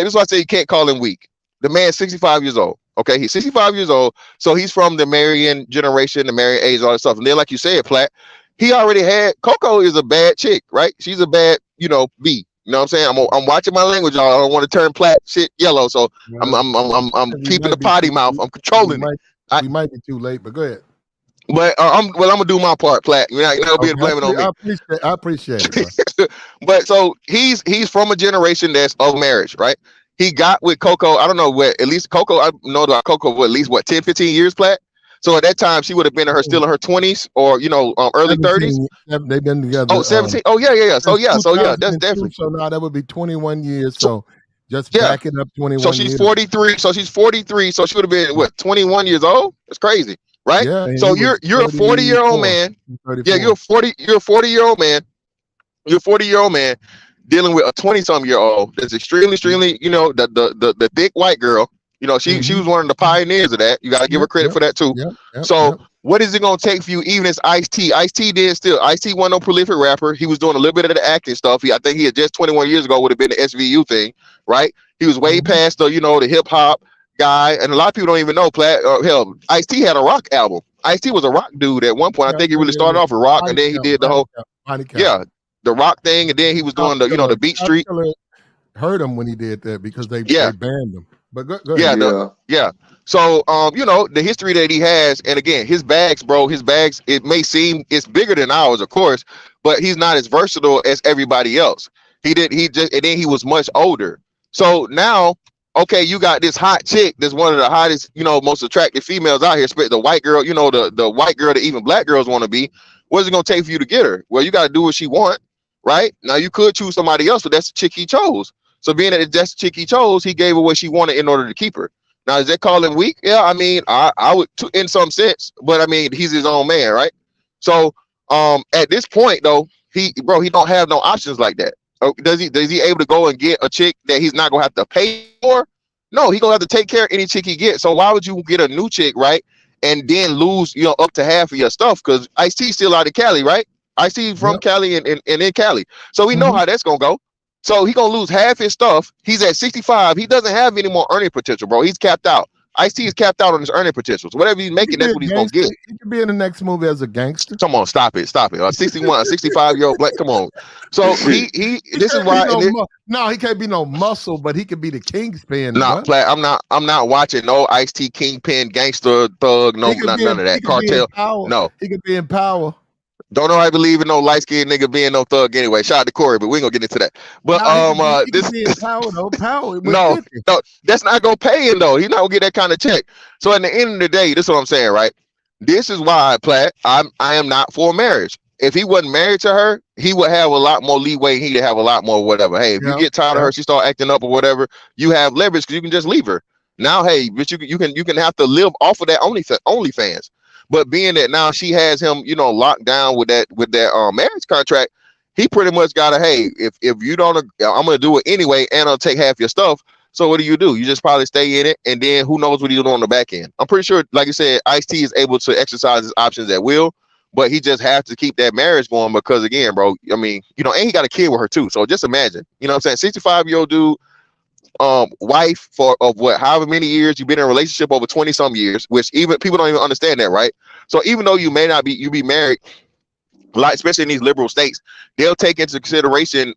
this is why I say you can't call him weak. The man's 65 years old. Okay, he's 65 years old, so he's from the marrying generation, the marrying age, all that stuff. And then, like you said, Platt, he already had Coco is a bad chick, right? She's a bad, B. You know what I'm saying? I'm watching my language, y'all. I don't want to turn Platt shit yellow, so I'm keeping the potty mouth. I'm controlling it. We might be too late, but go ahead. But I'm gonna do my part, Platt. You're not gonna be able to blame it on me. I appreciate it, bro. But so he's from a generation that's of marriage, right? He got with Coco. I don't know what, at least Coco, I know that Coco for at least 10, 15 years, Platt. So at that time, she would have been still in her 20s or early 30s. 17. They've been together. Oh, 17. Oh yeah. So that's definitely. So now that would be 21 years. So just Yeah. back it up 21 So she's years. 43. So she's 43. So she would have been what, 21 years old? That's crazy, right? Yeah. And So he was you're a 40-year-old man. 34. Yeah, you're a 40-year-old man. You're a 40-year-old man dealing with a 20-some-year-old that's extremely, the thick white girl. She was one of the pioneers of that. You got to give her credit for that too. So what is it going to take for you, even as Ice-T? Ice-T wasn't no prolific rapper. He was doing a little bit of the acting stuff. I think he had just 21 years ago would have been the SVU thing, right? He was way past the hip hop guy. And a lot of people don't even know hell, Ice-T had a rock album. Ice-T was a rock dude at one point. I think he really started off with rock, and then he did the whole the rock thing, and then he was doing the Beat Street. Heard him when he did that because they banned him. But go ahead. So the history that he has, and again, his bags, it may seem it's bigger than ours, of course, but he's not as versatile as everybody else. And then he was much older. So now, okay, you got this hot chick that's one of the hottest, most attractive females out here, the white girl, the white girl that even black girls want to be. What's it gonna take for you to get her? Well, you got to do what she want, right? Now you could choose somebody else, but that's the chick he chose. So being that that's the chick he chose, he gave her what she wanted in order to keep her. Now, is that calling weak? Yeah, I mean, I would in some sense, but I mean, he's his own man, right? So at this point though, he don't have no options like that. Does he able to go and get a chick that he's not gonna have to pay for? No, he gonna have to take care of any chick he gets. So why would you get a new chick, right? And then lose, up to half of your stuff, because Ice-T still out of Cali, right? Ice-T from Cali and in Cali. So we know how that's gonna go. So he gonna lose half his stuff. He's at 65. He doesn't have any more earning potential, bro. He's capped out. Ice-T is capped out on his earning potential. So whatever he's making, that's what he's gonna get. He could be in the next movie as a gangster. Come on, stop it. A 65-year-old black. Come on. So he this is why. No, he can't be no muscle, but he could be the kingpin. Nah, Platt, I'm not watching no Ice-T kingpin gangster thug. No, none of that cartel. No, he could be in power. Don't know I believe in no light skinned nigga being no thug anyway. Shout out to Corey, but we ain't gonna get into that. But power. No, that's not gonna pay him though. He's not gonna get that kind of check. So at the end of the day, this is what I'm saying, right? This is why, Platt, I am not for marriage. If he wasn't married to her, he would have a lot more leeway. He'd have a lot more whatever. Hey, if you get tired of her, she start acting up or whatever, you have leverage because you can just leave her. Now, hey, but you can have to live off of that OnlyFans. But being that now she has him, locked down with that marriage contract, he pretty much got to, hey, if you don't, I'm gonna do it anyway, and I'll take half your stuff. So what do? You just probably stay in it, and then who knows what he'll do on the back end. I'm pretty sure, like you said, Ice-T is able to exercise his options at will, but he just has to keep that marriage going because, again, bro, I mean, and he got a kid with her too. So just imagine, what I'm saying, 65-year-old dude. Wife of however many years you've been in a relationship, over 20 some years, which even people don't even understand that, right? So even though you may not be, you be married, like especially in these liberal states, they'll take into consideration,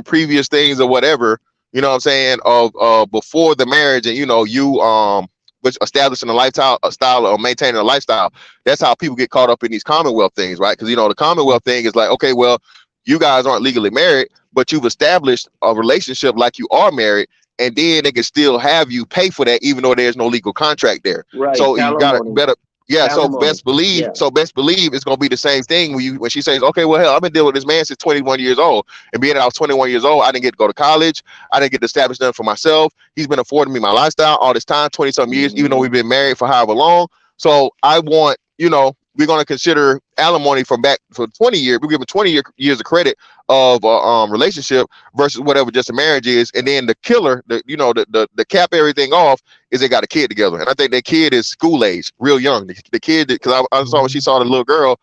previous things or whatever, of before the marriage, and which establishing a style or maintaining a lifestyle. That's how people get caught up in these Commonwealth things, right? Because the Commonwealth thing is like, okay, well, you guys aren't legally married, but you've established a relationship like you are married. And then they can still have you pay for that, even though there's no legal contract there. Right. So you got to better. Yeah. So best believe it's gonna be the same thing when she says, okay, well, hell, I've been dealing with this man since 21 years old, and being that I was 21 years old, I didn't get to go to college, I didn't get to establish nothing for myself. He's been affording me my lifestyle all this time, 20 some years, even though we've been married for however long. So I want, we're going to consider alimony from back for 20 years. We give him 20 years of credit of relationship versus whatever just a marriage is. And then the killer, the cap everything off is they got a kid together. And I think that kid is school age, real young. The kid, because I saw when she saw the little girl,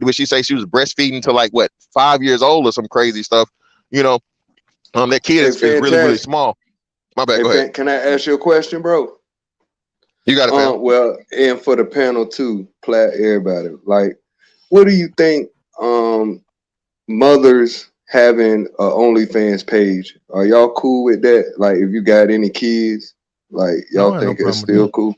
when she say she was breastfeeding to 5 years old or some crazy stuff, that kid is really, really small. My bad, go ahead. Can I ask you a question, bro? You got it, well, and for the panel too, Platt, everybody. What do you think mothers having a OnlyFans page? Are y'all cool with that? If you got any kids, y'all think it's still cool?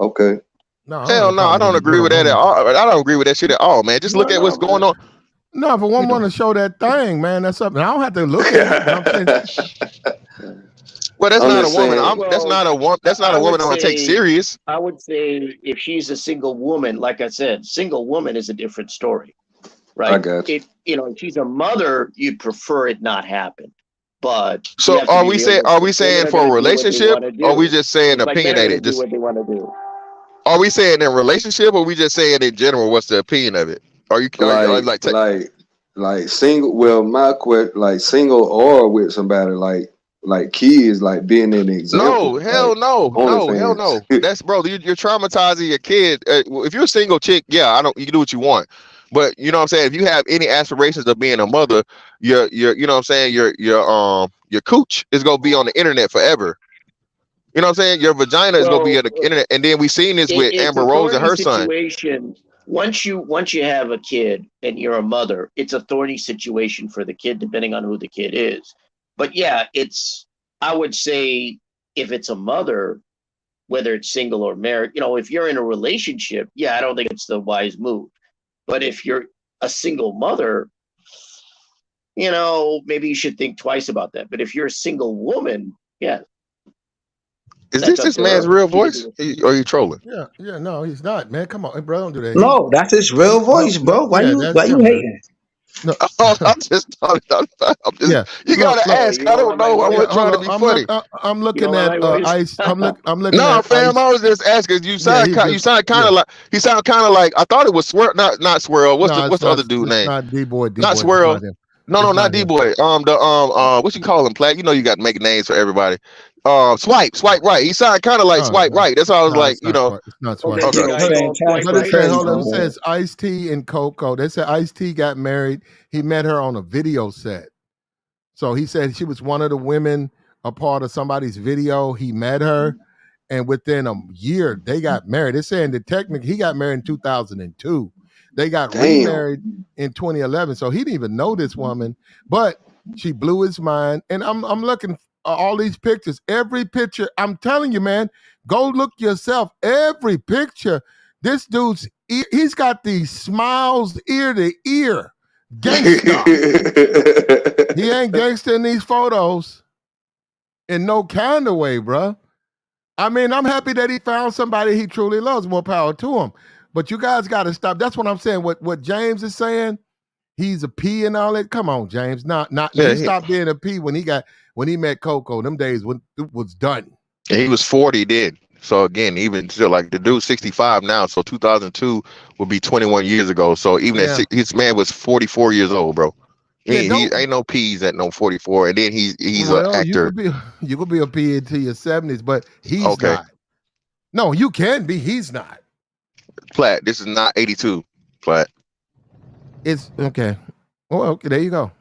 Okay. No, hell no, I don't agree with that at all. I don't agree with that shit at all, man. Just look at what's going on. No, if a woman want to show that thing, man, that's something. I don't have to look at it. Well, that's I'm not a just woman. saying. That's Well, not a woman. That's not I a woman would I'm gonna take say, serious. if she's a single woman, like I said, single woman is a different story, I right? got you. If she's a mother, you'd prefer it not happen, but you So have to be are we realistic. Women saying are for going a to do what they relationship? want to Or are we do, just saying just like men are going to opinionated? do Just what they want to do. are we saying in relationship, or we just saying in general? What's the opinion of it? Are you Like, like like single. Well, my question, like single or with somebody, like kids, like being an no, example, hell like no, no, hell OnlyFans. no. That's bro. You're traumatizing your kid. Well, if you're a single chick, yeah, I don't. You can do what you want, but you know what I'm saying. If you have any aspirations of being a mother, you know what I'm saying. Your cooch is gonna be on the internet forever. You know what I'm saying. Your vagina is gonna be on Well, the internet, and then we seen this with it's Amber a Rose and thorny her son. situation. Once you have a kid and you're a mother, it's a thorny situation for the kid, depending on who the kid is. But yeah, I would say, if it's a mother, whether it's single or married, if you're in a relationship, yeah, I don't think it's the wise move. But if you're a single mother, maybe you should think twice about that. But if you're a single woman, yeah, Is that's this up this to man's her. real She can do voice? it. Or are you trolling? Yeah, no, he's not, man. Come on, hey, bro, don't do that. No, that's his real voice, bro. Why Yeah, you that's why you him, man. hating? No, I'm just, I'm just. yeah. You gotta Look. ask. I don't know. I Yeah, wasn't hold trying to on. be funny. I'm You don't looking want at my voice? Ice. I'm looking No, at fam. Ice. I was just asking. You Yeah, sound he kind. You just sound kind yeah. of like. He sound kind of like. I thought it was Swirl. Not Swirl. No, What's the other dude it's name? not D boy. D Not boy. It's Swirl. not him. No, It's not not D him. boy. What you call him, Platt? You know you got to make names for everybody. Swipe right. He sounded kind of like Oh Swipe no, right. That's why I was no, like, it's not Swipe. It's not Oh, Swipe. there's okay. a Yo, guy called Swipe But it fantastic Right. says, crazy, hold on. It man. says Ice T and Coco. They said Ice T got married. He met her on a video set. So he said she was one of the women a part of somebody's video. He met her, and within a year they got married. They're saying that technically he got married in 2002. They got Damn. remarried in 2011. So he didn't even know this woman, but she blew his mind. And I'm looking at all these pictures. Every picture, I'm telling you, man, go look yourself. Every picture, this dude's he's got these smiles ear to ear. Gangsta. He ain't gangster in these photos in no kind of way, bruh. I mean, I'm happy that he found somebody he truly loves. More power to him. But you guys got to stop. That's what I'm saying. What James is saying, he's a P and all that. Come on, James. Not Yeah, he stopped being a P when he met Coco. Them days when it was done. he was 40 then. So again, even still, like the dude's 65 now. So 2002 would be 21 years ago. So even Yeah. his man was 44 years old, bro. Yeah, He don't ain't no P's at no 44, and then he's an well, actor. you could be a P into your 70s, but he's Okay, not. No, you can be. He's not. Platt. This is not 82. Platt. It's okay. Well, okay, there you go.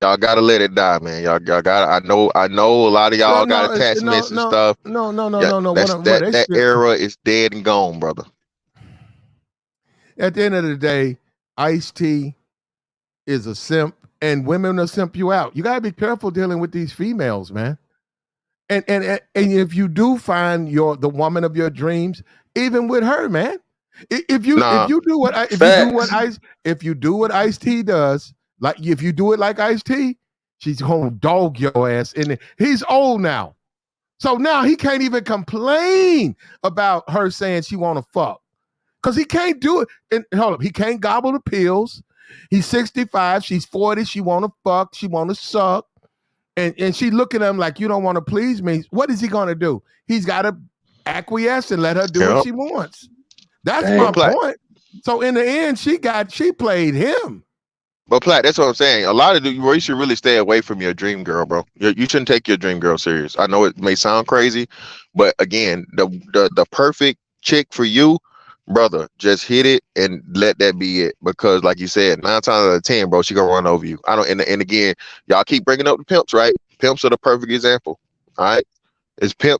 Y'all gotta let it die, man. Y'all gotta. I know. A lot of Well, y'all got no, attachments and stuff. Yeah, no. that's What that era is dead and gone, brother. at the end of the day, Ice T is a simp, and women will simp you out. You gotta be careful dealing with these females, man. And if you do find the woman of your dreams, even with her, man. If you do what Ice T does, like if you do it like Ice T, she's gonna dog your ass. And he's old now, so now he can't even complain about her saying she want to fuck because he can't do it. And hold up, he can't gobble the pills. He's 65, she's 40. She want to fuck, she want to suck. And she looking at him like, you don't want to please me. What is he going to do? He's got to acquiesce and let her do what she wants. That's my point. So in the end, she played him. But Platt, that's what I'm saying. A lot of you should really stay away from your dream girl, bro. You shouldn't take your dream girl serious. I know it may sound crazy, but again, the perfect chick for you, brother, just hit it and let that be it. Because like you said, 9 times out of 10, bro, she gonna run over you. I don't. And again, y'all keep bringing up the pimps, right? Pimps are the perfect example. All right.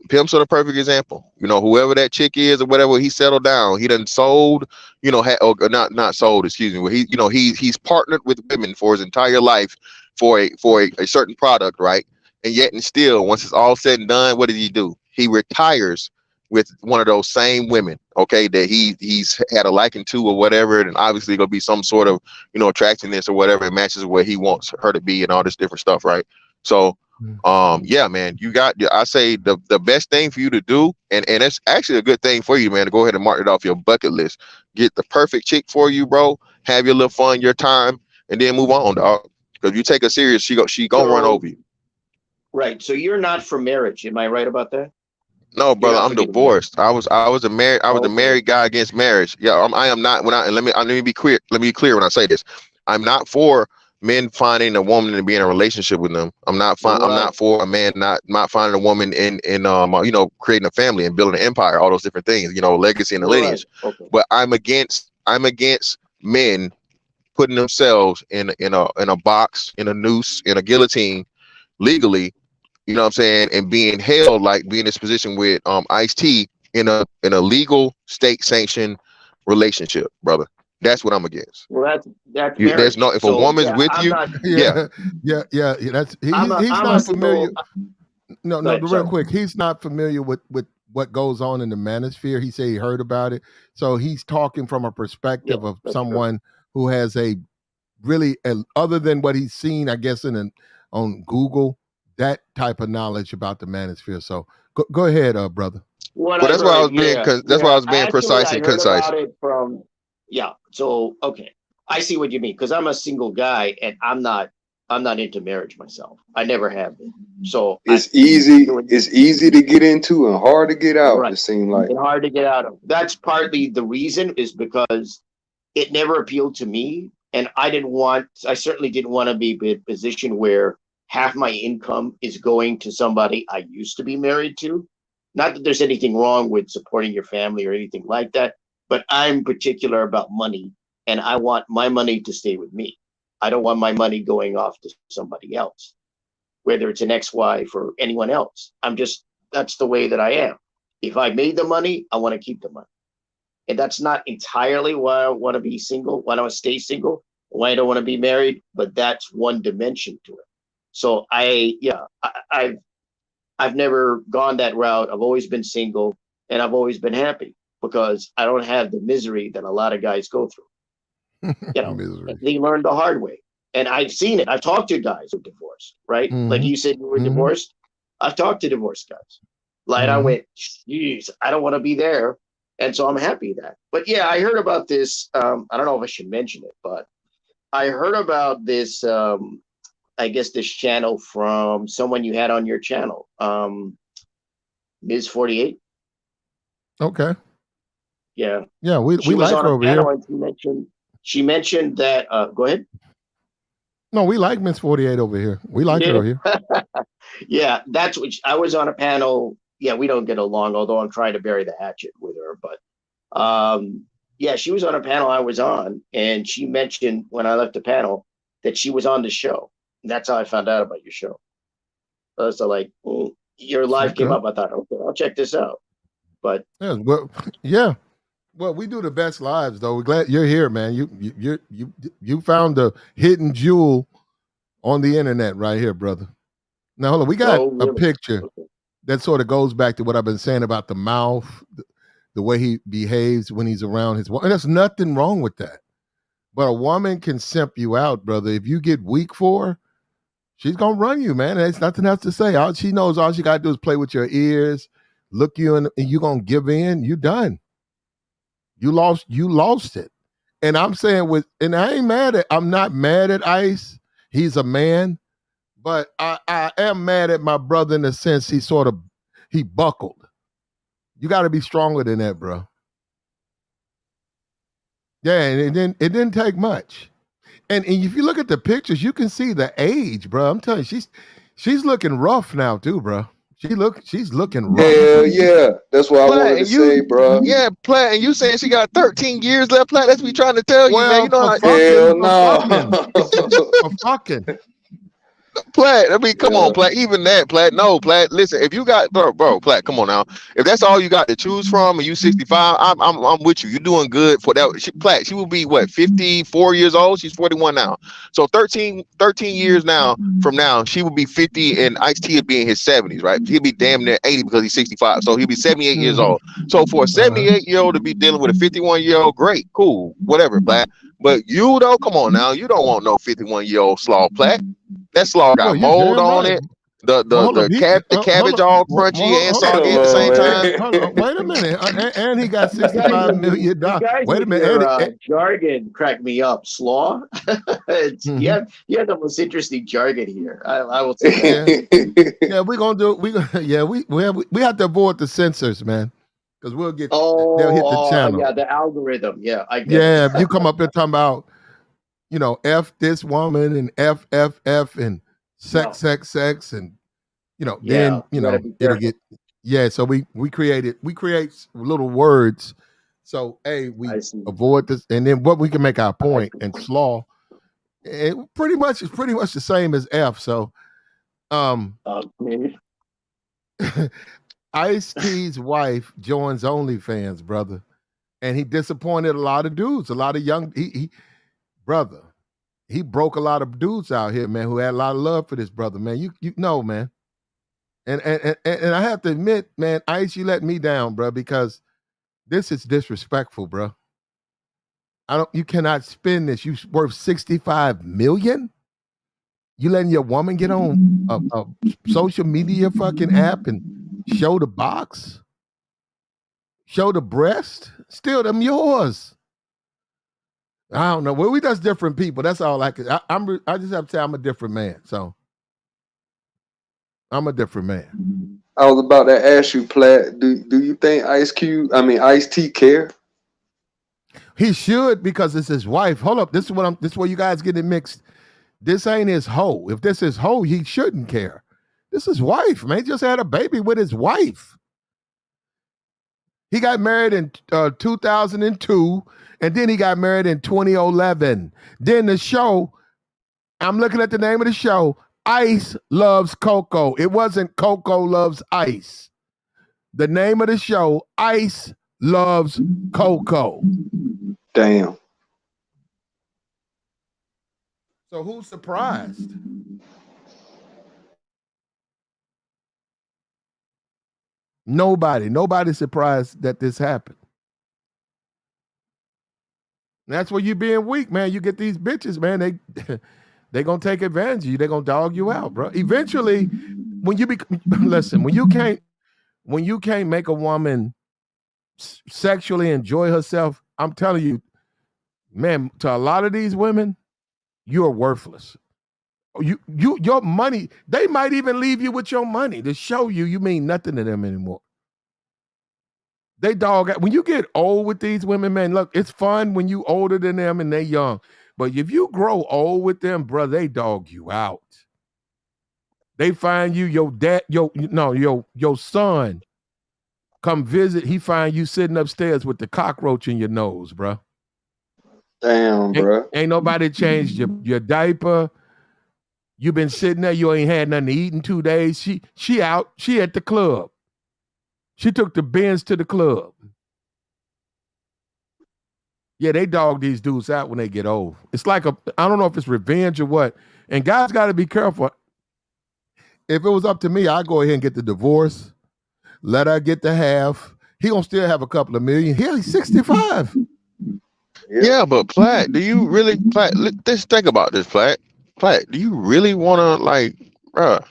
Pimps are the perfect example. You know, whoever that chick is or whatever, he settled down. He done sold, you know, or not sold, excuse me. Where he's partnered with women for his entire life for a certain product, right? And yet and still, once it's all said and done, what does he do? He retires with one of those same women, okay, that he's had a liking to or whatever, and obviously gonna be some sort of, you know, attractiveness or whatever. It matches where he wants her to be and all this different stuff, right? So Yeah, man, I say the best thing for you to do, and it's actually a good thing for you, man, to go ahead and mark it off your bucket list. Get the perfect chick for you, bro. Have your little fun, your time, and then move on, dog. Because you take her serious, she gonna run over So you. right. So you're not for marriage. Am I right about that? No, You're brother, not I'm for getting married. divorced. I was a Okay. married guy against marriage. Yeah, I am not. Let me be clear. Let me be clear when I say this. I'm not for men finding a woman and be in a relationship with them. I'm Right. not for a man not finding a woman in creating a family and building an empire, all those different things, legacy and the Right. lineage. Okay. But I'm against men putting themselves in a box, in a noose, in a guillotine legally, you know what I'm saying, and being held, like being in this position with Ice-T in a legal state sanctioned relationship, brother. That's what I'm against. Well, that's There's no, marriage. if a So woman's yeah, with I'm you, not. yeah. Yeah. That's he's I'm a not familiar. single. No, Go no, ahead. real Sorry. quick. He's not familiar with what goes on in the manosphere. He said he heard about it. So he's talking from a Yeah, perspective of that's true. someone who has a really, other than what he's seen, I guess, on Google, that type of knowledge about the manosphere. So go ahead, brother. What Well, I heard, that's why I yeah. was being Actually, precise I and heard concise. about it from, yeah. So, okay, I see what you mean because I'm a single guy and I'm not into marriage myself. I never have been. So I, It's easy. doing It's easy to get into and hard to get out. right It seems like. and hard to get out of. That's partly the reason is because it never appealed to me, and I certainly didn't want to be in a position where half my income is going to somebody I used to be married to. Not that there's anything wrong with supporting your family or anything like that, but I'm particular about money, and I want my money to stay with me. I don't want my money going off to somebody else, whether it's an ex-wife or anyone else. That's the way that I am. If I made the money, I want to keep the money. And that's not entirely why I want to be single, why I want to stay single, why I don't want to be married, but that's one dimension to it. So I've never gone that route. I've always been single and I've always been happy because I don't have the misery that a lot of guys go through. Misery. They learned the hard way. And I've seen it. I've talked to guys who divorced, right? Like Mm-hmm. you said you were Mm-hmm. divorced. I've talked to divorced guys. Like I Mm-hmm. went, geez, I don't want to be there. And so I'm happy that. But yeah, I heard about this. I don't know if I should mention it, but I heard about this, I guess this channel from someone you had on your channel, Ms. 48. Okay. Yeah. Yeah, we She was like on her a over panel here. and she mentioned that go ahead. No, we like Miss 48 over here. We like her Yeah. over here. Yeah, that's what I was on a panel. Yeah, we don't get along, although I'm trying to bury the hatchet with her. But yeah, she was on a panel I was on, and she mentioned when I left the panel that she was on the show. That's how I found out about your show. So like, your live came Okay. up. I thought, okay, I'll check this out. But Yeah. Well, yeah. Well, we do the best lives, though. We're glad you're here, man. You found the hidden jewel on the internet right here, brother. Now, hold on. We got oh, a really? picture Okay. that sort of goes back to what I've been saying about the mouth, the way he behaves when he's around his wife. And there's nothing wrong with that. But a woman can simp you out, brother. If you get weak for her, she's gonna run you, man. There's nothing else to say. All she knows, all she gotta do is play with your ears, look you in, and you gonna give in. You done. You lost it. And I'm saying and I'm not mad at Ice. He's a man, but I am mad at my brother in the sense he buckled. You gotta be stronger than that, bro. Yeah, and it didn't take much. And if you look at the pictures, you can see the age, bro. I'm telling you, she's looking rough now too, bro. She's looking rough. Hell yeah. That's what I Platt, wanted to and say, bro. Platt, and you saying she got 13 years left, Platt. That's what we trying to tell you, man. You Well, know for how Hell fucking, no. for fucking. Platt. I mean, come on, Yeah. Platt. Even that, Platt. No, Platt. Listen, if you got, bro, Platt. Come on now. If that's all you got to choose from, and you 65, I'm with you. You're doing good for that. Platt. She will be what, 54 years old. She's 41 now. So 13 years now from now, she will be 50, and Ice-T will be in his 70s, right? He'll be damn near 80 because he's 65. So he'll be 78 years Mm-hmm. old. So for a Uh-huh. 78-year-old to be dealing with a 51-year-old, great, cool, whatever, Platt. But you though, come on now, you don't want no 51-year-old slaw, Platt. That slaw Well, got you're mold damn on right. it. Well, hold up. The Hold cabbage up. all Well, crunchy and hold up. soggy Come at the same on, time. Hold on. Wait a minute. And he got You guys, $65 million. you guys Wait a with minute. your jargon crack me up, Slaw. Mhm. You have the most interesting jargon here. I will say that. Yeah. Yeah, we're gonna do. Yeah, we have to avoid the censors, man, because they'll hit the channel. Yeah, the algorithm. Yeah, I get it. Yeah, if you come up there talking about, F this woman and F and Yeah, sex and yeah, then you got to be it'll careful. get. Yeah, so we create little words. So we I see. avoid this, and then what we can make our I point and slaw. It pretty much is pretty much the same as F. So Okay. Ice-T's wife joins OnlyFans, brother, and he disappointed a lot of dudes, a lot of young. Brother, he broke a lot of dudes out here, man, who had a lot of love for this brother, man. You know, man, and I have to admit, man, Ice, you let me down, bro, because this is disrespectful, bro. You cannot spend this. You worth 65 million. You letting your woman get on a social media fucking app and show the box, show the breast, still them yours. I don't know. Well, we just different people. That's all I can. I just have to say I'm a different man. So I'm a different man. I was about to ask you, Platt. Do you think Ice T care? He should, because it's his wife. Hold up. This is where you guys get it mixed. This ain't his hoe. If this is hoe, he shouldn't care. This is wife, man. He just had a baby with his wife. He got married in 2002, and then he got married in 2011. Then the show, I'm looking at the name of the show, Ice Loves Coco. It wasn't Coco Loves Ice. The name of the show, Ice Loves Coco. Damn. So who's surprised? Nobody. Nobody's surprised that this happened. And that's where you being weak, man. You get these bitches, man. They gonna take advantage of you. They gonna dog you out, bro. Eventually, when you listen, when you can't make a woman sexually enjoy herself, I'm telling you, man, to a lot of these women, you are worthless. Your money, they might even leave you with your money to show you mean nothing to them anymore. They dog out. When you get old with these women, man, look, it's fun when you older than them and they young. But if you grow old with them, bro, they dog you out. They find you, your dad, your son come visit. He find you sitting upstairs with the cockroach in your nose, bro. Damn, bro. Ain't nobody changed your diaper. You been sitting there, you ain't had nothing to eat in 2 days. She out, she at the club. She took the Benz to the club. Yeah, they dog these dudes out when they get old. It's like I don't know if it's revenge or what. And guys got to be careful. If it was up to me, I'd go ahead and get the divorce. Let her get the half. He gonna still have a couple of million. He's 65. Yeah, but Platt, do you really let's think about this, Platt. Platt, do you really wanna bruh,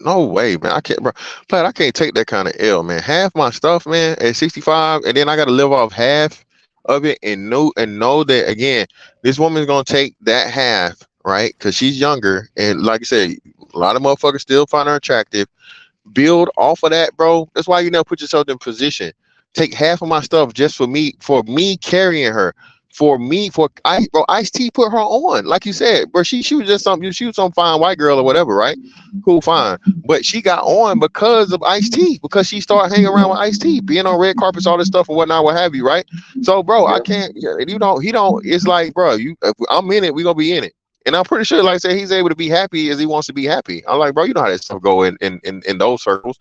no way, man. I can't, bro. Platt, I can't take that kind of L, man. Half my stuff, man, at 65, and then I gotta live off half of it and know that again, this woman's gonna take that half, right? Because she's younger, and like I said, a lot of motherfuckers still find her attractive. Build off of that, bro. That's why you never put yourself in position. Take half of my stuff just for me carrying her. Ice T put her on, like you said, bro. She was just she was some fine white girl or whatever, right? Cool, fine. But she got on because of Ice T, because she started hanging around with Ice T, being on red carpets, all this stuff and whatnot, what have you, right? So, bro, I can't. He don't. It's like, bro, if I'm in it, we gonna be in it. And I'm pretty sure, like I said, he's able to be happy as he wants to be happy. I'm like, bro, you know how that stuff go in those circles.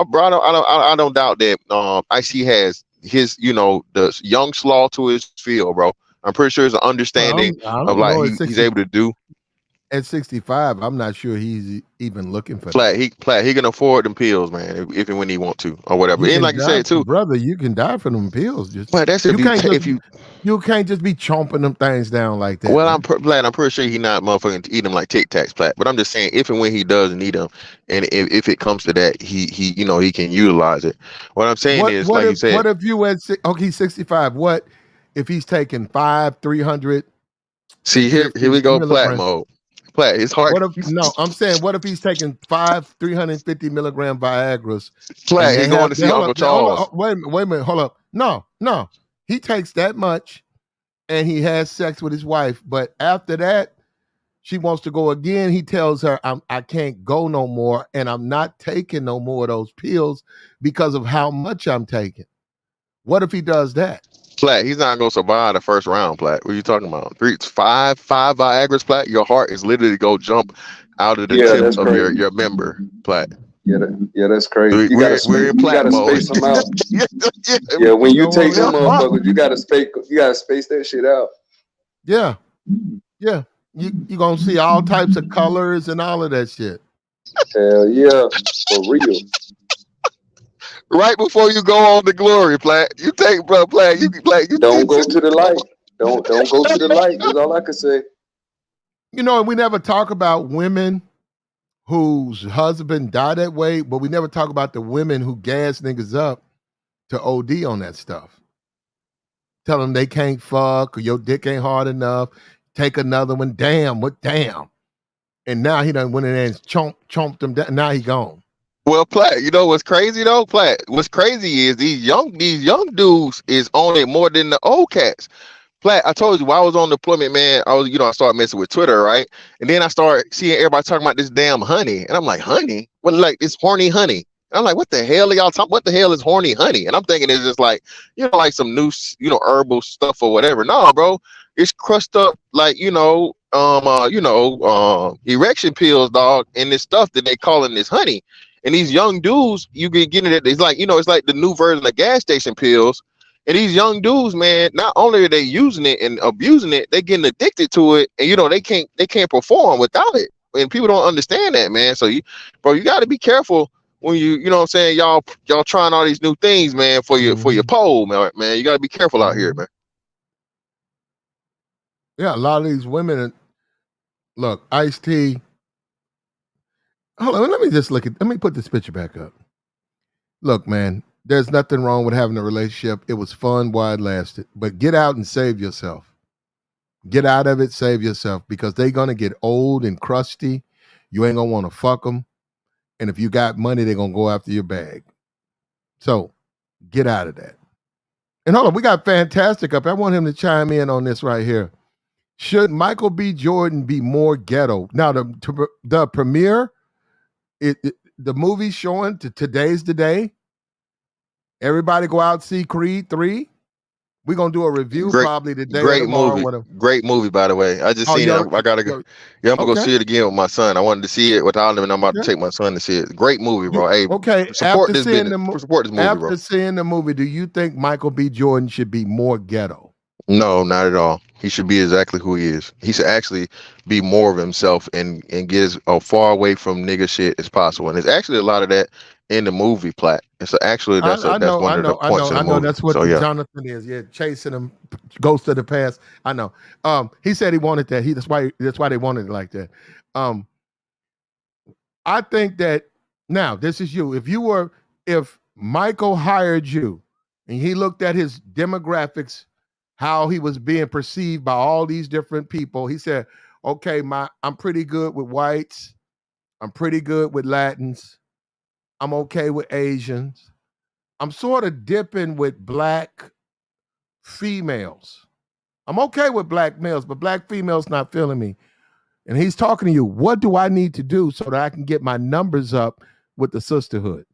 Bro, I don't doubt that Ice T has his, the young slaw to his field, bro. I'm pretty sure it's an understanding I of don't know. he's able to do. at 65, I'm not sure he's even looking for that. He can afford them pills, man, if and when he want to or whatever. You And can like you die, said too, brother. You can die from them pills. but that's if You you can't just if you. you can't just be chomping them things down like that, Well, man. I'm pretty sure he not motherfucking to eat them like Tic Tacs, Plat. But I'm just saying, if and when he does need them, and if it comes to that, he he can utilize it. What I'm saying is, like you said, What if you at okay, 65? What if he's taking 350 see here we go, Plat milligrams? mode. Plat, it's hard. What if no? I'm saying, what if he's taking 350 milligram Viagra's, and Plat, he going to see hold Uncle up, hold up, Charles. wait a minute, hold up. No, he takes that much, and he has sex with his wife, but after that, she wants to go again. He tells her, I can't go no more, and I'm not taking no more of those pills because of how much I'm taking. What if he does that? Plat, he's not gonna survive the first round, Plat. What are you talking about? Five Viagra's, Plat. Your heart is literally go jump out of the Yeah, tip that's of crazy. your member, Plat. Yeah, that's crazy. You gotta We're in you Plat gotta mode. space them out. Yeah, Yeah, when you Don't want take to them listen. motherfuckers, you gotta space that shit out. Yeah, yeah. You gonna see all types of colors and all of that shit. Hell yeah, for real. Right before you go on to glory, Plat. You take, bro, Plat. You Don't take go six. to the light. Don't go to the light. That's all I can say. You know, we never talk about women whose husband died that way, but we never talk about the women who gas niggas up to OD on that stuff. Tell them they can't fuck or your dick ain't hard enough. Take another one. Damn, what damn? And now he done went in there and chomped them down. Now he gone. Well, Plat, you know what's crazy though, Plat? What's crazy is these young dudes is on it more than the old cats. Plat, I told you while I was on deployment, man, I started messing with Twitter, right? And then I started seeing everybody talking about this damn honey. And I'm like, honey? What, like, it's horny honey. And I'm like, what the hell are y'all talking? What the hell is horny honey? And I'm thinking it's just like, like some new, herbal stuff or whatever. No, bro, it's crushed up like, erection pills, dog, and this stuff that they calling this honey. And these young dudes, you get getting it. It's like, it's like the new version of gas station pills. And these young dudes, man, not only are they using it and abusing it, they getting addicted to it, and they can't perform without it. And people don't understand that, man. So you got to be careful when you know what I'm saying, y'all trying all these new things, man, for your pole, man. You got to be careful out here, man. Yeah, a lot of these women. Look, Ice-T. Hold on, let me put this picture back up. Look, man, there's nothing wrong with having a relationship. It was fun while it lasted, but get out and save yourself. Get out of it, save yourself, because they're gonna get old and crusty. You ain't gonna want to fuck them, and if you got money, they're gonna go after your bag. So, get out of that. And hold on, we got Fantastic up. I want him to chime in on this right here. Should Michael B. Jordan be more ghetto? Now, the premiere, the movie showing today's the day. Everybody go out see Creed 3. We're gonna do a review probably today or tomorrow. Great movie, by the way. I just seen it. I gotta go. Yeah, I'm gonna go see it again with my son. I wanted to see it without him, and I'm about to take my son to see it. Great movie, bro. Hey, support this business. Support this movie, bro. After seeing the movie, do you think Michael B. Jordan should be more ghetto? No, not at all. He should be exactly who he is. He should actually be more of himself and get as far away from nigga shit as possible. And there's actually a lot of that in the movie, Plat. That's one of the points in the movie. That's what Jonathan is. Yeah, chasing him, ghost of the past. I know. He said he wanted that. That's why they wanted it like that. I think that now this is you. If Michael hired you and he looked at his demographics, how he was being perceived by all these different people, he said, okay, I'm pretty good with whites. I'm pretty good with Latins. I'm okay with Asians. I'm sort of dipping with black females. I'm okay with black males, but black females not feeling me. And he's talking to you. What do I need to do so that I can get my numbers up with the sisterhood?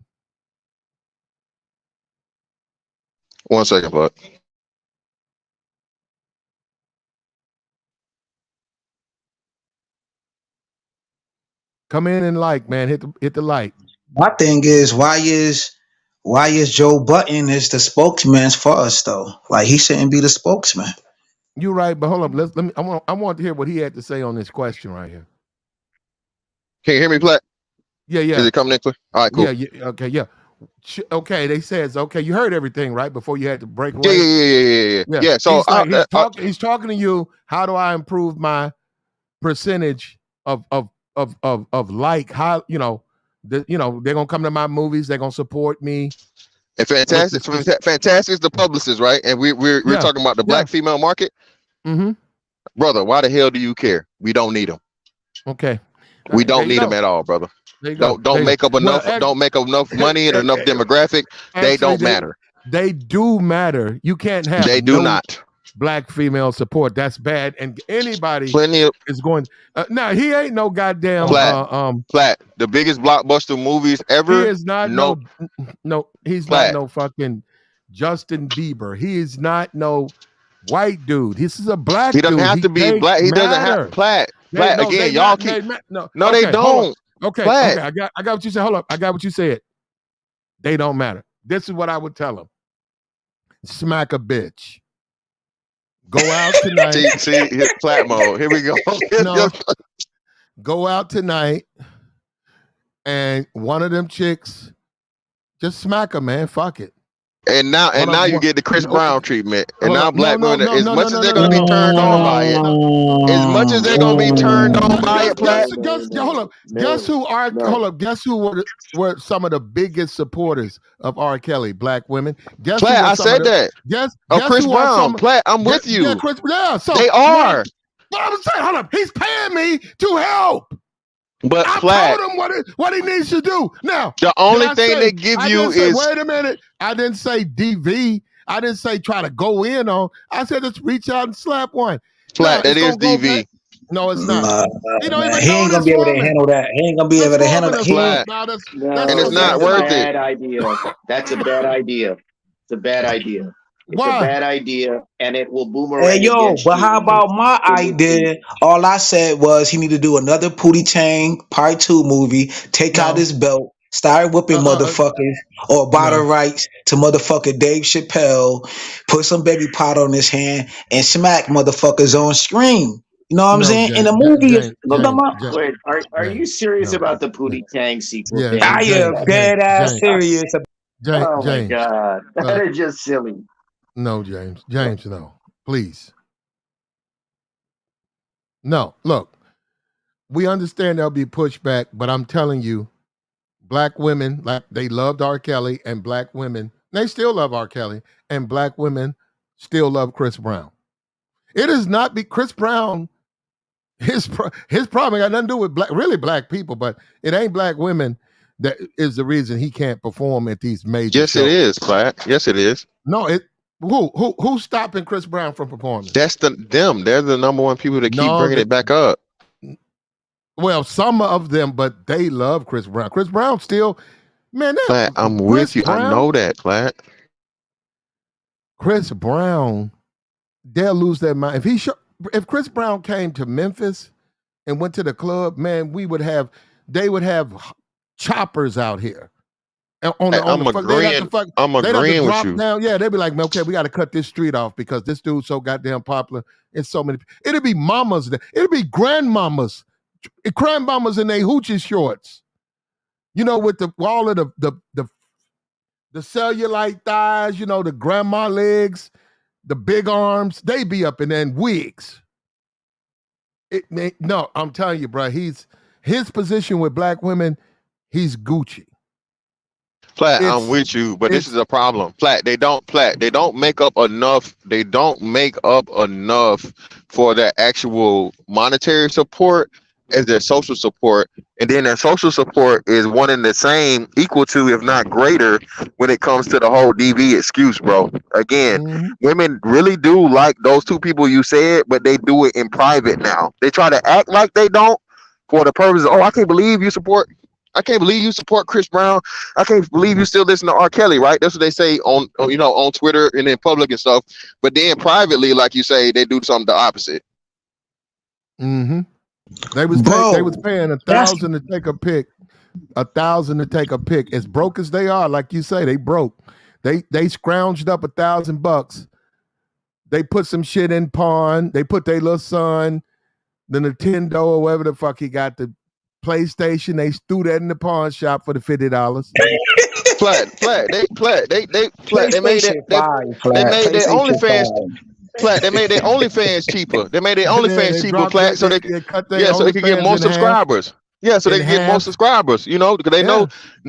1 second, bud. Come in and man, hit the like. My thing is, why is Joe Button is the spokesman for us though? Like he shouldn't be the spokesman. You're right, but hold up. Let me. I want to hear what he had to say on this question right here. Can you hear me, Platt? Yeah. Is it coming in clear? All right, cool. Yeah. Okay. Yeah. Okay. They says okay. You heard everything right before you had to break Yeah. away. Yeah. So he's like he's talking to you. How do I improve my percentage of like how they're gonna come to my movies. They're gonna support me. And Fantastic is the publicist, right? And we're talking about the black female market. Mm-hmm. Brother, why the hell do you care? We don't need them. Okay. We don't need them at all, brother. Don't make up enough. Don't make up enough money and enough demographic. They don't matter. They do matter. You can't have. They do not. Black female support. That's bad. And anybody is going. Now he ain't no goddamn. Platt. The biggest blockbuster movies ever. He is not no. He's not no fucking Justin Bieber. He is not no white dude. This is a black dude. He doesn't have to be black. He doesn't have Platt. Again, y'all keep. They don't. Okay. I got what you said. Hold up. I got what you said. They don't matter. This is what I would tell them. Smack a bitch. Go out tonight. see, his Platt mode. Here we go. Go out tonight, and one of them chicks, just smack her, man. Fuck it. And now you get the Chris Brown treatment. And now black women, as much as they're gonna be turned on by it, as much as they're gonna be turned on by it, Platt. Hold up. Guess who were some of the biggest supporters of R. Kelly? Black women. Guess Platt, I said that. Guess Chris Brown. Platt, I'm with you. So they are. But I'm saying, hold up. He's paying me to help. But I Platt, told him what he needs to do. Now, the only thing they give you is wait a minute. I didn't say DV. I didn't say try to go in on. I said just reach out and slap one. Platt, that is DV. No, it's not. He ain't gonna be able to handle that. He ain't gonna be able to handle that. And it's not worth it. Bad idea. That's a bad idea. It's a bad idea. It's a bad idea, and it will boomerang. Hey, but how about my idea? All I said was he need to do another Pootie Tang Part 2 movie, take out his belt, start whipping motherfuckers, or buy the rights to motherfucker Dave Chappelle, put some baby powder on his hand, and smack motherfuckers on screen. You know what I'm saying? And the movie is. Wait, are you serious about the Pootie Tang sequel? Yeah, I am dead ass serious. Oh my god, that is just silly. No, James, no, please. No, look, we understand there'll be pushback, but I'm telling you, black women, like they loved R. Kelly, and black women, they still love R. Kelly, and black women still love Chris Brown. It is not Chris Brown. His problem got nothing to do with black people, but it ain't black women that is the reason he can't perform at these major shows. It is, Platt. Yes, it is. No, who's stopping Chris Brown from performing? That's them. They're the number one people that keep bringing it back up. Well, some of them, but they love Chris Brown. Chris Brown still, man. Platt, I'm with you. I know that, Platt. Chris Brown, they'll lose their mind if Chris Brown came to Memphis and went to the club. Man, they would have choppers out here. I'm agreeing with you. Down. Yeah, they'd be like, okay, we got to cut this street off because this dude's so goddamn popular. It's so many. It'd be mamas. It'd be grandmamas in their hoochie shorts. You know, with all of the cellulite thighs. You know, the grandma legs, the big arms. They be up in there in wigs. No, I'm telling you, bro. His position with black women, he's Gucci. Platt, I'm with you, but this is a problem. Platt, they don't make up enough. They don't make up enough for their actual monetary support as their social support. And then their social support is one and the same, equal to, if not greater, when it comes to the whole DV excuse, bro. Again, women really do like those two people you said, but they do it in private now. They try to act like they don't for the purpose of, I can't believe you support Chris Brown. I can't believe you still listen to R. Kelly, right? That's what they say on Twitter and in public and stuff. But then privately, like you say, they do something the opposite. Mm-hmm. They was paying $1,000 to take a pic. $1,000 to take a pic. As broke as they are, like you say, they broke. They scrounged up $1,000. They put some shit in pawn. They put their little son, the Nintendo or whatever the fuck he got PlayStation. They threw that in the pawn shop for the $50. They made PlayStation it. 5, They flat. made their PlayStation OnlyFans. 5. They made their OnlyFans cheaper. They made their Yeah, OnlyFans they cheaper, dropped that. so they They cut their yeah, so they could get OnlyFans more in half. subscribers. Yeah, so they could get more subscribers, because they know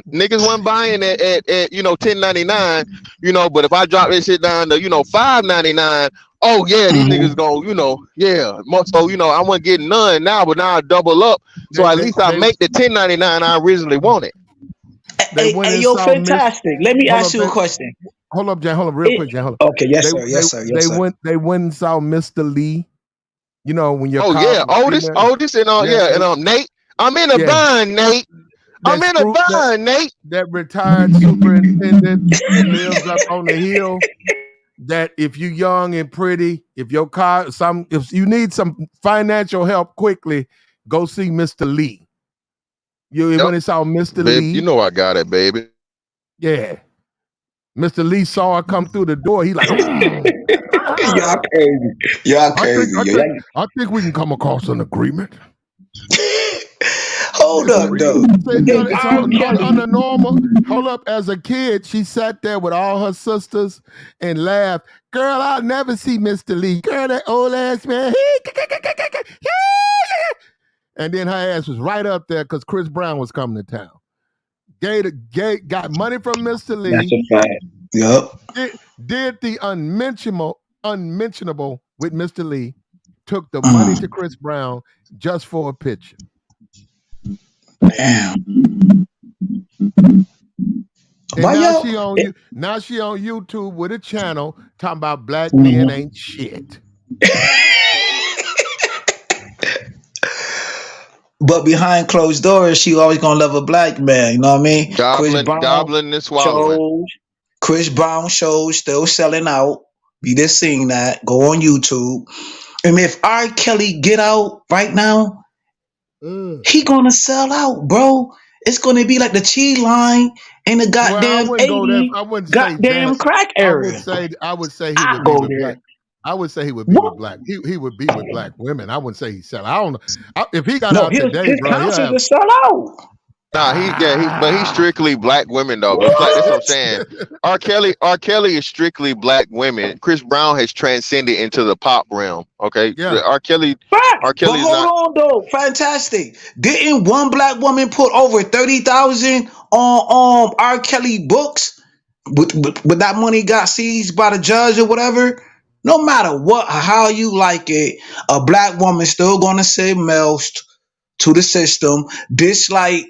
niggas wasn't buying at $10.99, but if I drop this shit down to, $5.99, oh yeah, these niggas gonna, so I wasn't getting none now, but now I double up. So at least I make the $10.99 I originally wanted. They went Hey, and yo, saw fantastic. Let me ask you a question. Hold up, Jan. Hold up, real quick, Jan. Hold up. Okay, yes, sir. Yes, sir. Yes, sir. They went and saw Mr. Lee. When your Oh car yeah, Otis, and Nate. I'm in a bind, Nate. I'm in a bind, Nate. That retired superintendent that lives up on the hill. That if you young and pretty, if you need some financial help quickly, go see Mr. Lee. When it's all Mr. Babe, Lee. you know I got it, baby. Yeah. Mr. Lee saw her come through the door. He like, y'all crazy. Y'all crazy. I think we can come across an agreement. Hold up, though. It's on the normal. Hold up. As a kid, she sat there with all her sisters and laughed. Girl, I'll never see Mr. Lee. Girl, that old ass man. And then her ass was right up there because Chris Brown was coming to town. Got money from Mr. Lee. That's a fact. Yep. Did the unmentionable with Mr. Lee. Took the money to Chris Brown just for a picture. Damn. And now she on YouTube with a channel talking about black men ain't shit. But behind closed doors, she always gonna love a black man. You know what I mean? Gobbling and swallowing. Chris Brown shows still selling out. We just seen that. Go on YouTube. And if R. Kelly get out right now, he gonna sell out, bro. It's gonna be like the cheese line in the goddamn 80s goddamn crack area. I would say he would be with black. I would say he would be with black. He would be with black women. I wouldn't say he sell. I don't know if he got out today, his bro. counsel to sell out. Nah, but he's strictly black women though. That's what I'm saying. R. Kelly is strictly black women. Chris Brown has transcended into the pop realm. Okay, Yeah. R. Kelly. But hold on though, fantastic. Didn't one black woman put over 30,000 on R. Kelly books? But that money got seized by the judge or whatever. No matter what, how you like it, a black woman still gonna say most to the system. Dislike.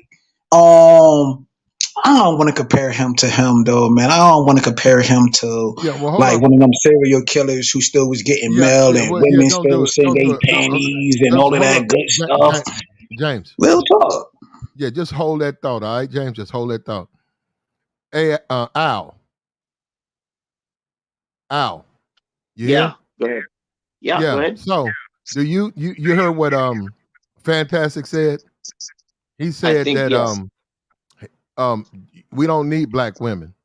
I don't want to compare him to him though, man. I don't want to compare him to like one of them serial killers who still was getting mail and women still saying they panties and all of that good stuff. James, real talk. Yeah, just hold that thought, all right, James. Just hold that thought. Hey, Al. You yeah. hear? Go ahead. Yeah. Go ahead. So, do you heard what Fantastic said? He said that yes. We don't need black women.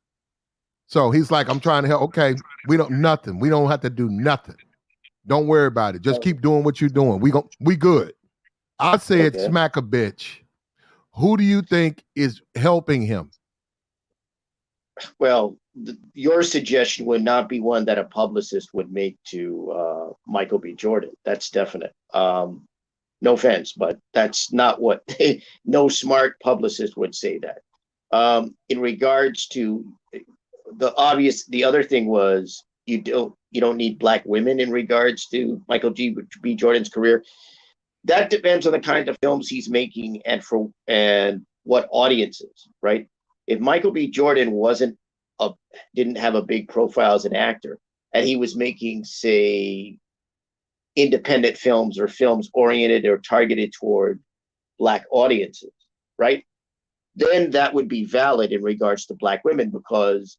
So he's like, I'm trying to help. Okay, we don't have to do nothing. Don't worry about it. Just keep doing what you're doing. We good. I said smack a bitch. Who do you think is helping him? Well, your suggestion would not be one that a publicist would make to Michael B. Jordan. That's definite. No offense, but that's not what no smart publicist would say that. In regards to the other thing was you don't need black women in regards to Michael B. Jordan's career. That depends on the kind of films he's making and what audiences, right? If Michael B. Jordan didn't have a big profile as an actor, and he was making, say, independent films or films oriented or targeted toward black audiences, right? Then that would be valid in regards to black women, because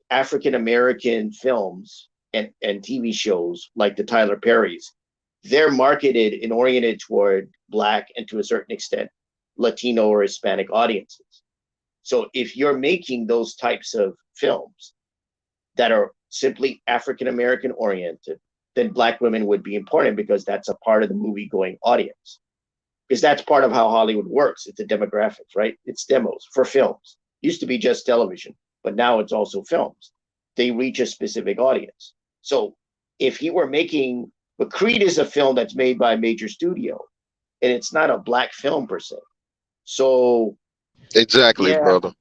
African American films and TV shows like the Tyler Perrys, they're marketed and oriented toward black and to a certain extent Latino or Hispanic audiences. So if you're making those types of films that are simply African American oriented, then black women would be important because that's a part of the movie going audience. because that's part of how Hollywood works. It's the demographics, right? It's demos for films. Used to be just television, but now it's also films. They reach a specific audience. So if he were making, but Creed is a film that's made by a major studio, and it's not a black film per se. So Exactly, yeah, brother.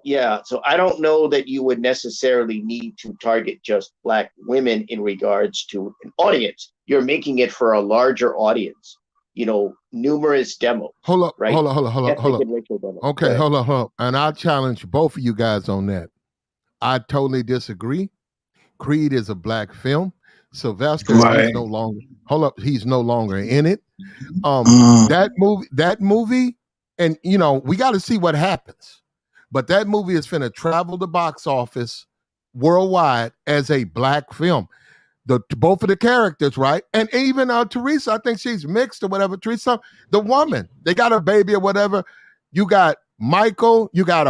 yeah. So I don't know that you would necessarily need to target just black women in regards to an audience. You're making it for a larger audience. Numerous demos. Hold up, right? hold up, hold up, hold up, hold up. Demos. Okay, hold up. And I challenge both of you guys on that. I totally disagree. Creed is a black film. Sylvester is no longer. Hold up, he's no longer in it. That movie, and we got to see what happens. But that movie is finna travel the box office worldwide as a black film. Both of the characters, right? And even Teresa, I think she's mixed or whatever. Teresa, the woman, they got a baby or whatever. You got Michael, you got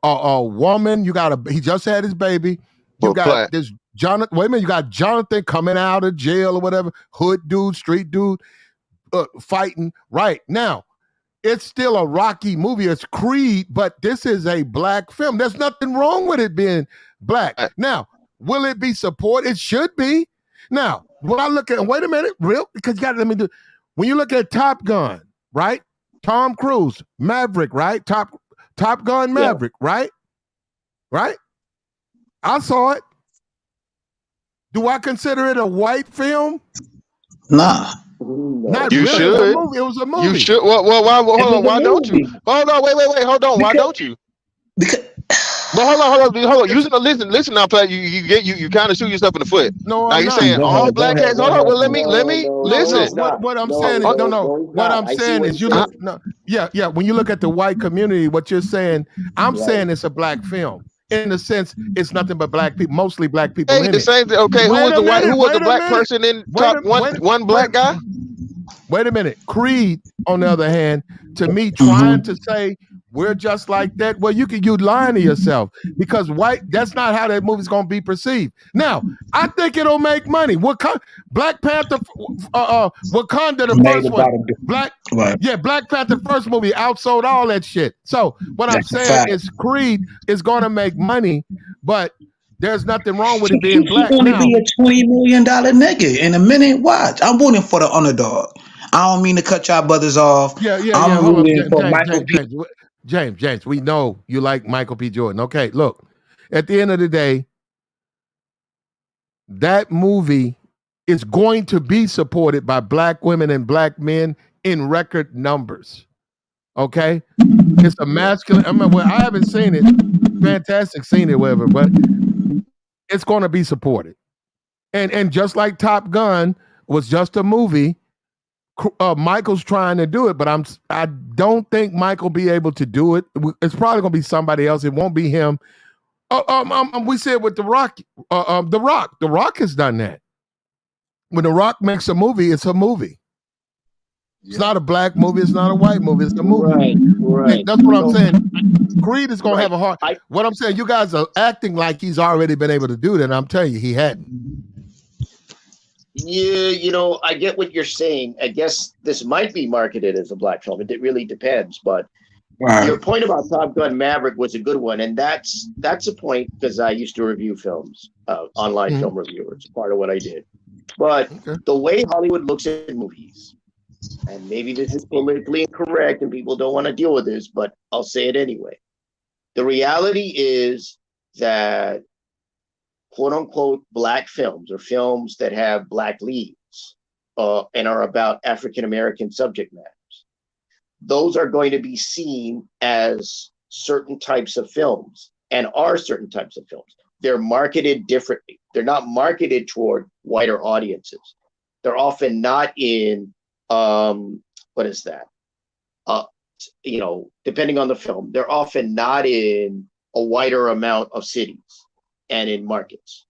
a woman, he just had his baby. You got this Jonathan. Wait a minute, you got Jonathan coming out of jail or whatever, hood dude, street dude, fighting. Right now, it's still a Rocky movie. It's Creed, but this is a black film. There's nothing wrong with it being black. Now, will it be supported? It should be. Now, when I look at, wait a minute, because you got to let me do. When you look at Top Gun, right? Tom Cruise, Maverick, right? Top Gun, Maverick, right? Right? I saw it. Do I consider it a white film? Nah. Not You really. should. It was a movie. You should. Well, why? Hold on. Why don't you? Hold on. Wait. Hold on. Why don't you? But hold on. Listen now, play. You kind of shoot yourself in the foot. No, now I'm you're not. saying all black cats. Hold on. Well, let me listen. What I'm saying is What I'm saying is you look. Yeah. When you look at the white community, what you're saying, I'm saying it's a black film. In the sense, it's nothing but black people, mostly black people in the it. same thing. Okay, who was the white? Who was the black person in top one black guy? Wait a minute. Creed, on the other hand, to me, trying to say we're just like that. Well, you're lying to yourself because that's not how that movie's going to be perceived. Now, I think it'll make money. Black Panther, Wakanda, the first one. Black Panther first movie outsold all that shit. So what I'm saying is Creed is going to make money, but there's nothing wrong with it being black. He only be a $20 million nigga in a minute. Watch. I'm rooting for the underdog. I don't mean to cut y'all brothers off. I'm rooting for Michael P. James, we know you like Michael P. Jordan. Okay, look, at the end of the day, that movie is going to be supported by black women and black men in record numbers. Okay? It's a masculine. I haven't seen it. Fantastic seen it, whatever, but it's going to be supported. And just like Top Gun was just a movie, Michael's trying to do it, but I don't think Michael be able to do it. It's probably gonna be somebody else. It won't be him. We said with The Rock, The Rock has done that. When The Rock makes a movie, it's a movie. It's not a black movie. It's not a white movie. It's a movie. Right. That's what I'm saying. Creed is gonna have a hard. What I'm saying, you guys are acting like he's already been able to do that. And I'm telling you, he hadn't. Yeah, I get what you're saying. I guess this might be marketed as a black film. It really depends. But your point about Top Gun Maverick was a good one, and that's a point because I used to review films, online film reviewers, part of what I did. But the way Hollywood looks at movies, and maybe this is politically incorrect, and people don't want to deal with this, but I'll say it anyway. The reality is that quote unquote black films or films that have black leads and are about African American subject matters, those are going to be seen as certain types of films and are certain types of films. They're marketed differently. They're not marketed toward wider audiences. They're often not in what is that? Depending on the film, they're often not in a wider amount of cities and in markets,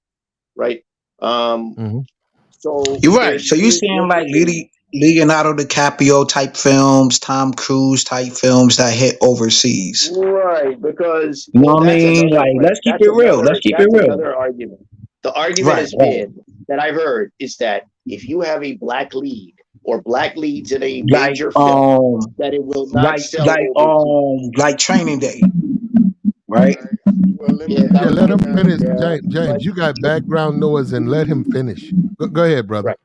right? So you're right. So you're saying like Leonardo DiCaprio type films, Tom Cruise type films that hit overseas, right? Because you know what I mean. Like, let's keep it real. Let's keep it real. Another argument. The argument has been that I've heard is that if you have a black lead or black leads in a like major film, that it will not sell overseas. like Training Day, right? Well, let me Yeah, that ask Yeah, was let you him good. now. finish. Yeah, but James, you got background noise and let him finish. Go ahead, brother. right,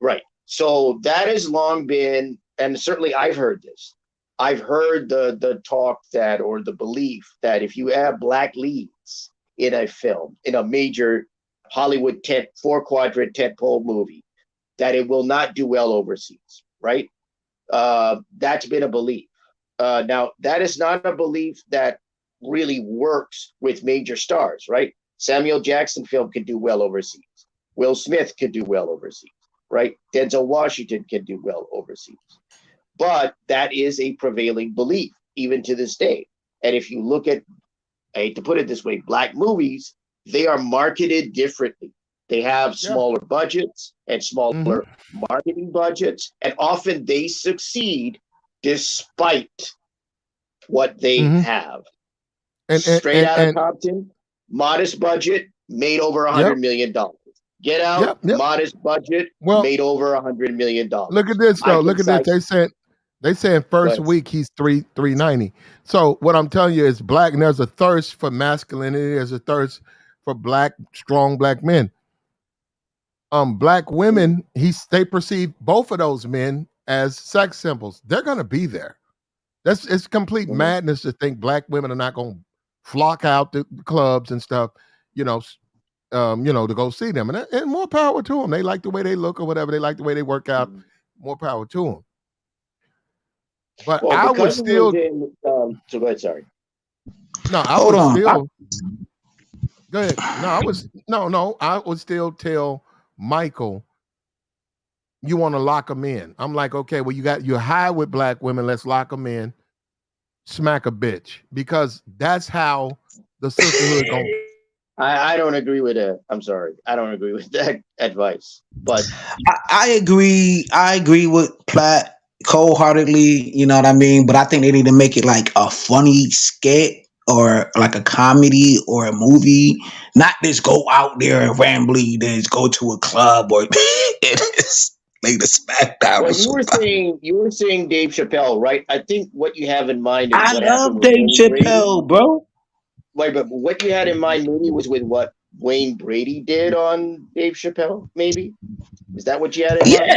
right. So that has long been, and certainly I've heard this. I've heard the talk that, or the belief that if you have black leads in a film, in a major Hollywood four quadrant tentpole movie, that it will not do well overseas, right? That's been a belief. Now, that is not a belief that really works with major stars, right? Samuel Jackson film can do well overseas. Will Smith could do well overseas, right? Denzel Washington can do well overseas. But that is a prevailing belief, even to this day. And if you look at, I hate to put it this way, black movies, they are marketed differently. They have Yeah. smaller budgets and smaller Mm-hmm. marketing budgets, and often they succeed despite what they Mm-hmm. have. And Straight out of Compton, modest budget, made over yep, $100 million. Get Out, yep. modest budget, Well, made over $100 million. look at this I though. can Look at this. cite, They saying go first ahead. week he's 390. So what I'm telling you is black, and there's a thirst for masculinity. There's a thirst for strong black men. Black women, they perceive both of those men as sex symbols. They're gonna be there. It's complete madness to think black women are not gonna flock out the clubs and stuff, you know, to go see them. And more power to them. They like the way they look or whatever. They like the way they work out. More power to them. But Well, I would because it was still in, so go ahead, sorry. no, I Hold would on. still go ahead. I would still tell Michael, you want to lock them in. I'm like, okay, well, you're high with black women. Let's lock them in. Smack a bitch, because that's how the sisterhood going. I don't agree with that. I'm sorry. I don't agree with that advice. But I agree. I agree with Platt wholeheartedly. You know what I mean? But I think they need to make it like a funny skit or like a comedy or a movie. Not just go out there and rambly. Just go to a club or just lay the smackdown. well, you were saying Dave Chappelle, right? I think what you have in mind is I what happened love with Dave Wayne Brady. Chappelle, bro. Wait, but what you had in mind maybe was with what Wayne Brady did on Dave Chappelle, maybe? Is that what you had in mind?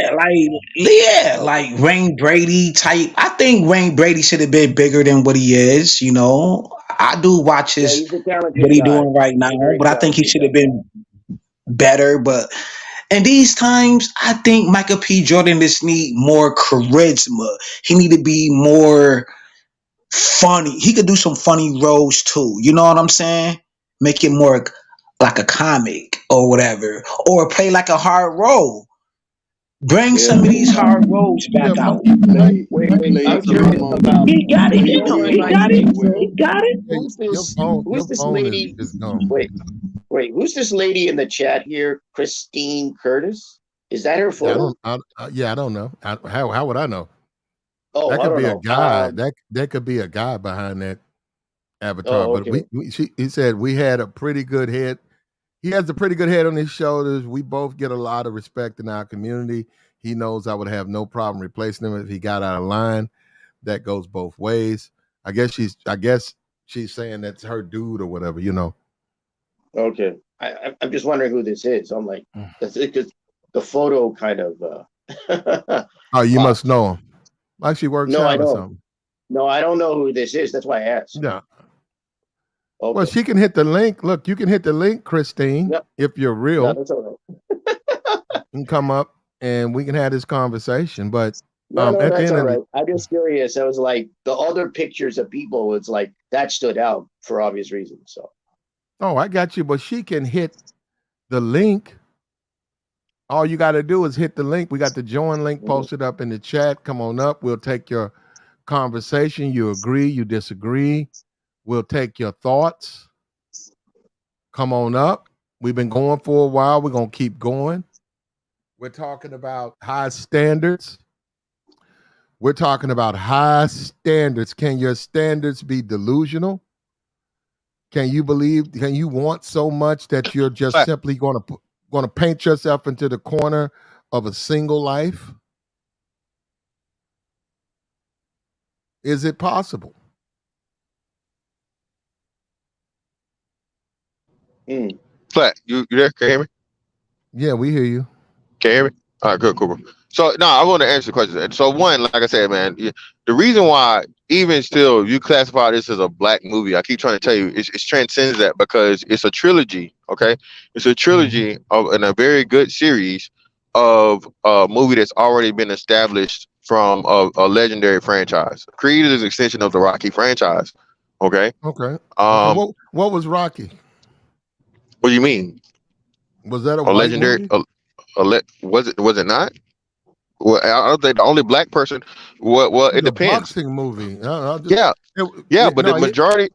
Like Wayne Brady type. I think Wayne Brady should have been bigger than what he is. You know, I do watch Yeah, his he's a talented what he guy. doing right now, He's a very but I think he talented should guy. have been better. But in these times, I think Michael P. Jordan just need more charisma. He need to be more funny. He could do some funny roles too. You know what I'm saying? Make it more like a comic or whatever, or play like a hard role. Bring Yeah. some of these hard roles Yeah, back out. Wait, I'm Keep the curious mama on about. mute. He got it Do you in know him. who He might got be? it. Well, He got it. yeah, Who's your this? phone, Who's this lady? is gone. Wait, who's this lady in the chat here? Christine Curtis? Is that her Yeah, photo? I don't know. How would I know? Oh, That I could don't be a know. guy. That could be a guy behind that avatar. Oh, But okay. he said we had a pretty good head. He has a pretty good head on his shoulders. We both get a lot of respect in our community. He knows I would have no problem replacing him if he got out of line. That goes both ways. I guess she's saying that's her dude or whatever, Okay. I'm just wondering who this is. I'm like, that's it, because the photo kind of Oh, you must popped. know him. Like she works No, I out or don't. something. No, I don't know who this is. That's why I asked. Yeah. Okay. Well, she can hit the link. Look, you can hit the link, Christine, Yep. if you're No, real. that's all right. You can come up and we can have this conversation. But No, at the that's end all of right. the I'm just curious. I was like, the other pictures of people, it's like that stood out for obvious reasons. So I got you. But she can hit the link. All you got to do is hit the link. We got the join link posted up in the chat. Come on up. We'll take your conversation. You agree, you disagree. We'll take your thoughts. Come on up. We've been going for a while. We're going to keep going. We're talking about high standards. We're talking about high standards. Can your standards be delusional? Can you want so much that you're just simply going to paint yourself into the corner of a single life? Is it possible? Flat, you there? Can you hear me? Yeah, we hear you. Can you hear me? All right, good, cool. So no, I want to answer the question. So one, like I said, man, the reason why even still you classify this as a black movie, I keep trying to tell you, it transcends that because it's a trilogy. Okay, it's a trilogy of and a very good series of a movie that's already been established from a legendary franchise. Creed is an extension of the Rocky franchise. Okay. Okay. Um, What was Rocky? what do you mean? Was that a A white legendary? movie? Was it? Was it not? Well, I don't think the only black person. Well, It was it a depends. boxing movie. Yeah, yeah, but the majority,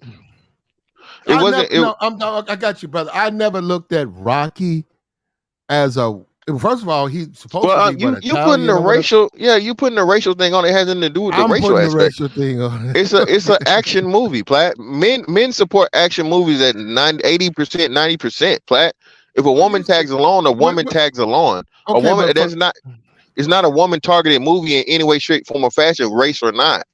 it I never. wasn't. It, No, I got you, brother. I never looked at Rocky as a. First of all, he's supposed well, to be what, you putting the Italian or whatever. racial, yeah, you putting the racial thing on. It has nothing to do with the I'm racial putting the aspect. racial thing on. It's a action movie, Platt. Men support action movies at 80%, 90%. Platt. If a woman tags along, a woman tags along. A Okay, woman but that's not. It's not a woman targeted movie in any way, shape, form, or fashion, race or not.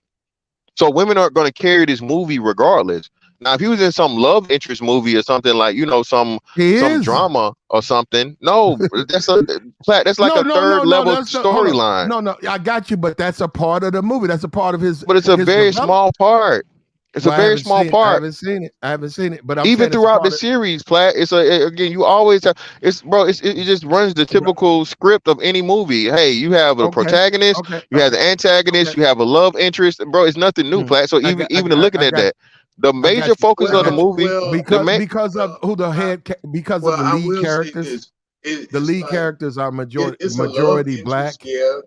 So women aren't going to carry this movie regardless. Now, if he was in some love interest movie or something like, some drama or something, no, that's like a third level That's the hold storyline. on. No, I got you, but that's a part of the movie. That's a part of his. But it's a very small part. It's a very small I part. haven't seen it. But I'm Even saying it's a throughout the part of. series, Platt, again, you always have it just runs the typical script of any movie. Hey, you have a protagonist, you have the antagonist, you have a love interest, bro. It's nothing new, Platt. So even looking at that, the major focus of the movie, because of who the head because of the lead characters. The lead characters are majority black.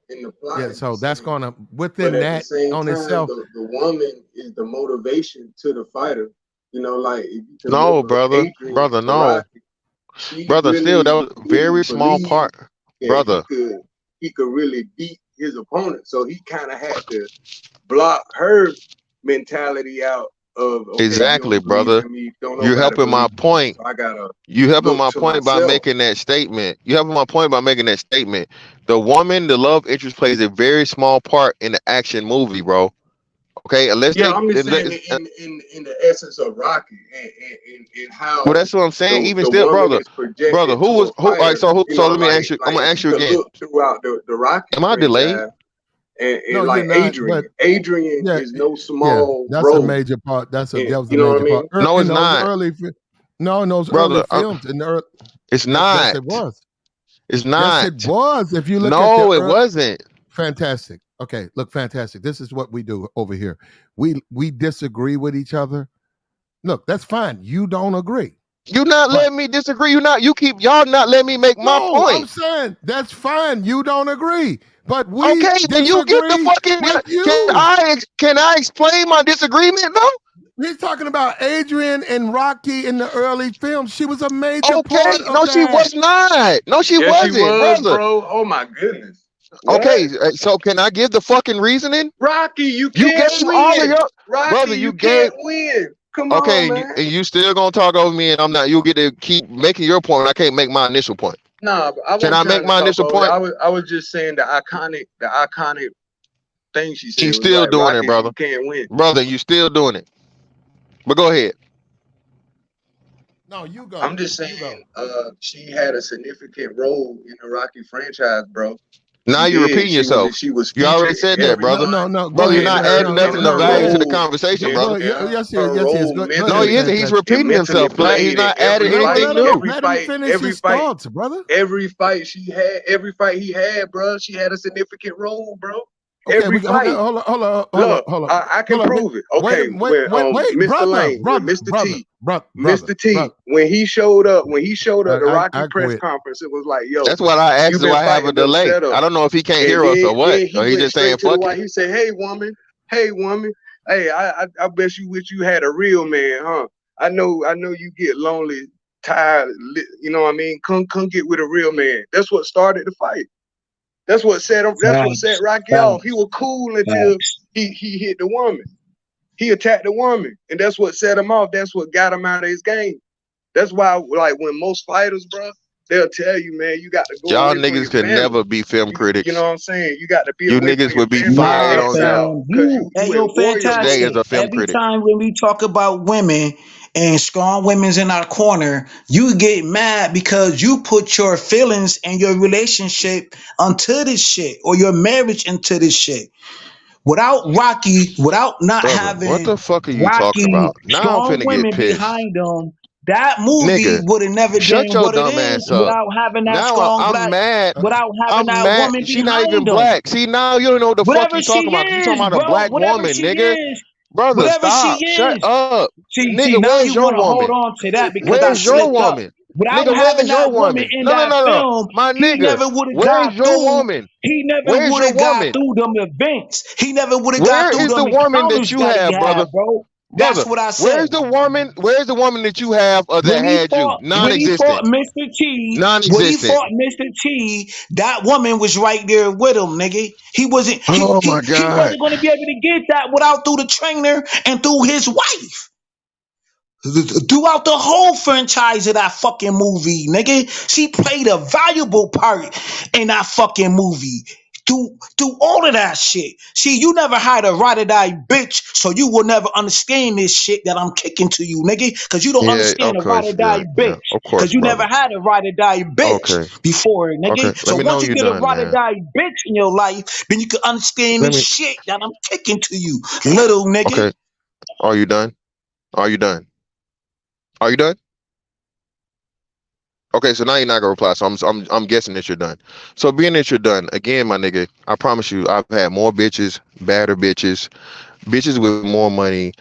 In the plot. Yeah, so that's gonna but within at that the same on time, itself. the woman is the motivation to the fighter. Like if you can no, look at brother, Adrian no, Rocky, she brother. Still, that was a very small believed part, that brother. he could really beat his opponent. So he kind of had to block her mentality out of Exactly, brother. You're helping my point. So I gotta You helping my look to point by myself. making that statement. You helping my point by making that statement. The woman, the love interest plays a very small part in the action movie, bro. Okay, I'm just saying in the essence of Rocky and how well, that's what I'm saying. Even the still, woman brother, is projected who was to a who? All right, fighter. so let me ask you. I'm Like gonna if ask you you could again. look throughout the Rocky Am I delayed? franchise and No, like you're not. But Adrian is no small that's a role. major part. That was a You know major what I part. mean? No, In it's those not, early, in those brother. early films, It's yes, not. it was. It's Yes, not. it was. If you look at No, it wasn't. fantastic. Okay, look, fantastic. This is what we do over here. We disagree with each other. Look, that's fine. You don't agree. You're not letting me disagree. Y'all not letting me make my No, point. I'm saying that's fine. You don't agree, but we okay, then you get the fucking. with you. Can I explain my disagreement though? He's talking about Adrian and Rocky in the early films. She was a major part Okay, of no, that. she was not. No, she Yes, wasn't, she was, brother. bro. Oh my goodness. What? Okay, so can I give the fucking reasoning? Rocky, you You can't gave win. all of your Rocky, brother. you can't win. Come on, Okay, man. and you still gonna talk over me, and I'm not. You'll get to keep making your point. I can't make my initial point. Nah, I Can I make my initial point? I was just saying the iconic thing she said. You was still like, doing Rocky, it, brother. You can't win, brother. You still doing it. But go ahead. No, you go. I'm just saying, she had a significant role in the Rocky franchise, bro. Now you're repeating yourself. She was you already said that, brother. No, brother. You're not adding nothing of value to the conversation, brother. Yes, he is. No, he isn't. He's repeating himself. He's not adding anything new. Let him finish his thoughts, brother. Every fight he had, bro, she had a significant role, bro. Okay, every fight. Hold on. I can prove it. Okay, wait, Mr. brother, Lane, brother, Mr. T, brother, Mr. T, when he showed up, the Rocky press conference, it was like, yo. That's what I asked. Do I have a delay? I don't know if he can't hear us or what. Or he just saying fuck it. He said, hey woman, hey, I bet you wish you had a real man, huh? I know you get lonely, tired, you know what I mean? Come get with a real man. That's what started the fight. That's what set him. That's what set Rocky off. He was cool until he hit the woman. He attacked the woman, and that's what set him off. That's what got him out of his game. That's why, like, when most fighters, bro, they'll tell you, man, you got to go Y'all away from niggas your could family. never be film You critics. know what I'm saying? You got to be You away from niggas your would be family fired and Nah, on lifestyle that. fam. because Hey, you a yo, warrior Jay man. is fantastic. a film Every critic. time when we talk about women and strong women's in our corner, you get mad because you put your feelings and your relationship onto this shit or your marriage into this shit. Without not Brother, what having the fuck are you talking Rocky about? Now I'm strong finna get women pissed. behind them, that movie Nigga, would have never shut been your what it dumb is ass up. Now I'm mad. without having I'm that mad. woman She not even behind them. black. See, now you don't know what the fuck Whatever you she talking about. You talking is, about a bro. black Whatever woman, she nigga. is. Brother, Whatever she stop. Shut is. up. See, Nigga, now where's you your want to hold woman? on to that because I Where's your slipped up. woman? Without Nigga, having where's that your woman woman? in No, no, that no, no. film, My he nigga, never would have got where's your through. woman? He never Where's would your have got woman? through them events. He never would have got Where through is the them woman that encounters you that he have, had, brother? bro. That's Brother, what I said. where's the woman? Where's the woman that you have that had you? When he fought Non-existent. Mr. T, Non-existent. that woman was right there with him, nigga. He wasn't Oh my he God. wasn't gonna be able to get that without through the trainer and through his wife. Throughout the whole franchise of that fucking movie, nigga, she played a valuable part in that fucking movie. Do all of that shit. See, you never had a ride or die bitch, so you will never understand this shit that I'm kicking to you, nigga. Cause you don't Yeah, understand of a ride course. or die Yeah, bitch. of Cause course, you never brother. had a ride or die bitch Okay. before, nigga. Okay. Let So me know once you you're get a done, ride or man. die bitch in your life, then you can understand Let the me shit that I'm kicking to you, little nigga. Okay. Are you done? Are you done? Are you done? Okay, so now you're not gonna reply. So I'm guessing that you're done. So being that you're done, again, my nigga, I promise you, I've had more bitches, badder bitches, bitches with more money,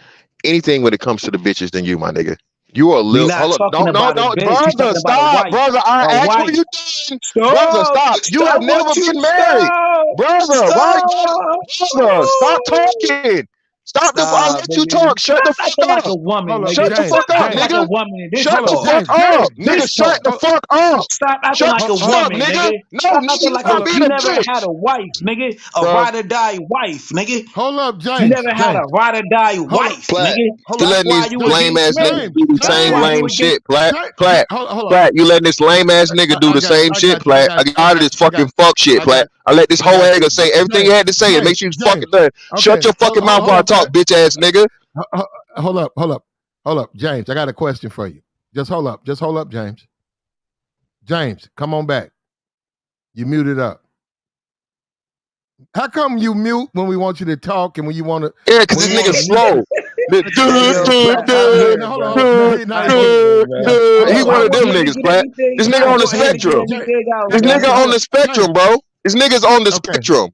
anything when it comes to the bitches than you, my nigga. You are a We little not hold up. talking No, no, about a no, bitch. We brother, talking about a stop, wife. brother. I A asked wife. when you done. Brother, Stop. stop. You have Stop never what you been married. stop. Brother, why Stop. brother, stop Stop. talking. I'll Stop, let you nigga. talk. Shut the Stop fuck acting like up. a woman, Hold up, Shut nigga. the James. Stop fuck up, acting like James. a nigga. woman in this Shut Hold the up, talk. fuck James. up. James. Nigga, This shut talk. the Hold, fuck up. Stop acting Shut like the a fuck up, woman, nigga. nigga. No, Stop nigga, acting you like a. stop hold up, being You a never had bitch. a wife, nigga. A Bro, ride or die wife, nigga. hold up, You James. never had a James. ride or die Hold up. wife, Platt, nigga. Hold you up. That's letting why these you was lame getting ass niggas smoked. James. do the That's same why James. you lame were getting. shit, Platt. James. Platt, Hold up. Platt, you letting this lame ass nigga do the same shit, Platt. I got out of this fucking fuck shit, I got Platt. I let this I whole got nigga say everything he James. had to say and make James. sure he's fucking James. done. Okay. Shut your fucking mouth while I Hold up. talk, bitch ass nigga. Hold up. Hold up. Hold up. James, I got a question for you. Just hold up. Just hold up, James. James, come on back. You muted up. How come you mute when we want you to talk and when you want to Yeah, cause when this you want nigga to mute? slow. Hey, yo, Platt, I hear it, Hold on, bro. hold on. I hear it, bro. He Yo, one I of want them him to niggas, get Platt. everything. This nigga I on the want him to get spectrum. everything out, This nigga man. on the spectrum, bro. This nigga's on the Okay. spectrum.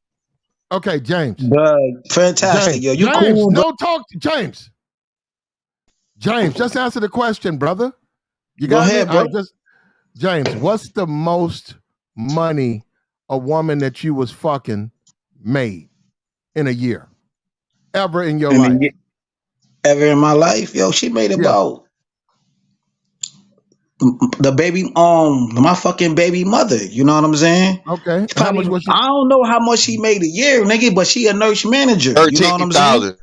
Okay, James. Bro, fantastic, yo. You James, cool, bro. no talk. James, just answer the question, brother. You Go got me? ahead, All bro. right, just James, what's the most money a woman that you was fucking made in a year? Ever in your I mean, life? ever in my life, yo, she made Yeah. about the baby, my fucking baby mother. You know what I'm saying? Okay. How Probably, much was she? I don't know how much she made a year, nigga, but she a nurse manager. You know what I'm saying? 13,000.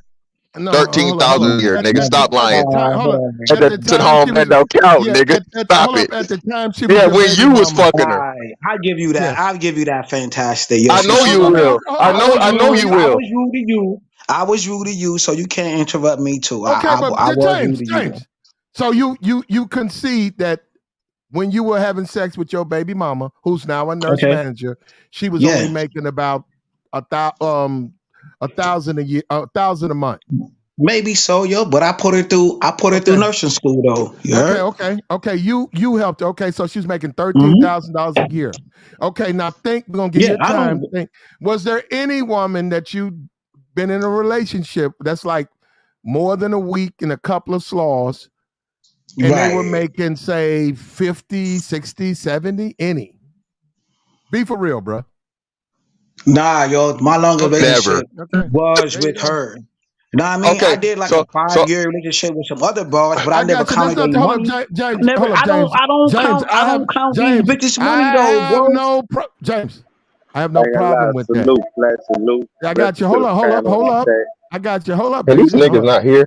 No, hold up, hold 13,000 up. a year, At, nigga. at the Stop lying. hold up. Hold on, man. At the That's at time home, she that was, don't count, yeah. nigga. Stop Hold up. it. At the time she was Yeah, your when baby you was mama. fucking her. Alright, I'll give you that. Yeah. I'll give you that. Fantastic. Yo, I she, know she you was, Okay. will. I know you I will. was rude to you. I was rude to you, so you can't interrupt me too. Okay, but I was rude to you. James. So you concede that when you were having sex with your baby mama, who's now a nurse Okay. manager, she was only Yeah. making about $1,000 a year, $1,000 a month. Maybe so, yo, but I put her through Okay. nursing school though. You heard? Okay. You helped her. Okay, so she's making Mm-hmm. $13,000 a year. Okay, now we're gonna give Yeah, you I time. don't. Think, was there any woman that you been in a relationship that's like more than a week and a couple of slaws, and they were Right. making, say, 50, 60, 70? Any? Be for real, bro. Nah, yo, my long Okay. relationship Okay. was There you with go. her. You know what I mean? I Okay, did like a so 5-year relationship with some other bros, but I I never got you. That's counted not their the hold up, money. James. Hold up, I James. James, I don't count these bitches' money I though, have bro. no James. I have I no ain't gonna lie. problem with that. Salute, flat salute. I got you. Respect to the panel on Hold the up. stage. I got you. Hold up, and these baby. Hold niggas up. not here.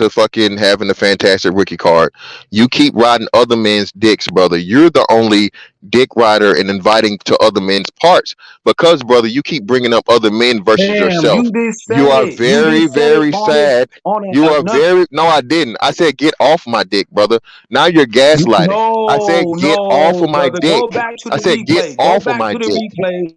to fucking having a fantastic rookie card. You keep riding other men's dicks, brother. You're the only dick rider and inviting to other men's parts because, brother, you keep bringing up other men versus Damn, yourself. you just You said are it. You very, just said it, very Marcus, sad. on You are another. very, no, I didn't. I said, get off my dick, brother. Now you're gaslighting. I said, No, get off no, of my brother. dick. Go back to I the said, get replay. Go off of back my to the dick. replay.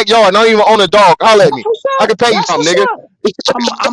backyard and I don't even own a dog, holler at That's me. what's I up. can pay you That's something, what's nigga. up.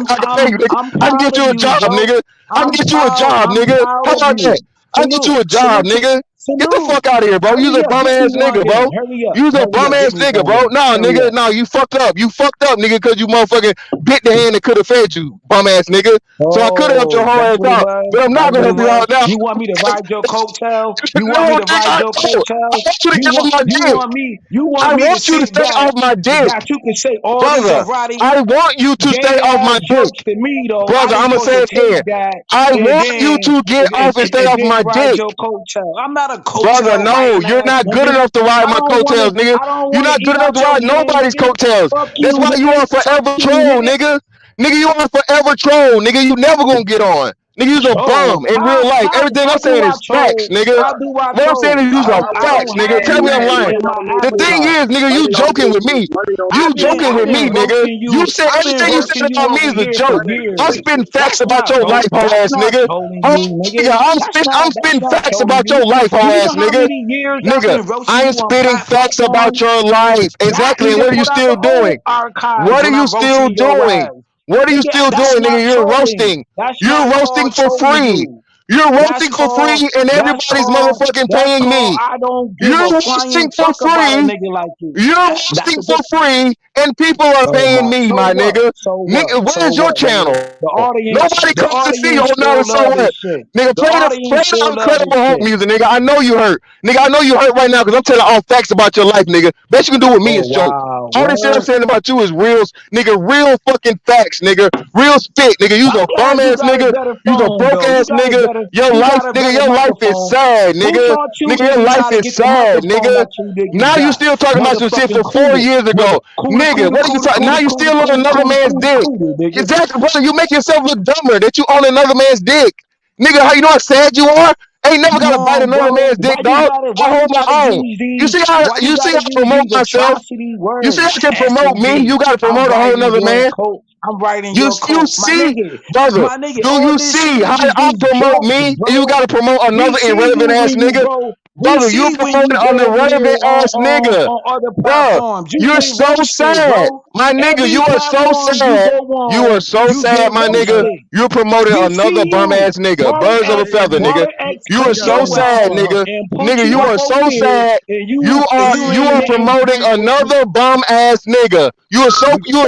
I can pay you, nigga. I'm I can proud get of you a you, job, bro. nigga. I can get you a job, I'm nigga. proud How of about that? you. I can get you a job, nigga. Get the Salute. fuck out of here, bro. You's Hurry a up. bum Get me ass one nigga, then. bro. Hurry up. You's a Hurry bum up. Get ass me nigga, one bro. then. Nah, Hurry nigga. up. Nah, you fucked up. You fucked up, nigga, because you motherfucking bit the hand that could have fed you, bum ass nigga. So I could have helped your Oh, whole that's ass what it out, was. but I'm That's not gonna what it help you was. out now. You want me to ride your coattail? You No, want me to nigga, ride I your don't. I coattail? want you to get off my You dick. want me? You want I me to want you to sit stay back off my dick, that you can say all these brother. erotic I want you to stay gay off ass my dick, jokes to me though? I brother. was I'm gonna supposed say to it again. take that I and want you then to get off and stay off my ride dick, your coattail. I'm not a not Brother, coattail no, riding you're ass not good nigga. enough to ride I my don't wanna coattails, nigga. I don't You're wanna not eat good enough out to your ride hand, nobody's nigga. coattails. Fuck That's you, why you nigga. are Fuck forever you, troll, nigga. nigga. Nigga, you are forever troll, nigga. You never gonna get on. Nigga, you's a Troll. bum in real life. Everything I'm How do saying I is facts, troll? nigga. How do I What I'm saying troll? is you's a I facts, don't nigga. have Tell me I'm you lying. in my The thing avatar. is, nigga, you joking with me. You joking I've with been me, nigga. roasting You you. said I've been everything you said roasting you about me over is a here for joke. I'm years. spitting facts That's about not your life, hoe that's ass not nigga. trolling Oh, you, nigga. nigga, I'm That's spitting not facts trolling about you. your life, Do hoe you know ass how nigga. many years I've Nigga, been roasting you I'm on spitting facts about platforms? your life. I Exactly. And even what are you put out the still whole doing? archives What are when you I'm still roasting your doing? ass. What are you Nigga, still that's doing, not nigga? You're trolling. roasting. That's You're not roasting called for trolling free. you. You're roasting for free, and everybody's motherfucking That's paying called me. I don't give You're a flying roasting for fuck about a free. nigga like you. You're That's roasting a for different. free, and people are So paying what? me, So my what? nigga. So what? Nigga, So where's your what, nigga? channel? The Nobody the comes to see you. audience Oh, still no, so love what? this shit. Nigga, The play audience the still love this Incredible Hulk shit. music, nigga. I know you hurt. Nigga, I know you hurt right now because I'm telling all facts about your life, nigga. Best you can do with me Oh is joke. wow, All this shit I'm word. saying about you is real, nigga, real fucking facts, nigga. Real spit, nigga. You's I'm a bum glad you ass got a nigga. better You's a phone broke though. ass nigga. You got a better Your life is microphone. sad, Who nigga. taught you, Nigga, your nigga, life how to is get the sad, microphone nigga. out you niggas Now you got? still talking about some shit Motherfucking from 4 years Mother ago. Nigga, what are you talking? Now you still on another man's dick. nigga. Exactly, brother. You make yourself look dumber that you own another man's dick. Nigga, how you know how sad you are? Ain't never Come gotta bite on, another bro. man's dick, dog. I Why hold you my gotta own. use these why you You see gotta how I use promote these myself? atrocity You see words? I can promote me? STD. You gotta I'm promote a whole writing nother your man. coat. I'm writing You your you coat. see, brother, My nigga, do all you this shit see how is just I these promote jokes, me and you bro. gotta promote We another see irrelevant you ass when you nigga? go. We Brother, you're see when promoting you an go over there irrelevant ass nigga. on other Bruh, platforms. You you're get so roasted, sad. bro. My nigga, Every you are so platform you sad. go You are on, so you get sad, my nigga. roasted. You're promoting We another see bum you. ass nigga. Birds of a feather, nigga. Brawler X You are take so your sad, ass nigga. and put Nigga, you you up are over so there, sad. and You you you ain't are hitting. promoting another bum ass nigga. You are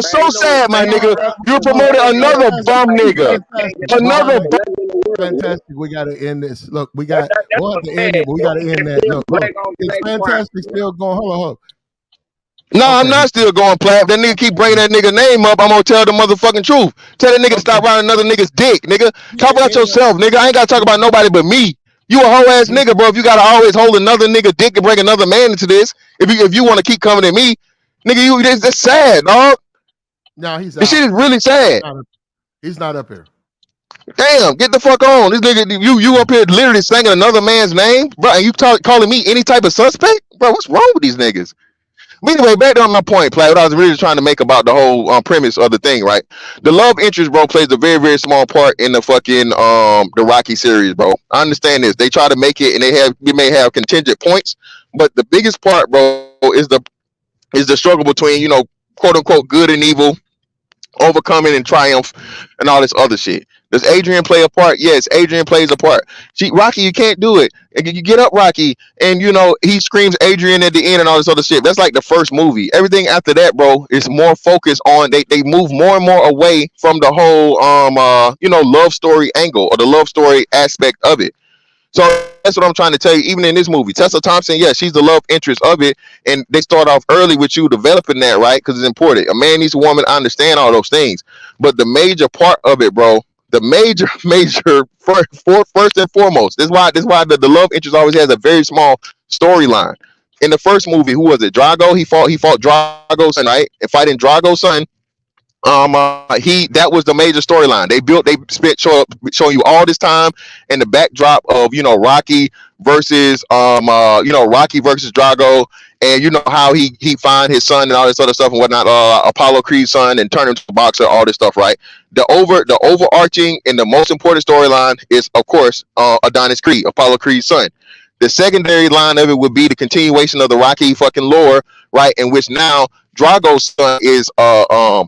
so sad, my nigga. You're promoting another bum nigga. Fantastic. We Another gotta bum. fantastic. We gotta end this. Look, we'll have to end it, but we gotta end that. Look, it's fantastic still going. Hold on. No, I'm Okay. not still going plat. That nigga keep bringing that nigga name up. I'm gonna tell the motherfucking truth. Tell that nigga to stop riding another nigga's dick, nigga. Talk about yourself, nigga. I ain't gotta talk about nobody but me. You a hoe ass nigga, bro. If you gotta always hold another nigga dick and bring another man into this, if you want to keep coming at me, nigga, that's sad, dog. No, he's This shit out. is really sad. He's not up here. Damn, get the fuck on. This nigga, you up here literally singing another man's name, bro. And you calling me any type of suspect, bro? What's wrong with these niggas? But anyway, back on my point, Play. What I was really trying to make about the whole premise of the thing, right? The love interest, bro, plays a very, very small part in the fucking the Rocky series, bro. I understand this. They try to make it, and they may have contingent points, but the biggest part, bro, is the struggle between quote unquote good and evil, overcoming and triumph, and all this other shit. Does Adrian play a part? Yes, Adrian plays a part. Rocky, you can't do it. And you get up, Rocky, and he screams Adrian at the end and all this other shit. That's like the first movie. Everything after that, bro, is more focused on they move more and more away from the whole love story angle or the love story aspect of it. So that's what I'm trying to tell you. Even in this movie, Tessa Thompson, yeah, she's the love interest of it, and they start off early with you developing that, right? Because it's important. A man needs a woman. I understand all those things, but the major part of it, bro, the major first and foremost. This is why the love interest always has a very small storyline. In the first movie, who was it? Drago. He fought Drago's son, right? And fighting Drago's son, he that was the major storyline. They spent showing you all this time in the backdrop of Rocky versus Rocky versus Drago, and how he find his son and all this other stuff and whatnot, Apollo Creed's son, and turn him to a boxer, all this stuff, right? The overarching and the most important storyline is, of course, Adonis Creed, Apollo Creed's son. The secondary line of it would be the continuation of the Rocky fucking lore, right? In which now Drago's son is a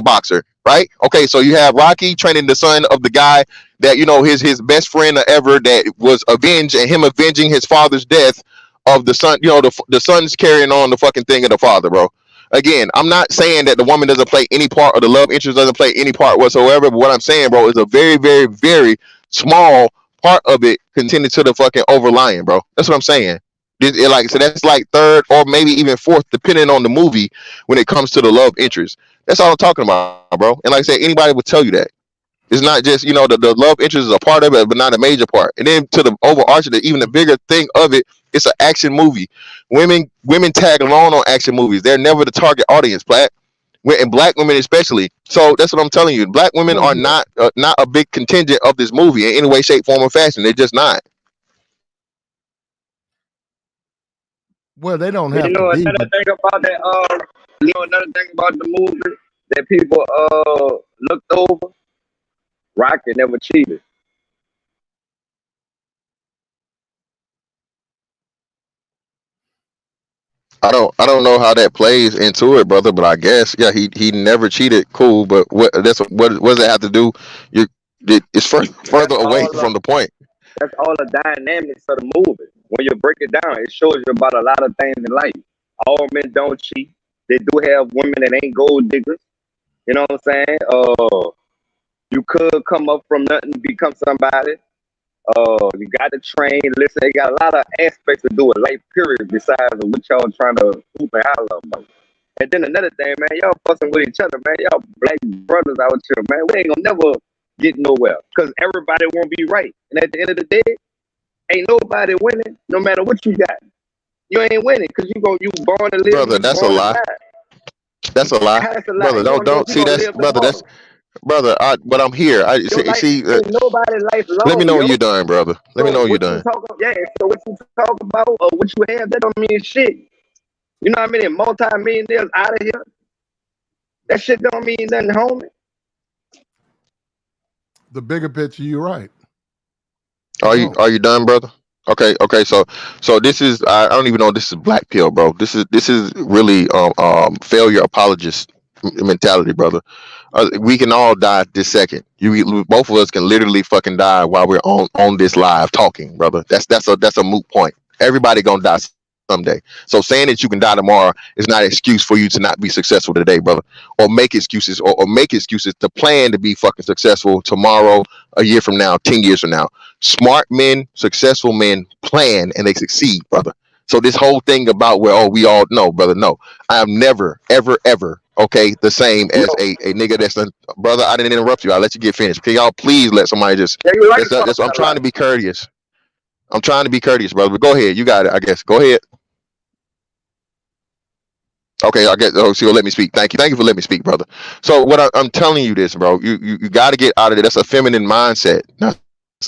boxer, right? Okay, so you have Rocky training the son of the guy that his best friend ever that was avenged, and him avenging his father's death of the son. The son's carrying on the fucking thing of the father, bro. Again, I'm not saying that the woman doesn't play any part or the love interest doesn't play any part whatsoever, but what I'm saying, bro, is a very, very, very small part of it continued to the fucking overlying, bro. That's what I'm saying. So that's like third or maybe even fourth, depending on the movie, when it comes to the love interest. That's all I'm talking about, bro. And like I said, anybody would tell you that. It's not just, the love interest is a part of it, but not a major part. And then to the overarching, even the bigger thing of it, it's an action movie. Women tag along on action movies. They're never the target audience, and black women especially. So that's what I'm telling you. Black women are not a big contingent of this movie in any way, shape, form, or fashion. They're just not. Well, they don't But have to be, another but thing about that, another thing about the movie that people looked over, Rocky never cheated. I don't know how that plays into it, brother. But I guess, yeah, he never cheated. Cool, but what does it have to do? You it's That's further away all. from the point. That's all the dynamics of the movie. When you break it down, it shows you about a lot of things in life. All men don't cheat. They do have women that ain't gold diggers. You know what I'm saying? You could come up from nothing, become somebody. You got to train, listen. They got a lot of aspects to do with life, period, besides what y'all trying to hoop and holler about. And then another thing, man, y'all fussing with each other, man. Y'all black brothers out here, man. We ain't gonna never get nowhere because everybody won't be right. And at the end of the day, ain't nobody winning, no matter what you got. You ain't winning because you born to live, Brother, you that's a born to lie. die. That's a lie, That's a lie. brother. You Don't don't know if don't you're see gonna that's live brother. That's tomorrow. brother. But I'm here. I Your see. life see ain't nobody life Let me long, know when yo. you're done, brother. Let me So know when you're what you done. talking? Yeah. So what you talk about or what you have, that don't mean shit. You know how many multi-millionaires out of here? That shit don't mean nothing, homie. the bigger picture, you're right. It Are you don't. are you done, brother? Okay. So this is, I don't even know if this is black pill, bro. This is really failure apologist mentality, brother. We can all die this second. Both of us can literally fucking die while we're on this live talking, brother. That's a moot point. Everybody gonna die someday. So saying that you can die tomorrow is not an excuse for you to not be successful today, brother. Or make excuses, or make excuses to plan to be fucking successful tomorrow, a year from now, 10 years from now. Smart men, successful men plan and they succeed, brother. So this whole thing about where, oh, we all know, brother, no. I am never, ever, ever, okay, the same as No. a nigga brother, I didn't interrupt you. I'll let you get finished. Can y'all please let somebody just, Yeah, you like to talk I'm about a trying lot. to be courteous. I'm trying to be courteous, brother. But go ahead. You got it, I guess. Go ahead. Okay, I guess. Oh, so you'll let me speak. Thank you. Thank you for letting me speak, brother. So what I'm telling you this, bro. You got to get out of it. That's a feminine mindset.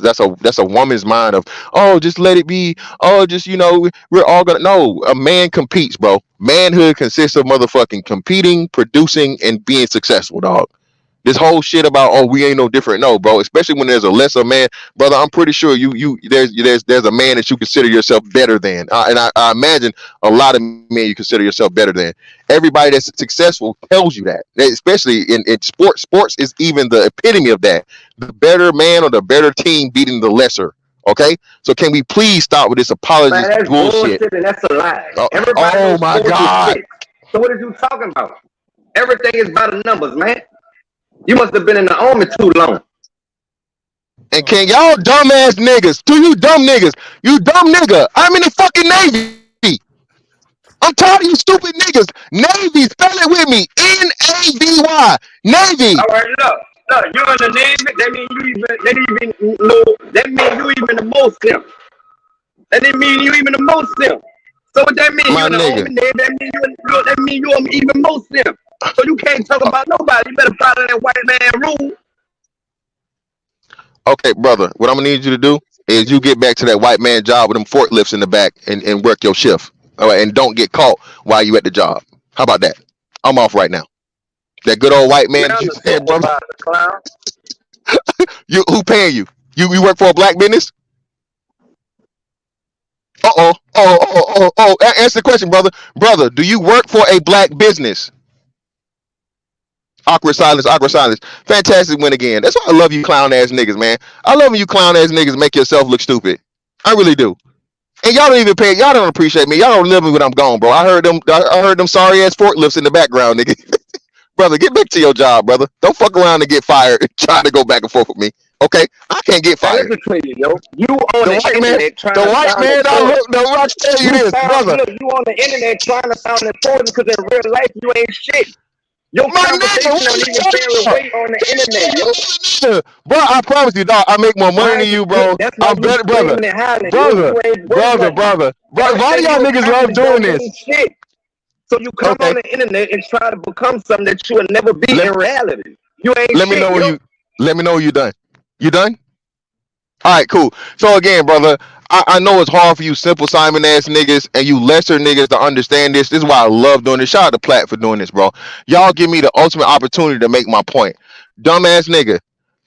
That's a woman's mind of, oh, just let it be. Oh, just, we're all gonna. No, a man competes, bro. Manhood consists of motherfucking competing, producing, and being successful, dog. This whole shit about, oh, we ain't no different. No, bro. Especially when there's a lesser man, brother. I'm pretty sure there's a man that you consider yourself better than, and I imagine a lot of men you consider yourself better than. Everybody that's successful tells you that. Especially in sports. Sports is even the epitome of that. The better man or the better team beating the lesser. Okay, so can we please stop with this Man, apologist that's bullshit? bullshit and that's a lie. Oh, Everybody oh knows my sports is God. shit. So what are you talking about? Everything is by the numbers, man. You must have been in the army too long. And can y'all dumbass niggas, to you dumb niggas, you dumb nigga, I'm in the fucking Navy. I'm tired of you stupid niggas. Navy, spell it with me. Navy. Navy. All right, look, you're in the Navy. That means you even the Muslim. That didn't mean you even the Muslim. So what that mean? You My in the nigga. army Navy? That mean you even Muslim. So you can't talk about nobody. You better follow that white man rule. Okay, brother, what I'm gonna need you to do is you get back to that white man job with them forklifts in the back and work your shift. All right, and don't get caught while you at the job. How about that? I'm off right now. That good old white man Man, that I'm you the said, brother. supervisor, clown. You who paying you? You work for a black business? Answer the question, brother. Brother, do you work for a black business? Awkward silence, awkward silence. Fantastic win again. That's why I love you clown ass niggas, man. I love when you clown ass niggas make yourself look stupid. I really do. And y'all don't even pay. Y'all don't appreciate me. Y'all don't live me when I'm gone, bro. I heard them. I heard them sorry ass forklifts in the background, nigga. Brother, get back to your job, brother. Don't fuck around and get fired trying to go back and forth with me. Okay, I can't get Man, fired. listen to you, yo. You on The the white man, internet trying the to white sound man. I important. look. The watch tell you this, brother. You on the internet trying to sound important because in real life you ain't shit. Your My conversation don't even carry nigga, weight on the internet, yo. bro, I promise you, dog, I make more money Why? than you, bro. That's why I'm you better, brother. screaming and hollering. Brother, You ain't worth brother, nothing. brother, brother. Why do Everything y'all you niggas love accomplish doing don't this? mean shit. So you come Okay. on the internet and try to become something that you will never be Let, in reality. You ain't let me shit, know when yo. you done. You done? All right, cool. So again, brother, I know it's hard for you simple Simon ass niggas and you lesser niggas to understand this. This is why I love doing this. Shout out to Platt for doing this, bro. Y'all give me the ultimate opportunity to make my point. Dumbass nigga.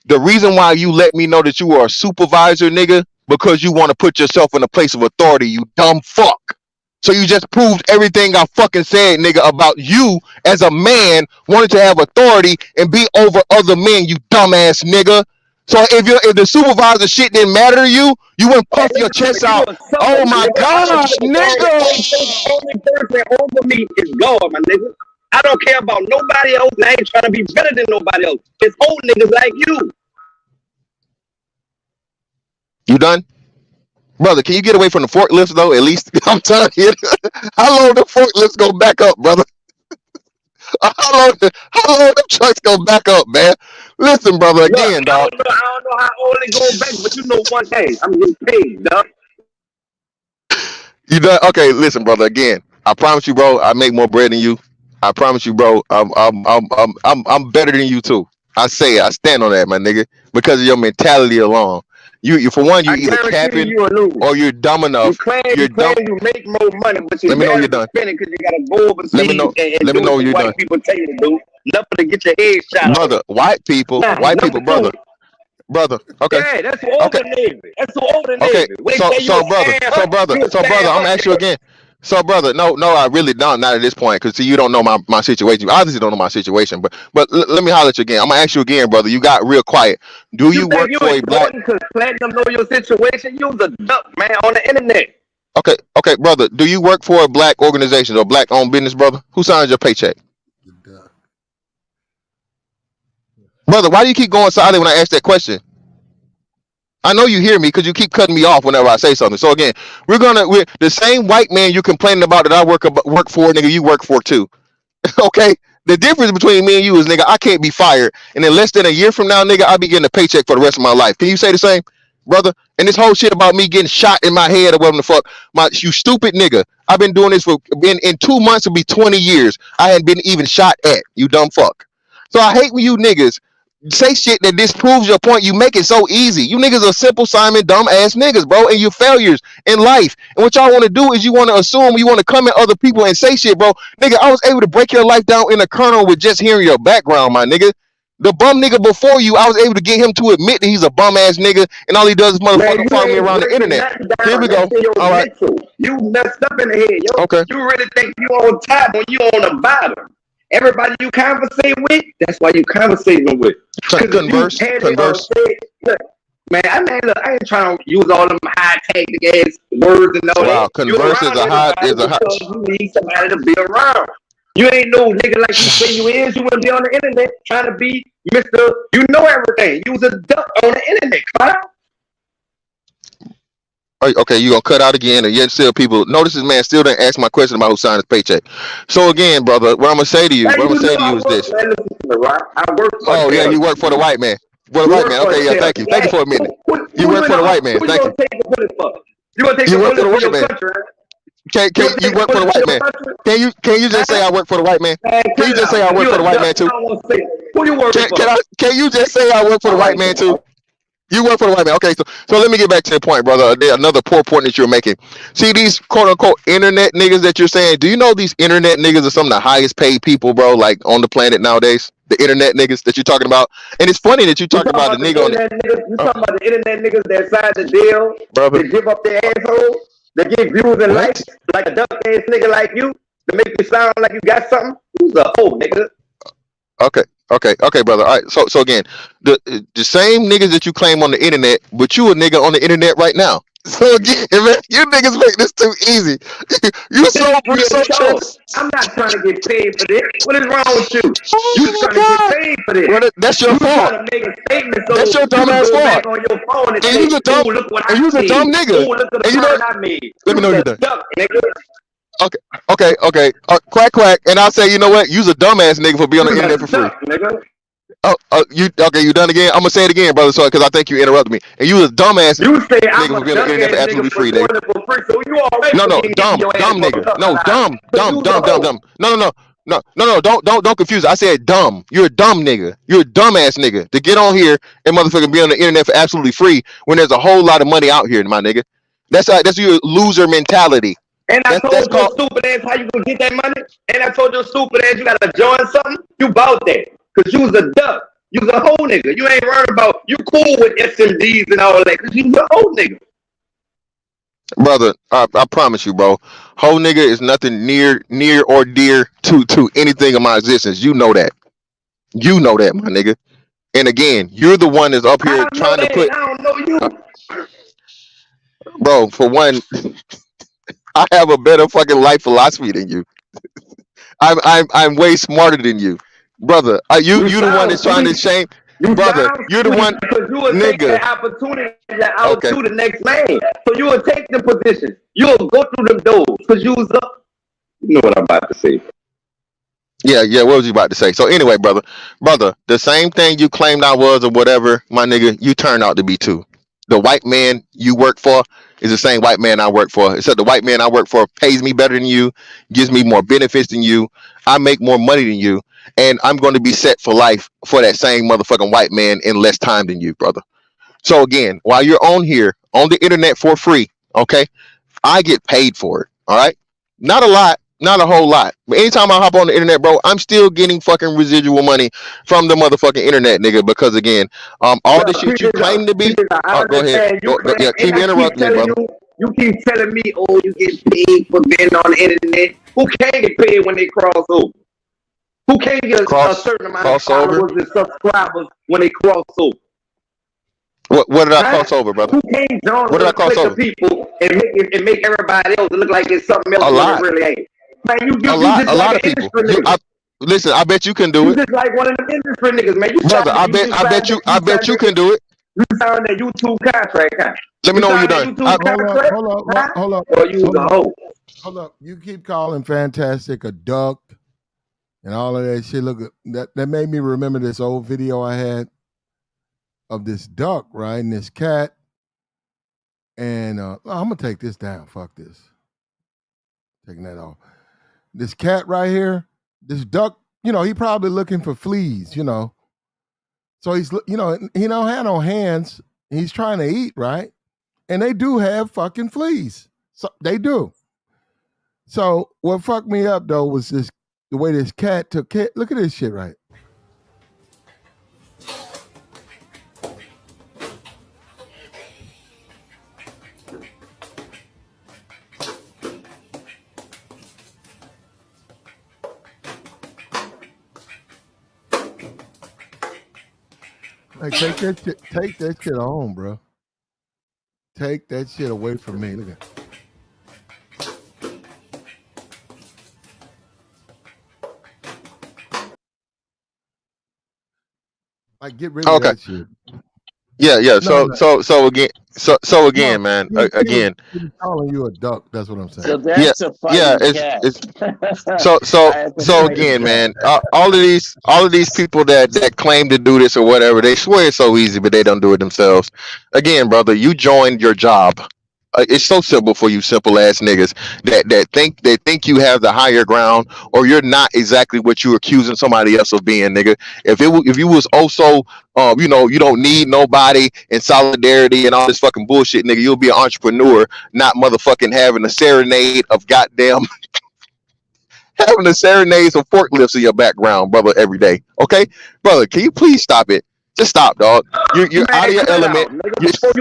The reason why you let me know that you are a supervisor, nigga, because you want to put yourself in a place of authority, you dumb fuck. So you just proved everything I fucking said, nigga, about you as a man wanting to have authority and be over other men, you dumbass nigga. So if the supervisor shit didn't matter to you, you wouldn't Hey, puff your listen to me. chest You out. a sucker, Oh my my nigga. I don't gosh, give a damn. nigga. Only person over me is God, my nigga. I don't care about nobody else. And I ain't trying to be better than nobody else. It's old niggas like you. You done? Brother, can you get away from the forklifts though? At least I'm telling you. How long the forklifts go back up, brother? How long them trucks go back up, man? Listen, brother, Look, again, dog. I don't know how old it go back, but you know one thing. I'm getting paid, dog. You done? Okay, listen, brother. Again, I promise you, bro. I make more bread than you. I promise you, bro. I'm better than you too. I say it. I stand on that, my nigga, because of your mentality alone. You for one, you I either guarantee capping you will lose. or you're dumb You enough. claim You're dumb. you make more money, but you Let me know you're barely done. spend it because you gotta go Let me overseas know. and Let me do know what the you're done, white people tell you to do. Nothing to get your head shot off. brother. Now, White number people, brother, two. brother. Okay, Yeah, that's who over okay. the Navy. That's who over the Okay, Navy. When they say you a so brother, I'm gonna ask you again. So brother, no, I really don't. Not at this point, because see, you don't know my situation. You obviously don't know my situation. But let me holler at you again. I'm gonna ask you again, brother. You got real quiet. Do You you think work you for a black? important because Platinum know your situation? You's a duck, man, on the internet. Okay, brother. Do you work for a black organization or black owned business, brother? Who signs your paycheck, brother? Why do you keep going silent when I ask that question? I know you hear me because you keep cutting me off whenever I say something. So again, we're the same white man you're complaining about that I work for, nigga. You work for too. Okay. The difference between me and you is, nigga, I can't be fired, and in less than a year from now, nigga, I'll be getting a paycheck for the rest of my life. Can you say the same, brother? And this whole shit about me getting shot in my head or whatever the fuck, you stupid nigga. I've been doing this for in 2 months. It'll be 20 years. I hadn't been even shot at. You dumb fuck. So I hate when you niggas say shit that disproves your point. You make it so easy. You niggas are simple Simon, dumb ass niggas, bro, and you're failures in life. And what y'all want to do is you want to assume, you want to come at other people and say shit, bro. Nigga, I was able to break your life down in a kernel with just hearing your background, my nigga. The bum nigga before you, I was able to get him to admit that he's a bum ass nigga, and all he does is Man, motherfucking you follow me ain't around the breaking internet. nothing Here down. we That's go. in your All right. mental. You messed up in the head, yo. Okay. You really think you on top when you on the bottom. Everybody you conversate with, that's why you conversating with. Because if you had it on say, look, man, look, I ain't trying to use all them high tactic ass words and all Wow, that. You converse around everybody because you need somebody to be around. You ain't no nigga like you say you is. You wouldn't be on the internet trying to be Mr. You know everything. You was a duck on the internet, clown. Okay, you gonna cut out again, and yet still people notice this man still didn't ask my question about who signed his paycheck. So again, brother, what I'm gonna say to you, Now you know I is work, this. man, listen to me, right? I work for Oh yeah, charity. you work for the white man. For the You white work man. for Okay, a yeah, charity. thank you for admitting it. You work for the white man. Who you Thank gonna you. take the bullet for? You gonna take You the work for bullet the for white your man. country, right? Can You gonna you take the work for the bullet for white your man? country? Can you just say I work for the white man? Man, Can cut you it just say out, I man. work You for a the white duck. man I too? don't want to say it. Who you working for? Can you just say I work for the All white right, man then. too? You work for the white man. Okay, so let me get back to the point, brother. Another poor point that you're making. See these quote unquote internet niggas that you're saying. Do you know these internet niggas are some of the highest paid people, bro, like on the planet nowadays? The internet niggas that you're talking about. And it's funny that you You talking talking about the about the nigga on internet niggas? You the talking about the internet niggas that signed the deal? brother. They give up their asshole? They give views and What? likes like a duck ass nigga like you to make you sound like you got something? Who's a hoe, nigga? Okay, brother. All right. So again, the same niggas that you claim on the internet, but you a nigga on the internet right now. So again, man, you niggas make this too easy. you This so is you real so talk. trans. I'm not trying to get paid for this. What is wrong with you? Oh You my trying to get god. paid for this. Well, that's your You fault. trying to make a statement That's so your you dumb can ass go fault. back on your phone and And say, you's a oh, dumb look what and I you's a did. dumb Oh, nigga. look at the And you know burn I made. let me You's know a you done. duck, nigga. Okay, okay. Quack quack, and I'll say, you know what? You's a dumbass nigga for being on You the internet a for free. duck, nigga. You okay? You done again? I'm gonna say it again, brother. So, because I think you interrupted me, and you was a dumbass You say I'm nigga for a being on the duck internet for ass nigga absolutely for free, doing nigga. it for free, so you already No, no, getting dumb, your ass dumb fucked nigga. up a No, lot. dumb, Cause dumb, you was a dumb, dumb, hoe. dumb. No, don't confuse it. I said dumb. You're a dumb nigga. You're a dumbass nigga to get on here and motherfucking be on the internet for absolutely free when there's a whole lot of money out here, my nigga. That's your loser mentality. And I That's told your called, stupid ass how you gonna get that money. And I told your stupid ass you gotta join something. You bought that. Cause you was a duck. You was a whole nigga. You ain't worried about you cool with SMDs and all that. Cause you was a whole nigga. brother. I promise you, bro. Whole nigga is nothing near or dear to anything in my existence. You know that. You know that, my nigga. And again, you're the one that's up here I know trying to that and put, I don't know uh, you. bro. For one, I have a better fucking life philosophy than you. I'm way smarter than you, brother. You You you the one sound that's trying to sweet. shame, You brother. sound You're the sweet one, because you will take nigga. that opportunity to Okay. outdo the next man. So you will take the position. You'll go through them doors because you was up. You know what I'm about to say. Yeah. What was you about to say? So anyway, brother, the same thing you claimed I was or whatever, my nigga, you turned out to be too. The white man you work for is the same white man I work for. Except the white man I work for pays me better than you, gives me more benefits than you. I make more money than you, and I'm going to be set for life for that same motherfucking white man in less time than you, brother. So again, while you're on here on the internet for free, okay, I get paid for it. All right. Not a lot, not a whole lot. But anytime I hop on the internet, bro, I'm still getting fucking residual money from the motherfucking internet, nigga. Because again, all the Well, shit you claim to be. I Go ahead. understand you Go, claim, yeah, and keep I keep interrupting me, telling brother. you, you keep telling me, oh, you get paid for being on the internet. Who can't get paid when they cross over? Who can't get a certain amount of Crossover. followers and subscribers when they cross over? What did I Huh? cross over, brother? Who can't join What did I with a cross clique of over? people and make everybody else look like it's something else A when it lot. really ain't? Man, A you lot. just A like lot an of people. industry nigga. Listen. I bet you can do You it, just like one of them industry niggas, man. brother. I bet you. I bet you can do it. You signed that YouTube contract, huh? Let me You know when you're signed that done. YouTube contract, huh? Hold up, Or you was a hoe. hold up. You keep calling Fantastic a duck and all of that shit. Look, that made me remember this old video I had of this duck, right, and this cat. And I'm gonna take this down. Fuck this. Taking that off. This cat right here, this duck, he probably looking for fleas, So he's, he don't have no hands. He's trying to eat, right? And they do have fucking fleas. So they do. So what fucked me up though was the way this cat took care. Look at this shit, right? Like take that shit on, bro. Take that shit away from me. Look at. Like get rid of Okay. that shit. Yeah. No. So again. So again, No, man. he was Again. calling you a duck. That's what I'm saying. So Yeah. that's a Yeah. fighting cat. It's so I have to so fight a again, cat. man. All of these people that claim to do this or whatever, they swear it's so easy, but they don't do it themselves. Again, brother, you joined your job. It's so simple for you simple ass niggas that think you have the higher ground, or you're not exactly what you're accusing somebody else of being, nigga. If you was also you don't need nobody in solidarity and all this fucking bullshit, nigga, you'll be an entrepreneur, not motherfucking having a serenade of goddamn having a serenades of forklifts in your background, brother, every day. Okay, brother, can you please stop it? Just stop, dog. You're out Man, of your cut it element. out, nigga. Before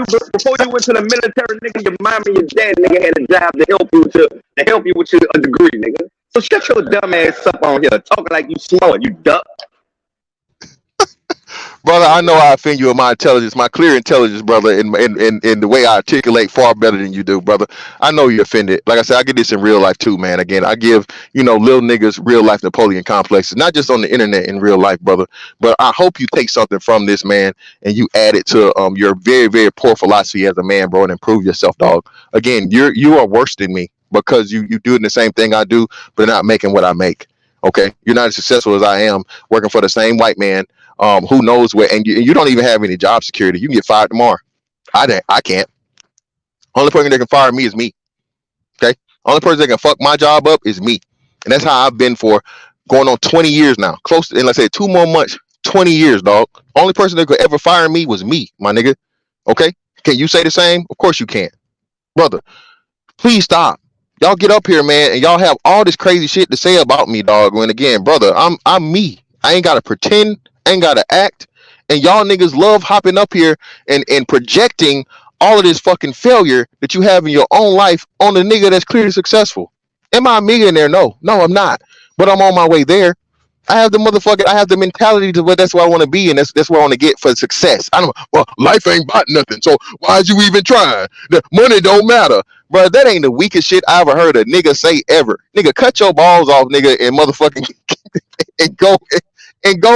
you went to the military, nigga, your mom and your dad, nigga, had a job to help you with your degree, nigga. So shut your dumb ass up on here, talking like you smart, you duck. Brother, I know I offend you with my intelligence, my clear intelligence, brother, in the way I articulate far better than you do, brother. I know you're offended. Like I said, I get this in real life too, man. Again, I give, little niggas real life Napoleon complexes, not just on the internet in real life, brother. But I hope you take something from this, man, and you add it to your very, very poor philosophy as a man, bro, and improve yourself, dog. Again, you are worse than me. because you doing the same thing I do, but not making what I make. Okay, you're not as successful as I am working for the same white man. Who knows where, and you don't even have any job security. You can get fired tomorrow. I can't. Only person that can fire me is me. Okay, only person that can fuck my job up is me, and that's how I've been for going on 20 years now. Close to, and let's say 2 more months, 20 years, dog. Only person that could ever fire me was me, my nigga. Okay, can you say the same? Of course you can, brother. Please stop. Y'all get up here, man, and y'all have all this crazy shit to say about me, dog. When again, brother, I'm me. I ain't gotta pretend, ain't gotta act. And y'all niggas love hopping up here and projecting all of this fucking failure that you have in your own life on the nigga that's clearly successful. Am I a millionaire? No, I'm not. But I'm on my way there. I have the mentality to where that's where I want to be, and that's where I want to get for success. I don't. Well, life ain't about nothing, so why'd you even try? The money don't matter, bro. That ain't the weakest shit I ever heard a nigga say ever. Nigga, cut your balls off, nigga, and motherfucking and go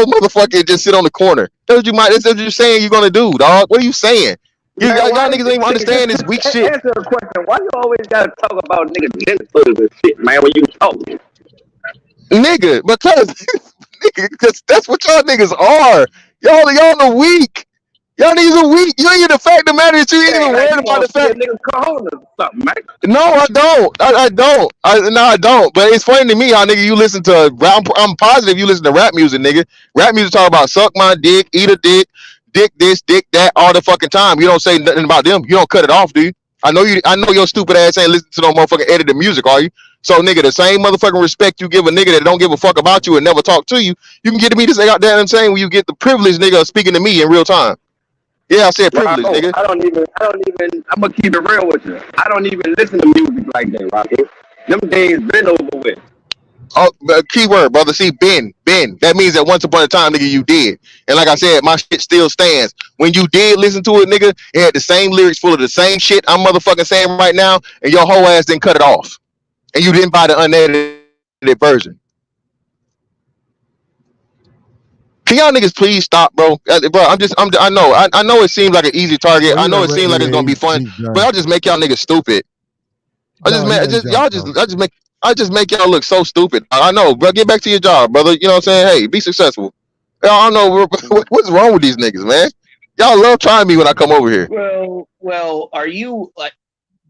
motherfucking just sit on the corner. That's what you're saying you're gonna do, dog. What are you saying? Man, Y'all why niggas don't even understand this weak shit. answer the question? Why you always gotta talk about niggas genitals and shit, man? When you talk, Nigga, because that's what y'all niggas are. Y'all are weak. Y'all niggas are weak. You ain't even the fact of the matter is you ain't even like worried you about want the to see a fact. nigga cojones or something, man. No, I don't. I don't. No, I don't. But it's funny to me how nigga you listen to rap. I'm positive you listen to rap music, nigga. Rap music talk about suck my dick, eat a dick, dick this, dick that, all the fucking time. You don't say nothing about them. You don't cut it off, do you? I know you. I know your stupid ass ain't listen to no motherfucking edited music, are you? So nigga, the same motherfucking respect you give a nigga that don't give a fuck about you and never talk to you, you can get to me the same goddamn same when you get the privilege, nigga, of speaking to me in real time. Yeah, I said privilege, Rocco, nigga. I'm gonna keep it real with you. I don't even listen to music like that, Rocco. Them days been over with. Oh, keyword, brother. See, Ben. That means that once upon a time, nigga, you did. And like I said, my shit still stands. When you did listen to it, nigga, it had the same lyrics full of the same shit I'm motherfucking saying right now, and your whole ass didn't cut it off. And you didn't buy the unedited version. Can y'all niggas please stop, bro? Bro, I know it seems like an easy target. Well, I he know done it ran. seems like it's Yeah, gonna be fun, he's but done. I'll just make y'all niggas stupid. No, he done jumped off. I just make y'all look so stupid. I know, bro. Get back to your job, brother. You know what I'm saying? Hey, be successful. I don't know what's wrong with these niggas, man. Y'all love trying me when I come over here. Well, are you like?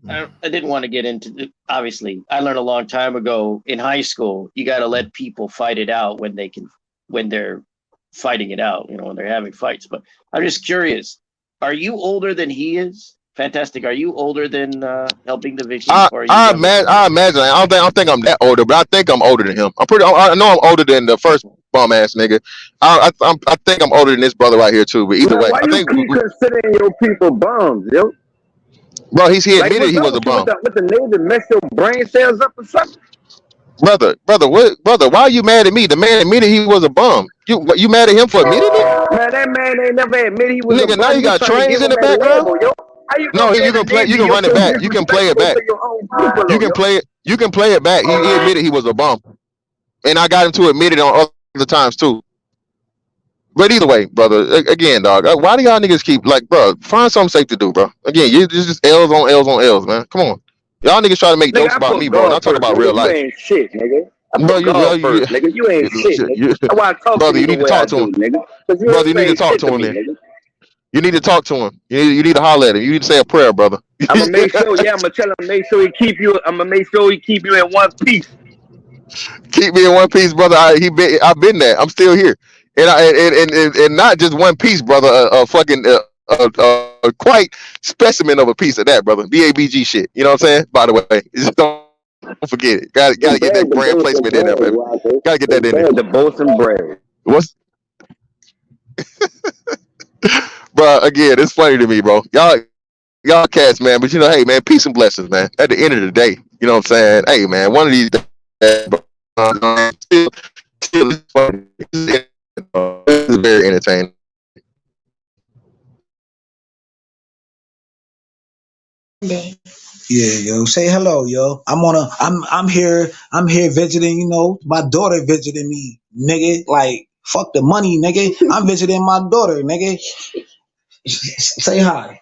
I didn't want to get into the, obviously. I learned a long time ago in high school. You got to let people fight it out when they're fighting it out. You know, when they're having fights. But I'm just curious. Are you older than he is? Fantastic. Are you older than helping the victim, or are you younger? I imagine. I don't think I'm that older, but I think I'm older than him. I know I'm older than the first bum ass nigga. I think I'm older than this brother right here too. But either Man, way, why I you think keep considering your people bums, yo? bro, he Like, admitted what's he up was a with you bum. with the name that mess your brain cells up or something? Brother, why are you mad at me? The man admitted he was a bum. You mad at him for admitting it? Man, that man ain't never admitted he was a Nigga, now bum. you You got trying to give trains in him the that background? label, yo? How you No, gonna get you a can play. You label? can You're run it so back. You can play it disrespectful back. to your own people, You can yo. play it. You can play it back. He admitted he was a bum, and I got him to admit it on other times too. But either way, brother, again, dog, why do y'all niggas keep like, bro? Find something safe to do, bro. Again, you just L's on L's on L's, man. Come on, y'all niggas try to make Nigga, jokes I about put me, bro, and I God talk first, about real nigga. You life. ain't shit, nigga. I Bro, put God first, nigga. You ain't shit, nigga. That's why I talk to brother, you you the need to way I talk to him, do, nigga. Cause you brother. You ain't need to saying talk shit to to him. me, Then nigga. you need to talk to him. You need to holler at him. You need to say a prayer, brother. I'ma make sure, yeah, I'ma tell him make sure he keep you. I'ma make sure he keep you in one piece. Keep me in one piece, brother. I've been there. I'm still here, and and not just one piece, brother. A fucking quite specimen of a piece of that, brother. BABG shit. You know what I'm saying? By the way, just don't forget it. Gotta get that It's brand bad to placement in boast there, and baby. brag, Rocco. Gotta get that in It's there. bad to boast and brag. What's bro? Again, it's funny to me, bro. Y'all cats, man. But hey, man, peace and blessings, man. At the end of the day, you know what I'm saying? Hey, man, one of these days, bro, still, it's funny. This is very entertaining. Yeah, yo. Say hello, yo. I'm here visiting, my daughter visiting me, nigga. Like, fuck the money, nigga. I'm visiting my daughter, nigga. Say hi.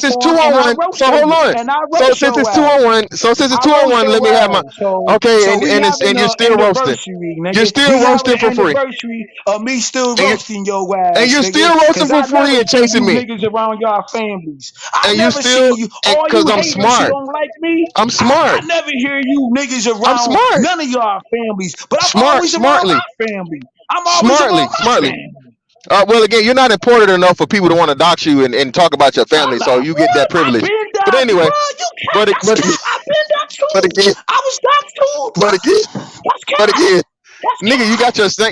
since it's two platform and on I one, roast so hold you on. and I So roast since it's your two ass. on one, so since it's I two on roast one, let your me have my ass. So okay, so we and having you're an still roasting. anniversary, You're nigga. still We having roasting an for free, anniversary of me still and you roasting your and ass, you're nigga. still roasting Cause for I free never and seen chasing you me, niggas around y'all families. I and you never still seen you. All because you I'm haters who smart. don't like me, I'm I smart. never hear you niggas I'm around smart. none of y'all families. But I'm Smart, always around smartly, my family. I'm always smartly, around my smartly. family. Well, again, you're not important enough for people to want to dox you and talk about your family, so you get What? that I privilege. been But doxxed, anyway, bro. You cat. but That's but cat. I been doxxed but too. again, I was doxxed too, but again, bro. That's but cat. again, nigga,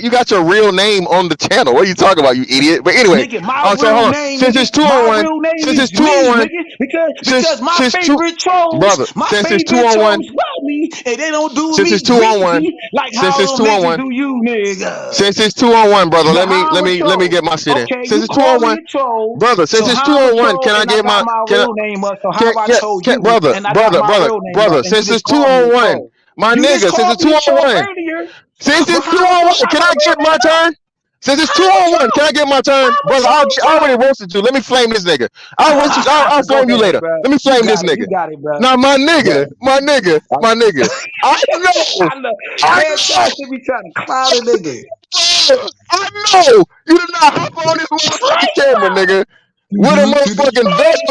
you got your real name on the channel. What are you talking about, you idiot? But anyway, Nigga, my so real hold on. name, Since nigga, it's 2 on my 1, real name since it's is 2 on me, 1, nigga, because my since favorite trolls, brother, my since it's 2 favorite on 1, trolls love me, and they don't do since it's me 2 on 1, greasy like since how it's them 2 on niggas 1, do you, nigga. since it's 2 on 1, brother, But how I'm a let me troll? get my shit in. Okay, Since you it's 2 on call me 1, a troll, brother, since so it's 2 how I'm a on 1, troll can I and I get got my my can I real name up, so how I troll you brother, and I got my real name up, brother, and you since just it's 2 call me on a 1, troll. my You just nigga, since called it's me 2 a on troll 1, earlier, since but it's 2 how on 1, I got can my I real get my name up? turn? Since it's 2 How I'm a on 1, can troll? I get my turn? I'm a Brother, I already roasted you. Let me flame this nigga. I'll troll. Go flame you ahead, later. bro. Let me You flame this got it. You nigga. got it, bro. Now, Go. my nigga. I know, I know. I know, Fantastic be trying to clown a nigga. I know. You did not hop on this motherfucking camera, nigga, with a motherfucking vest,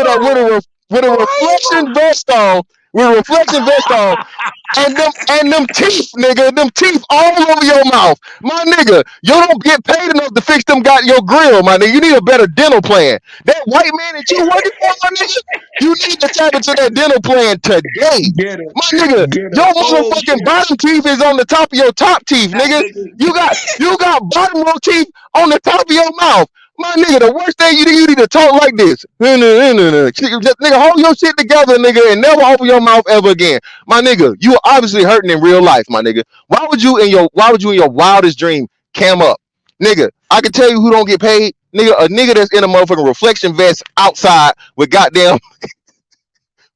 with a reflection vest on, with a reflection vest on. And them teeth, nigga, them teeth all over your mouth. My nigga, you don't get paid enough to fix them got your grill, my nigga. You need a better dental plan. That white man that you working for, my nigga, you need to tap into that dental plan today. Get him. My nigga, Get him. your Oh, motherfucking shit. bottom teeth is on the top of your top teeth, That nigga. nigga. You got bottom row teeth on the top of your mouth. My nigga, the worst thing you need to talk like this. Nigga, hold your shit together, nigga, and never open your mouth ever again. My nigga, you are obviously hurting in real life, my nigga. Why would you in your wildest dream cam up? Nigga, I can tell you who don't get paid. Nigga, a nigga that's in a motherfucking reflection vest outside with goddamn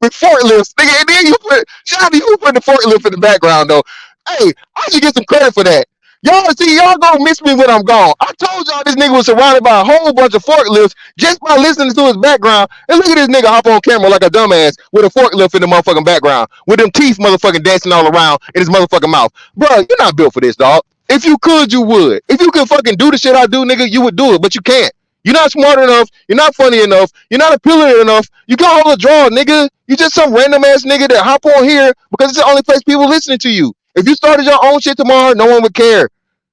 with forklifts, nigga, and then you put the forklift in the background though. Hey, I should get some credit for that. Y'all gonna miss me when I'm gone. I told y'all this nigga was surrounded by a whole bunch of forklifts just by listening to his background. And look at this nigga hop on camera like a dumbass with a forklift in the motherfucking background, with them teeth motherfucking dancing all around in his motherfucking mouth. Bro, you're not built for this, dog. If you could, you would. If you could fucking do the shit I do, nigga, you would do it, but you can't. You're not smart enough. You're not funny enough. You're not appealing enough. You can't hold a draw, nigga. You just some random ass nigga that hop on here because it's the only place people listening to you. If you started your own shit tomorrow, no one would care.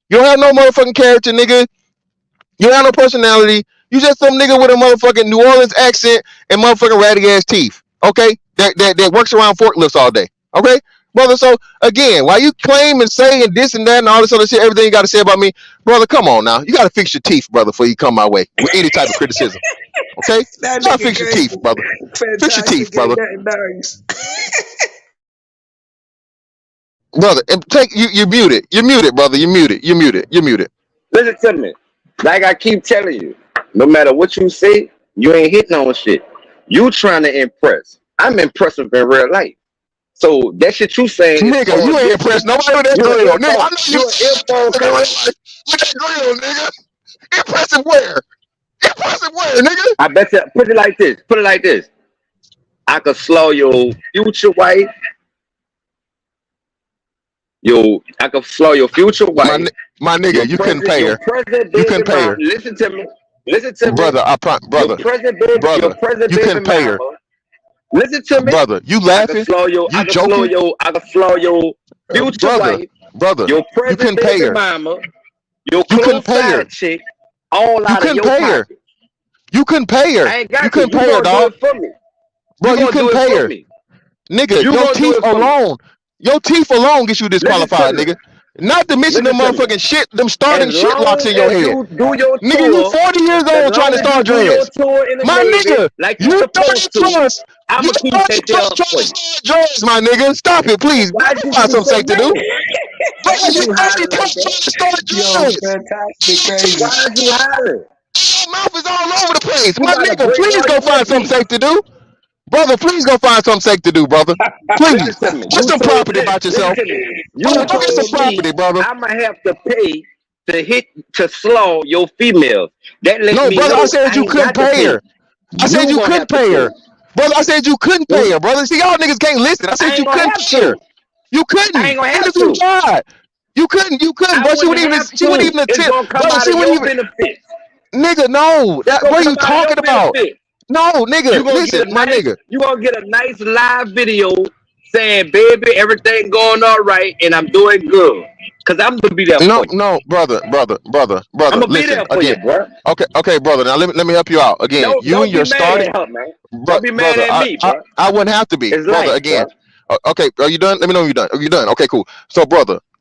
You don't have no motherfucking character, nigga. You don't have no personality. You just some nigga with a motherfucking New Orleans accent and motherfucking ratty ass teeth. Okay? That works around forklifts all day. Okay? Brother, so again, while you claim and say and this and that and all this other shit, everything you got to say about me, brother, come on now. You got to fix your teeth, brother, before you come my way with any type of criticism. Okay? That You got to nigga fix your crazy. teeth, brother. Fix your teeth, Fantastic. brother. Ain't nothing nice. Brother, and you're muted. You're muted, brother. You're muted. You're muted. You're muted. Listen to me. Like I keep telling you, no matter what you say, you ain't hitting on shit. You trying to impress. I'm impressive in real life. So that shit you saying is Nigga, far you ain't different. impressed nobody with that You an grill. Nigga, info. I know you You an info. nigga, with that grill, nigga. Impressive where? Impressive where, nigga? I bet you. Put it like this. Put it like this. I could slow your future wife. I could slow your future wife. My nigga, you couldn't pay Your her. present You baby couldn't pay mama. her. Listen to me. Listen to me. Brother, Your brother, present you baby couldn't pay her. mama. Listen to me. Brother, you I can laughing? slow your. You joking? I can slow your future Brother, wife. brother, Your you present couldn't pay baby her. mama. Your You couldn't close pay her. side chick. All You out of couldn't your pay her. pocket. You couldn't pay her. I ain't You got to. couldn't You pay her, gonna do dog. it for me. Bro, You you gonna couldn't do it pay for her. me. Nigga, You your gonna do teeth it for me. alone, gets you Listen to disqualified, me. nigga. Not to mention them Listen to me. motherfucking shit, them starting As shit locks long in your as head. you do your Nigga, you tour, 40 years as old trying long to as you start do your dreads. tour in the My Navy nigga, like you you 30 supposed to, plus. You I'ma keep 30 taking plus care trying for to you. start dreads, my nigga. Stop it, please. Bro, Why'd go you find be something so safe to do. mad? Bro, Why'd you you 30 hollering plus like trying that? to start Yo, dreads. fantastic. Crazy. Why'd you hollering? Your mouth is all over the place. You My about to nigga, break please all go your find something ribs. safe to do. Brother, please go find something safe to do, brother. Listen Please. to me. Get some property about Listen yourself. to me. Brother, You go get some told me property, brother. I'ma have to pay to slow your females. That let No, me brother, I know said I you ain't couldn't got to pay pay. her. I said You you gonna couldn't have to pay pay. her. Brother, I said you couldn't pay her, brother. See, y'all niggas can't listen. I I said ain't you gonna couldn't have pay her. to. You I couldn't. ain't gonna Even have if you to. tried. You couldn't, I bro. wouldn't have She wouldn't to. even It's attempt. gonna come Brother, out she of wouldn't your even. benefit. Nigga, no. It's gonna What are you come out of your talking about? benefit. No, nigga, listen, my nigga. You gonna get a nice live video saying, baby, everything going all right and I'm doing good. Cause I'm gonna be there for you. No, brother. I'm gonna be Listen there for you, again. bro. Okay, brother. Now let me help you out again. You and Don't be your mad starting, at her, man. Don't be mad brother. at me, bro. I wouldn't have to be, It's brother. life, Again. bro. Okay, are you done? Let me know when you're done. Are you done? Okay, cool. So, brother,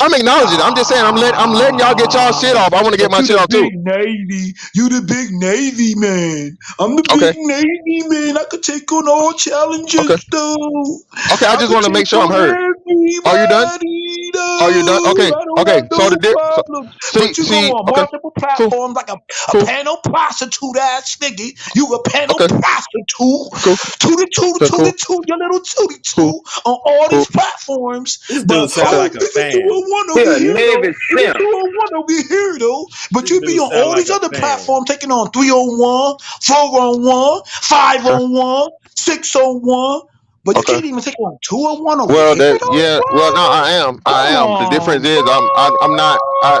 I'm acknowledging. I'm just saying. I'm letting y'all get y'all shit off. I want to get But my you shit the off too. big Navy. You the big Navy man. I'm the big Okay. Navy man. I could take on all challenges Okay. though. Okay. I I just could want to make take sure I'm on heard. Are you done? everybody Are you done? though. Okay. I don't Okay. have So no so problem. But you go see. on Okay. multiple Cool. platforms like a Cool. panel prostitute ass nigga. You a panel Okay. prostitute. Cool. Tootie Okay. Cool. your little tootie Cool. on all Cool. these platforms. This But dude sound oh, like a you can do a fan. one He over a here though. Navy You can simp. do a one over here though. But This you be dude on sound all like these a other fan. platforms taking on 301, 401, Okay. 501, 601. But you Okay. can't even take on 201 over Well, here that though, yeah. Well, no, bro. I am. I Come am. The on, difference is I'm not. bro.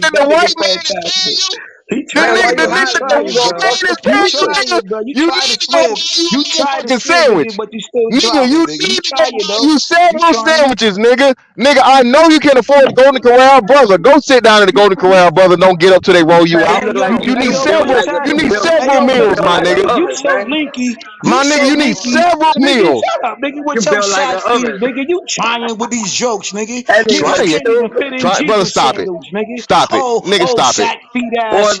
nigga, the That white nigga man is paying fantastic. you. He The trying, nigga, bro. He the trying, white bro. man is You paying you, nigga. trying, bro. You You trying need to to go swim. buy you You a trying to motherfucking swim, nigga, sandwich. but you still Nigga, drowning, you nigga. need You to go trying, buy though. you You several trying. sandwiches, nigga. Nigga, I know you can afford the Golden Corral, brother. Go sit down at the Golden Corral, brother. Don't get up till they roll you Man, out. he look like You Hey need he yo, built like you he need fantastic. built Hey several yo, he meals, built my like an nigga. fantastic. You oven, so man. linky. You My nigga, so you need linky. several Nigga, meals. shut up, nigga, You with your built like short an feet, oven. nigga. You trying with these jokes, nigga. That Nigga, nigga you Try it. can't even stupid. fit in Try it. Brother, Jesus stop it. sandals, nigga. Stop it. Oh, Nigga, oh, stop it. sack feet Boy, ass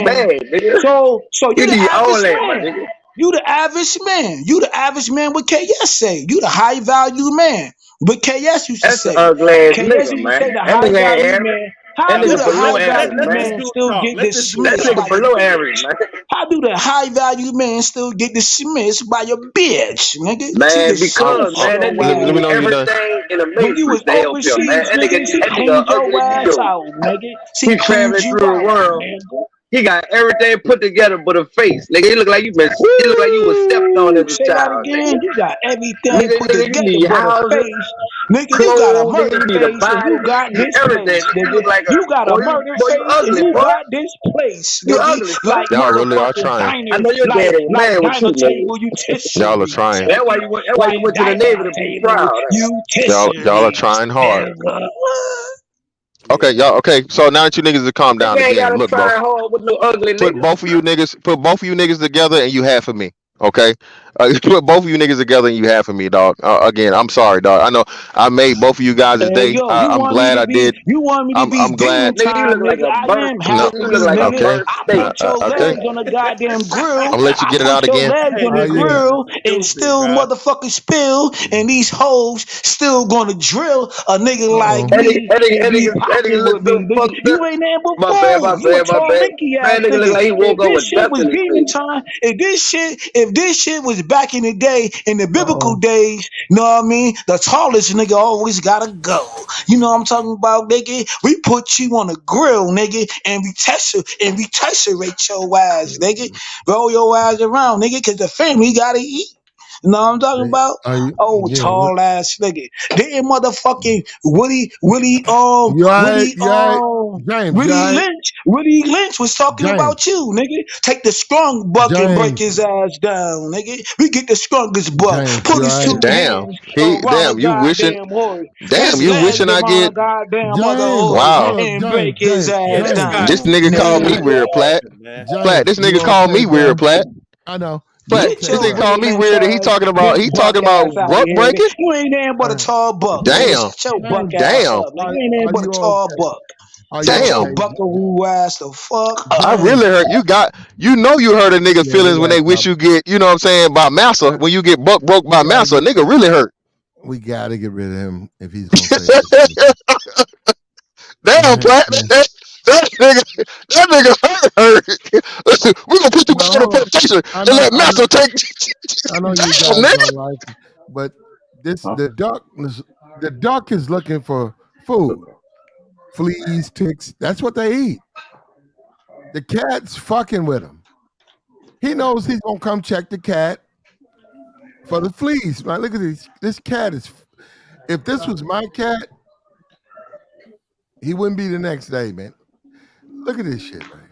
man. bad, nigga. So You you the need all average that, my man. nigga. You the average man. You the average man. What KS say? You the high value man. What KS used to That's the say. ugly ass KS nigga, used to man. say the That high nigga ain't value average. man. How That do nigga the high below value average, Let man. this man dude still talk. get Let this dude That dismissed nigga by talk. your below average, bitch? man. How do the high value man still get dismissed by your bitch, nigga? She Man, dismissed because Oh, man, that your nigga let me do ass know when you're done. everything in the when you was matrix to help him, man. overseas, nigga. She That nigga cleaned your ugly as you ass know. out, nigga. She He cleaned traveling you through the out, world. nigga. He got everything put together but a face, nigga. He look like you was stepped on Woo! as a Say that child, again. nigga. You got everything Nigga, put nigga, you together need but a housing, face. Nigga, you got a clothes, nigga, murder you need a face and body, you got you need this everything. place, Nigga, you nigga. look like You got a murder boy, you face and ugly, you boy. got this place, You nigga. ugly, son. Like Y'all really are motherfucking trying. I diner, know your like daddy was like mad with you, diner nigga. table Y'all are utensiles, trying. That's why nigga. you went. Like To the Navy diner to be table proud. Y'all are utensiles, trying hard. nigga. Okay, y'all. Okay, so now that you niggas have calmed down Nigga ain't again, gotta look, bro. try hard with no ugly Put nigga. both of you niggas together, and you half of me. Okay, put both of you niggas together, and you half of me, dog. Again, I'm sorry, dog. I know I made both of you guys' Hey day. yo, you I'm want me glad to I be did. demon I'm glad. Nigga, you time, look like nigga. a I burnt. am No, half Nigga, of you look you, like a nigga. okay, burnt I steak. put your okay. legs on the goddamn grill. I'm gonna let you I get it put out your again. legs on Hey, the Oh yeah. niggas grill and stupid, still bro. motherfucking spill and these hoes still gonna drill a nigga like Uh-oh. me and be That nigga popping look with me, so nigga. fucked up. You ain't nothing but My bad, fool. my You a bad, my tall bad. linky ass Man, nigga look nigga. like he If woke up this with shit dust was in his demon face. time, if this shit was back in the day, in the biblical Uh-oh. days, know what I mean? The tallest nigga always gotta go. You know what I'm talking about, nigga? We put you on a grill, nigga, and we tesserate your ass, nigga. Roll your ass around, nigga, cause the family gotta eat. You know what I'm talking Hey, about? are you? Oh, Yeah. tall ass nigga. Didn't motherfucking You all right? You all right? James, you all right? Willie Lynch was talking James. about you, nigga. Take the strong buck and break James. his ass down, nigga. We get the strongest buck. James, Put you his all two right? Damn, hands around a you wishing. goddamn horse. Put Damn, his you legs wishing I around a get. goddamn other James, horse hold Wow. up. and break his Yeah, ass this down, guy, This nigga this called me guy nigga. be weird, Plat. yapping, man. Plat, James, this you nigga called okay, me weird, bro? Plat. I know. You Plat, Get okay, this your nigga bro? Willie called me Lynch weird, and ass, he big buck talking ass about out of buck here. breaking. You ain't nothing but a Uh, tall buck, nigga. Damn, Shut your buck James, ass damn, up, nigga. You ain't nothing are but a you tall okay? buck. Are you Shut your damn. okay? buckaroo ass the fuck I up. really James. hurt. You hurt a nigga Yeah, we feelings when gotta they talk. wish you get, you know what I'm saying, by massa. Uh, When you get buck broke by we gotta massa, a get. nigga really hurt. We gotta get rid of him if he's gonna say that shit. Damn, Plat, Man. that nigga hurt. Listen, we gonna put you No, back in the hold on. plantation I and know. let massa take. I know you Damn, guys nigga. don't like it, but the duck is looking for food, fleas, ticks. That's what they eat. The cat's fucking with him. He knows he's gonna come check the cat for the fleas. Man, look at this. This cat is. If this was my cat, he wouldn't be the next day, man. Look at this shit, man.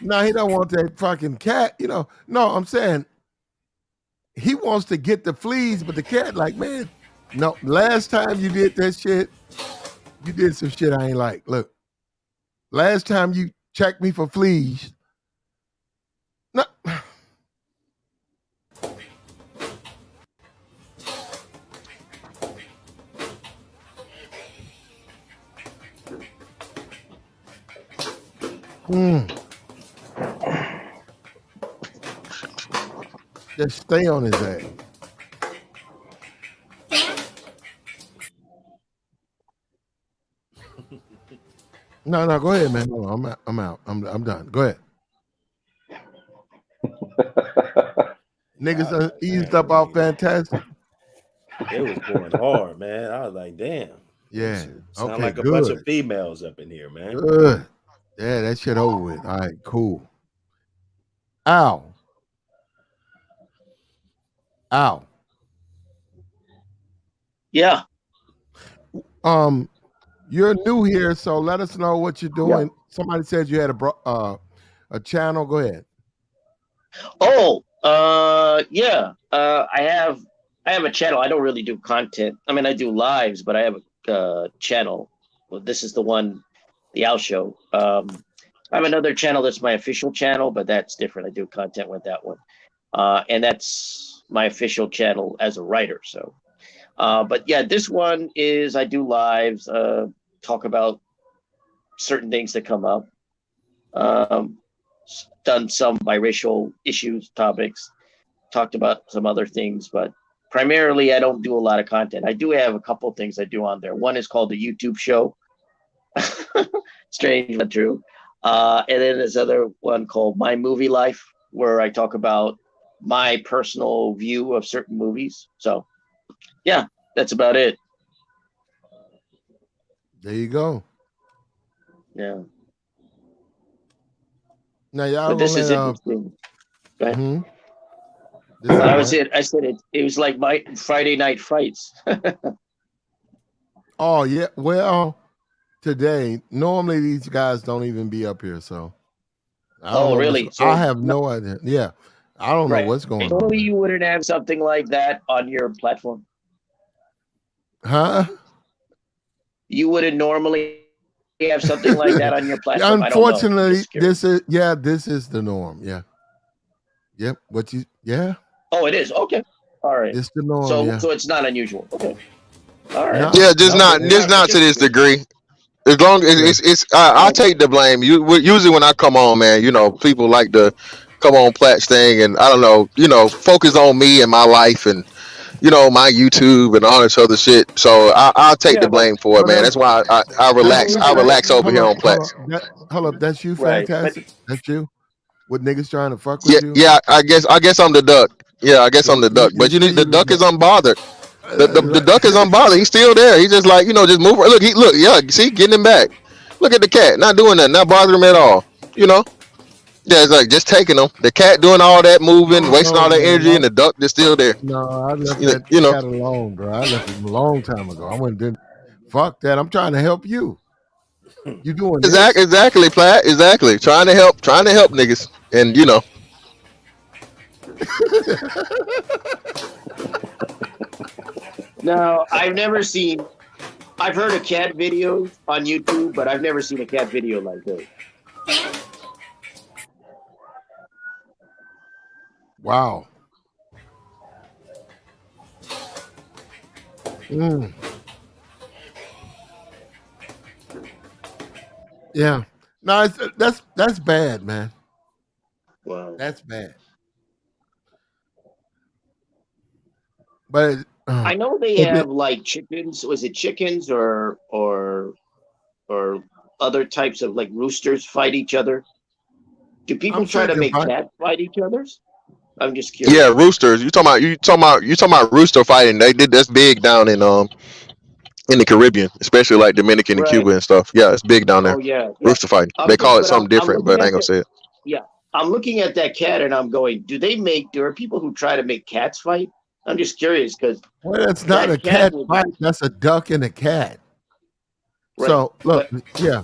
No, he don't want that fucking cat. You know. No, I'm saying he wants to get the fleas, but the cat, like, man, no. Last time you did that shit, you did some shit I ain't like. Look, last time you checked me for fleas, no. Mm, just stay on his ass. No, no, go ahead, man. No, I'm out. I'm out. I'm done. Go ahead. Niggas God eased damn, up man. off fantastic. It was going hard, man. I was like, damn. Yeah. Sound Okay, like a bunch good. of females up in here, man. Good. Yeah, that shit over with. All right, cool. Ow. Ow. Yeah. You're new here, so let us know what you're Yeah. doing. Somebody said you had a channel. Go ahead. Oh, yeah. I have a channel. I don't really do content. I mean, I do lives, but I have a channel. Well, this is the one, the Owl Show. I have another channel that's my official channel, but that's different. I do content with that one, and that's my official channel as a writer. So, but yeah, this one is I do lives, talk about certain things that come up. Um, done some biracial issues, topics, talked about some other things, but primarily I don't do a lot of content. I do have a couple things I do on there. One is called the YouTube show. Strange but true. And then there's other one called My Movie Life, where I talk about my personal view of certain movies. So, yeah, that's about it. There you go. Yeah. Now y'all But this gonna is let interesting. Go ahead. this is Well, I was what? it. I said it was like my Friday night fights. Oh yeah. Well, today normally these guys don't even be up here, so I don't Oh, know what's. really? I So, have no idea. Yeah, I don't know right. what's going on, Normally, man. you wouldn't have something like that on your platform. Huh? You wouldn't normally have something like that on your Yeah, platform. I don't know. I'm unfortunately, just curious. this is the norm. Yeah. Yep. Yeah, Oh, it is. Okay. All right. it's the norm. So, Yeah. so it's not unusual. Okay. All right. No, Yeah, just no, not just not to this Interesting. degree. As long as yeah. I Okay. take the blame. Usually when I come on, man, people like to come on Plat's thing, and I don't know, focus on me and my life, and my YouTube and all this other shit. So I'll take the Yeah, but blame for it, Well, man. That's why I that's relax. you. I I, relax over Hold here up, on Plat's. hold up. That's you, right. But fantastic. That's you. With niggas trying to fuck Yeah, with you. yeah. I guess I'm the duck. Yeah, I guess I'm the duck. You But see, the you duck look is unbothered. The like, duck is unbothered. He's still there. He's just like, just move. Look, yeah. See, getting him back. Look at the cat, not doing that, not bothering him at all. You know. Yeah, it's like just taking them. The cat doing all that moving, wasting all that energy, and no, the duck just still there. I left You know. that You know. cat alone, bro. I left him a long time ago. I went didn't fuck that. I'm trying to help you. You doing Exactly, this? exactly, Platt. Exactly. Trying to help niggas, and now I've heard of cat videos on YouTube, but I've never seen a cat video like this. Wow. Mm, yeah. No, that's bad, man. Wow. That's bad. But I know they if have it, like chickens. Was it chickens or other types of like roosters fight each other? Do I'm people sure try you to can make find. cats fight each other's? I'm just yeah, curious. roosters. You talking about rooster fighting? They did that's big down in the Caribbean, especially like Dominican and Right. Cuba and stuff. Yeah, it's big down there. Oh yeah, yeah. Rooster fighting. They call it But something I'm different, looking but I ain't at gonna the say it. yeah. I'm looking at that cat and I'm going, there are people who try to make cats fight? I'm just curious because Well, that's not a that cat cat was fight. That's a duck and a cat. right. So look, But yeah.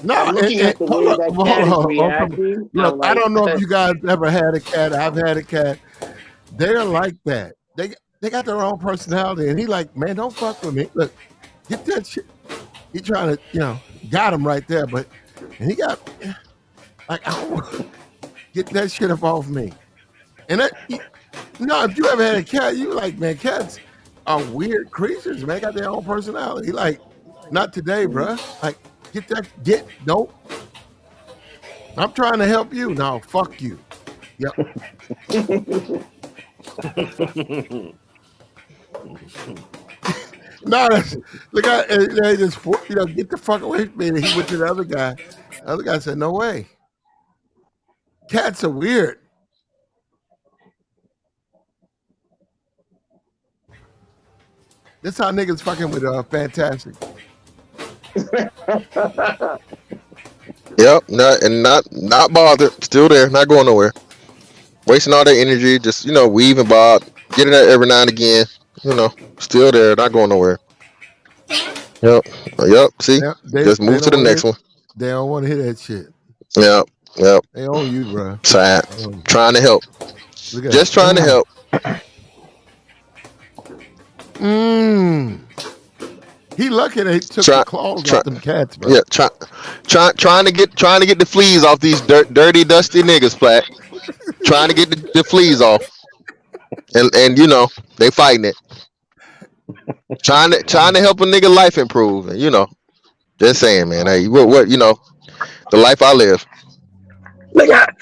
No, I'm looking at the way that hold cat is on, reacting. Look, I'm I like, don't know if you guys ever had a cat. I've had a cat. They're like that. They got their own personality, and he like, man, don't fuck with me. Look, get that shit. He trying to, got him right there, but and he got like, I don't get that shit up off me. And no, if you ever had a cat, you like, man, cats are weird creatures, man. They got their own personality. Like, not today, bruh. Like, nope. I'm trying to help you. No, fuck you. Yep. No, look at they just get the fuck away from me. And he went to the other guy. The other guy said, "No way. Cats are weird." This how niggas fucking with fantastic. Yep, not bothered. Still there, not going nowhere. Wasting all that energy, just weave and bob, getting that every now and again. Still there, not going nowhere. Yep, yep. See, just They move to don't the want to next hit. one. They don't want to hit that shit. Yep, yep. They own you, bro. Sad. Trying to help. Look at that. Just trying to help. Mmm. He lucky they took the Try, claws try. off them cats, bro. Yeah, trying to get the fleas off these dirty, dusty niggas, Platt. Trying to get the fleas off, and they fighting it. Trying to help a nigga life improve, and just saying, man. Hey, what the life I live. Nigga,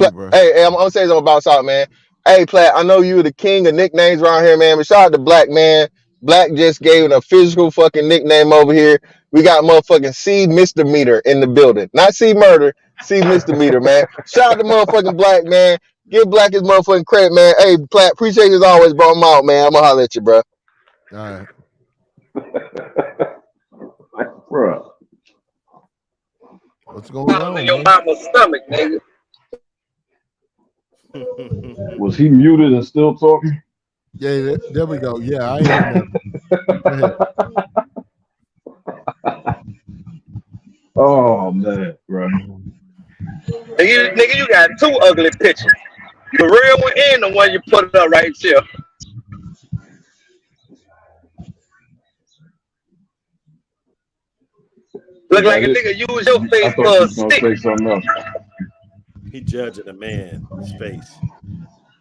you, bro. Hey, I'm gonna say something about something, man. Hey, Platt, I know you're the king of nicknames around here, man. But shout out to Black, man. Black just gave it a physical fucking nickname over here. We got motherfucking C misdemeanor in the building. Not C murder, C misdemeanor, man. Shout out to motherfucking Black, man. Give Black his motherfucking credit, man. Hey, Platt, appreciate you as always, brought him out, man. I'm gonna holler at you, bro. All right. Bro. What's going In on, your man? mama's stomach, nigga. Was he muted and still talking? Yeah, there we go. Yeah, I ain't hear nothing. Go ahead. Oh man, bro. Nigga, you got two ugly pictures. The real one and the one you put up right here. Look like a nigga use your I face thought for you a was gonna stick. say something else. He judging a man's face.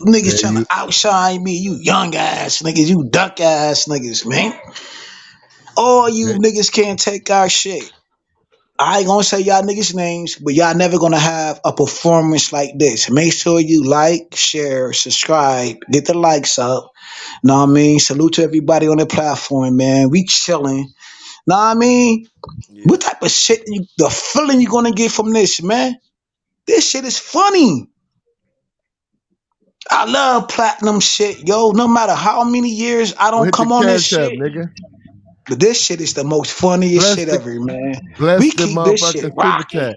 Niggas trying to outshine me, you young ass niggas, you duck ass niggas, man. All you niggas can't take our shit. I ain't gonna say y'all niggas names, but y'all never gonna have a performance like this. Make sure you like, share, subscribe, get the likes up. Know what I mean? Salute to everybody on the platform, man. We chilling. Know what I mean? Yeah. What type of shit the feeling you gonna get from this, man? This shit is funny. I love platinum shit, yo. No matter how many years I Well, don't hit the come on this cash app, shit, nigga. but this shit is the most funniest Bless shit the ever, man. bless We the keep this shit motherfucking super rocking. chat.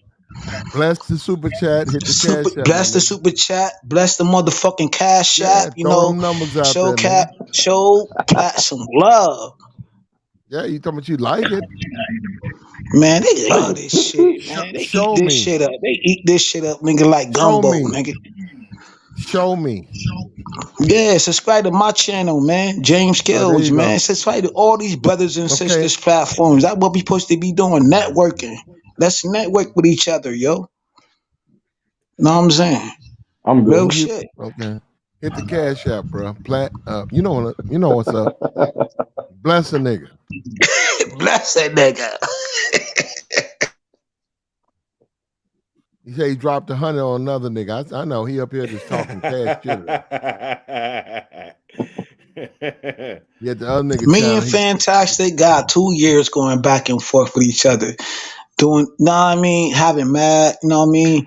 Bless the super chat. Hit the cash app, my Bless the nigga. super chat, bless the motherfucking cash Yeah, app, you throw know, them numbers out show there, nigga. Plat some love. Yeah, you talking about you like it? Man, they love this shit, man. They eat Show this me. shit up. They eat this shit up, nigga, like Show gumbo, me. nigga. Show me. Yeah, subscribe to my channel, man. James Oh, there Skills, you man. go. Subscribe to all these brothers and Okay. sisters platforms. That's what we supposed to be doing. Networking. Let's network with each other, yo. Know what I'm saying? I'm Real good. shit. Okay. Hit the cash app, bro. You know what's up. Bless a nigga. Bless that nigga. He said he dropped 100 on another nigga. I know he up here just talking cash shit. Yeah, the other nigga Me and channel. Fantastic got 2 years going back and forth with each other. Doing, know what I mean? Having mad, you know what I mean?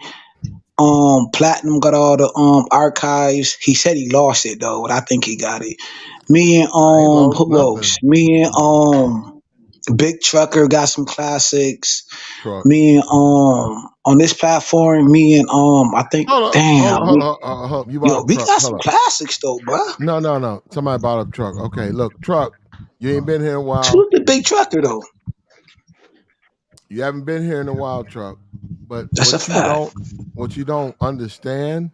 Platinum got all the archives. He said he lost it though, but I think he got it. Me and I ain't lost who nothing. else? Me and Big Trucker got some classics. Truck. Me and on this platform, me and I think Hold up. You bought yo, up we truck. got Hold some up. classics though, bro. No. Somebody bought up truck. Okay, look, truck. You ain't been here in a while. Who's the Big Trucker though? You haven't been here in a while, truck. But That's a fact. what you don't understand,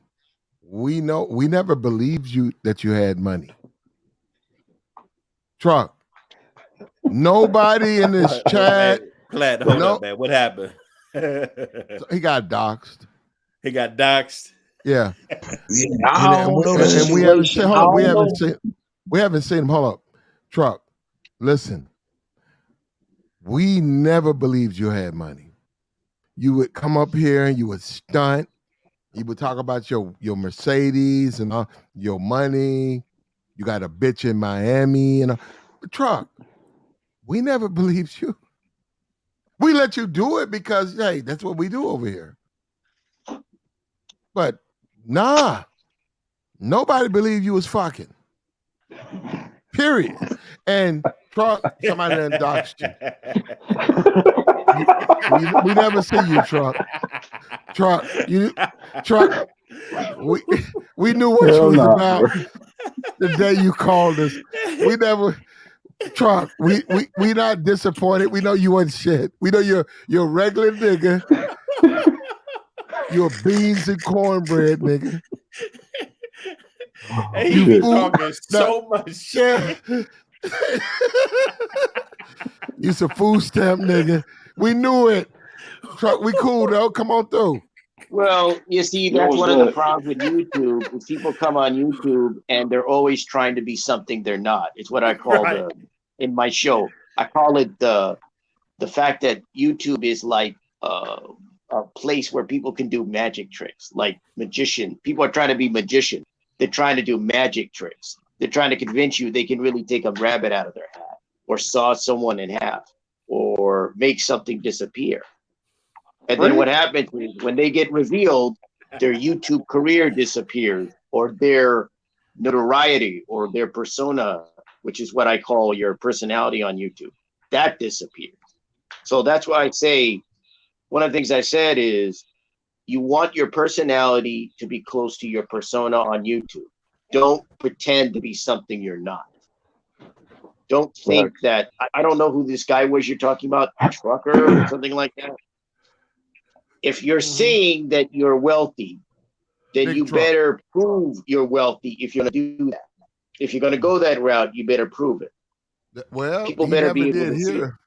we never believed you that you had money. Truck. Nobody in this chat. Plat, hold up, man. What happened? He got doxxed. He got doxxed. Yeah. Yeah, I don't know the and we haven't situation. seen. Hold up. We haven't seen him. Hold up, truck. Listen. We never believed you had money. You would come up here and you would stunt. You would talk about your Mercedes and your money. You got a bitch in Miami and truck. We never believed you. We let you do it because, hey, that's what we do over here. But nah, nobody believed you was fucking. Period. And truck, somebody done doxed you. We never see you, truck. Truck, we knew what you was about the day you called us. We never, truck. We not disappointed. We know you ain't shit. We know you're a regular nigga. You're beans and cornbread, nigga. And he be talking so much shit. You some food stamp nigga. We knew it. Truck, we cool though. Come on through. Well, you see, that's one of the problems with YouTube. Is people come on YouTube and they're always trying to be something they're not. It's what I call in my show. I call it the fact that YouTube is like a place where people can do magic tricks, like magician. People are trying to be magician. They're trying to do magic tricks. They're trying to convince you they can really take a rabbit out of their hat, or saw someone in half, or make something disappear. And then what happens is when they get revealed, their YouTube career disappears, or their notoriety, or their persona, which is what I call your personality on YouTube, that disappears. So that's why I say, one of the things I said is, you want your personality to be close to your persona on YouTube. Don't pretend to be something you're not. Don't think that, I don't know who this guy was you're talking about, trucker or something like that. If you're saying that you're wealthy, then Big you truck. Better prove you're wealthy if you're going to do that. If you're going to go that route, you better prove it. Well, people he better never be able did to see it. here,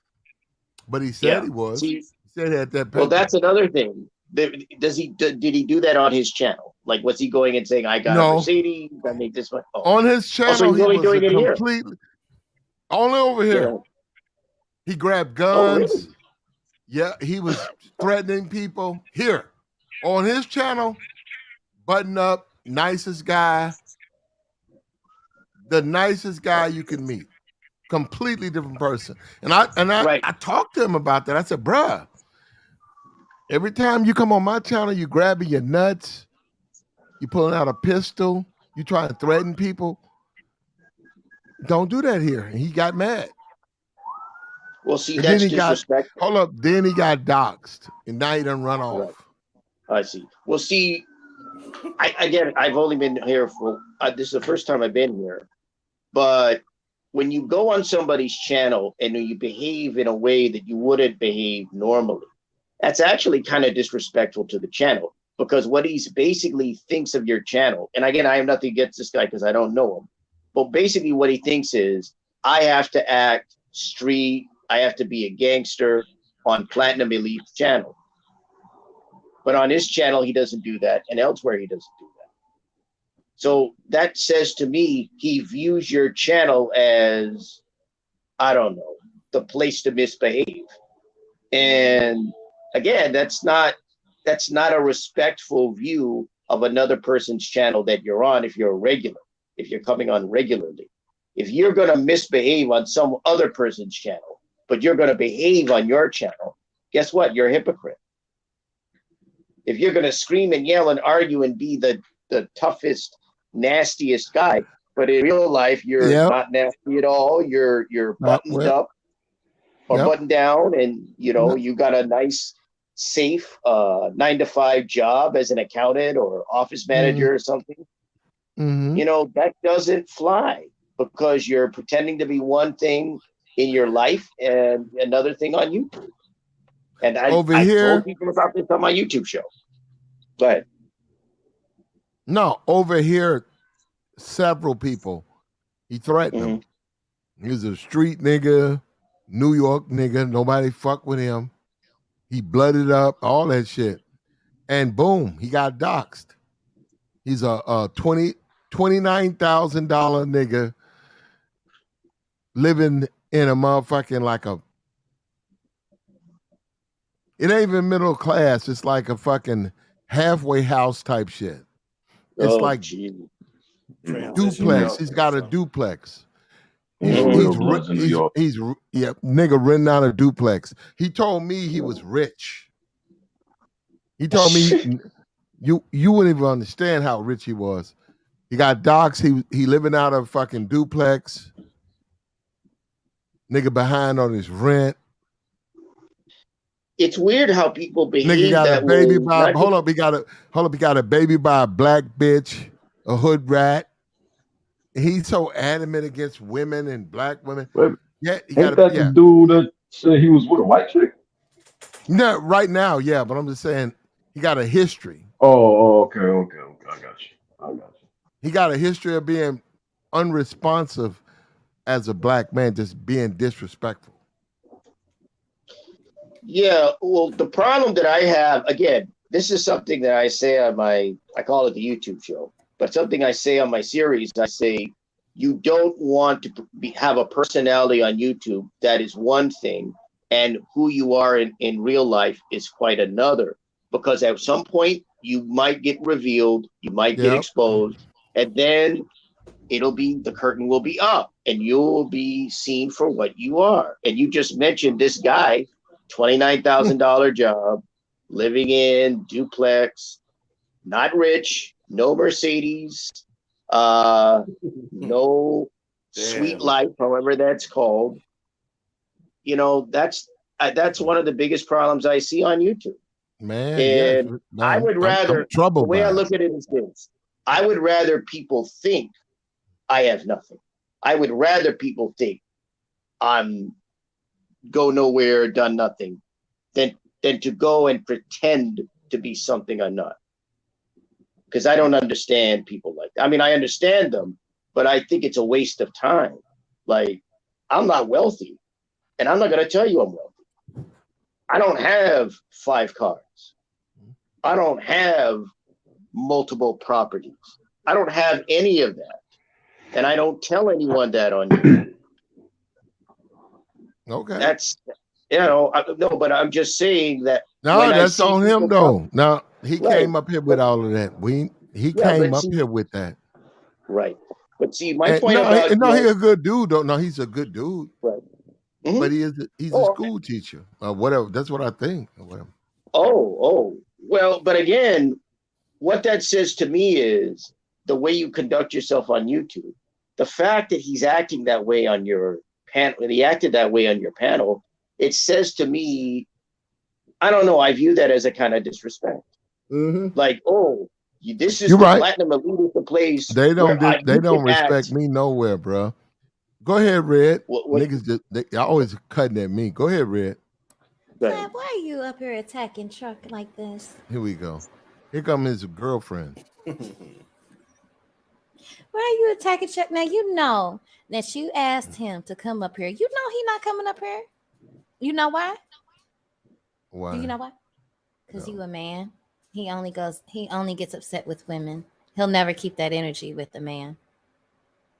but he said he was. See, he said he had that paper. Well, that's another thing. Did he do that on his channel? Like, was he going and saying, "I got a Mercedes, I made this one"? Oh. On his channel, he's only doing it completely here. Only over here. Yeah. He grabbed guns. Oh, really? Yeah, he was threatening people here on his channel. Button up, nicest guy, the nicest guy you can meet. Completely different person. And I talked to him about that. I said, bruh, every time you come on my channel, you grabbing your nuts, you pulling out a pistol, you trying to threaten people. Don't do that here. And he got mad. Well, see, And that's then he got, disrespectful. hold up, then he got doxxed. And now he done run off. Right. I see. Well, see, I've only been here for, this is the first time I've been here. But when you go on somebody's channel and you behave in a way that you wouldn't behave normally, that's actually kind of disrespectful to the channel, because what he's basically thinks of your channel, and again, I have nothing against this guy because I don't know him, but basically what he thinks is, I have to act street, I have to be a gangster on Platinum Elite's channel. But on his channel, he doesn't do that, and elsewhere he doesn't do that. So that says to me, he views your channel as, I don't know, the place to misbehave. And again, that's not a respectful view of another person's channel that you're on if you're a regular, if you're coming on regularly. If you're going to misbehave on some other person's channel, but you're going to behave on your channel, guess what? You're a hypocrite. If you're going to scream and yell and argue and be the toughest, nastiest guy, but in real life you're not nasty at all, you're buttoned up or buttoned down, and you got a nice, safe 9-to-5 job as an accountant or office manager or something, that doesn't fly, because you're pretending to be one thing in your life and another thing on YouTube. And I told people about this on my YouTube show. But no, over here, several people, he threatened them. He's a street nigga, New York nigga. Nobody fuck with him. He blooded up, all that shit. And boom, he got doxxed. He's a $29,000 nigga living in a motherfucking it ain't even middle class. It's like a fucking halfway house type shit. It's duplex. He's got a duplex. He's nigga renting out a duplex. He told me he was rich. He told me you wouldn't even understand how rich he was. He got doxxed. He living out of a fucking duplex. Nigga behind on his rent. It's weird how people behave. Nigga got that a baby way. by he got a baby by a black bitch, a hood rat. He's so adamant against women and black women. Yeah, he Ain't that the dude that said he was with a white chick? No, right now, yeah, but I'm just saying he got a history. Oh, okay. I got you. He got a history of being unresponsive as a black man, just being disrespectful. Yeah, well, the problem that I have, again, this is something that I say on I call it the YouTube show, but something I say on my series, I say, you don't want to have a personality on YouTube that is one thing, and who you are in real life is quite another, because at some point you might get revealed, you might get exposed, and then the curtain will be up and you'll be seen for what you are. And you just mentioned this guy, $29,000 job, living in duplex, not rich, no Mercedes, no sweet life, however that's called. That's one of the biggest problems I see on YouTube. Man, and I would rather, the way I look at it is this: I would rather people think I have nothing. I would rather people think I'm go nowhere, done nothing, than to go and pretend to be something I'm not. Because I don't understand people like that. I mean, I understand them, but I think it's a waste of time. Like, I'm not wealthy, and I'm not going to tell you I'm wealthy. I don't have 5 cars. I don't have multiple properties. I don't have any of that. And I don't tell anyone that on YouTube. Okay. no, but I'm just saying that No, when I that's see on him people though. Now he right, came up here with but all of that. He yeah, came but up see, here with that. right, but see, my And point no, about he's a good dude though. No, he's a good dude. right. But Mm-hmm. he's a Oh, school teacher or whatever. That's what I think. Or whatever. well, but again, what that says to me is the way you conduct yourself on YouTube. The fact that he's acting that way on your panel, he acted that way on your panel, it says to me, I don't know, I view that as a kind of disrespect. Mm-hmm. Like, this is You're the right. platinum elite, the place They don't where they you don't can act. respect me nowhere, bro. Go ahead, Red. What Niggas just they always cutting at me. Go ahead, Red. Fab, why are you up here attacking Truck like this? Here we go. Here come his girlfriend. Why are you attacking Chuck? Now you know that you asked him to come up here. You know he's not coming up here. You know why? Why? Do you know why? Because you a man. He only gets upset with women. He'll never keep that energy with the man.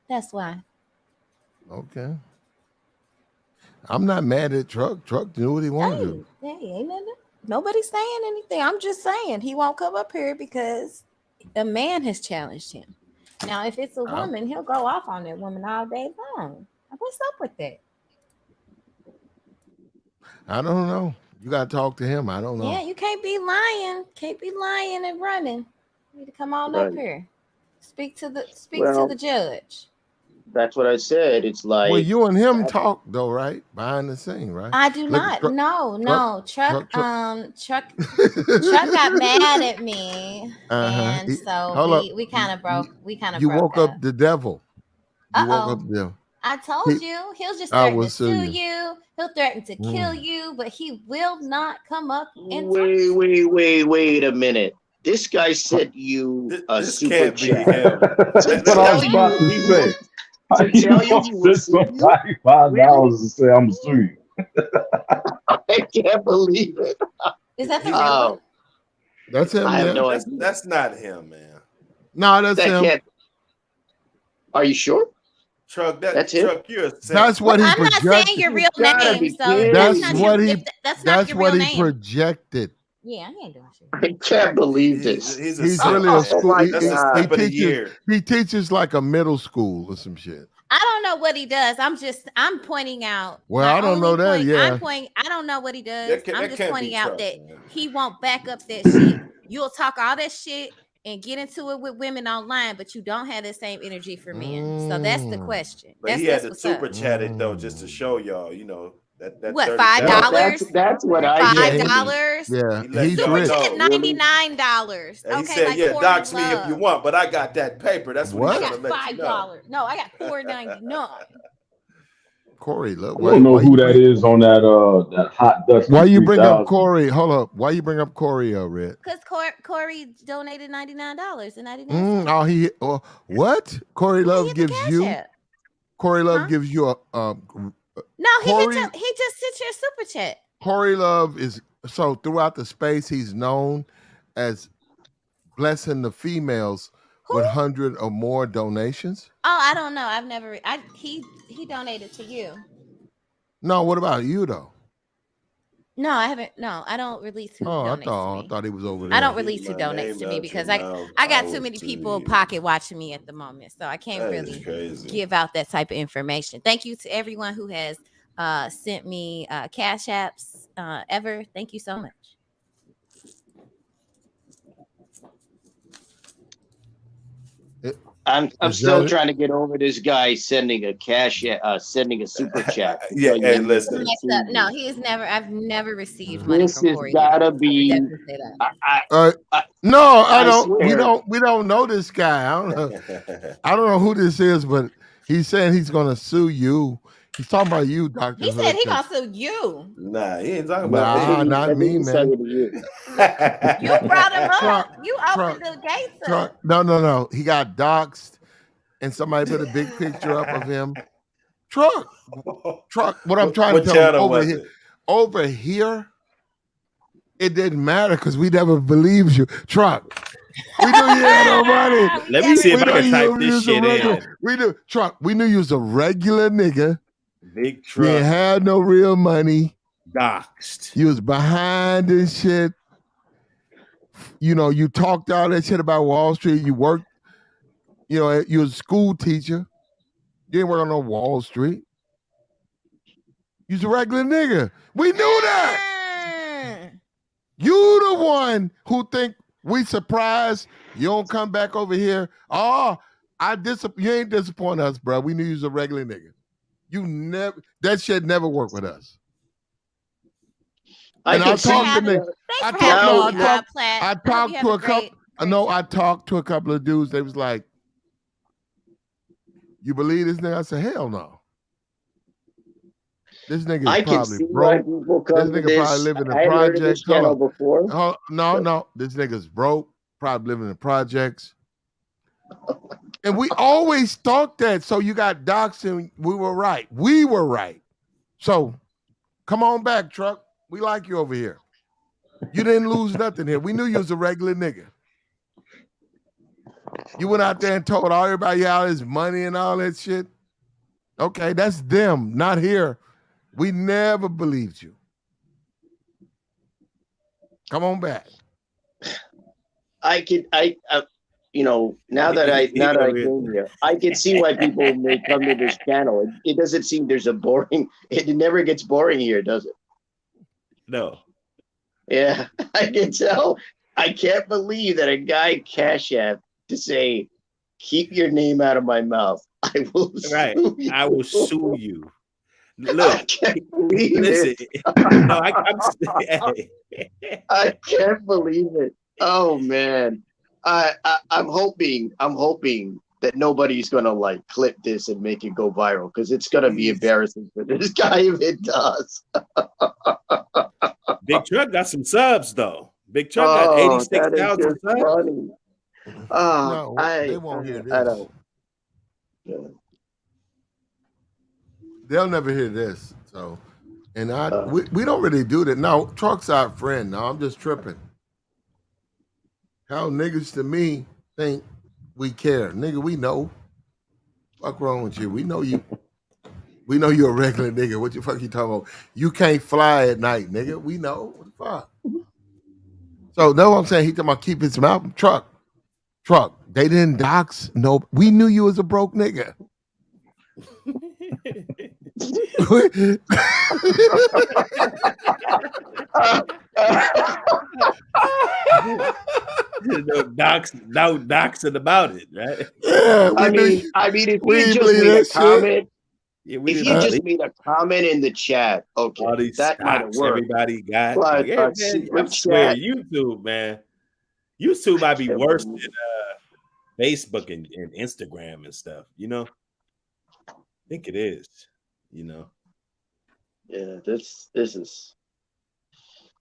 That's why. Okay. I'm not mad at Truck. Truck do what he wanted to do. Hey, ain't nothing. Nobody's saying anything. I'm just saying he won't come up here because a man has challenged him. Now, if it's a woman, he'll go off on that woman all day long. What's up with that? I don't know. You gotta talk to him. I don't know. Yeah, you can't be lying. Can't be lying and running. You need to come on up here. Speak to the judge. That's what I said. It's like, well, you and him talk though, right? Behind the scene, right? I do not. No. Truck got mad at me, and so we kind of broke. You woke up the devil. You woke up the devil. I told you he'll just threaten to sue you. He'll threaten to kill you, but he will not come up and wait a minute. This guy sent you a super chat. That's what I was about to say. How you send somebody $5 to say I'm sweet? I can't believe it. Is that the real one? That's him. I have no idea. idea. That's not him, man. No, that's him. Are you sure? Truck, that's him. Truck, you're that's what he I'm projected. not saying your real name, so that's what he projected. Yeah, I ain't doing shit. I can't believe this. He's really a school. He he teaches like a middle school or some shit. I don't know what he does. I'm pointing out. Well, I don't know that. Yeah, I don't know what he does. I'm just pointing out that man. He won't back up that shit. You'll talk all that shit and get into it with women online, but you don't have the same energy for men. So that's the question. But he had to super chat it though, just to show y'all, you know. That what, $5? $5? That's what I get. $5? Yeah, he's rich. $99. And he said, "Yeah, dox me if you want, but I got that paper." That's what I got $5. No, I got $4.99. Corey, look. I don't know who that is on that hot dust. Why you bring up Corey? Hold up. Why you bring up Corey, Red? Because Corey donated $99.99. What? Corey Love gives you? App. Corey Love gives you a no, he just sent you a super chat. Corey Love is so throughout the space he's known as blessing the females with 100 or more donations. Oh, I don't know. I've never. He donated to you. No, what about you though? No, I haven't. No, I don't release who donates to me. I thought he was over there. I don't release who donates to me because I got too many people pocket watching me at the moment, so I can't really give out that type of information. Thank you to everyone who has sent me cash apps ever. Thank you so much. I'm still trying to get over this guy sending a sending a super chat. Yeah, hey, listen. No, he is never. I've never received money This from has Corey. gotta be. No, I don't. We don't know this guy. I don't know. I don't know who this is, but he's saying he's gonna sue you. He's talking about you, Dr. He said he gonna sue you. Nah, he ain't talking about me. Not me, man. You brought him up. You opened the gates up. No. He got doxxed, and somebody put a big picture up of him. Truck. What I'm trying to tell you over here, it didn't matter because we never believed you. Truck. We knew you had no money. Let me see if I can type this shit in. We knew, Truck. We knew you was a regular nigga. Big truck. You had no real money. Doxed. You was behind this shit. You know, you talked all that shit about Wall Street. You worked, you know, you was a school teacher. You didn't work on no Wall Street. You's a regular nigga. We knew that. You the one who think we surprised you don't come back over here. Oh, you ain't disappoint us, bro. We knew you was a regular nigga. You never, that shit never worked with us. And I talked to niggas. I talked to a couple of dudes. They was like, "You believe this nigga?" I said, "Hell no." This nigga is probably broke. This nigga probably living in projects. Before. No. This nigga's broke. Probably living in projects. And we always thought that. So you got doxed and we were right. We were right. So come on back, truck. We like you over here. You didn't lose nothing here. We knew you was a regular nigga. You went out there and told everybody all his money and all that shit. Okay, that's them, not here. We never believed you. Come on back. You know, now that I came here, I can see why people may come to this channel. It doesn't seem there's a boring. It never gets boring here, does it? No. Yeah, I can tell. I can't believe that a guy Cash App to say, "Keep your name out of my mouth. I will sue you." I will sue you. Look, I can't believe listen. it. No, I can't believe it. Oh man. I'm hoping that nobody's gonna like clip this and make it go viral because it's gonna be embarrassing for this guy if it does. Big Truck got some subs though. Big Truck got 86,000 subs. Funny. No, they won't hear this. I don't. Yeah. They'll never hear this. So, and we don't really do that. No, Truck's our friend. No, I'm just tripping. How niggas to me think we care. Nigga, we know. Fuck wrong with you? We know you. We know you're a regular nigga. What the fuck you talking about? You can't fly at night, nigga. We know. What the fuck? So that's what I'm saying. He talking about keep his mouth. Truck. They didn't dox. No, we knew you was a broke nigga. No doxing about it, right? Yeah, I mean, if you just made a comment, if you just made a comment in the chat, okay, all these that might have worked. Everybody got. But Man, I swear, YouTube, man, YouTube might be worse than Facebook and Instagram and stuff. You know, I think it is. You know. Yeah, this is.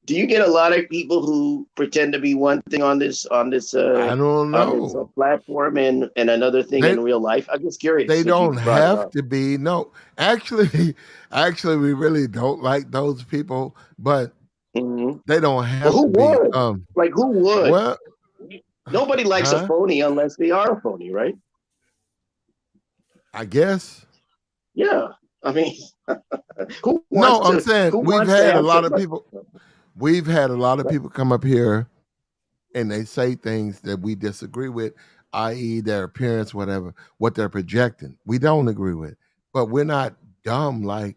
Do you get a lot of people who pretend to be one thing on this I don't know. on this platform and another thing in real life? I'm just curious. They don't have to be. No, actually, we really don't like those people, but they don't have who to would? be. Like who would? Well, nobody likes a phony unless they are a phony, right? I guess. Yeah, I mean, I'm saying we've had a lot of people. We've had a lot of people come up here and they say things that we disagree with, i.e. their appearance, whatever, what they're projecting. We don't agree with. But we're not dumb. Like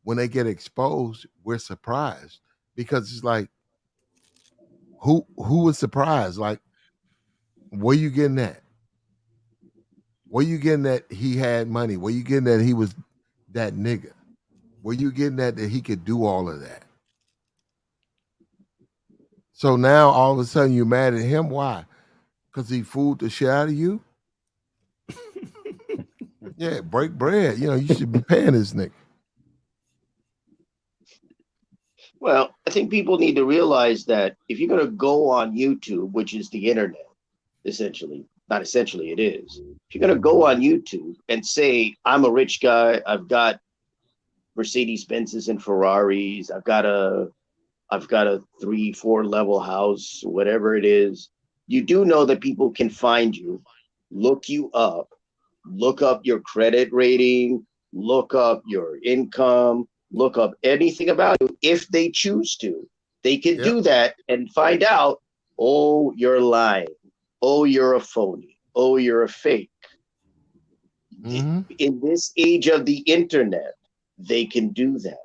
when they get exposed, we're surprised. Because it's like, who was surprised? Like, where you getting that? Where you getting that he had money? Where you getting that he was that nigga? Where you getting that he could do all of that? So now all of a sudden you're mad at him. Why? Because he fooled the shit out of you? Yeah, break bread. You know, you should be paying this nigga. Well, I think people need to realize that if you're going to go on YouTube, which is the internet, essentially, not essentially, it is. If you're going to go on YouTube and say, I'm a rich guy, I've got Mercedes Benzes and Ferraris, I've got a 3-4 level house, whatever it is, you do know that people can find you, look you up, look up your credit rating, look up your income, look up anything about you if they choose to. They can do that and find out, oh, you're lying. Oh, you're a phony. Oh, you're a fake. In this age of the internet, they can do that.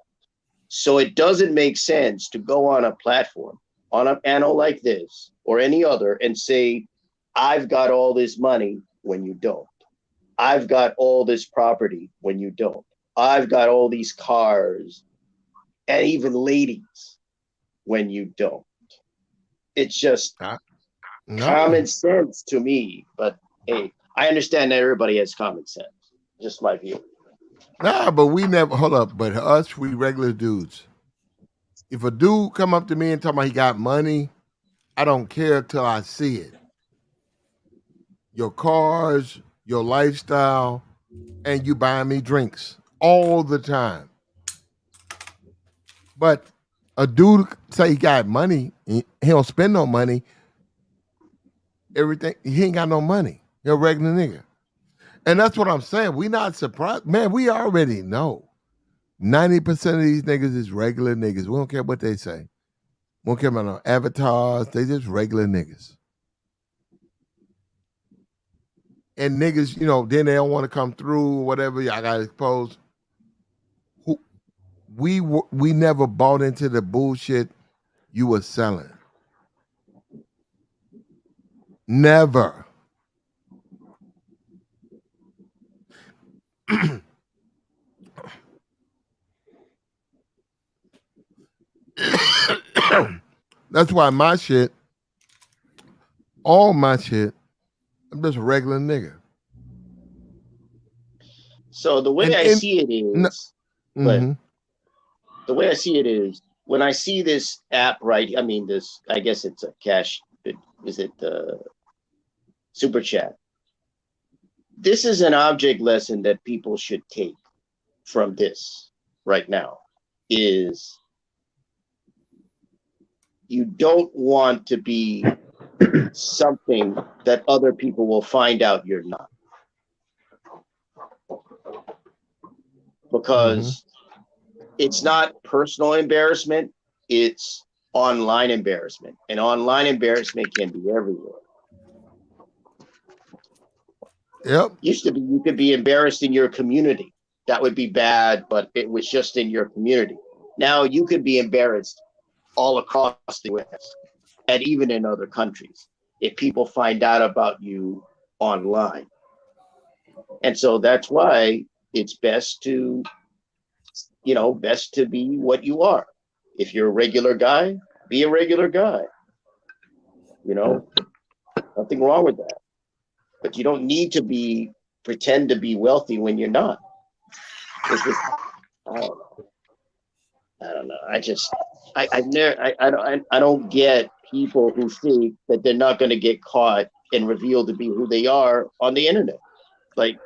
So it doesn't make sense to go on a platform, on a panel like this or any other, and say, I've got all this money when you don't. I've got all this property when you don't. I've got all these cars and even ladies when you don't. It's just common sense to me. But hey, I understand that everybody has common sense. Just my view. Nah, but we never hold up. But us, we regular dudes. If a dude come up to me and tell me he got money, I don't care till I see it. Your cars, your lifestyle, and you buying me drinks all the time. But a dude say he got money, he don't spend no money. Everything he ain't got no money. He a regular nigga, and that's what I'm saying. We not surprised, man. We already know 90% of these niggas is regular niggas. We don't care what they say. We don't care about no avatars. They just regular niggas. And niggas, then they don't want to come through or whatever. I got exposed. We never bought into the bullshit you were selling. Never. That's why all my shit, I'm just a regular nigga. So the way I see it is, but the way I see it is, when I see this app, right? I mean, I guess it's a cash. Is it the super chat? This is an object lesson that people should take from this right now. Is you don't want to be something that other people will find out you're not. Because it's not personal embarrassment, it's online embarrassment. And online embarrassment can be everywhere. Yep. Used to be you could be embarrassed in your community. That would be bad, but it was just in your community. Now you could be embarrassed all across the US and even in other countries if people find out about you online. And so that's why it's best to be what you are. If you're a regular guy, be a regular guy. Nothing wrong with that. But you don't need to pretend to be wealthy when you're not. I don't know. I don't get people who think that they're not going to get caught and revealed to be who they are on the internet. Like,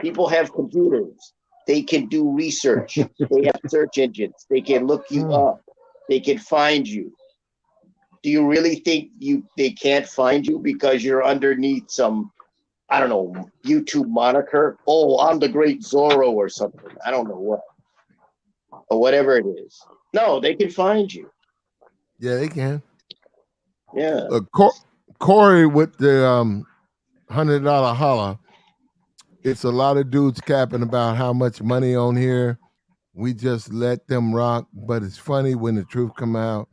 people have computers. They can do research. They have search engines. They can look you up. They can find you. Do you really think they can't find you because you're underneath some, I don't know, YouTube moniker? Oh, I'm the Great Zorro or something. I don't know what. Or whatever it is. No, they can find you. Yeah, they can. Yeah. Corey with the $100 holla. It's a lot of dudes capping about how much money on here. We just let them rock, but it's funny when the truth come out.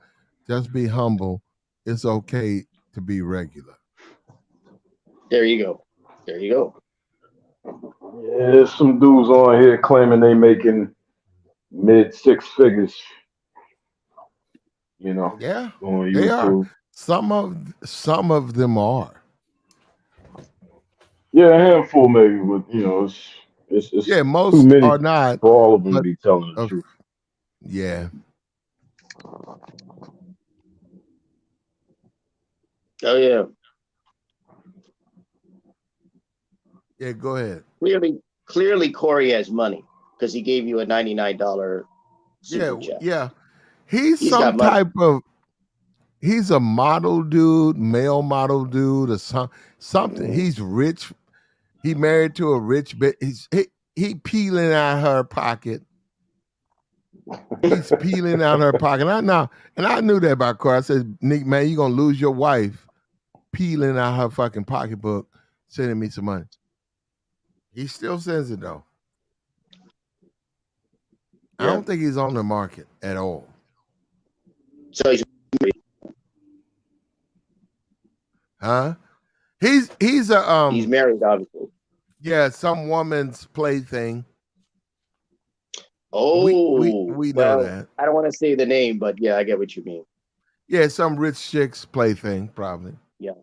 Just be humble. It's okay to be regular. There you go. Yeah, there's some dudes on here claiming they making mid six figures. Yeah, on they YouTube. are. Some of them are. Yeah, a handful maybe, but it's most too many are not. for all of them to be telling the truth. Yeah. Oh yeah. Yeah, go ahead. Clearly, Corey has money because he gave you a $99 super chat. Yeah. He's some type of. He's a model dude, male model dude, or something. He's rich. He married to a rich bitch. He peeling out her pocket. He's peeling out her pocket. And I knew that about Corey. I said, Nick, man, you're gonna lose your wife peeling out her fucking pocketbook, sending me some money. He still sends it though. I don't think he's on the market at all. So he's Huh? He's a he's married, obviously. Yeah, some woman's plaything. Oh, we know that. I don't want to say the name, but yeah, I get what you mean. Yeah, some rich chick's plaything, probably. Yeah.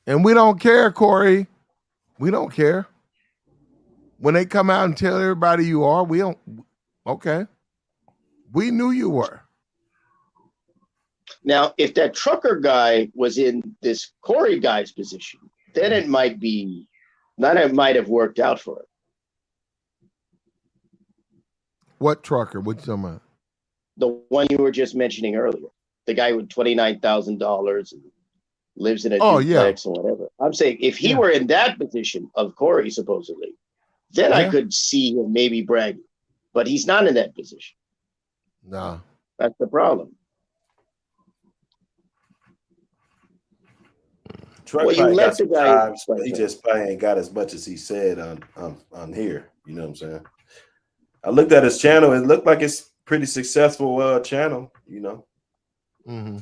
And we don't care, Corey. We don't care. When they come out and tell everybody you are, we don't. Okay. We knew you were. Now, if that trucker guy was in this Corey guy's position, then it might have worked out for him. What trucker? What you talking about? The one you were just mentioning earlier. The guy with $29,000 and lives in a duplex or whatever. I'm saying if he were in that position of Corey, supposedly, then I could see him maybe bragging. But he's not in that position. No. That's the problem. Truck you let the guy. He just probably ain't got as much as he said on here. You know what I'm saying? I looked at his channel. It looked like it's pretty successful channel. You know. Mm-hmm.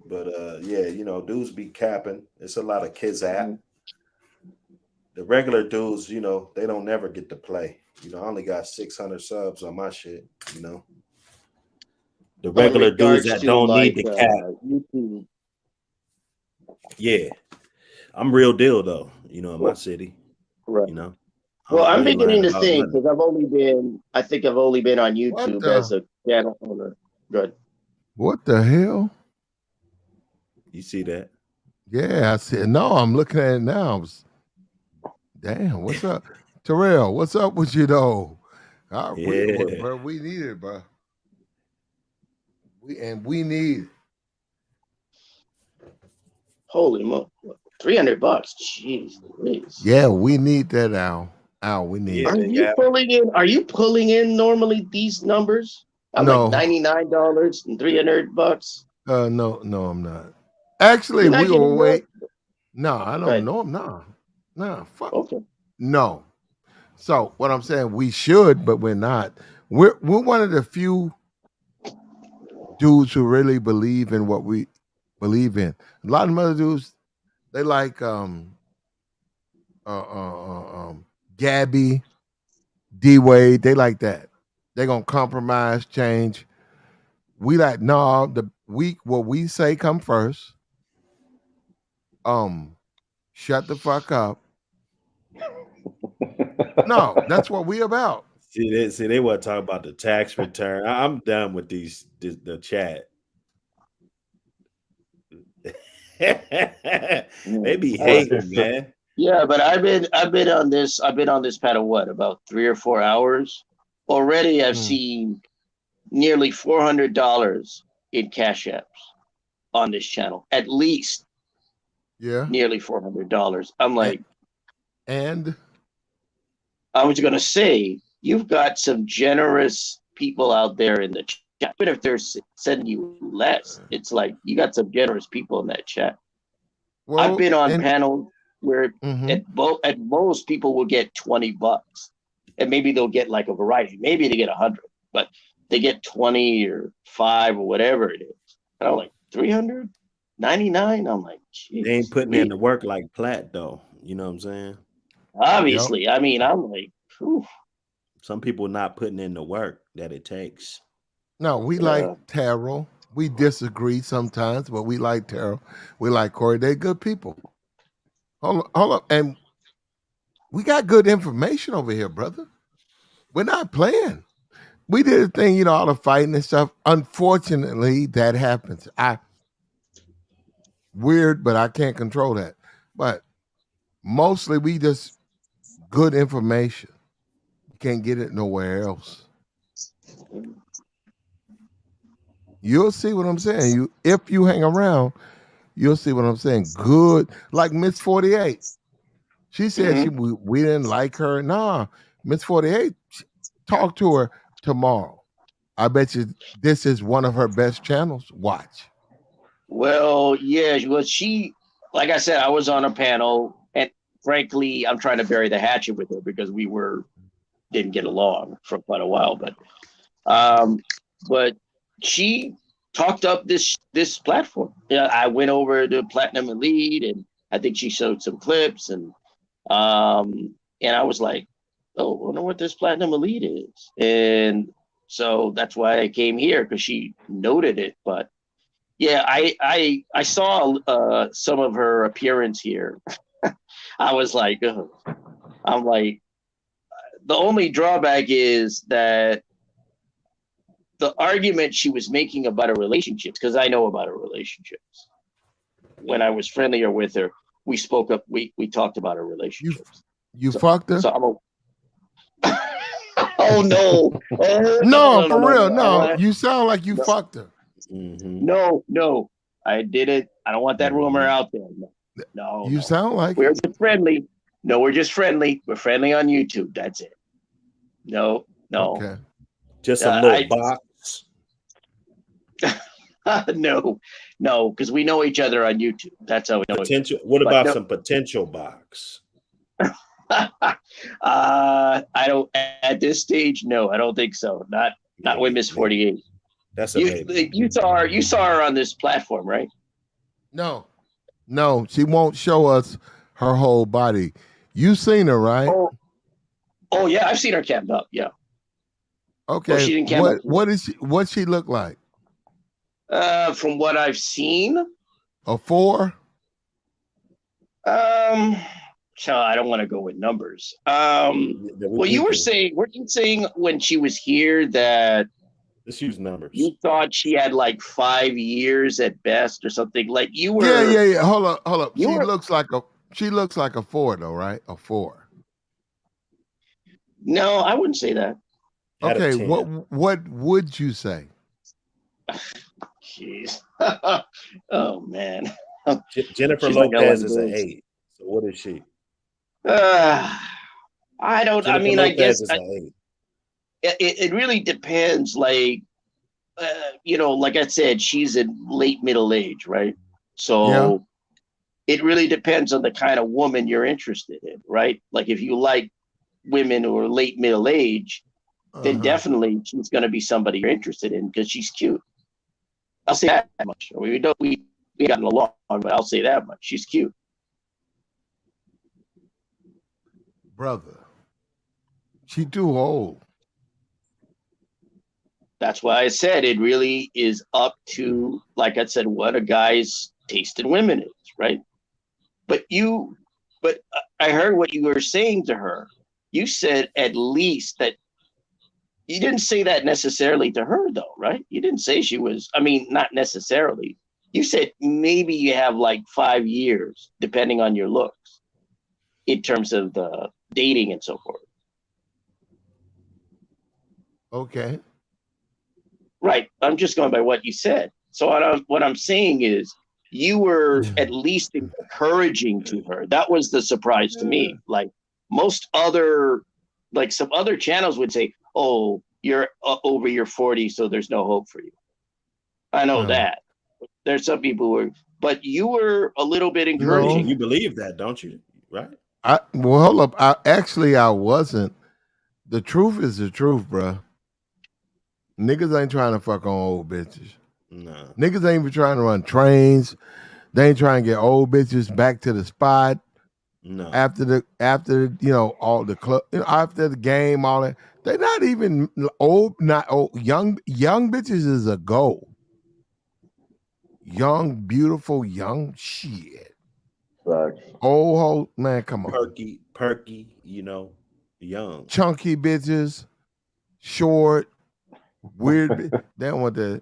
But yeah, you know, dudes be capping. It's a lot of kids at. The regular dudes, you know, they don't never get to play. You know, I only got 600 subs on my shit. You know. The regular dudes that don't need the cap. YouTube. Yeah, I'm real deal though. You know, in my city. Right. You know. Well, I'm beginning to think because I think I've only been on YouTube as a channel owner. Good. What the hell? You see that? Yeah, I see it. No, I'm looking at it now. Damn, what's up? Terrell, what's up with you though? Bro, we need it, bro. We need. Holy mo, $300. Jeez, please. Yeah, we need that, Al. Al, we need. Are you pulling in normally these numbers? I'm like $99 and $300. No, I'm not. Actually, we will wait. No, I don't know. Nah, fuck. Okay. No. So what I'm saying, we should, but we're not. We're one of the few dudes who really believe in what we believe in. A lot of other dudes, they like Gabby, D Wade, they like that. They're gonna compromise, change. We like, no, what we say come first. Shut the fuck up. No, that's what we about. See, they want to talk about the tax return. I'm done with the chat. They be hating, man. Yeah, but I've been on this panel about 3 or 4 hours already. I've seen nearly $400 in cash apps on this channel, at least. Yeah, nearly $400. I'm like, and I was gonna say, you've got some generous people out there in the chat. Even if they're sending you less, it's like you got some generous people in that chat. Well, I've been on panels where at most people will get $20, and maybe they'll get like a variety. Maybe they get 100, but they get 20 or 5 or whatever it is. And I'm like, 399. I'm like, geez, they ain't putting in the work like Platt though. You know what I'm saying? Obviously, yep. I mean, I'm like, whew. Some people not putting in the work that it takes. No, we like Terrell. We disagree sometimes, but we like Terrell. We like Corey. They're good people. Hold up. And we got good information over here, brother. We're not playing. We did a thing, all the fighting and stuff. Unfortunately, that happens. Weird, but I can't control that. But mostly we just good information. You can't get it nowhere else. You'll see what I'm saying. If you hang around, you'll see what I'm saying. Good, like Miss 48. She said we didn't like her. Nah, Miss 48, talk to her tomorrow. I bet you this is one of her best channels. Watch. Well, yeah, she, like I said, I was on a panel, and frankly, I'm trying to bury the hatchet with her because we didn't get along for quite a while. But she talked up this platform. Yeah, I went over to Platinum Elite, and I think she showed some clips, and I was like, oh, I wonder what this Platinum Elite is, and so that's why I came here, because she noted it. But yeah, I saw some of her appearance here. I was like, ugh. I'm like, the only drawback is that the argument she was making about her relationships, because I know about her relationships. When I was friendlier with her, we spoke up. We talked about her relationships. You fucked her? So oh no! Oh, no, for real. No, you sound like you fucked her. No, I did it. I don't want that rumor out there. No, you sound like we're just friendly. No, we're just friendly. We're friendly on YouTube. That's it. No. Okay. Just a little box. No, because we know each other on YouTube. That's how we know. Potential. What about some potential box? I don't at this stage. No, I don't think so. Not with Miss 48. That's a maybe. You saw her on this platform, right? No, she won't show us her whole body. You seen her, right? Oh yeah, I've seen her camped up. Yeah. Okay. She didn't camp up. What she look like? From what I've seen, a 4. So I don't want to go with numbers. Well, you were saying, weren't you saying when she was here that let's use numbers? You thought she had like 5 years at best or something. Like you were. Yeah. Hold up. She looks like a 4 though, right? A 4. No, I wouldn't say that. Okay, what would you say? Jeez. Oh man. Jennifer Lopez is an 8. So what is she? I don't. Jennifer I mean, Lopez I guess is an 8. It really depends. Like, like I said, she's in late middle age, right? So it really depends on the kind of woman you're interested in, right? Like if you like women who are late middle age, then definitely she's going to be somebody you're interested in because she's cute. I'll say that much. We gotten along, but I'll say that much. She's cute. Brother, she too old. That's why I said it really is up to, like I said, what a guy's taste in women is, right? But I heard what you were saying to her. You said at least that. You didn't say that necessarily to her, though, right? You didn't say she was. I mean, not necessarily. You said maybe you have like 5 years, depending on your looks, in terms of the dating and so forth. Okay. Right. I'm just going by what you said. So what I'm saying is you were at least encouraging to her. That was the surprise to me. Like most other, like some other channels would say, oh, you're over your 40, so there's no hope for you. I know that. There's some people who are, but you were a little bit encouraging. No. You believe that, don't you? Right? Well, hold up. I wasn't. The truth is the truth, bro. Niggas ain't trying to fuck on old bitches. No. Niggas ain't even trying to run trains. They ain't trying to get old bitches back to the spot. No. After all the club, after the game, all that. They're not even old, not old. Young bitches is a goal. Young, beautiful, young shit. Right. Old man, come on. Perky, young. Chunky bitches, short, weird. They want the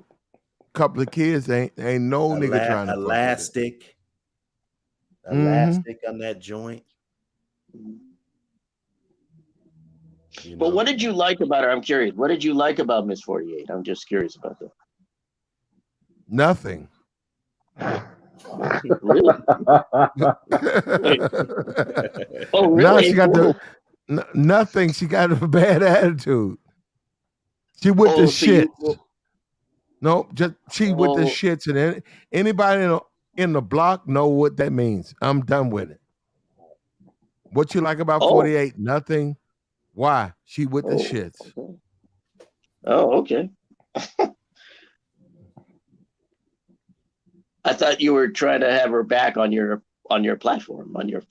couple of kids. Ain't no nigga trying to elastic on that joint. But what did you like about her? I'm curious. What did you like about Miss 48? I'm just curious about that. Nothing. Really? Oh, really? Now she got nothing. She got a bad attitude. She with the shits. Nope, just she with the shits, and anybody in the block know what that means. I'm done with it. What you like about 48? Nothing. Why? She with the shits. Okay. Oh, okay. I thought you were trying to have her back on your platform, on your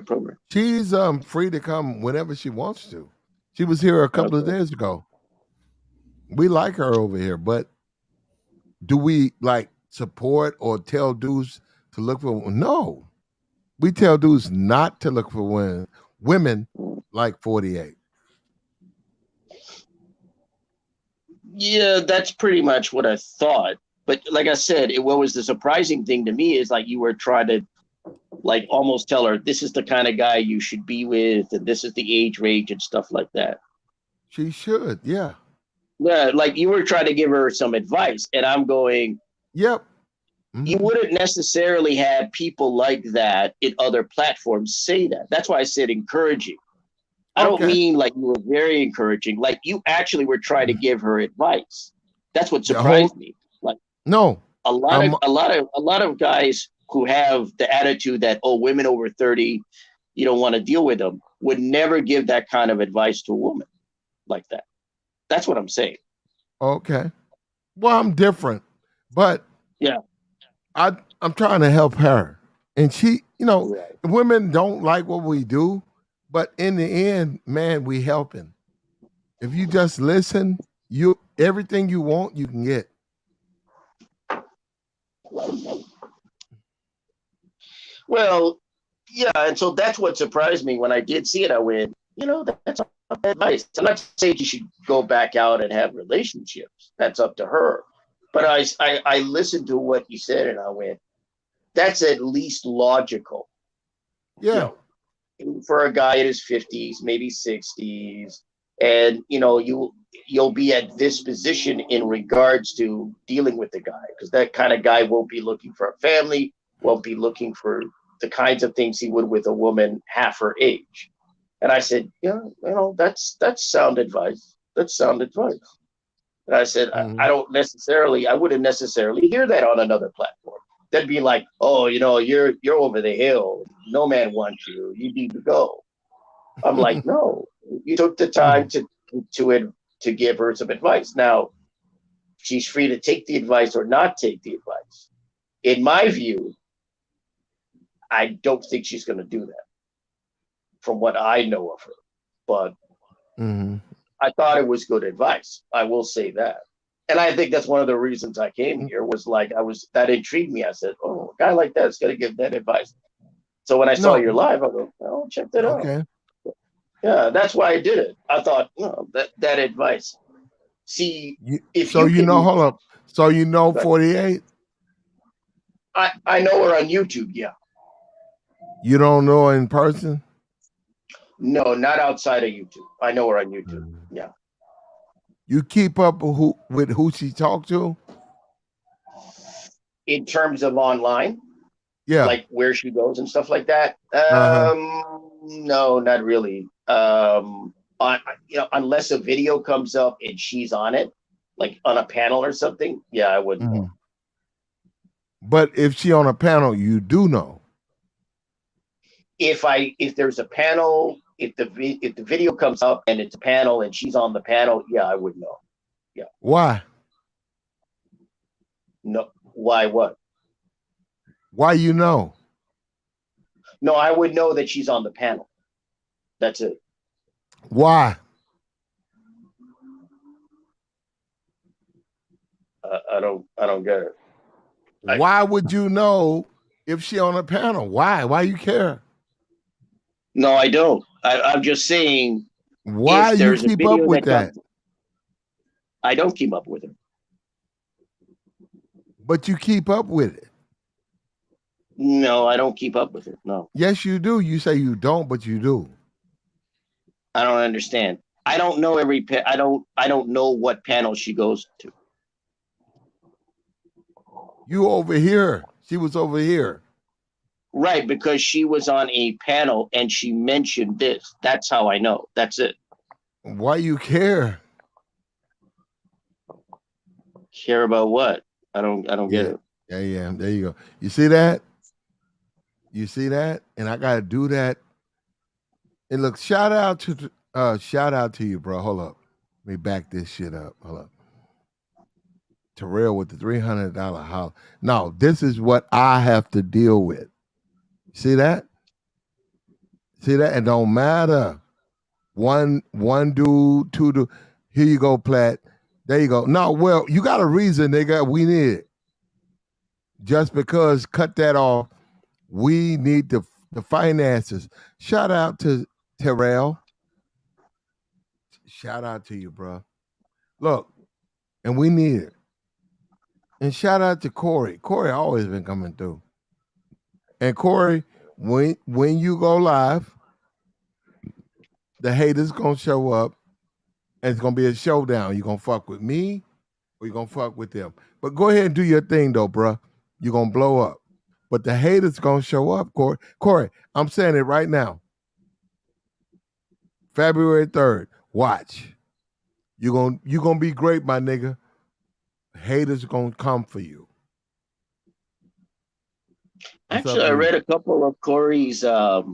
program. She's free to come whenever she wants to. She was here a couple of days ago. We like her over here, but do we like support or tell dudes to look for? No, we tell dudes not to look for women like 48. Yeah, that's pretty much what I thought. But like I said, what was the surprising thing to me is like you were trying to like almost tell her this is the kind of guy you should be with, and this is the age range and stuff like that. She should, yeah. Yeah, like you were trying to give her some advice, and I'm going, yep. Mm-hmm. You wouldn't necessarily have people like that in other platforms say that. That's why I said encouraging. I don't mean like you were very encouraging. Like you actually were trying to give her advice. That's what surprised me. Like a lot of guys who have the attitude that women over 30, you don't want to deal with them, would never give that kind of advice to a woman like that. That's what I'm saying. Okay. Well, I'm different, but yeah, I'm trying to help her, and she, women don't like what we do. But in the end, man, we helping. If you just listen, everything you want, you can get. Well, yeah, and so that's what surprised me when I did see it. I went, that's not bad advice. I'm not saying you should go back out and have relationships. That's up to her. But I listened to what you said and I went, that's at least logical. Yeah. For a guy in his 50s, maybe 60s, and you'll be at this position in regards to dealing with the guy, because that kind of guy won't be looking for a family, won't be looking for the kinds of things he would with a woman half her age. And I said, that's sound advice. That's sound advice. And I said, I wouldn't necessarily hear that on another platform. They'd be like, oh, you're over the hill. No man wants you. You need to go. I'm like, no, you took the time to give her some advice. Now, she's free to take the advice or not take the advice. In my view, I don't think she's going to do that from what I know of her. But I thought it was good advice. I will say that. And I think that's one of the reasons I came here was like, that intrigued me. I said, oh, a guy like that's going to give that advice. So when I saw your live, I go, oh, check that out. Yeah, that's why I did it. I thought, that advice. See, hold up. So 48? I know her on YouTube, yeah. You don't know her in person? No, not outside of YouTube. I know her on YouTube, yeah. You keep up with who she talked to? In terms of online? Yeah. Like where she goes and stuff like that? No, not really. Unless a video comes up and she's on it, like on a panel or something, yeah, I wouldn't know. But if she on a panel, you do know. If there's a panel, if the video comes up and it's a panel and she's on the panel, yeah, I would know. Yeah. Why? No. Why what? Why you know? No, I would know that she's on the panel. That's it. Why? I don't get it. Why would you know if she on a panel? Why? Why you care? No, I don't. I'm just saying. Why you keep up with that? I don't keep up with her. But you keep up with it. No, I don't keep up with it. No. Yes, you do. You say you don't, but you do. I don't understand. I don't know I don't know what panel she goes to. You over here, She was over here. Right, because she was on a panel and she mentioned this. That's how I know. That's it. Why you care? Care about what? I don't get it. Yeah. There you go. You see that? You see that? And I gotta do that. And look, shout out to you, bro. Hold up. Let me back this shit up. Hold up. Terrell with the $300 house. No, this is what I have to deal with. See that? See that? It don't matter. One dude, two dude. Here you go, Platt. There you go. No, well, you got a reason, nigga. We need it. Just because cut that off, we need the finances. Shout out to Terrell. Shout out to you, bro. Look, and we need it. And shout out to Corey. Corey always been coming through. And Corey, when you go live, the haters gonna show up, and it's gonna be a showdown. You gonna fuck with me, or you gonna fuck with them. But go ahead and do your thing, though, bro. You're gonna blow up. But the haters gonna show up, Corey. Corey, I'm saying it right now. February 3rd, watch. You gonna be great, my nigga. Haters gonna come for you. Actually, I read a couple of Corey's the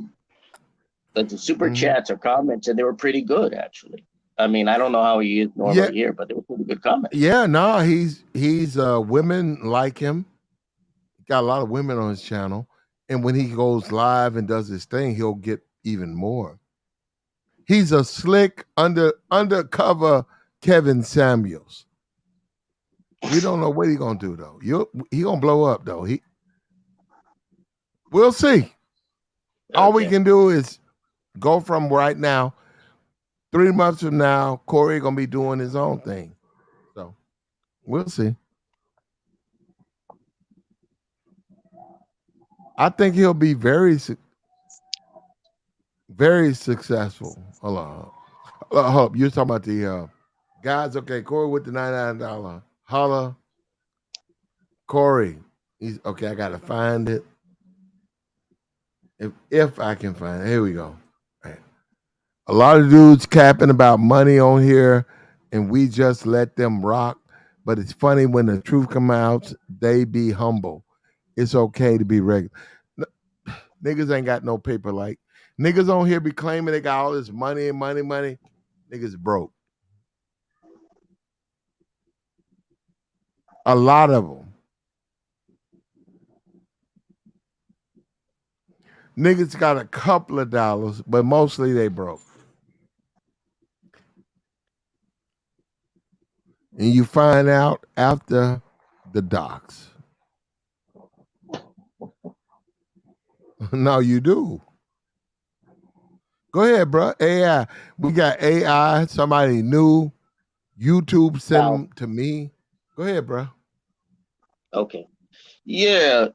super chats or comments, and they were pretty good, actually. I mean, I don't know how he is normally here, but they were pretty good comments. Yeah, no, he's women like him. Got a lot of women on his channel, and when he goes live and does his thing, he'll get even more. He's a slick undercover Kevin Samuels. We don't know what he's gonna do though. He gonna blow up though. We'll see. All we can do is go from right now. 3 months from now, Corey gonna be doing his own thing. So we'll see. I think he'll be very successful. Hold on. Hold up. You're talking about the guys. Okay, Corey with the $99. Holla. Corey. He's okay. I gotta find it. If I can find it. Here we go. Right. A lot of dudes capping about money on here, and we just let them rock. But it's funny when the truth come out, they be humble. It's okay to be regular. Niggas ain't got no paper like. Niggas on here be claiming they got all this money and money. Niggas broke. A lot of them. Niggas got a couple of dollars, but mostly they broke. And you find out after the docs. No, you do. Go ahead, bro. AI. We got AI. Somebody new. YouTube sent them to me. Go ahead, bro. Okay. Yeah,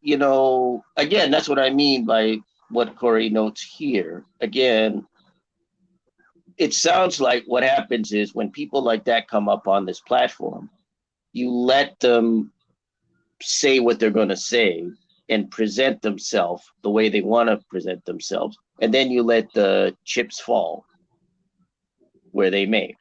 again, that's what I mean by what Corey notes here. Again, it sounds like what happens is when people like that come up on this platform, you let them say what they're going to say and present themselves the way they want to present themselves. And then you let the chips fall where they may.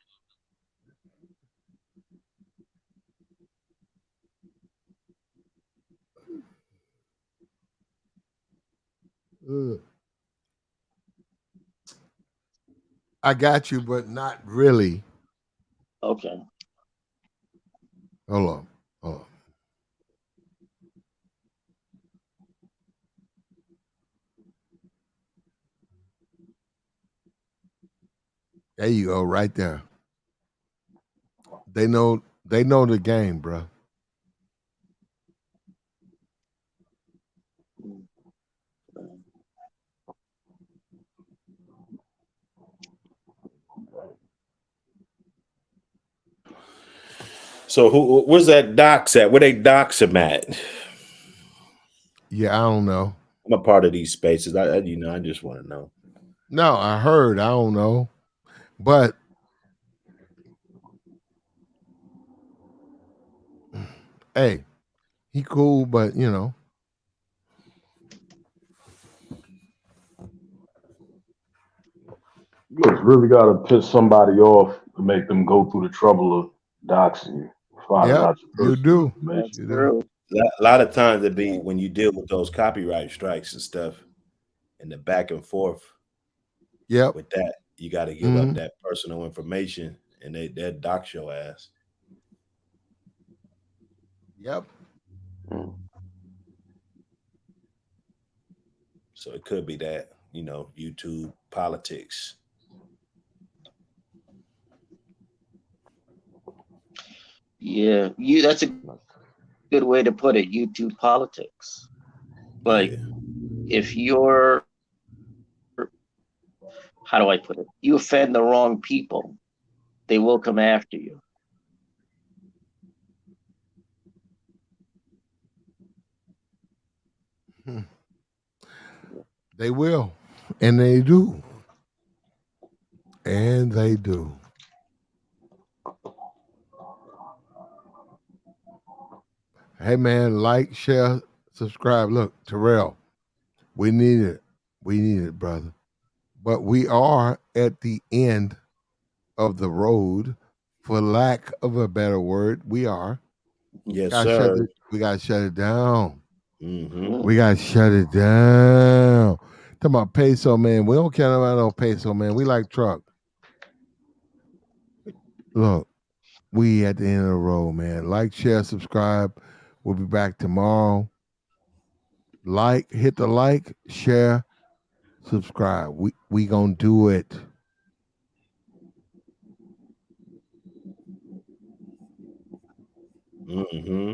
I got you, but not really. Okay. Hold on. There you go, right there. They know the game, bro. So where's that docs at? Where they docs him at? Yeah, I don't know. I'm a part of these spaces. I just want to know. No, I heard. I don't know, but hey, he cool. But You just really got to piss somebody off to make them go through the trouble of doxing you, finding out your you personal do. information. You do. A lot of times it be when you deal with those copyright strikes and stuff, and the back and forth. Yep. With that, you got to give up that personal information, and they'll dox your ass. Yep. So it could be that, YouTube politics. Yeah, that's a good way to put it. YouTube politics. Like, if you're, how do I put it? You offend the wrong people, they will come after you. They will, and they do, and they do. Hey man, like, share, subscribe. Look, Terrell, we need it. We need it, brother. But we are at the end of the road, for lack of a better word. We are. Yes, sir. We gotta shut it down. Mm-hmm. We gotta shut it down. Talking about peso, man. We don't care about no peso, man. We like truck. Look, we at the end of the road, man. Like, share, subscribe. We'll be back tomorrow. Hit the like, share, subscribe. We gonna do it. Mm-hmm.